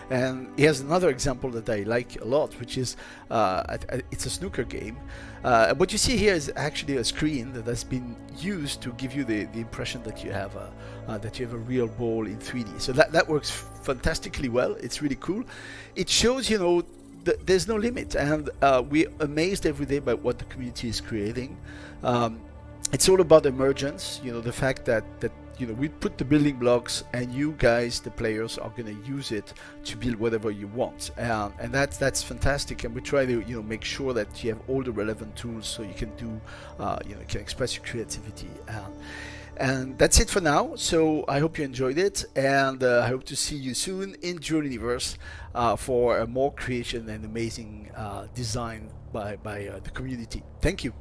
And here's another example that I like a lot, which is it's a snooker game. What you see here is actually a screen that has been used to give you the impression that you have a real ball in 3D. So that works fantastically well. It's really cool. It shows, you know, there's no limit, and we're amazed every day by what the community is creating. It's all about emergence, you know, the fact that you know, we put the building blocks, and you guys, the players, are going to use it to build whatever you want, and that's fantastic. And we try to, you know, make sure that you have all the relevant tools so you can do, you know, you can express your creativity. And that's it for now. So I hope you enjoyed it, and I hope to see you soon in Dual Universe for more creation and amazing design by the community. Thank you.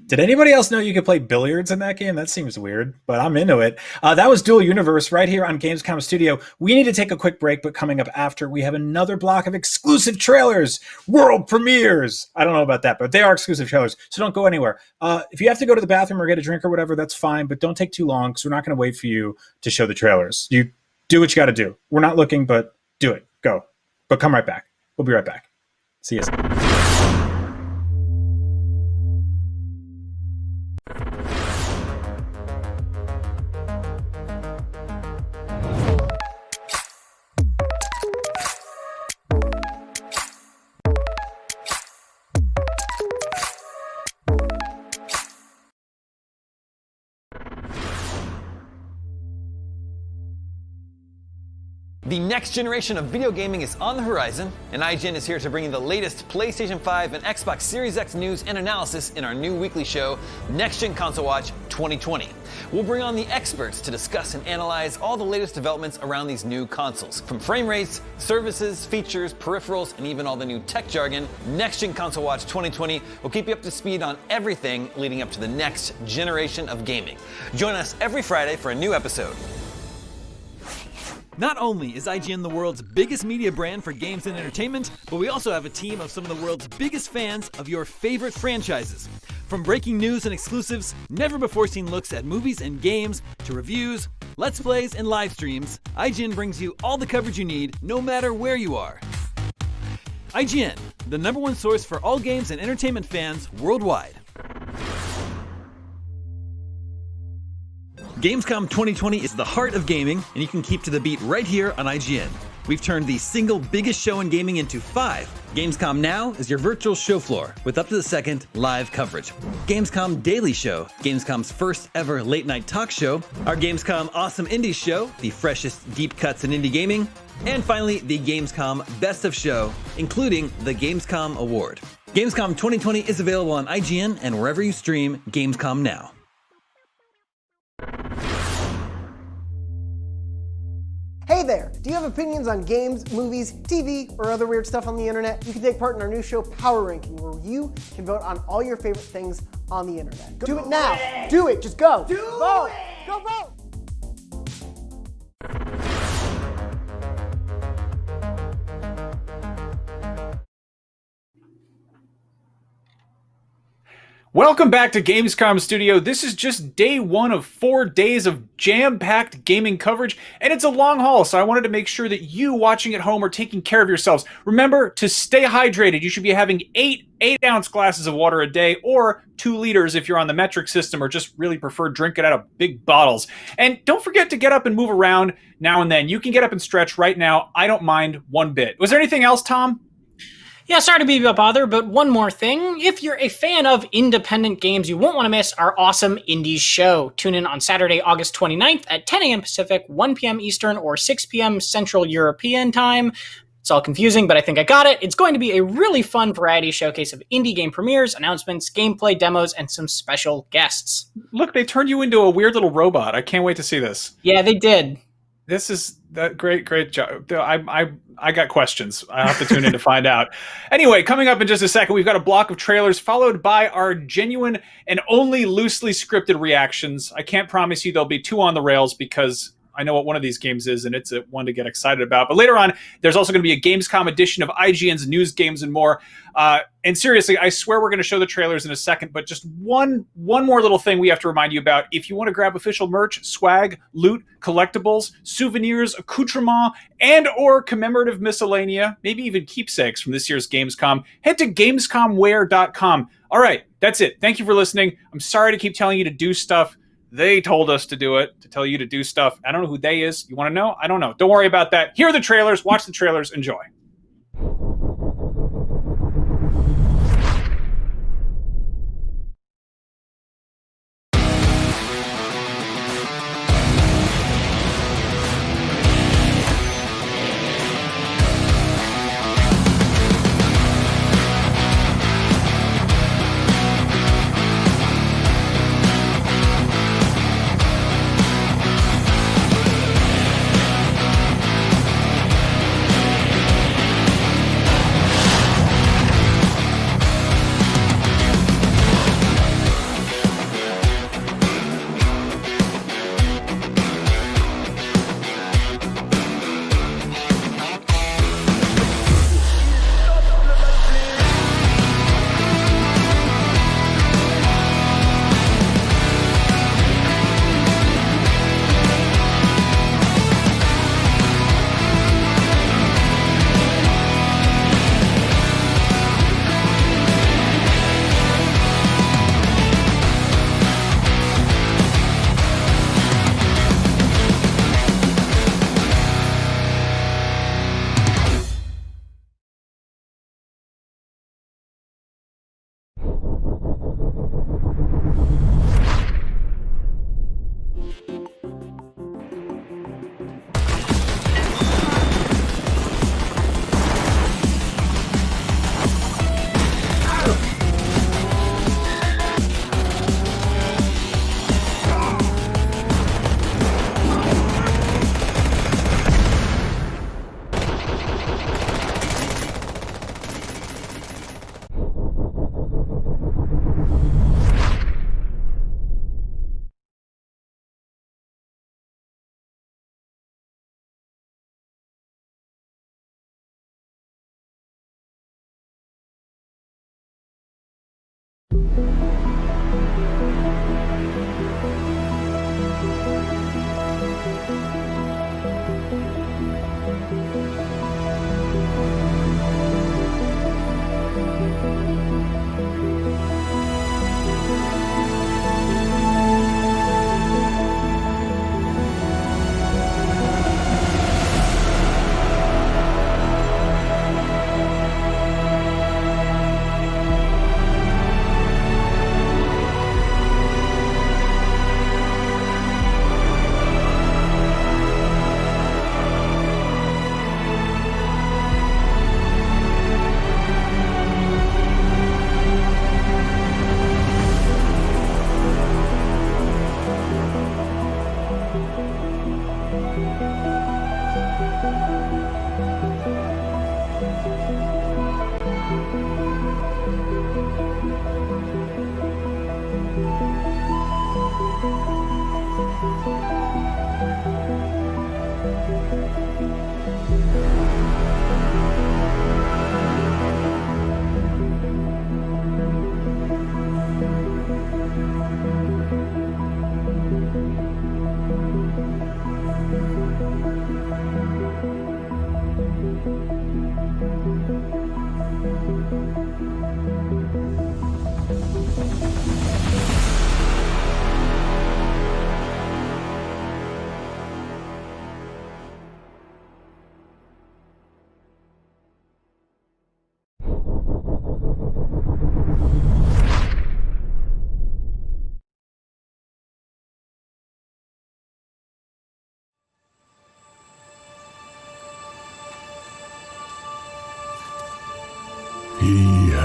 Did anybody else know you could play billiards in that game? That seems weird, but I'm into it. That was Dual Universe right here on Gamescom Studio. We need to take a quick break, but coming up after, we have another block of exclusive trailers, world premieres. I don't know about that, but they are exclusive trailers, so don't go anywhere. If you have to go to the bathroom or get a drink or whatever, that's fine, but don't take too long, because we're not going to wait for you to show the trailers. You do what you got to do. We're not looking, but do it. Go. But come right back. We'll be right back. See you soon. The next generation of video gaming is on the horizon, and IGN is here to bring you the latest PlayStation 5 and Xbox Series X news and analysis in our new weekly show, Next Gen Console Watch 2020. We'll bring on the experts to discuss and analyze all the latest developments around these new consoles. From frame rates, services, features, peripherals, and even all the new tech jargon, Next Gen Console Watch 2020 will keep you up to speed on everything leading up to the next generation of gaming. Join us every Friday for a new episode. Not only is IGN the world's biggest media brand for games and entertainment, but we also have a team of some of the world's biggest fans of your favorite franchises. From breaking news and exclusives, never-before-seen looks at movies and games, to reviews, let's plays, and live streams, IGN brings you all the coverage you need, no matter where you are. IGN, the #1 source for all games and entertainment fans worldwide. Gamescom 2020 is the heart of gaming, and you can keep to the beat right here on IGN. We've turned the single biggest show in gaming into 5. Gamescom Now is your virtual show floor with up-to-the-second live coverage. Gamescom Daily Show, Gamescom's first ever late-night talk show. Our Gamescom Awesome Indies Show, the freshest deep cuts in indie gaming. And finally, the Gamescom Best of Show, including the Gamescom Award. Gamescom 2020 is available on IGN and wherever you stream Gamescom Now. Hey there! Do you have opinions on games, movies, TV, or other weird stuff on the internet? You can take part in our new show, Power Ranking, where you can vote on all your favorite things on the internet. Do it now! Do it! Just go! Vote! Go vote! Welcome back to Gamescom Studio. This is just day 1 of 4 days of jam-packed gaming coverage, and it's a long haul, so I wanted to make sure that you watching at home are taking care of yourselves. Remember to stay hydrated. You should be having 8-ounce glasses of water a day, or 2 liters if you're on the metric system, or just really prefer drinking out of big bottles. And don't forget to get up and move around now and then. You can get up and stretch right now. I don't mind one bit. Was there anything else, Tom? Yeah, sorry to be a bother, but one more thing. If you're a fan of independent games, you won't want to miss our awesome Indies show. Tune in on Saturday, August 29th at 10 a.m. Pacific, 1 p.m. Eastern, or 6 p.m. Central European time. It's all confusing, but I think I got it. It's going to be a really fun variety showcase of indie game premieres, announcements, gameplay demos, and some special guests. Look, they turned you into a weird little robot. I can't wait to see this. Yeah, they did. This is that great job. I got questions. I have to tune in to find out. Anyway, coming up in just a second, we've got a block of trailers followed by our genuine and only loosely scripted reactions. I can't promise you there'll be 2 on the rails because I know what one of these games is, and it's one to get excited about. But later on, there's also going to be a Gamescom edition of IGN's News, Games, and More. And seriously, I swear we're going to show the trailers in a second, but just one more little thing we have to remind you about. If you want to grab official merch, swag, loot, collectibles, souvenirs, accoutrement, and or commemorative miscellanea, maybe even keepsakes from this year's Gamescom, head to gamescomwear.com. All right, that's it. Thank you for listening. I'm sorry to keep telling you to do stuff. They told us to do it, to tell you to do stuff. I don't know who they is. You want to know? I don't know. Don't worry about that. Here are the trailers. Watch the trailers. Enjoy.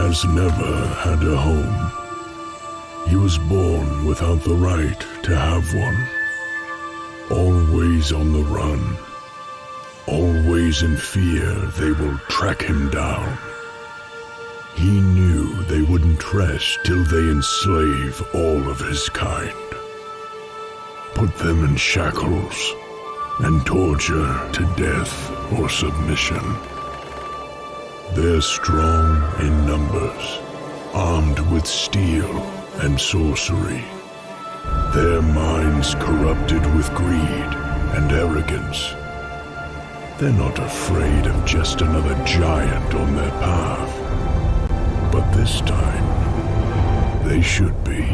has never had a home. He was born without the right to have one. Always on the run. Always in fear they will track him down. He knew they wouldn't rest till they enslave all of his kind. Put them in shackles and torture to death or submission. They're strong in numbers, armed with steel and sorcery. Their minds corrupted with greed and arrogance. They're not afraid of just another giant on their path. But this time, they should be.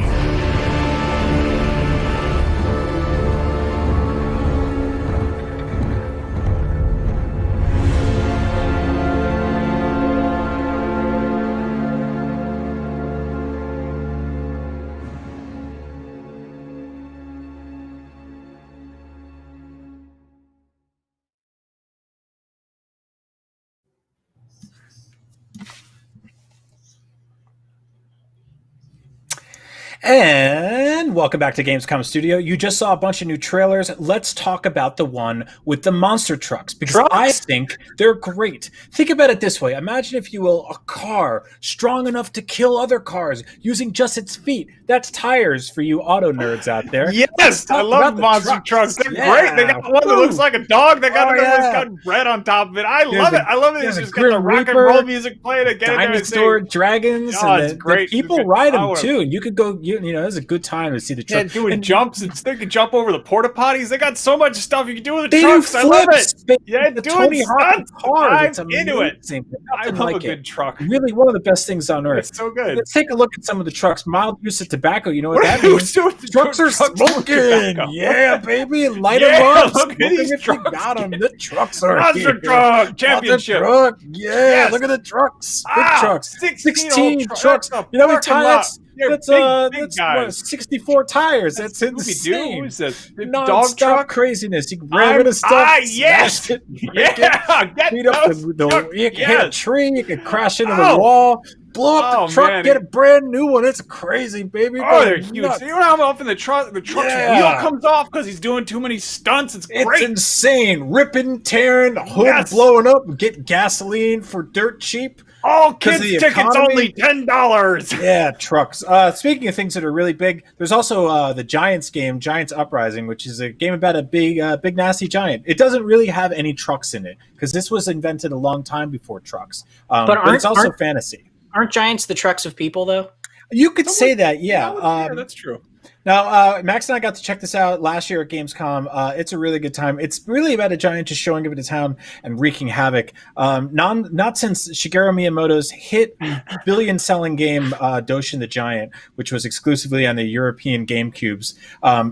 And welcome back to Gamescom Studio. You just saw a bunch of new trailers. Let's talk about the one with the monster trucks, because I think they're great. Think about it this way. Imagine, if you will, a car strong enough to kill other cars using just its feet. That's tires for you auto nerds out there. Yes, I love monster trucks. They're great. They got one that looks like a dog. They got another that's got bread on top of it. I love it. I love it. It's just got the rock and roll music playing again. Dinosaur dragons. Oh, and it's great. People ride them too, and you could go. You know, it's a good time to see the truck. Yeah, doing jumps, and they can jump over the porta potties. They got so much stuff you can do with the They trucks. do I love flips. it. Yeah, The doing Tony Hawk stunts. car. I'm It's into it. amazing. I Nothing love like a good it. truck. Really, one of the best things on earth. It's so good. Let's take a look at some of the trucks. Mild use of tobacco. You know what that What means? Trucks are smoking. Yeah, baby. Light them up. Look at Smoke these them if you trucks. got 'em. The trucks are Monster here. truck championship. Monster truck. Yeah, Yes. look at the trucks. Big Ah, trucks. 16 trucks. That's a You know how many parking lot. tires? They're That's big that's guys. what, 64 tires. That's Scooby-Doo. insane. Is this the Non-stop dog truck? craziness. You can ram into stuff. Yes. smash it, Yeah. Get beat up those the trucks. you can hit a Yes. tree. You can crash into Oh. the wall. Blow up Oh, the truck. man. Get a brand new one. It's crazy, baby. Oh, they're Go huge. nuts. So you know how often the truck's Yeah. wheel comes off because he's doing too many stunts? It's It's great. insane. Ripping, tearing, the hood Yes. blowing up. Get gasoline for dirt cheap. All 'Cause kids of the tickets economy. only $10. Yeah, trucks. Speaking of things that are really big, there's also the Giants game, Giants Uprising, which is a game about a big nasty giant. It doesn't really have any trucks in it because this was invented a long time before trucks. But it's also fantasy. Aren't giants the trucks of people, though? You could say that, yeah. Yeah, that's true. Now, Max and I got to check this out last year at Gamescom. It's a really good time. It's really about a giant just showing up into town and wreaking havoc. Not since Shigeru Miyamoto's hit billion-selling game Doshin the Giant, which was exclusively on the European GameCubes,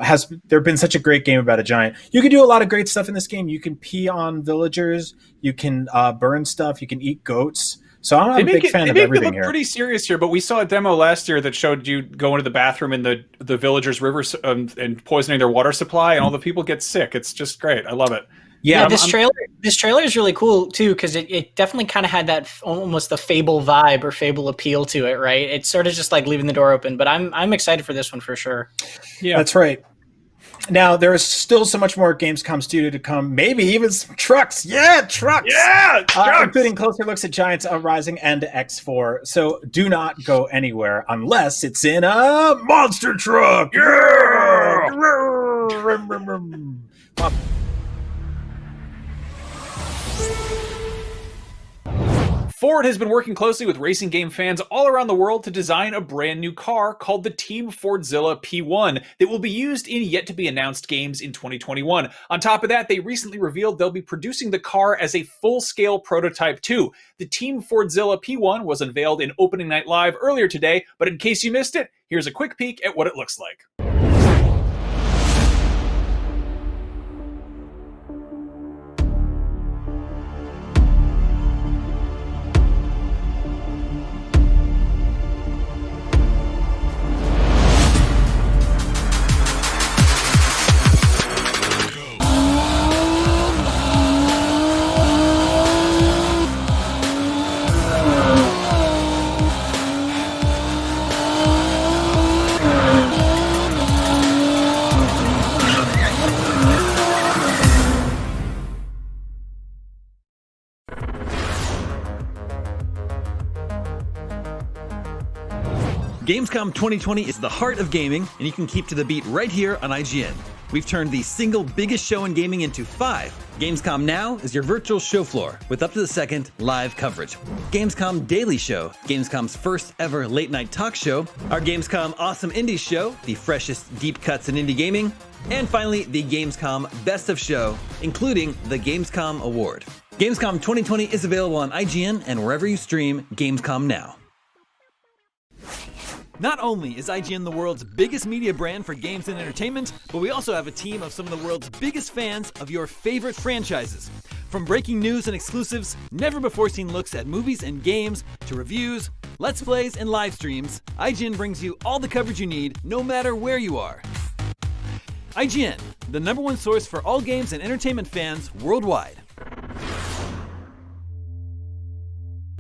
has there been such a great game about a giant. You can do a lot of great stuff in this game. You can pee on villagers. You can burn stuff. You can eat goats. So I'm a big fan of everything look here. Pretty serious here, but we saw a demo last year that showed you going to the bathroom in the villagers' rivers and poisoning their water supply, and all the people get sick. It's just great. I love it. Yeah, this trailer is really cool too, because it definitely kind of had that almost the Fable vibe or Fable appeal to it, right? It's sort of just like leaving the door open, but I'm excited for this one for sure. Yeah, that's right. Now, there is still so much more Gamescom Studio to come. Maybe even some trucks. Yeah, trucks. Yeah, trucks. Including closer looks at Giants Uprising and X4. So do not go anywhere unless it's in a monster truck. Yeah. Ford has been working closely with racing game fans all around the world to design a brand new car called the Team Fordzilla P1 that will be used in yet-to-be-announced games in 2021. On top of that, they recently revealed they'll be producing the car as a full-scale prototype too. The Team Fordzilla P1 was unveiled in Opening Night Live earlier today, but in case you missed it, here's a quick peek at what it looks like. Gamescom 2020 is the heart of gaming, and you can keep to the beat right here on IGN. We've turned the single biggest show in gaming into 5. Gamescom Now is your virtual show floor with up-to-the-second live coverage. Gamescom Daily Show, Gamescom's first ever late-night talk show. Our Gamescom Awesome Indies Show, the freshest deep cuts in indie gaming. And finally, the Gamescom Best of Show, including the Gamescom Award. Gamescom 2020 is available on IGN and wherever you stream Gamescom Now. Not only is IGN the world's biggest media brand for games and entertainment, but we also have a team of some of the world's biggest fans of your favorite franchises. From breaking news and exclusives, never-before-seen looks at movies and games, to reviews, let's plays, and live streams, IGN brings you all the coverage you need, no matter where you are. IGN, the #1 source for all games and entertainment fans worldwide.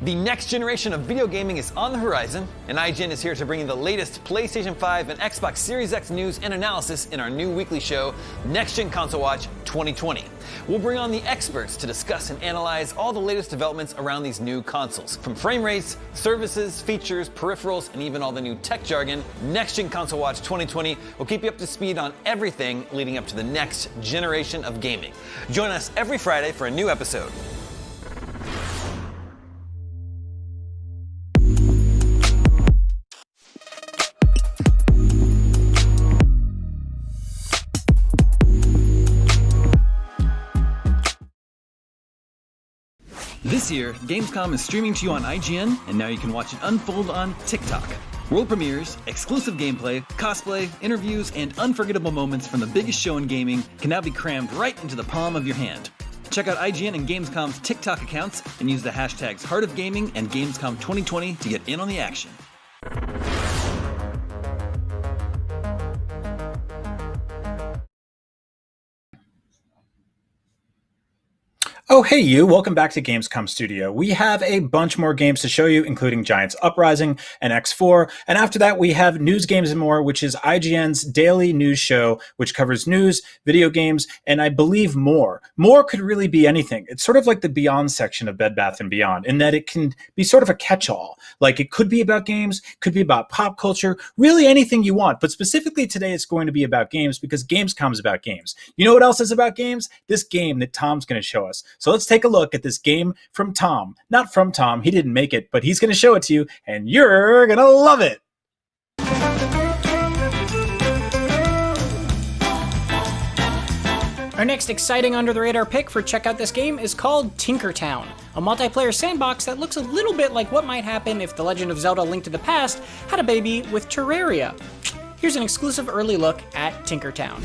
The next generation of video gaming is on the horizon, and IGN is here to bring you the latest PlayStation 5 and Xbox Series X news and analysis in our new weekly show, Next Gen Console Watch 2020. We'll bring on the experts to discuss and analyze all the latest developments around these new consoles. From frame rates, services, features, peripherals, and even all the new tech jargon, Next Gen Console Watch 2020 will keep you up to speed on everything leading up to the next generation of gaming. Join us every Friday for a new episode. This year, Gamescom is streaming to you on IGN, and now you can watch it unfold on TikTok. World premieres, exclusive gameplay, cosplay, interviews, and unforgettable moments from the biggest show in gaming can now be crammed right into the palm of your hand. Check out IGN and Gamescom's TikTok accounts and use the hashtags Heart of Gaming and Gamescom 2020 to get in on the action. Oh, hey you, welcome back to Gamescom Studio. We have a bunch more games to show you, including Giants Uprising and X4. And after that, we have News Games and More, which is IGN's daily news show, which covers news, video games, and I believe more. More could really be anything. It's sort of like the Beyond section of Bed Bath & Beyond, in that it can be sort of a catch-all. Like it could be about games, could be about pop culture, really anything you want. But specifically today, it's going to be about games because Gamescom is about games. You know what else is about games? This game that Tom's going to show us. So let's take a look at this game from Tom. Not from Tom, he didn't make it, but he's going to show it to you, and you're going to love it. Our next exciting under-the-radar pick for Check Out This Game is called Tinkertown, a multiplayer sandbox that looks a little bit like what might happen if The Legend of Zelda: Link to the Past had a baby with Terraria. Here's an exclusive early look at Tinkertown.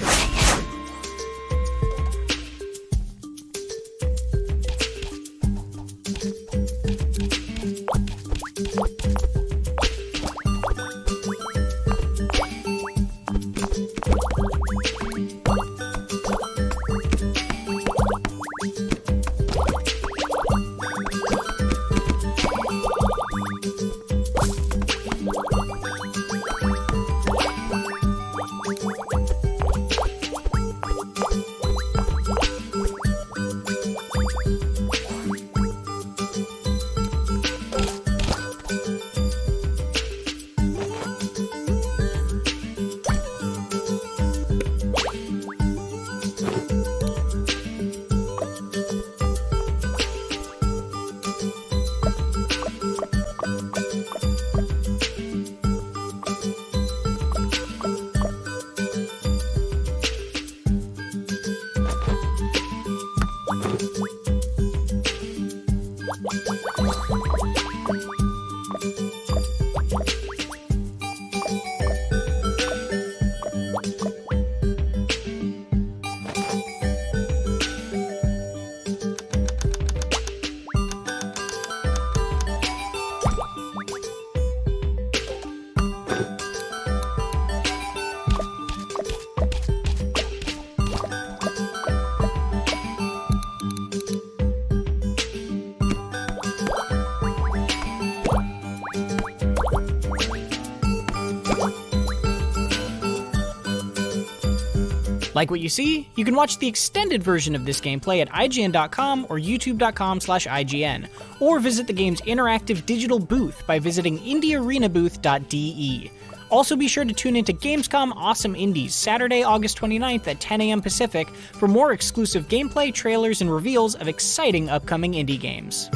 Like what you see? You can watch the extended version of this gameplay at IGN.com or YouTube.com/IGN, or visit the game's interactive digital booth by visiting indiearenabooth.de. Also be sure to tune into Gamescom Awesome Indies, Saturday, August 29th at 10 a.m. Pacific for more exclusive gameplay, trailers, and reveals of exciting upcoming indie games.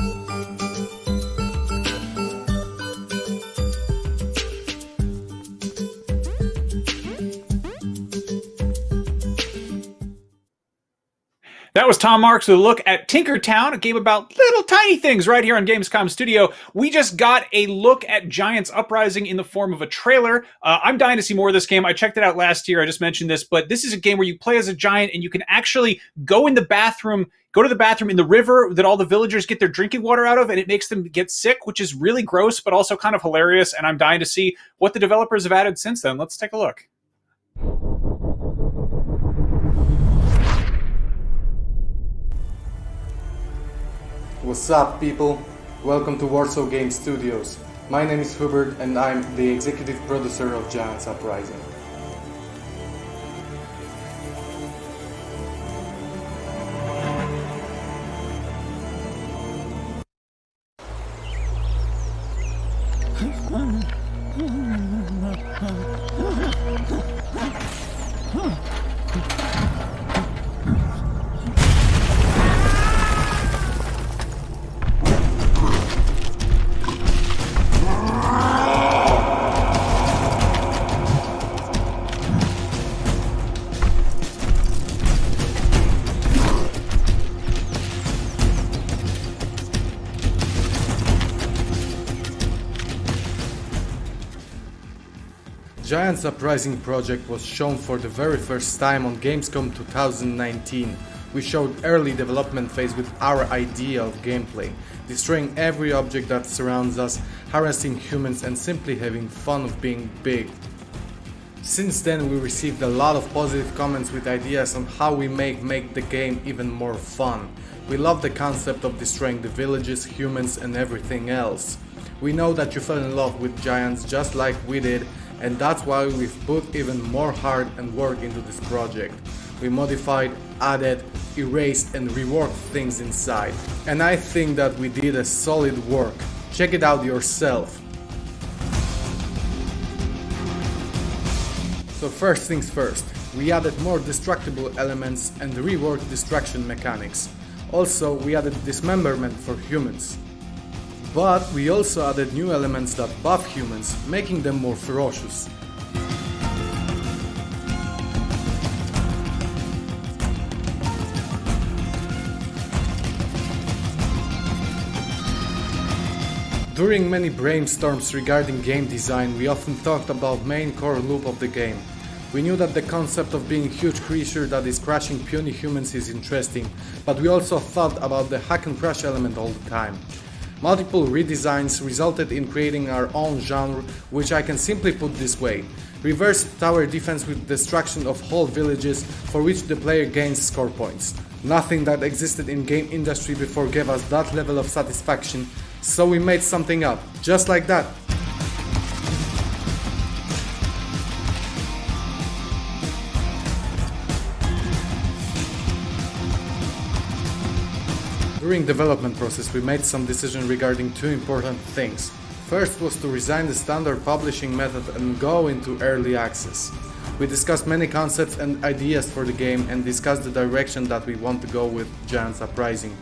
That was Tom Marks with a look at Tinkertown, a game about little tiny things right here on Gamescom Studio. We just got a look at Giants Uprising in the form of a trailer. I'm dying to see more of this game. I checked it out last year. I just mentioned this, but this is a game where you play as a giant and you can actually go to the bathroom in the river that all the villagers get their drinking water out of, and it makes them get sick, which is really gross, but also kind of hilarious. And I'm dying to see what the developers have added since then. Let's take a look. What's up, people? Welcome to Warsaw Game Studios. My name is Hubert and I'm the executive producer of Giants Uprising. Giants Uprising project was shown for the very first time on Gamescom 2019. We showed early development phase with our idea of gameplay, destroying every object that surrounds us, harassing humans and simply having fun of being big. Since then we received a lot of positive comments with ideas on how we make the game even more fun. We love the concept of destroying the villages, humans and everything else. We know that you fell in love with Giants just like we did, and that's why we've put even more heart and work into this project. We modified, added, erased and reworked things inside. And I think that we did a solid work. Check it out yourself. So first things first, we added more destructible elements and reworked destruction mechanics. Also, we added dismemberment for humans. But we also added new elements that buff humans, making them more ferocious. During many brainstorms regarding game design, we often talked about main core loop of the game. We knew that the concept of being a huge creature that is crushing puny humans is interesting, but we also thought about the hack and crush element all the time. Multiple redesigns resulted in creating our own genre, which I can simply put this way. Reverse tower defense with destruction of whole villages for which the player gains score points. Nothing that existed in game industry before gave us that level of satisfaction, so we made something up, just like that. During development process we made some decisions regarding two important things. First was to resign the standard publishing method and go into early access. We discussed many concepts and ideas for the game and discussed the direction that we want to go with Giants Uprising.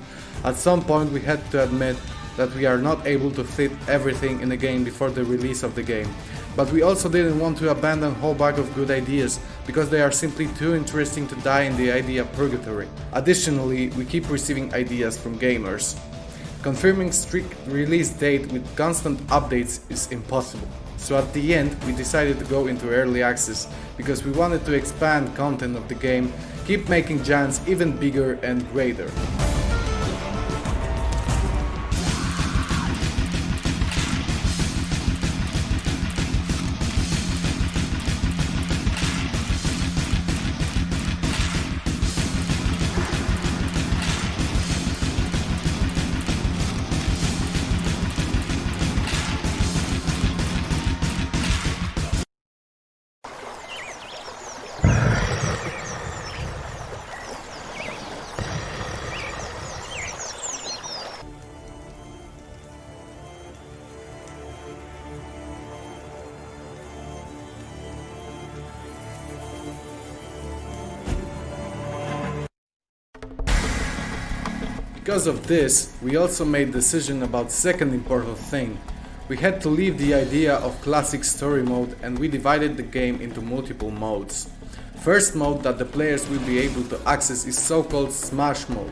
At some point we had to admit that we are not able to fit everything in the game before the release of the game. But we also didn't want to abandon a whole bag of good ideas, because they are simply too interesting to die in the idea purgatory. Additionally, we keep receiving ideas from gamers. Confirming strict release date with constant updates is impossible. So at the end, we decided to go into early access, because we wanted to expand content of the game, keep making Giants even bigger and greater. Because of this, we also made decision about second important thing. We had to leave the idea of classic story mode and we divided the game into multiple modes. First mode that the players will be able to access is so-called Smash mode,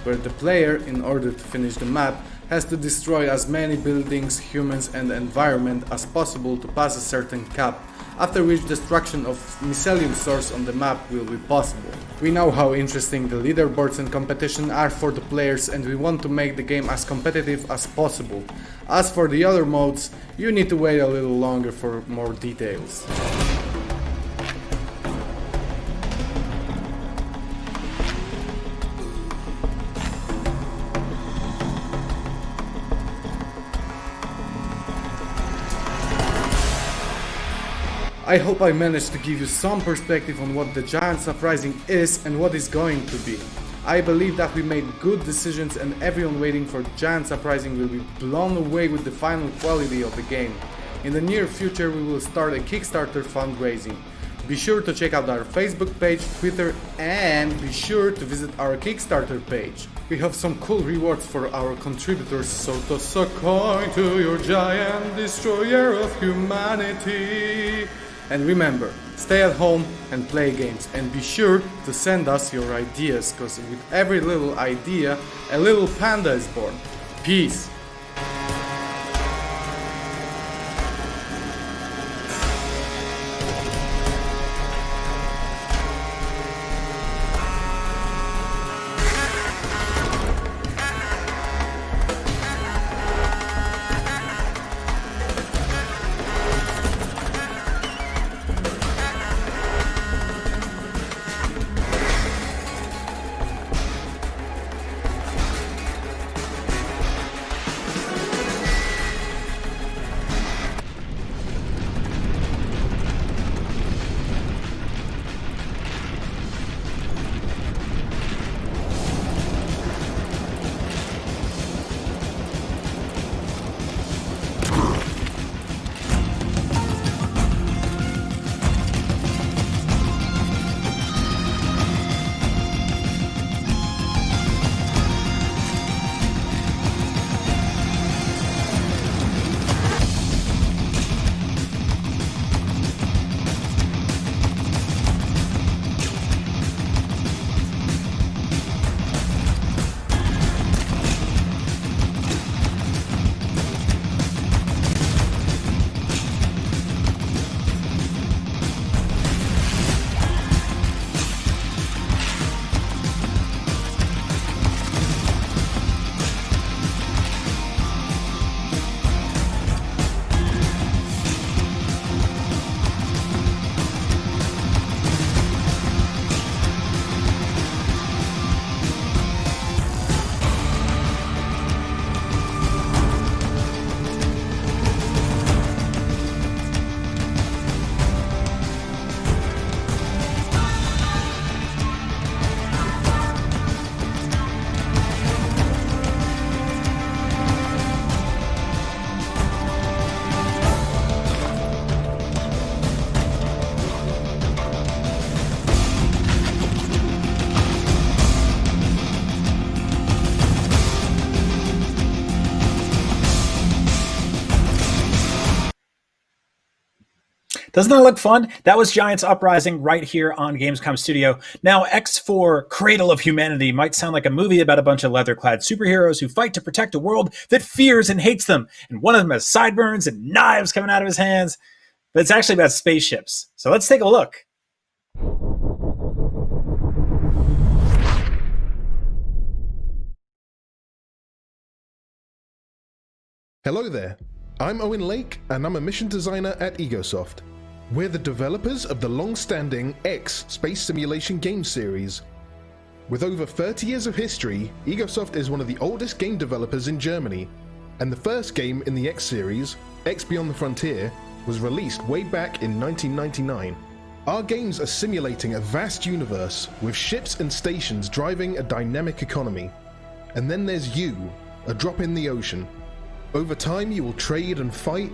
where the player, in order to finish the map, has to destroy as many buildings, humans and environment as possible to pass a certain cap, after which destruction of mycelium source on the map will be possible. We know how interesting the leaderboards and competition are for the players and we want to make the game as competitive as possible. As for the other modes, you need to wait a little longer for more details. I hope I managed to give you some perspective on what the Giants Uprising is and what it's going to be. I believe that we made good decisions and everyone waiting for Giants Uprising will be blown away with the final quality of the game. In the near future we will start a Kickstarter fundraising. Be sure to check out our Facebook page, Twitter, and be sure to visit our Kickstarter page. We have some cool rewards for our contributors, so toss a coin to your giant destroyer of humanity. And remember, stay at home and play games, and be sure to send us your ideas, because with every little idea, a little panda is born. Peace! Doesn't that look fun? That was Giants Uprising right here on Gamescom Studio. Now, X for Cradle of Humanity might sound like a movie about a bunch of leather-clad superheroes who fight to protect a world that fears and hates them, and one of them has sideburns and knives coming out of his hands. But it's actually about spaceships. So let's take a look. Hello there, I'm Owen Lake and I'm a mission designer at Egosoft. We're the developers of the long-standing X space simulation game series. With over 30 years of history, Egosoft is one of the oldest game developers in Germany, and the first game in the X series, X Beyond the Frontier, was released way back in 1999. Our games are simulating a vast universe with ships and stations driving a dynamic economy. And then there's you, a drop in the ocean. Over time you will trade and fight,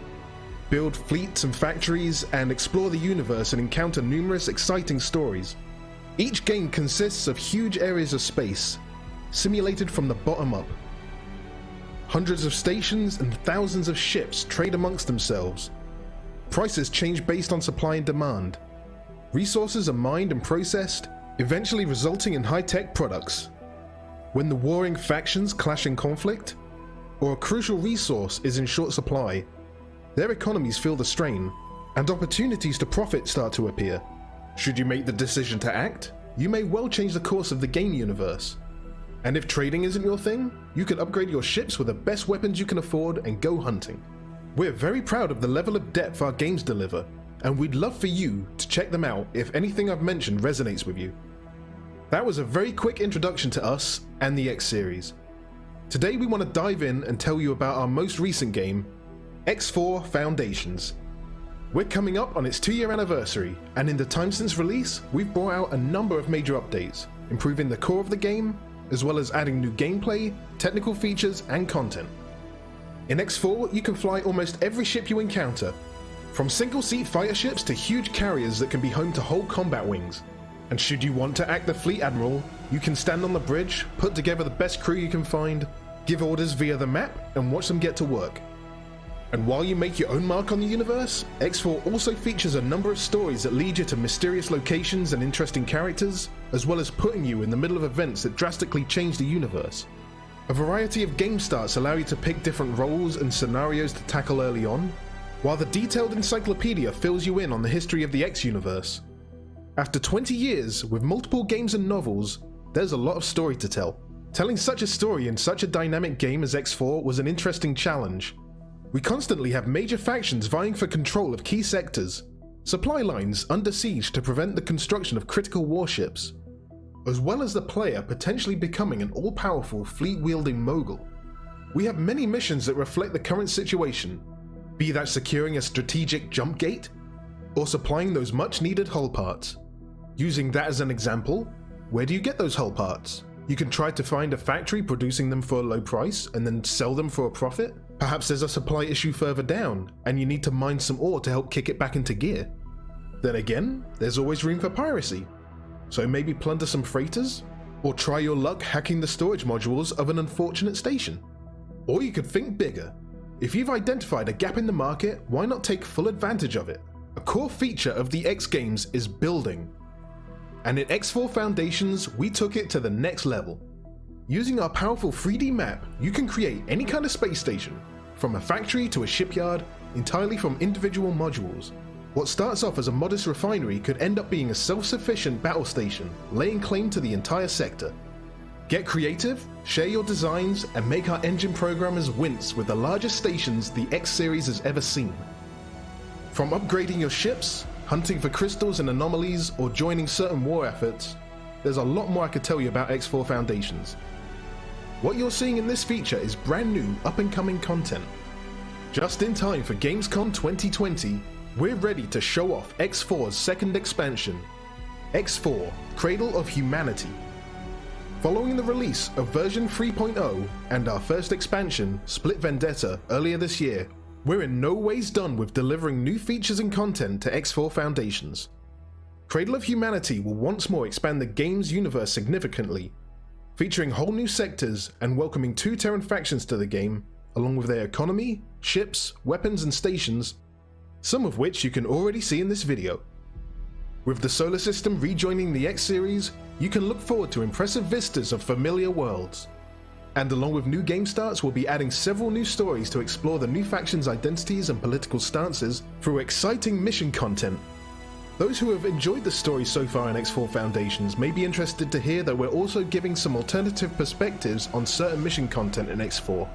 build fleets and factories, and explore the universe and encounter numerous exciting stories. Each game consists of huge areas of space, simulated from the bottom up. Hundreds of stations and thousands of ships trade amongst themselves. Prices change based on supply and demand. Resources are mined and processed, eventually resulting in high-tech products. When the warring factions clash in conflict, or a crucial resource is in short supply, their economies feel the strain, and opportunities to profit start to appear. Should you make the decision to act, you may well change the course of the game universe. And if trading isn't your thing, you can upgrade your ships with the best weapons you can afford and go hunting. We're very proud of the level of depth our games deliver, and we'd love for you to check them out if anything I've mentioned resonates with you. That was a very quick introduction to us and the X series. Today we want to dive in and tell you about our most recent game, X4 Foundations. We're coming up on its 2-year anniversary, and in the time since release, we've brought out a number of major updates, improving the core of the game, as well as adding new gameplay, technical features, and content. In X4, you can fly almost every ship you encounter, from single-seat fighter ships to huge carriers that can be home to whole combat wings. And should you want to act the fleet admiral, you can stand on the bridge, put together the best crew you can find, give orders via the map, and watch them get to work. And while you make your own mark on the universe, X4 also features a number of stories that lead you to mysterious locations and interesting characters, as well as putting you in the middle of events that drastically change the universe. A variety of game starts allow you to pick different roles and scenarios to tackle early on, while the detailed encyclopedia fills you in on the history of the X universe. After 20 years, with multiple games and novels, there's a lot of story to tell. Telling such a story in such a dynamic game as X4 was an interesting challenge. We constantly have major factions vying for control of key sectors, supply lines under siege to prevent the construction of critical warships, as well as the player potentially becoming an all-powerful fleet-wielding mogul. We have many missions that reflect the current situation, be that securing a strategic jump gate, or supplying those much-needed hull parts. Using that as an example, where do you get those hull parts? You can try to find a factory producing them for a low price and then sell them for a profit. Perhaps there's a supply issue further down, and you need to mine some ore to help kick it back into gear. Then again, there's always room for piracy. So maybe plunder some freighters? Or try your luck hacking the storage modules of an unfortunate station? Or you could think bigger. If you've identified a gap in the market, why not take full advantage of it? A core feature of the X games is building. And in X4 Foundations, we took it to the next level. Using our powerful 3D map, you can create any kind of space station, from a factory to a shipyard, entirely from individual modules. What starts off as a modest refinery could end up being a self-sufficient battle station, laying claim to the entire sector. Get creative, share your designs, and make our engine programmers wince with the largest stations the X series has ever seen. From upgrading your ships, hunting for crystals and anomalies, or joining certain war efforts, there's a lot more I could tell you about X4 Foundations. What you're seeing in this feature is brand new, up-and-coming content. Just in time for Gamescom 2020, we're ready to show off X4's second expansion, X4 Cradle of Humanity. Following the release of version 3.0 and our first expansion, Split Vendetta, earlier this year, we're in no ways done with delivering new features and content to X4 Foundations. Cradle of Humanity will once more expand the game's universe significantly, featuring whole new sectors and welcoming 2 Terran factions to the game, along with their economy, ships, weapons and stations, some of which you can already see in this video. With the solar system rejoining the X series, you can look forward to impressive vistas of familiar worlds. And along with new game starts, we'll be adding several new stories to explore the new factions' identities and political stances through exciting mission content. Those who have enjoyed the story so far in X4 Foundations may be interested to hear that we're also giving some alternative perspectives on certain mission content in X4.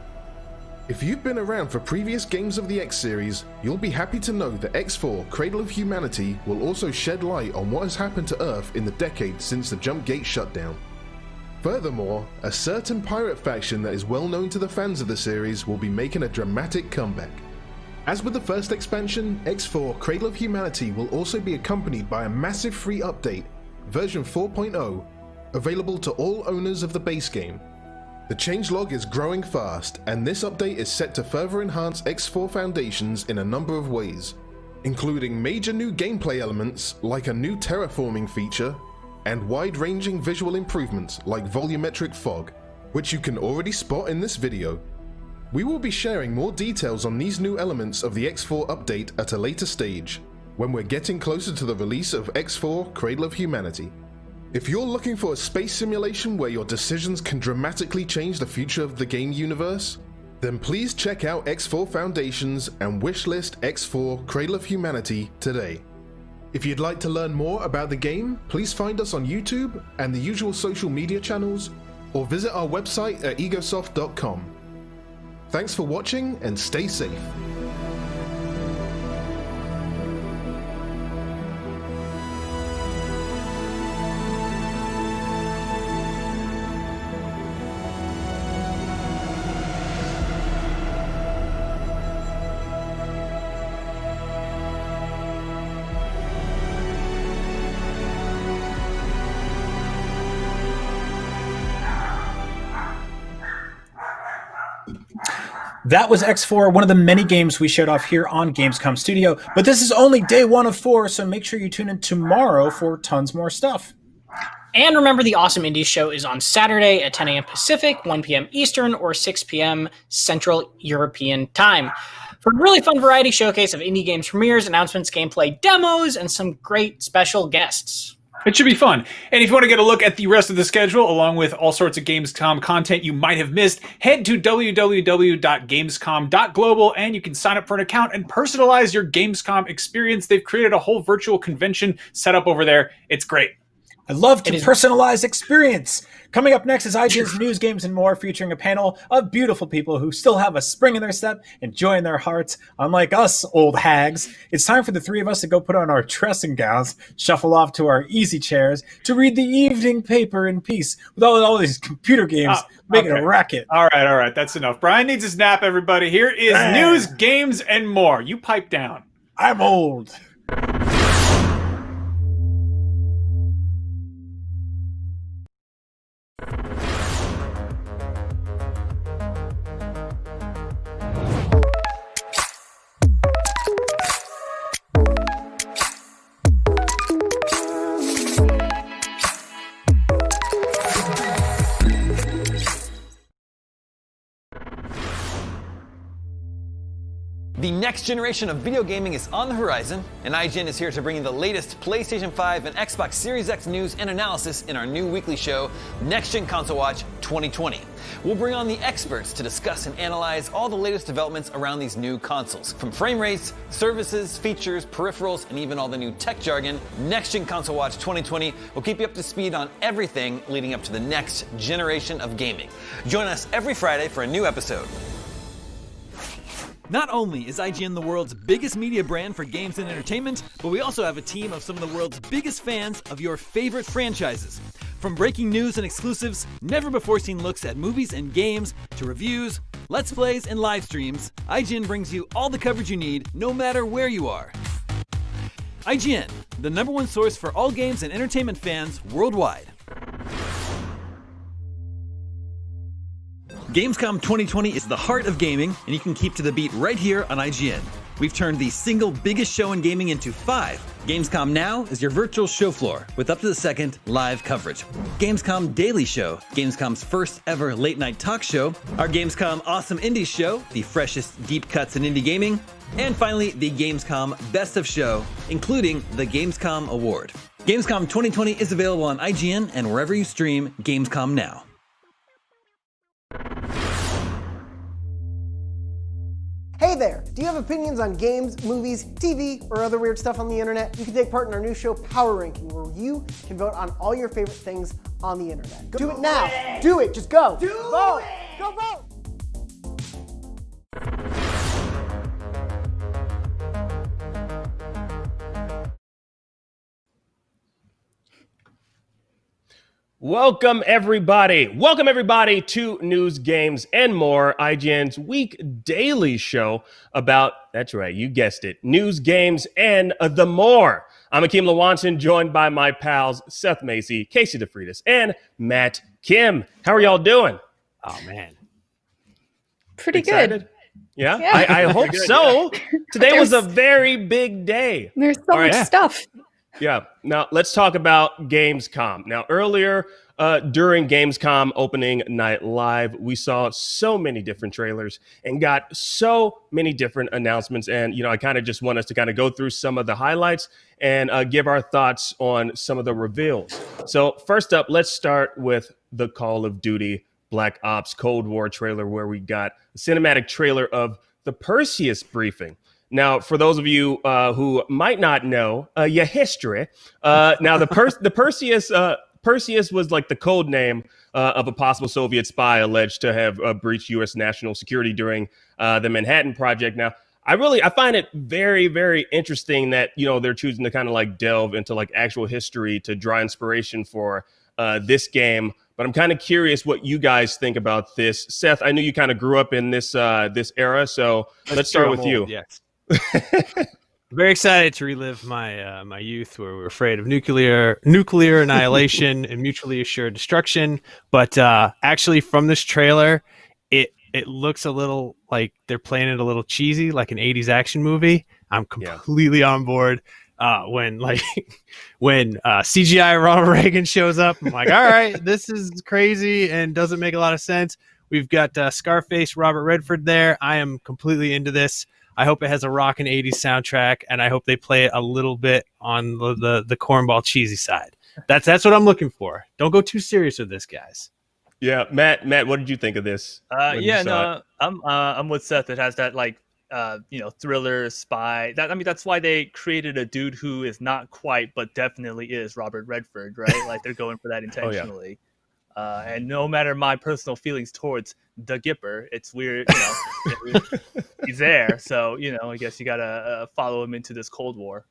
If you've been around for previous games of the X series, you'll be happy to know that X4 Cradle of Humanity will also shed light on what has happened to Earth in the decade since the Jump Gate shutdown. Furthermore, a certain pirate faction that is well known to the fans of the series will be making a dramatic comeback. As with the first expansion, X4 Cradle of Humanity will also be accompanied by a massive free update, version 4.0, available to all owners of the base game. The changelog is growing fast, and this update is set to further enhance X4 Foundations in a number of ways, including major new gameplay elements like a new terraforming feature, and wide-ranging visual improvements like volumetric fog. which you can already spot in this video. We will be sharing more details on these new elements of the X4 update at a later stage, when we're getting closer to the release of X4 Cradle of Humanity. If you're looking for a space simulation where your decisions can dramatically change the future of the game universe, then please check out X4 Foundations and wishlist X4 Cradle of Humanity today. If you'd like to learn more about the game, please find us on YouTube and the usual social media channels, or visit our website at egosoft.com. Thanks for watching and stay safe. That was X4, one of the many games we showed off here on Gamescom Studio. But this is only day 1 of 4, so make sure you tune in tomorrow for tons more stuff. And remember, the Awesome Indies show is on Saturday at 10 a.m. Pacific, 1 p.m. Eastern, or 6 p.m. Central European Time, for a really fun variety showcase of indie games premieres, announcements, gameplay, demos, and some great special guests. It should be fun. And if you want to get a look at the rest of the schedule, along with all sorts of Gamescom content you might have missed, head to www.gamescom.global and you can sign up for an account and personalize your Gamescom experience. They've created a whole virtual convention set up over there. It's great. I love to personalize experience. Coming up next is IGN's News, Games, and More, featuring a panel of beautiful people who still have a spring in their step and joy in their hearts. Unlike us, old hags, it's time for the three of us to go put on our dressing gowns, shuffle off to our easy chairs, to read the evening paper in peace with all these computer games making a racket. All right. That's enough. Brian needs a nap, everybody. Here is News, Games, and More. You pipe down. I'm old. The next generation of video gaming is on the horizon, and IGN is here to bring you the latest PlayStation 5 and Xbox Series X news and analysis in our new weekly show, Next Gen Console Watch 2020. We'll bring on the experts to discuss and analyze all the latest developments around these new consoles. From frame rates, services, features, peripherals, and even all the new tech jargon, Next Gen Console Watch 2020 will keep you up to speed on everything leading up to the next generation of gaming. Join us every Friday for a new episode. Not only is IGN the world's biggest media brand for games and entertainment, but we also have a team of some of the world's biggest fans of your favorite franchises. From breaking news and exclusives, never-before-seen looks at movies and games, to reviews, let's plays, and live streams, IGN brings you all the coverage you need, no matter where you are. IGN, the #1 source for all games and entertainment fans worldwide. Gamescom 2020 is the heart of gaming, and you can keep to the beat right here on IGN. We've turned the single biggest show in gaming into 5. Gamescom Now is your virtual show floor with up-to-the-second live coverage. Gamescom Daily Show, Gamescom's first ever late-night talk show. Our Gamescom Awesome Indies Show, the freshest deep cuts in indie gaming. And finally, the Gamescom Best of Show, including the Gamescom Award. Gamescom 2020 is available on IGN and wherever you stream Gamescom Now. Hey there! Do you have opinions on games, movies, TV, or other weird stuff on the internet? You can take part in our new show, Power Ranking, where you can vote on all your favorite things on the internet. Do it now! Do it! Just go! Vote! Go vote! Welcome everybody to News, Games, and More, IGN's week daily show about, that's right, you guessed it, news, games, and the more. I'm Akeem Lawanson, joined by my pals Seth Macy, Casey DeFreitas, and Matt Kim. How are y'all doing? Oh man, pretty good. Yeah? I hope so. Today was a very big day. There's so much stuff. Yeah. Now let's talk about Gamescom. Now earlier during Gamescom opening night live, we saw so many different trailers and got so many different announcements. And, I kind of just want us to kind of go through some of the highlights and give our thoughts on some of the reveals. So first up, let's start with the Call of Duty Black Ops Cold War trailer, where we got a cinematic trailer of the Perseus briefing. Now, for those of you who might not know your history, now the Perseus was like the code name of a possible Soviet spy alleged to have breached U.S. national security during the Manhattan Project. Now, I find it very, very interesting that they're choosing to kind of like delve into like actual history to draw inspiration for this game. But I'm kind of curious what you guys think about this. Seth, I know you kind of grew up in this era, so let's start with you. Yes. Very excited to relive my my youth, where we were afraid of nuclear annihilation and mutually assured destruction. But actually, from this trailer, it looks a little like they're playing it a little cheesy, like an 80s action movie. I'm completely on board. When CGI Ronald Reagan shows up, I'm like, all right, this is crazy and doesn't make a lot of sense. We've got Scarface Robert Redford there. I am completely into this. I hope it has a rockin' 80s soundtrack, and I hope they play it a little bit on the cornball cheesy side. That's what I'm looking for. Don't go too serious with this, guys. Yeah, Matt, what did you think of this? I'm with Seth. It has that like thriller spy. That's why they created a dude who is not quite, but definitely is Robert Redford, right? Like they're going for that intentionally. And no matter my personal feelings towards the Gipper, it's weird, he's there. So, I guess you gotta follow him into this Cold War.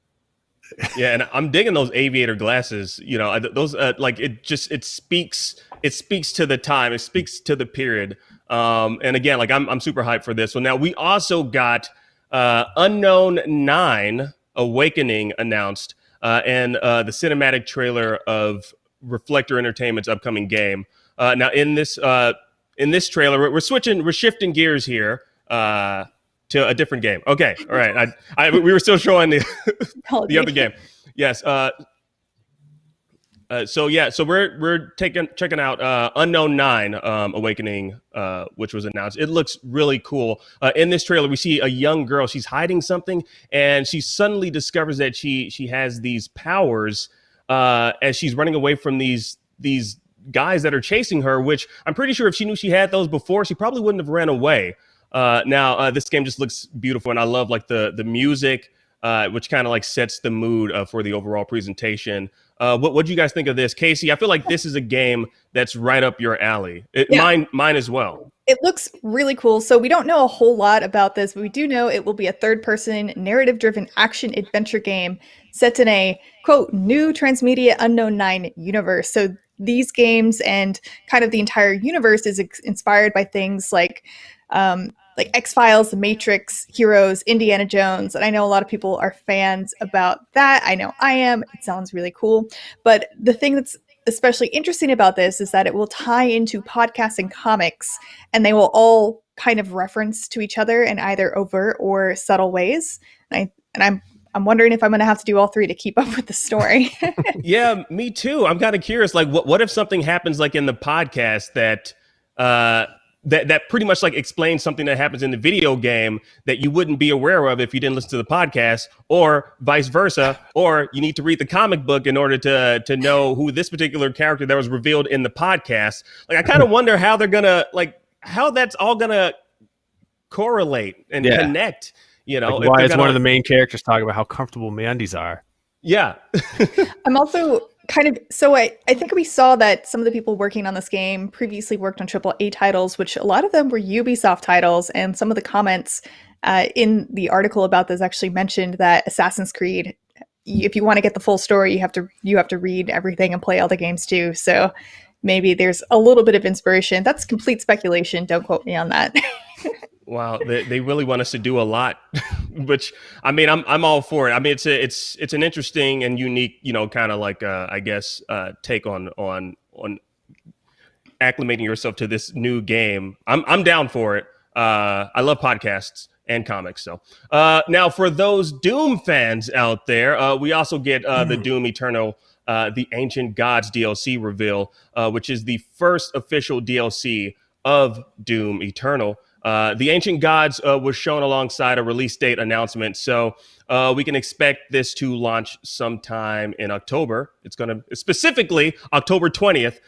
Yeah, and I'm digging those aviator glasses. Those it speaks to the time. It speaks to the period. And again, like I'm super hyped for this one. Now we also got Unknown 9 Awakening announced, and the cinematic trailer of Reflector Entertainment's upcoming game. Now in this trailer, we're shifting gears here to a different game. Okay, all right. We were still showing the the other game. Yes. So we're checking out Unknown 9 Awakening, which was announced. It looks really cool. In this trailer, we see a young girl. She's hiding something, and she suddenly discovers that she has these powers as she's running away from these guys that are chasing her, which I'm pretty sure if she knew she had those before, she probably wouldn't have ran away. Now, this game just looks beautiful, and I love like the music, which kind of like sets the mood for the overall presentation. What do you guys think of this? Casey, I feel like this is a game that's right up your alley. Mine as well. It looks really cool. So we don't know a whole lot about this, but we do know it will be a third-person, narrative-driven action-adventure game set in a, quote, new transmedia Unknown 9 universe. So these games and kind of the entire universe is inspired by things like X-Files, The Matrix, Heroes, Indiana Jones. And I know a lot of people are fans about that. I know I am. It sounds really cool. But the thing that's especially interesting about this is that it will tie into podcasts and comics, and they will all kind of reference to each other in either overt or subtle ways. And I'm wondering if I'm going to have to do all three to keep up with the story. Yeah, me too. I'm kind of curious. Like, what if something happens like in the podcast that pretty much like explains something that happens in the video game that you wouldn't be aware of if you didn't listen to the podcast, or vice versa, or you need to read the comic book in order to know who this particular character that was revealed in the podcast. Like, I kind of wonder how they're gonna how that's all gonna correlate and connect. Like why is one of the main characters talking about how comfortable MeUndies are? Yeah. I'm also kind of, so I think we saw that some of the people working on this game previously worked on AAA titles, which a lot of them were Ubisoft titles, and some of the comments in the article about this actually mentioned that Assassin's Creed, if you want to get the full story, you have to read everything and play all the games too. So maybe there's a little bit of inspiration. That's complete speculation. Don't quote me on that. Wow, they really want us to do a lot, which I mean, I'm all for it. I mean, it's an interesting and unique, kind of like I guess take on acclimating yourself to this new game. I'm down for it. I love podcasts, and comics. So now for those Doom fans out there, we also get the Doom Eternal, the Ancient Gods DLC reveal, which is the first official DLC of Doom Eternal. The Ancient Gods was shown alongside a release date announcement, so we can expect this to launch sometime in October. It's going to specifically October 20th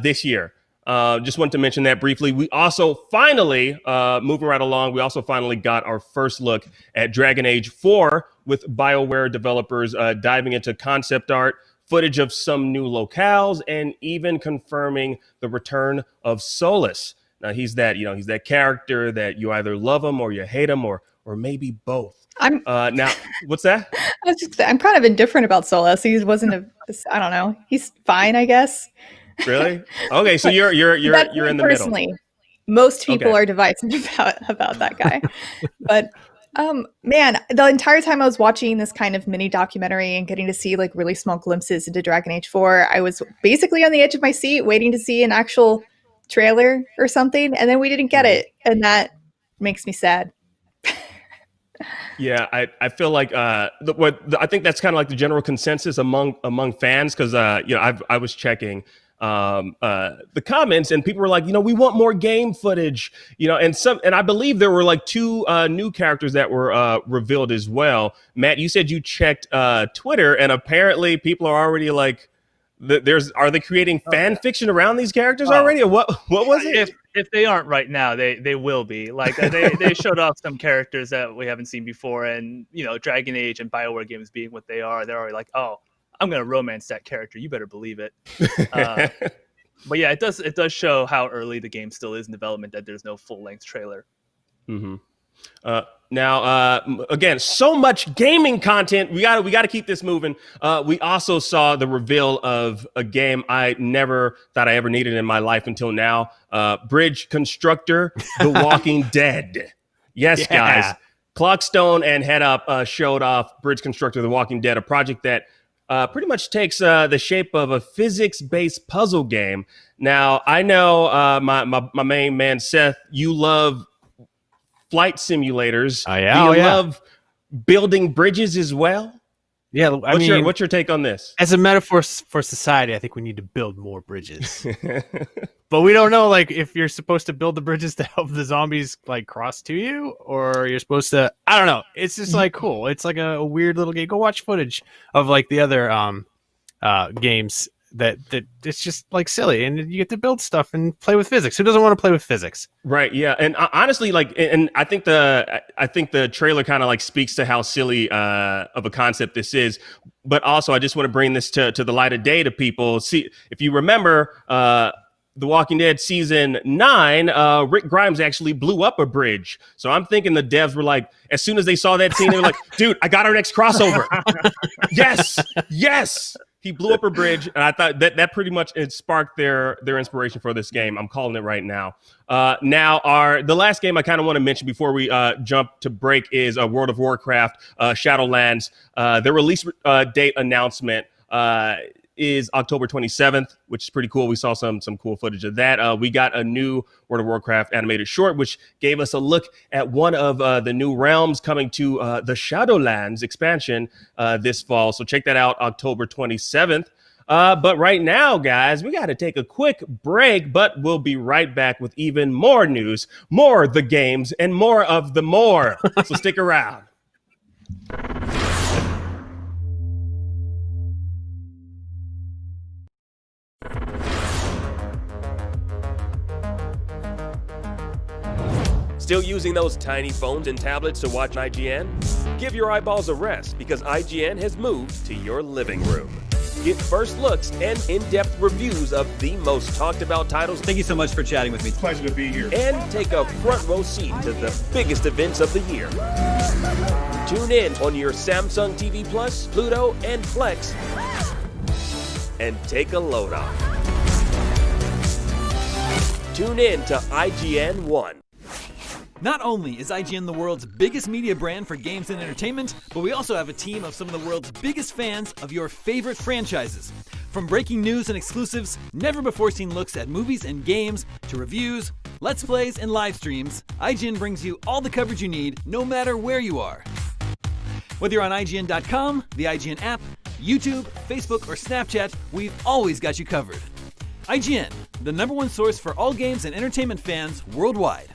this year. Just wanted to mention that briefly. We also finally, moving right along, we also finally got our first look at Dragon Age 4 with BioWare developers diving into concept art, footage of some new locales, and even confirming the return of Solus. Now he's that character that you either love him or you hate him or maybe both. Now what's that? I'm kind of indifferent about Solus. He wasn't I don't know. He's fine, I guess. Really? Okay, so you're in the personally, middle. Most people are divisive about that guy. But man, the entire time I was watching this kind of mini documentary and getting to see like really small glimpses into Dragon Age 4, I was basically on the edge of my seat waiting to see an actual trailer or something, and then we didn't get it, and that makes me sad. Yeah, I feel like I think that's kind of like the general consensus among fans, because I was checking the comments and people were like, we want more game footage, and I believe there were like 2 new characters that were revealed as well. Matt, you said you checked Twitter, and apparently people are already like, are they creating fan fiction around these characters already, or what was it? If they aren't right now, they will be. Like they showed off some characters that we haven't seen before, and Dragon Age and BioWare games being what they are, they're already like, oh, I'm gonna romance that character. You better believe it. But yeah, it does show how early the game still is in development that there's no full length trailer. Mm-hmm. Now, again, so much gaming content. We got to keep this moving. We also saw the reveal of a game I never thought I ever needed in my life until now. Bridge Constructor, The Walking Dead. Yes, guys. Clockstone and Head Up showed off Bridge Constructor, The Walking Dead, a project that pretty much takes the shape of a physics-based puzzle game. Now, I know my main man, Seth, you love flight simulators. Do you love building bridges as well? Yeah, what's your take on this? As a metaphor for society, I think we need to build more bridges. But we don't know, like, if you're supposed to build the bridges to help the zombies like cross to you, or you're supposed to. I don't know. It's just like cool. It's like a weird little game. Go watch footage of like the other games that it's just like silly, and you get to build stuff and play with physics. Who doesn't want to play with physics? Right. Yeah. And honestly, and I think the trailer kind of like speaks to how silly of a concept this is. But also, I just want to bring this to the light of day to people. See, if you remember, The Walking Dead season 9, Rick Grimes actually blew up a bridge. So I'm thinking the devs were like, as soon as they saw that scene, they were like, dude, I got our next crossover. Yes. He blew up a bridge, and I thought that pretty much it sparked their inspiration for this game. I'm calling it right now. Now, the last game I kind of want to mention before we jump to break is World of Warcraft Shadowlands. Their release date announcement is October 27th, which is pretty cool. We saw some cool footage of that. We got a new World of Warcraft animated short, which gave us a look at one of the new realms coming to the Shadowlands expansion this fall. So check that out, October 27th. But right now, guys, we got to take a quick break, but we'll be right back with even more news, more of the games, and more of the more. So stick around. Still using those tiny phones and tablets to watch IGN? Give your eyeballs a rest, because IGN has moved to your living room. Get first looks and in-depth reviews of the most talked about titles. Thank you so much for chatting with me. Pleasure to be here. And take a front row seat to the biggest events of the year. Tune in on your Samsung TV Plus, Pluto, and Flex, and take a load off. Tune in to IGN 1. Not only is IGN the world's biggest media brand for games and entertainment, but we also have a team of some of the world's biggest fans of your favorite franchises. From breaking news and exclusives, never-before-seen looks at movies and games, to reviews, let's plays, and live streams, IGN brings you all the coverage you need, no matter where you are. Whether you're on IGN.com, the IGN app, YouTube, Facebook, or Snapchat, we've always got you covered. IGN, the #1 source for all games and entertainment fans worldwide.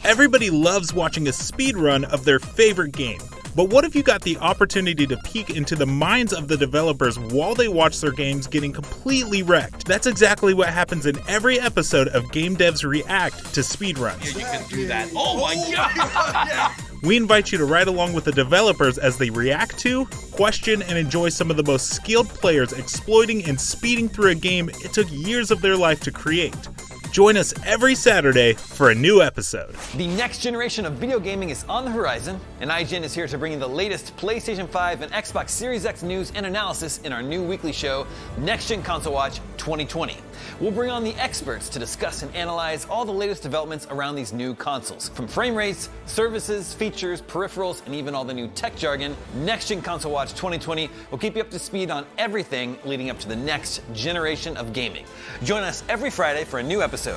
Everybody loves watching a speedrun of their favorite game. But what if you got the opportunity to peek into the minds of the developers while they watch their games getting completely wrecked? That's exactly what happens in every episode of Game Devs React to speedruns. Yeah, you can do that. Oh my god! We invite you to ride along with the developers as they react to, question, and enjoy some of the most skilled players exploiting and speeding through a game it took years of their life to create. Join us every Saturday for a new episode. The next generation of video gaming is on the horizon, and IGN is here to bring you the latest PlayStation 5 and Xbox Series X news and analysis in our new weekly show, Next Gen Console Watch 2020. We'll bring on the experts to discuss and analyze all the latest developments around these new consoles. From frame rates, services, features, peripherals, and even all the new tech jargon, Next Gen Console Watch 2020 will keep you up to speed on everything leading up to the next generation of gaming. Join us every Friday for a new episode.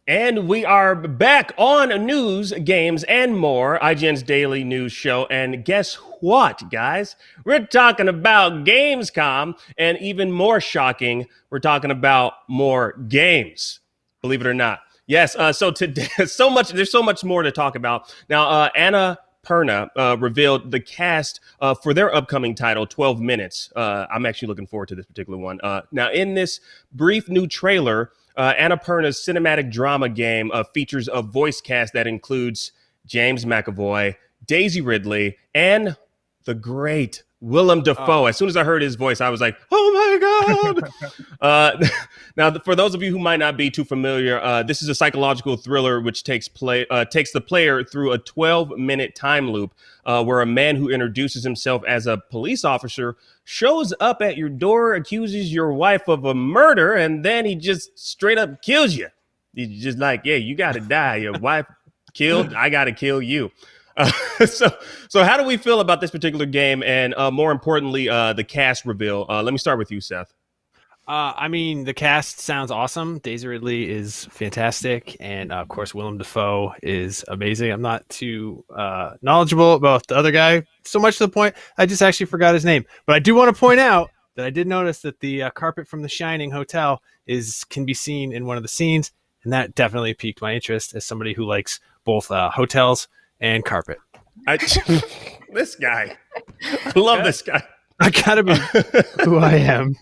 And we are back on news, games, and more, IGN's daily news show. And guess what, guys? We're talking about Gamescom, and even more shocking, we're talking about more games, believe it or not. Yes, so today, there's so much more to talk about. Now, Anna Perna revealed the cast for their upcoming title, 12 Minutes. I'm actually looking forward to this particular one. Now, in this brief new trailer, Anna Perna's cinematic drama game features a voice cast that includes James McAvoy, Daisy Ridley, and the great Willem Dafoe. As soon as I heard his voice, I was like, oh my God. Now, for those of you who might not be too familiar, this is a psychological thriller which takes the player through a 12-minute time loop where a man who introduces himself as a police officer shows up at your door, accuses your wife of a murder, and then he just straight up kills you. He's just like, yeah, you got to die. Your wife killed, I got to kill you. So how do we feel about this particular game, and more importantly, the cast reveal? Let me start with you, Seth. I mean, the cast sounds awesome. Daisy Ridley is fantastic, and of course, Willem Dafoe is amazing. I'm not too knowledgeable about the other guy, so much to the point I just actually forgot his name. But I do want to point out that I did notice that the carpet from the Shining Hotel can be seen in one of the scenes, and that definitely piqued my interest as somebody who likes both hotels and carpet. This guy, I love this guy. I gotta be who I am.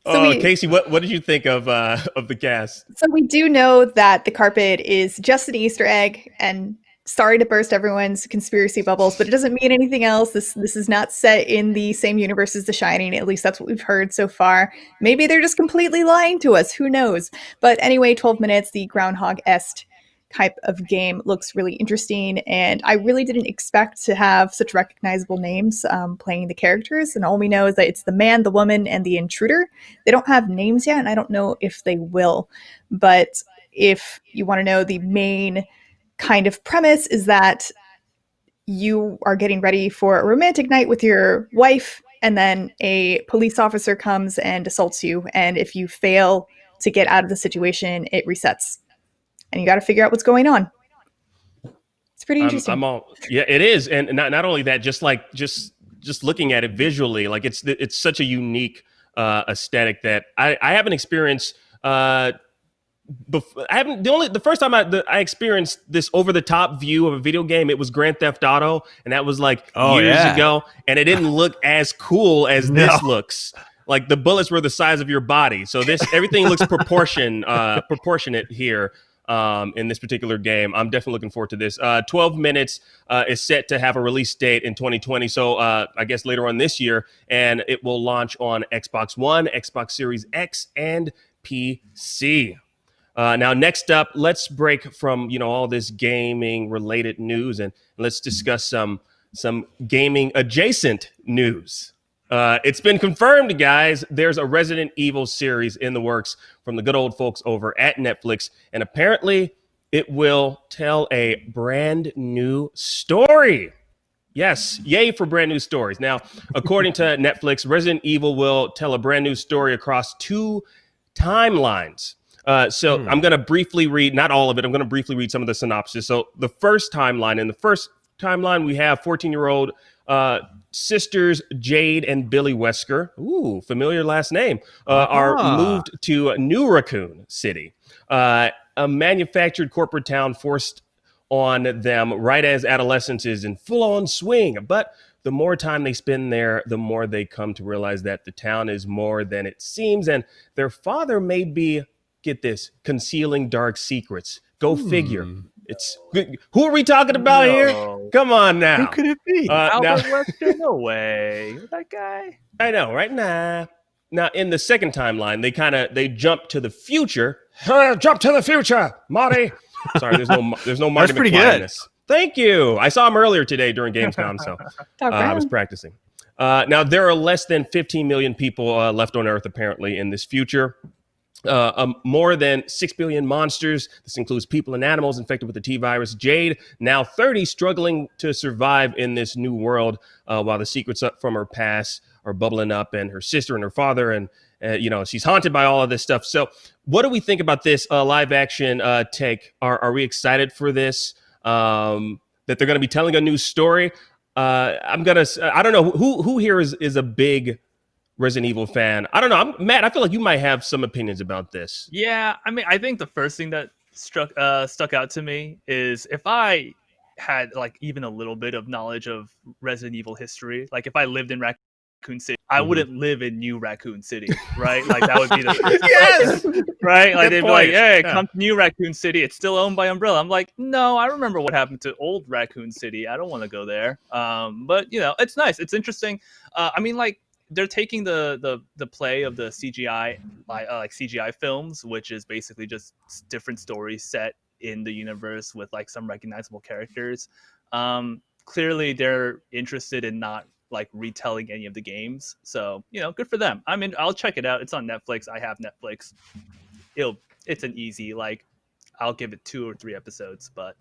Casey, what did you think of the cast? So we do know that the carpet is just an Easter egg, and sorry to burst everyone's conspiracy bubbles, but it doesn't mean anything else. This is not set in the same universe as The Shining. At least that's what we've heard so far. Maybe they're just completely lying to us. Who knows? But anyway, 12 Minutes, the Groundhog-esque type of game, looks really interesting, and I really didn't expect to have such recognizable names playing the characters, and all we know is that it's the man, the woman, and the intruder. They don't have names yet, and I don't know if they will, but if you want to know, the main kind of premise is that you are getting ready for a romantic night with your wife, and then a police officer comes and assaults you, and if you fail to get out of the situation, it resets. And you got to figure out what's going on. It's pretty interesting. Yeah, it is, and not only that, just looking at it visually, like it's such a unique aesthetic that I haven't experienced. The first time I experienced this over the top view of a video game, it was Grand Theft Auto, and that was like years ago, and it didn't look as cool as this looks. Like the bullets were the size of your body, so everything looks proportionate here. In this particular game. I'm definitely looking forward to this. 12 Minutes is set to have a release date in 2020, so I guess later on this year, and it will launch on Xbox One, Xbox Series X, and PC. Now, next up, let's break from all this gaming-related news, and let's discuss some gaming-adjacent news. It's been confirmed, guys. There's a Resident Evil series in the works from the good old folks over at Netflix, and apparently it will tell a brand new story. Yes, yay for brand new stories. Now, according to Netflix, Resident Evil will tell a brand new story across 2 timelines. I'm going to briefly read, not all of it, I'm going to briefly read some of the synopsis. So the first timeline, we have 14-year-old sisters Jade and Billy Wesker, ooh, familiar last name, are moved to New Raccoon City, a manufactured corporate town forced on them right as adolescence is in full-on swing. But the more time they spend there, the more they come to realize that the town is more than it seems, and their father may be, get this, concealing dark secrets. Go figure. It's who are we talking about here? Come on now. Who could it be? Albert Wesker? No way. That guy? I know, right? Now, in the second timeline, they jump to the future. Jump to the future, Marty. Sorry, there's no Marty. That's pretty good. In this. Thank you. I saw him earlier today during Gamescom, so I was practicing. Now, there are less than 15 million people left on Earth, apparently, in this future. More than 6 billion monsters. This includes people and animals infected with the T-virus. Jade, now 30, struggling to survive in this new world while the secrets from her past are bubbling up, and her sister and her father, and she's haunted by all of this stuff. So what do we think about this live action take? Are we excited for this? That they're going to be telling a new story? I don't know who here is a big Resident Evil fan. I don't know. Matt, I feel like you might have some opinions about this. Yeah, I mean, I think the first thing that stuck out to me is if I had like even a little bit of knowledge of Resident Evil history, like if I lived in Raccoon City, I wouldn't live in New Raccoon City, right? Like that would be the yes, right? Like good they'd be point. like, "Hey, Yeah. come to New Raccoon City. It's still owned by Umbrella." I'm like, "No, I remember what happened to Old Raccoon City. I don't want to go there." But it's nice. It's interesting. I mean, like, they're taking the play of the CGI like CGI films, which is basically just different stories set in the universe with like some recognizable characters. Clearly they're interested in not like retelling any of the games, so good for them. I mean, I'll check it out. It's on Netflix. I have Netflix. It's an easy, like, I'll give it 2 or 3 episodes, but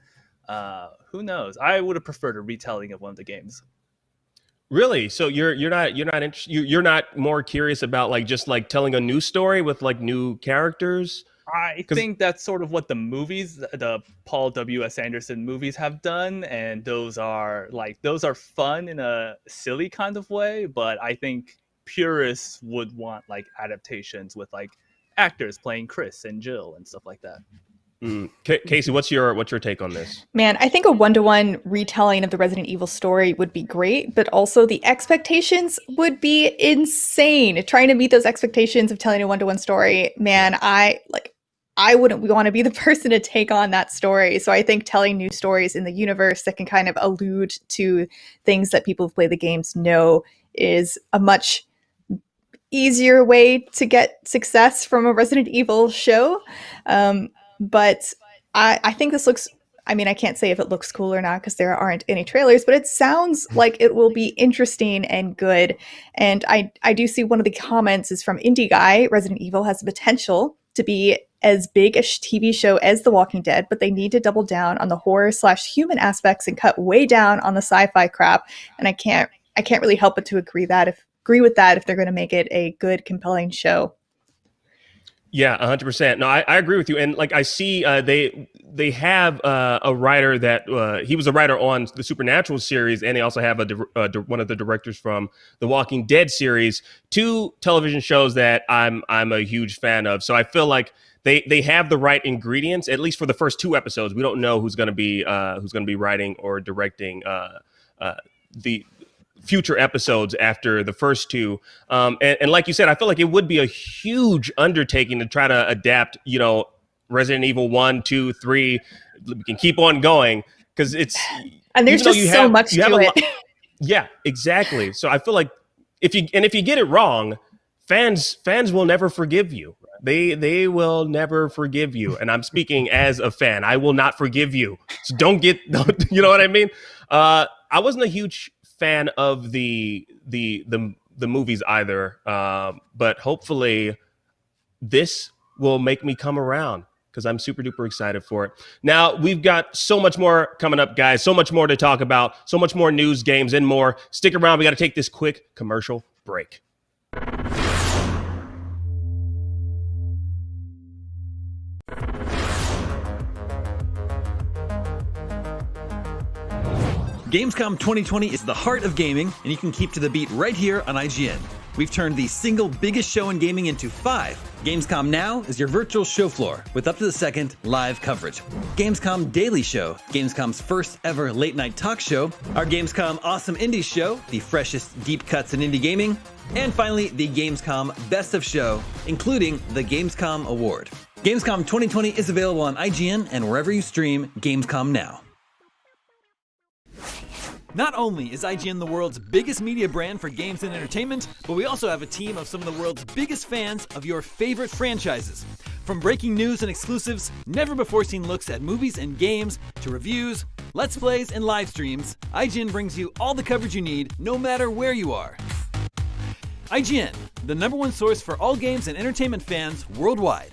who knows? I would have preferred a retelling of one of the games. Really? So you're not more curious about like just like telling a new story with like new characters? I think that's sort of what the movies, the Paul W.S. Anderson movies, have done, and those are fun in a silly kind of way. But I think purists would want like adaptations with like actors playing Chris and Jill and stuff like that. Casey, what's your take on this? Man, I think a 1-to-1 retelling of the Resident Evil story would be great, but also the expectations would be insane. Trying to meet those expectations of telling a 1-to-1 story, man, I wouldn't want to be the person to take on that story. So I think telling new stories in the universe that can kind of allude to things that people who play the games know is a much easier way to get success from a Resident Evil show. But I think this looks, I mean, I can't say if it looks cool or not because there aren't any trailers, but it sounds like it will be interesting and good. And I do see one of the comments is from Indie Guy. Resident Evil has the potential to be as big a TV show as The Walking Dead, but they need to double down on the horror/human aspects and cut way down on the sci-fi crap. And I can't really help but to agree with that if they're going to make it a good, compelling show. Yeah, 100%. No, I agree with you. And like I see they have a writer that he was a writer on the Supernatural series, and they also have one of the directors from the Walking Dead series, 2 television shows that I'm a huge fan of. So I feel like they have the right ingredients, at least for the first 2 episodes. We don't know who's going to be writing or directing the future episodes after the first 2. And like you said, I feel like it would be a huge undertaking to try to adapt, Resident Evil 1, 2, 3. We can keep on going because it's, and there's just so much to it. Yeah, exactly. So I feel like if you get it wrong, fans will never forgive you. They will never forgive you. And I'm speaking as a fan. I will not forgive you. So you know what I mean? I wasn't a huge fan of the the movies either, but hopefully this will make me come around because I'm super duper excited for it. Now, we've got so much more coming up, guys, so much more to talk about, so much more news, games, and more. Stick around. We got to take this quick commercial break. Gamescom 2020 is the heart of gaming, and you can keep to the beat right here on IGN. We've turned the single biggest show in gaming into 5. Gamescom Now is your virtual show floor with up to the second live coverage. Gamescom Daily Show, Gamescom's first ever late night talk show. Our Gamescom Awesome Indies Show, the freshest deep cuts in indie gaming. And finally, the Gamescom Best of Show, including the Gamescom Award. Gamescom 2020 is available on IGN and wherever you stream Gamescom Now. Not only is IGN the world's biggest media brand for games and entertainment, but we also have a team of some of the world's biggest fans of your favorite franchises. From breaking news and exclusives, never-before-seen looks at movies and games, to reviews, let's plays, and live streams, IGN brings you all the coverage you need, no matter where you are. IGN, the #1 source for all games and entertainment fans worldwide.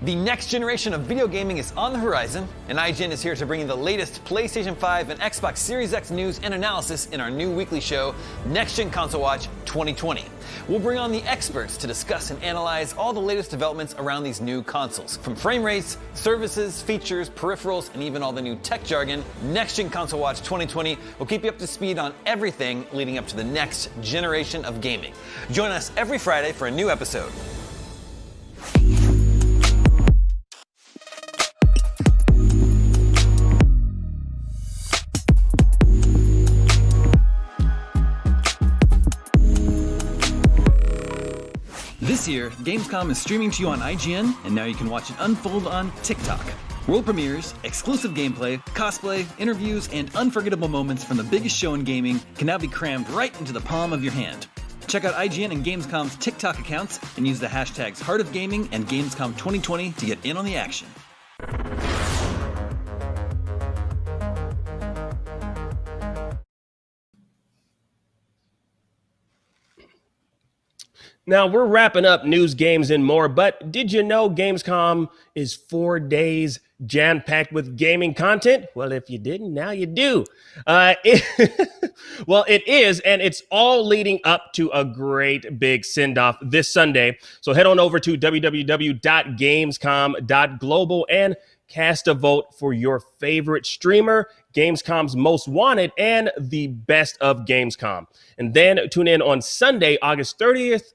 The next generation of video gaming is on the horizon, and IGN is here to bring you the latest PlayStation 5 and Xbox Series X news and analysis in our new weekly show, Next Gen Console Watch 2020. We'll bring on the experts to discuss and analyze all the latest developments around these new consoles. From frame rates, services, features, peripherals, and even all the new tech jargon, Next Gen Console Watch 2020 will keep you up to speed on everything leading up to the next generation of gaming. Join us every Friday for a new episode. This year, Gamescom is streaming to you on IGN, and now you can watch it unfold on TikTok. World premieres, exclusive gameplay, cosplay, interviews, and unforgettable moments from the biggest show in gaming can now be crammed right into the palm of your hand. Check out IGN and Gamescom's TikTok accounts and use the hashtags Heart of Gaming and Gamescom 2020 to get in on the action. Now, we're wrapping up news, games, and more, but did you know Gamescom is 4 days jam-packed with gaming content? Well, if you didn't, now you do. Well, it is, and it's all leading up to a great big send-off this Sunday. So head on over to www.gamescom.global and cast a vote for your favorite streamer, Gamescom's most wanted, and the best of Gamescom. And then tune in on Sunday, August 30th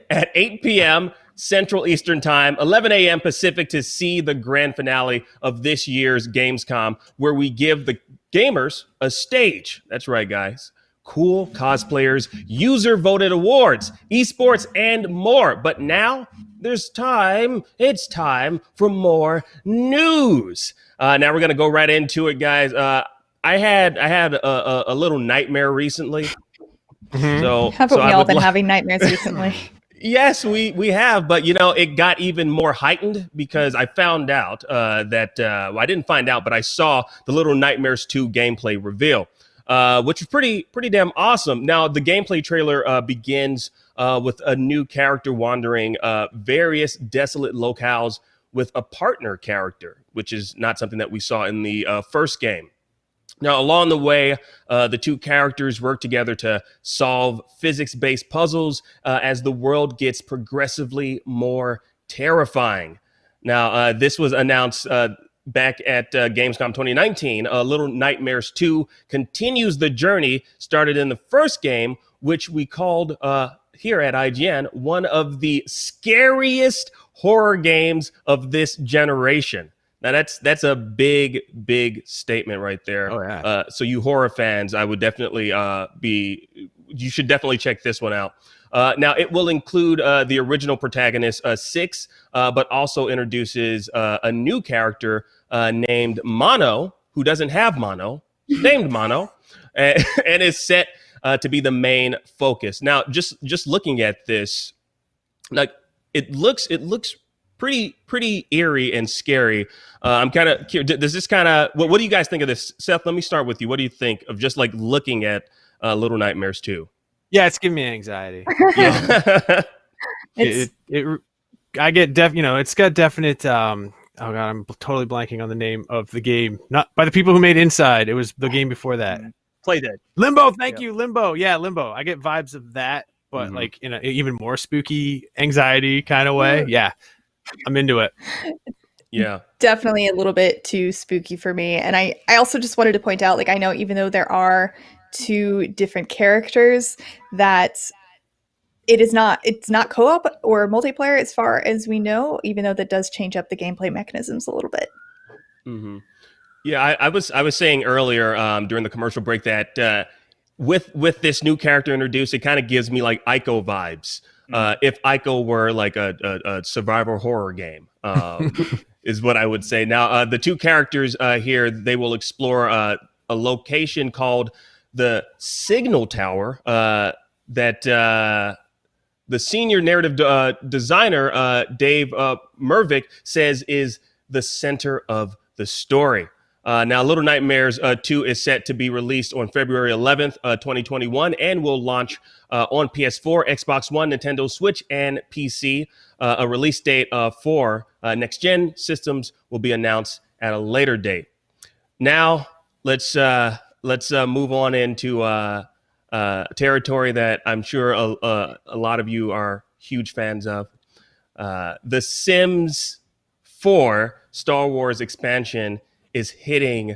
at 8 p.m. Central Eastern Time, 11 a.m. Pacific to see the grand finale of this year's Gamescom, where we give the gamers a stage. That's right, guys. Cool cosplayers, user-voted awards, esports, and more. But now there's time. It's time for more news. Now we're going to go right into it, guys. I had a little nightmare recently. So haven't we all been having nightmares recently? Yes, we have, but it got even more heightened because I found out that I didn't find out, but I saw the Little Nightmares 2 gameplay reveal, which is pretty damn awesome. Now the gameplay trailer begins with a new character wandering various desolate locales with a partner character, which is not something that we saw in the first game. Now, along the way, the two characters work together to solve physics-based puzzles as the world gets progressively more terrifying. Now, this was announced back at Gamescom 2019. Little Nightmares 2 continues the journey started in the first game, which we called here at IGN one of the scariest horror games of this generation. Now that's a big statement right there. Oh yeah. So you horror fans, I would definitely you should definitely check this one out. Now it will include the original protagonist, Six, but also introduces a new character named Mono, who doesn't have Mono, named Mono, and is set to be the main focus. Now, just looking at this, like it looks pretty eerie and scary. I'm kind of curious. Does this kind of what do you guys think of this? Seth, let me start with you. What do you think of just like looking at Little Nightmares 2? Yeah, it's giving me anxiety. Yeah. I get it's got definite. Oh god, I'm totally blanking on the name of the game. Not by the people who made Inside. It was the game before that. Playdead. Limbo. Thank you, Limbo. Yeah, Limbo. I get vibes of that, but like in an even more spooky anxiety kind of way. Yeah, I'm into it. Yeah. Definitely a little bit too spooky for me. And I also just wanted to point out, like, I know even though there are 2 different characters, that it's not co-op or multiplayer as far as we know, even though that does change up the gameplay mechanisms a little bit. Mm-hmm. Yeah, I was saying earlier during the commercial break that with this new character introduced, it kind of gives me like Ico vibes. If Ico were like a survival horror game, is what I would say. Now, the 2 characters here, they will explore a location called the Signal Tower that the senior narrative designer, Dave Mervick, says is the center of the story. Now, Little Nightmares 2 is set to be released on February 11th, 2021, and will launch on PS4, Xbox One, Nintendo Switch, and PC. A release date for next-gen systems will be announced at a later date. Now, let's move on into territory that I'm sure a lot of you are huge fans of. The Sims 4 Star Wars expansion is hitting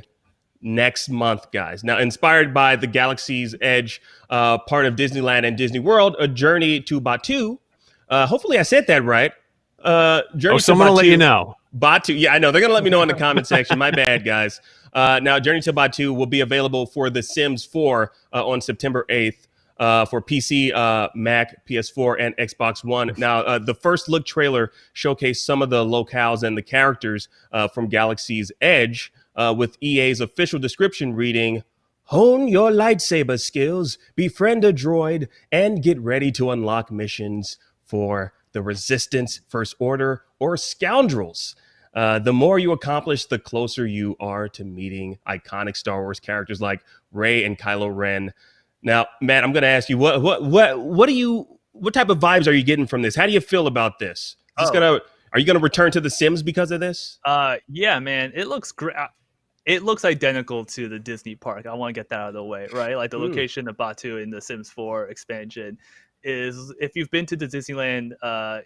next month, guys. Now, inspired by the Galaxy's Edge part of Disneyland and Disney World, A Journey to Batuu. Hopefully I said that right. Someone will let you know. Batuu. Yeah, I know. They're going to let me know in the comment section. My bad, guys. Now, Journey to Batuu will be available for The Sims 4 on September 8th for PC, Mac, PS4, and Xbox One. Now, the first look trailer showcased some of the locales and the characters from Galaxy's Edge, with EA's official description reading, "Hone your lightsaber skills, befriend a droid, and get ready to unlock missions for the Resistance, First Order, or Scoundrels. The more you accomplish, the closer you are to meeting iconic Star Wars characters like Rey and Kylo Ren." Now, Matt, I'm going to ask you, what type of vibes are you getting from this? How do you feel about this? Are you going to return to The Sims because of this? Yeah, man, it looks great. It looks identical to the Disney park. I want to get that out of the way, right? Like the location of Batuu in the Sims 4 expansion is, if you've been to the Disneyland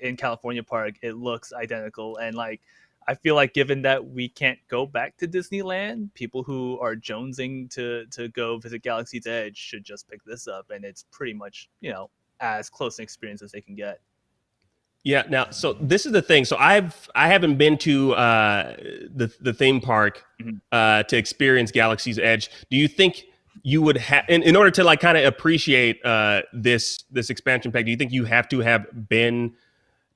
in California park, it looks identical. And like, I feel like given that we can't go back to Disneyland, people who are jonesing to go visit Galaxy's Edge should just pick this up. And it's pretty much, as close an experience as they can get. Yeah. Now, so this is the thing. So I haven't been to the theme park to experience Galaxy's Edge. Do you think you would have, in order to like kind of appreciate this expansion pack, do you think you have to have been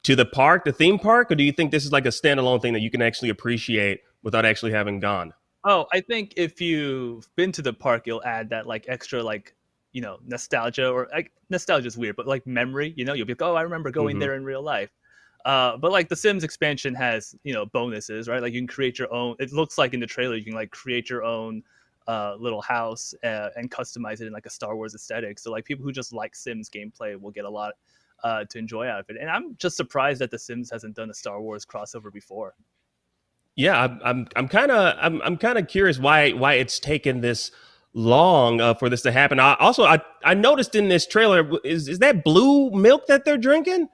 to the theme park, or do you think this is like a standalone thing that you can actually appreciate without actually having gone? Oh, I think if you've been to the park, you'll add that like extra nostalgia, or like nostalgia is weird, but like memory, you'll be like, oh, I remember going there in real life. But like the Sims expansion has, bonuses, right? Like you can create your own, it looks like in the trailer, you can like create your own little house and customize it in like a Star Wars aesthetic. So like people who just like Sims gameplay will get a lot to enjoy out of it. And I'm just surprised that the Sims hasn't done a Star Wars crossover before. Yeah, I'm kind of curious why it's taken this long for this to happen. I noticed in this trailer, is that blue milk that they're drinking?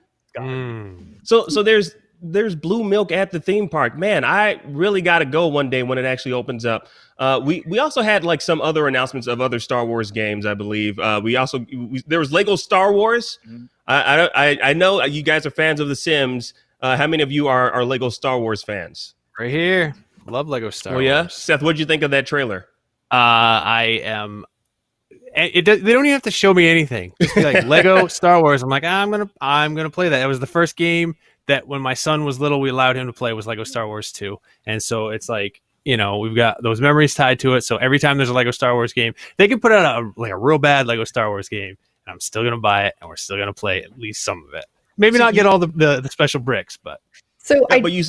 So there's blue milk at the theme park. Man, I really got to go one day when it actually opens up. We also had like some other announcements of other Star Wars games, I believe. There was Lego Star Wars. I know you guys are fans of The Sims. How many of you are Lego Star Wars fans? Right here. Love Lego Star Wars. Yeah? Seth, what'd you think of that trailer? I am. They don't even have to show me anything. Just be like Lego Star Wars. I'm like, I'm gonna play that. It was the first game that when my son was little, we allowed him to play, was Lego Star Wars 2. And so it's like, we've got those memories tied to it. So every time there's a Lego Star Wars game, they can put out a real bad Lego Star Wars game, and I'm still gonna buy it, and we're still gonna play at least some of it. Maybe not get all the special bricks, but. So Yeah, I but you.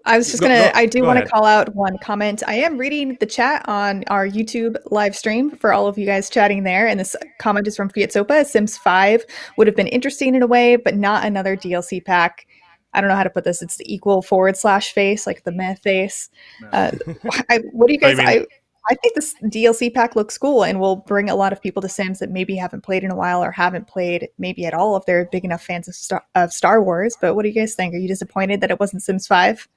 I was just Go- gonna. go- I do go want to ahead. call out one comment. I am reading the chat on our YouTube live stream for all of you guys chatting there, and this comment is from Fiat Sopa. Sims 5 would have been interesting in a way, but not another DLC pack. I don't know how to put this. It's the equal / face, like the meh face. What do you guys? I think this DLC pack looks cool and will bring a lot of people to Sims that maybe haven't played in a while or haven't played maybe at all if they're big enough fans of Star Wars. But what do you guys think? Are you disappointed that it wasn't Sims 5?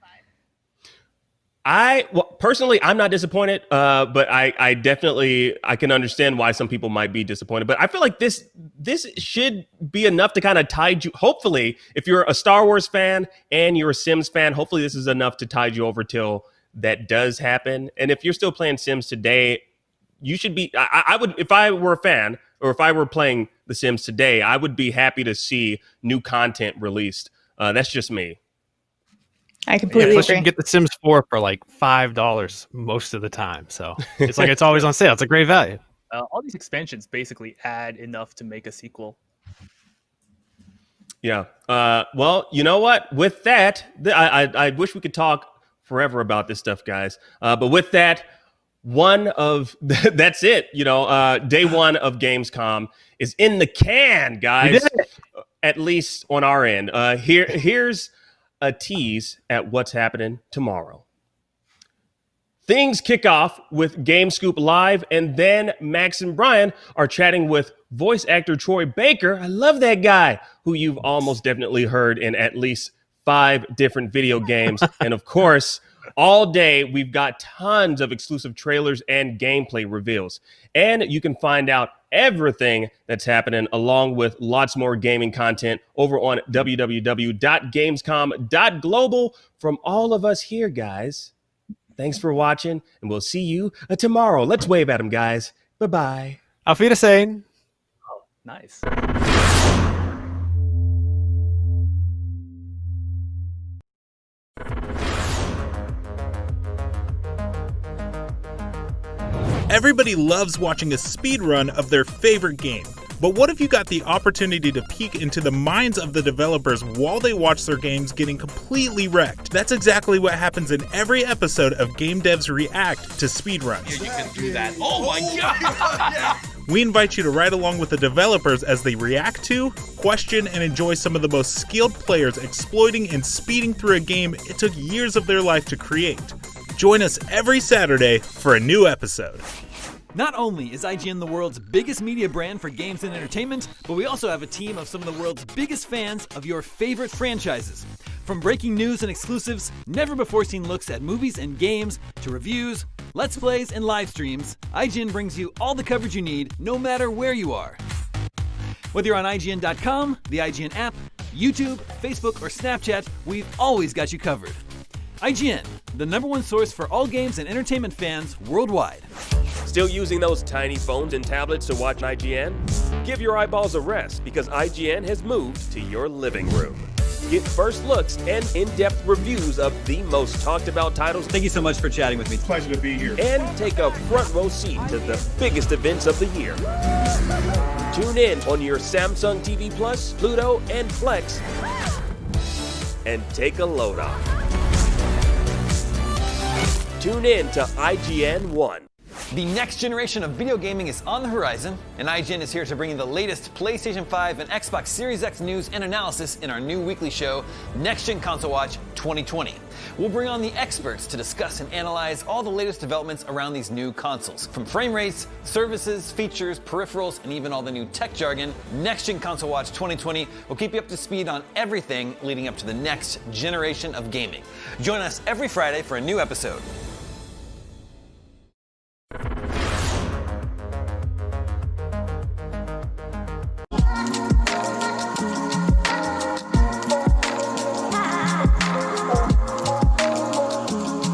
Personally, I'm not disappointed, but I definitely can understand why some people might be disappointed. But I feel like this should be enough to kind of tide you. Hopefully, if you're a Star Wars fan and you're a Sims fan, hopefully this is enough to tide you over till that does happen. And if you're still playing Sims today, you should be. I would, if I were a fan or if I were playing The Sims today, I would be happy to see new content released. That's just me. I completely plus agree. you can get The Sims 4 for like $5 most of the time. So it's like it's always on sale. It's a great value. All these expansions basically add enough to make a sequel. Yeah. Well, you know what? With that, I wish we could talk forever about this stuff, guys. But with that, that's it. Day one of Gamescom is in the can, guys. We did it. At least on our end. Here's a tease at what's happening tomorrow. Things kick off with Game Scoop Live, and then Max and Brian are chatting with voice actor Troy Baker. I love that guy, who you've almost definitely heard in at least 5 different video games. And of course, all day we've got tons of exclusive trailers and gameplay reveals. And you can find out everything that's happening along with lots more gaming content over on www.gamescom.global. From all of us here, guys, thanks for watching, and we'll see you tomorrow. Let's wave at them, guys. Bye-bye. Auf Wiedersehen. Oh, nice. Everybody loves watching a speed run of their favorite game. But what if you got the opportunity to peek into the minds of the developers while they watch their games getting completely wrecked? That's exactly what happens in every episode of Game Devs React to speedruns. Yeah, you can do that. Oh my god! We invite you to ride along with the developers as they react to, question, and enjoy some of the most skilled players exploiting and speeding through a game it took years of their life to create. Join us every Saturday for a new episode. Not only is IGN the world's biggest media brand for games and entertainment, but we also have a team of some of the world's biggest fans of your favorite franchises. From breaking news and exclusives, never-before-seen looks at movies and games, to reviews, let's plays, and live streams, IGN brings you all the coverage you need, no matter where you are. Whether you're on IGN.com, the IGN app, YouTube, Facebook, or Snapchat, we've always got you covered. IGN, the #1 source for all games and entertainment fans worldwide. Still using those tiny phones and tablets to watch IGN? Give your eyeballs a rest, because IGN has moved to your living room. Get first looks and in-depth reviews of the most talked about titles. Thank you so much for chatting with me. Pleasure to be here. And take a front row seat to the biggest events of the year. Tune in on your Samsung TV Plus, Pluto, and Plex, and take a load off. Tune in to IGN 1. The next generation of video gaming is on the horizon, and IGN is here to bring you the latest PlayStation 5 and Xbox Series X news and analysis in our new weekly show, Next Gen Console Watch 2020. We'll bring on the experts to discuss and analyze all the latest developments around these new consoles. From frame rates, services, features, peripherals, and even all the new tech jargon, Next Gen Console Watch 2020 will keep you up to speed on everything leading up to the next generation of gaming. Join us every Friday for a new episode.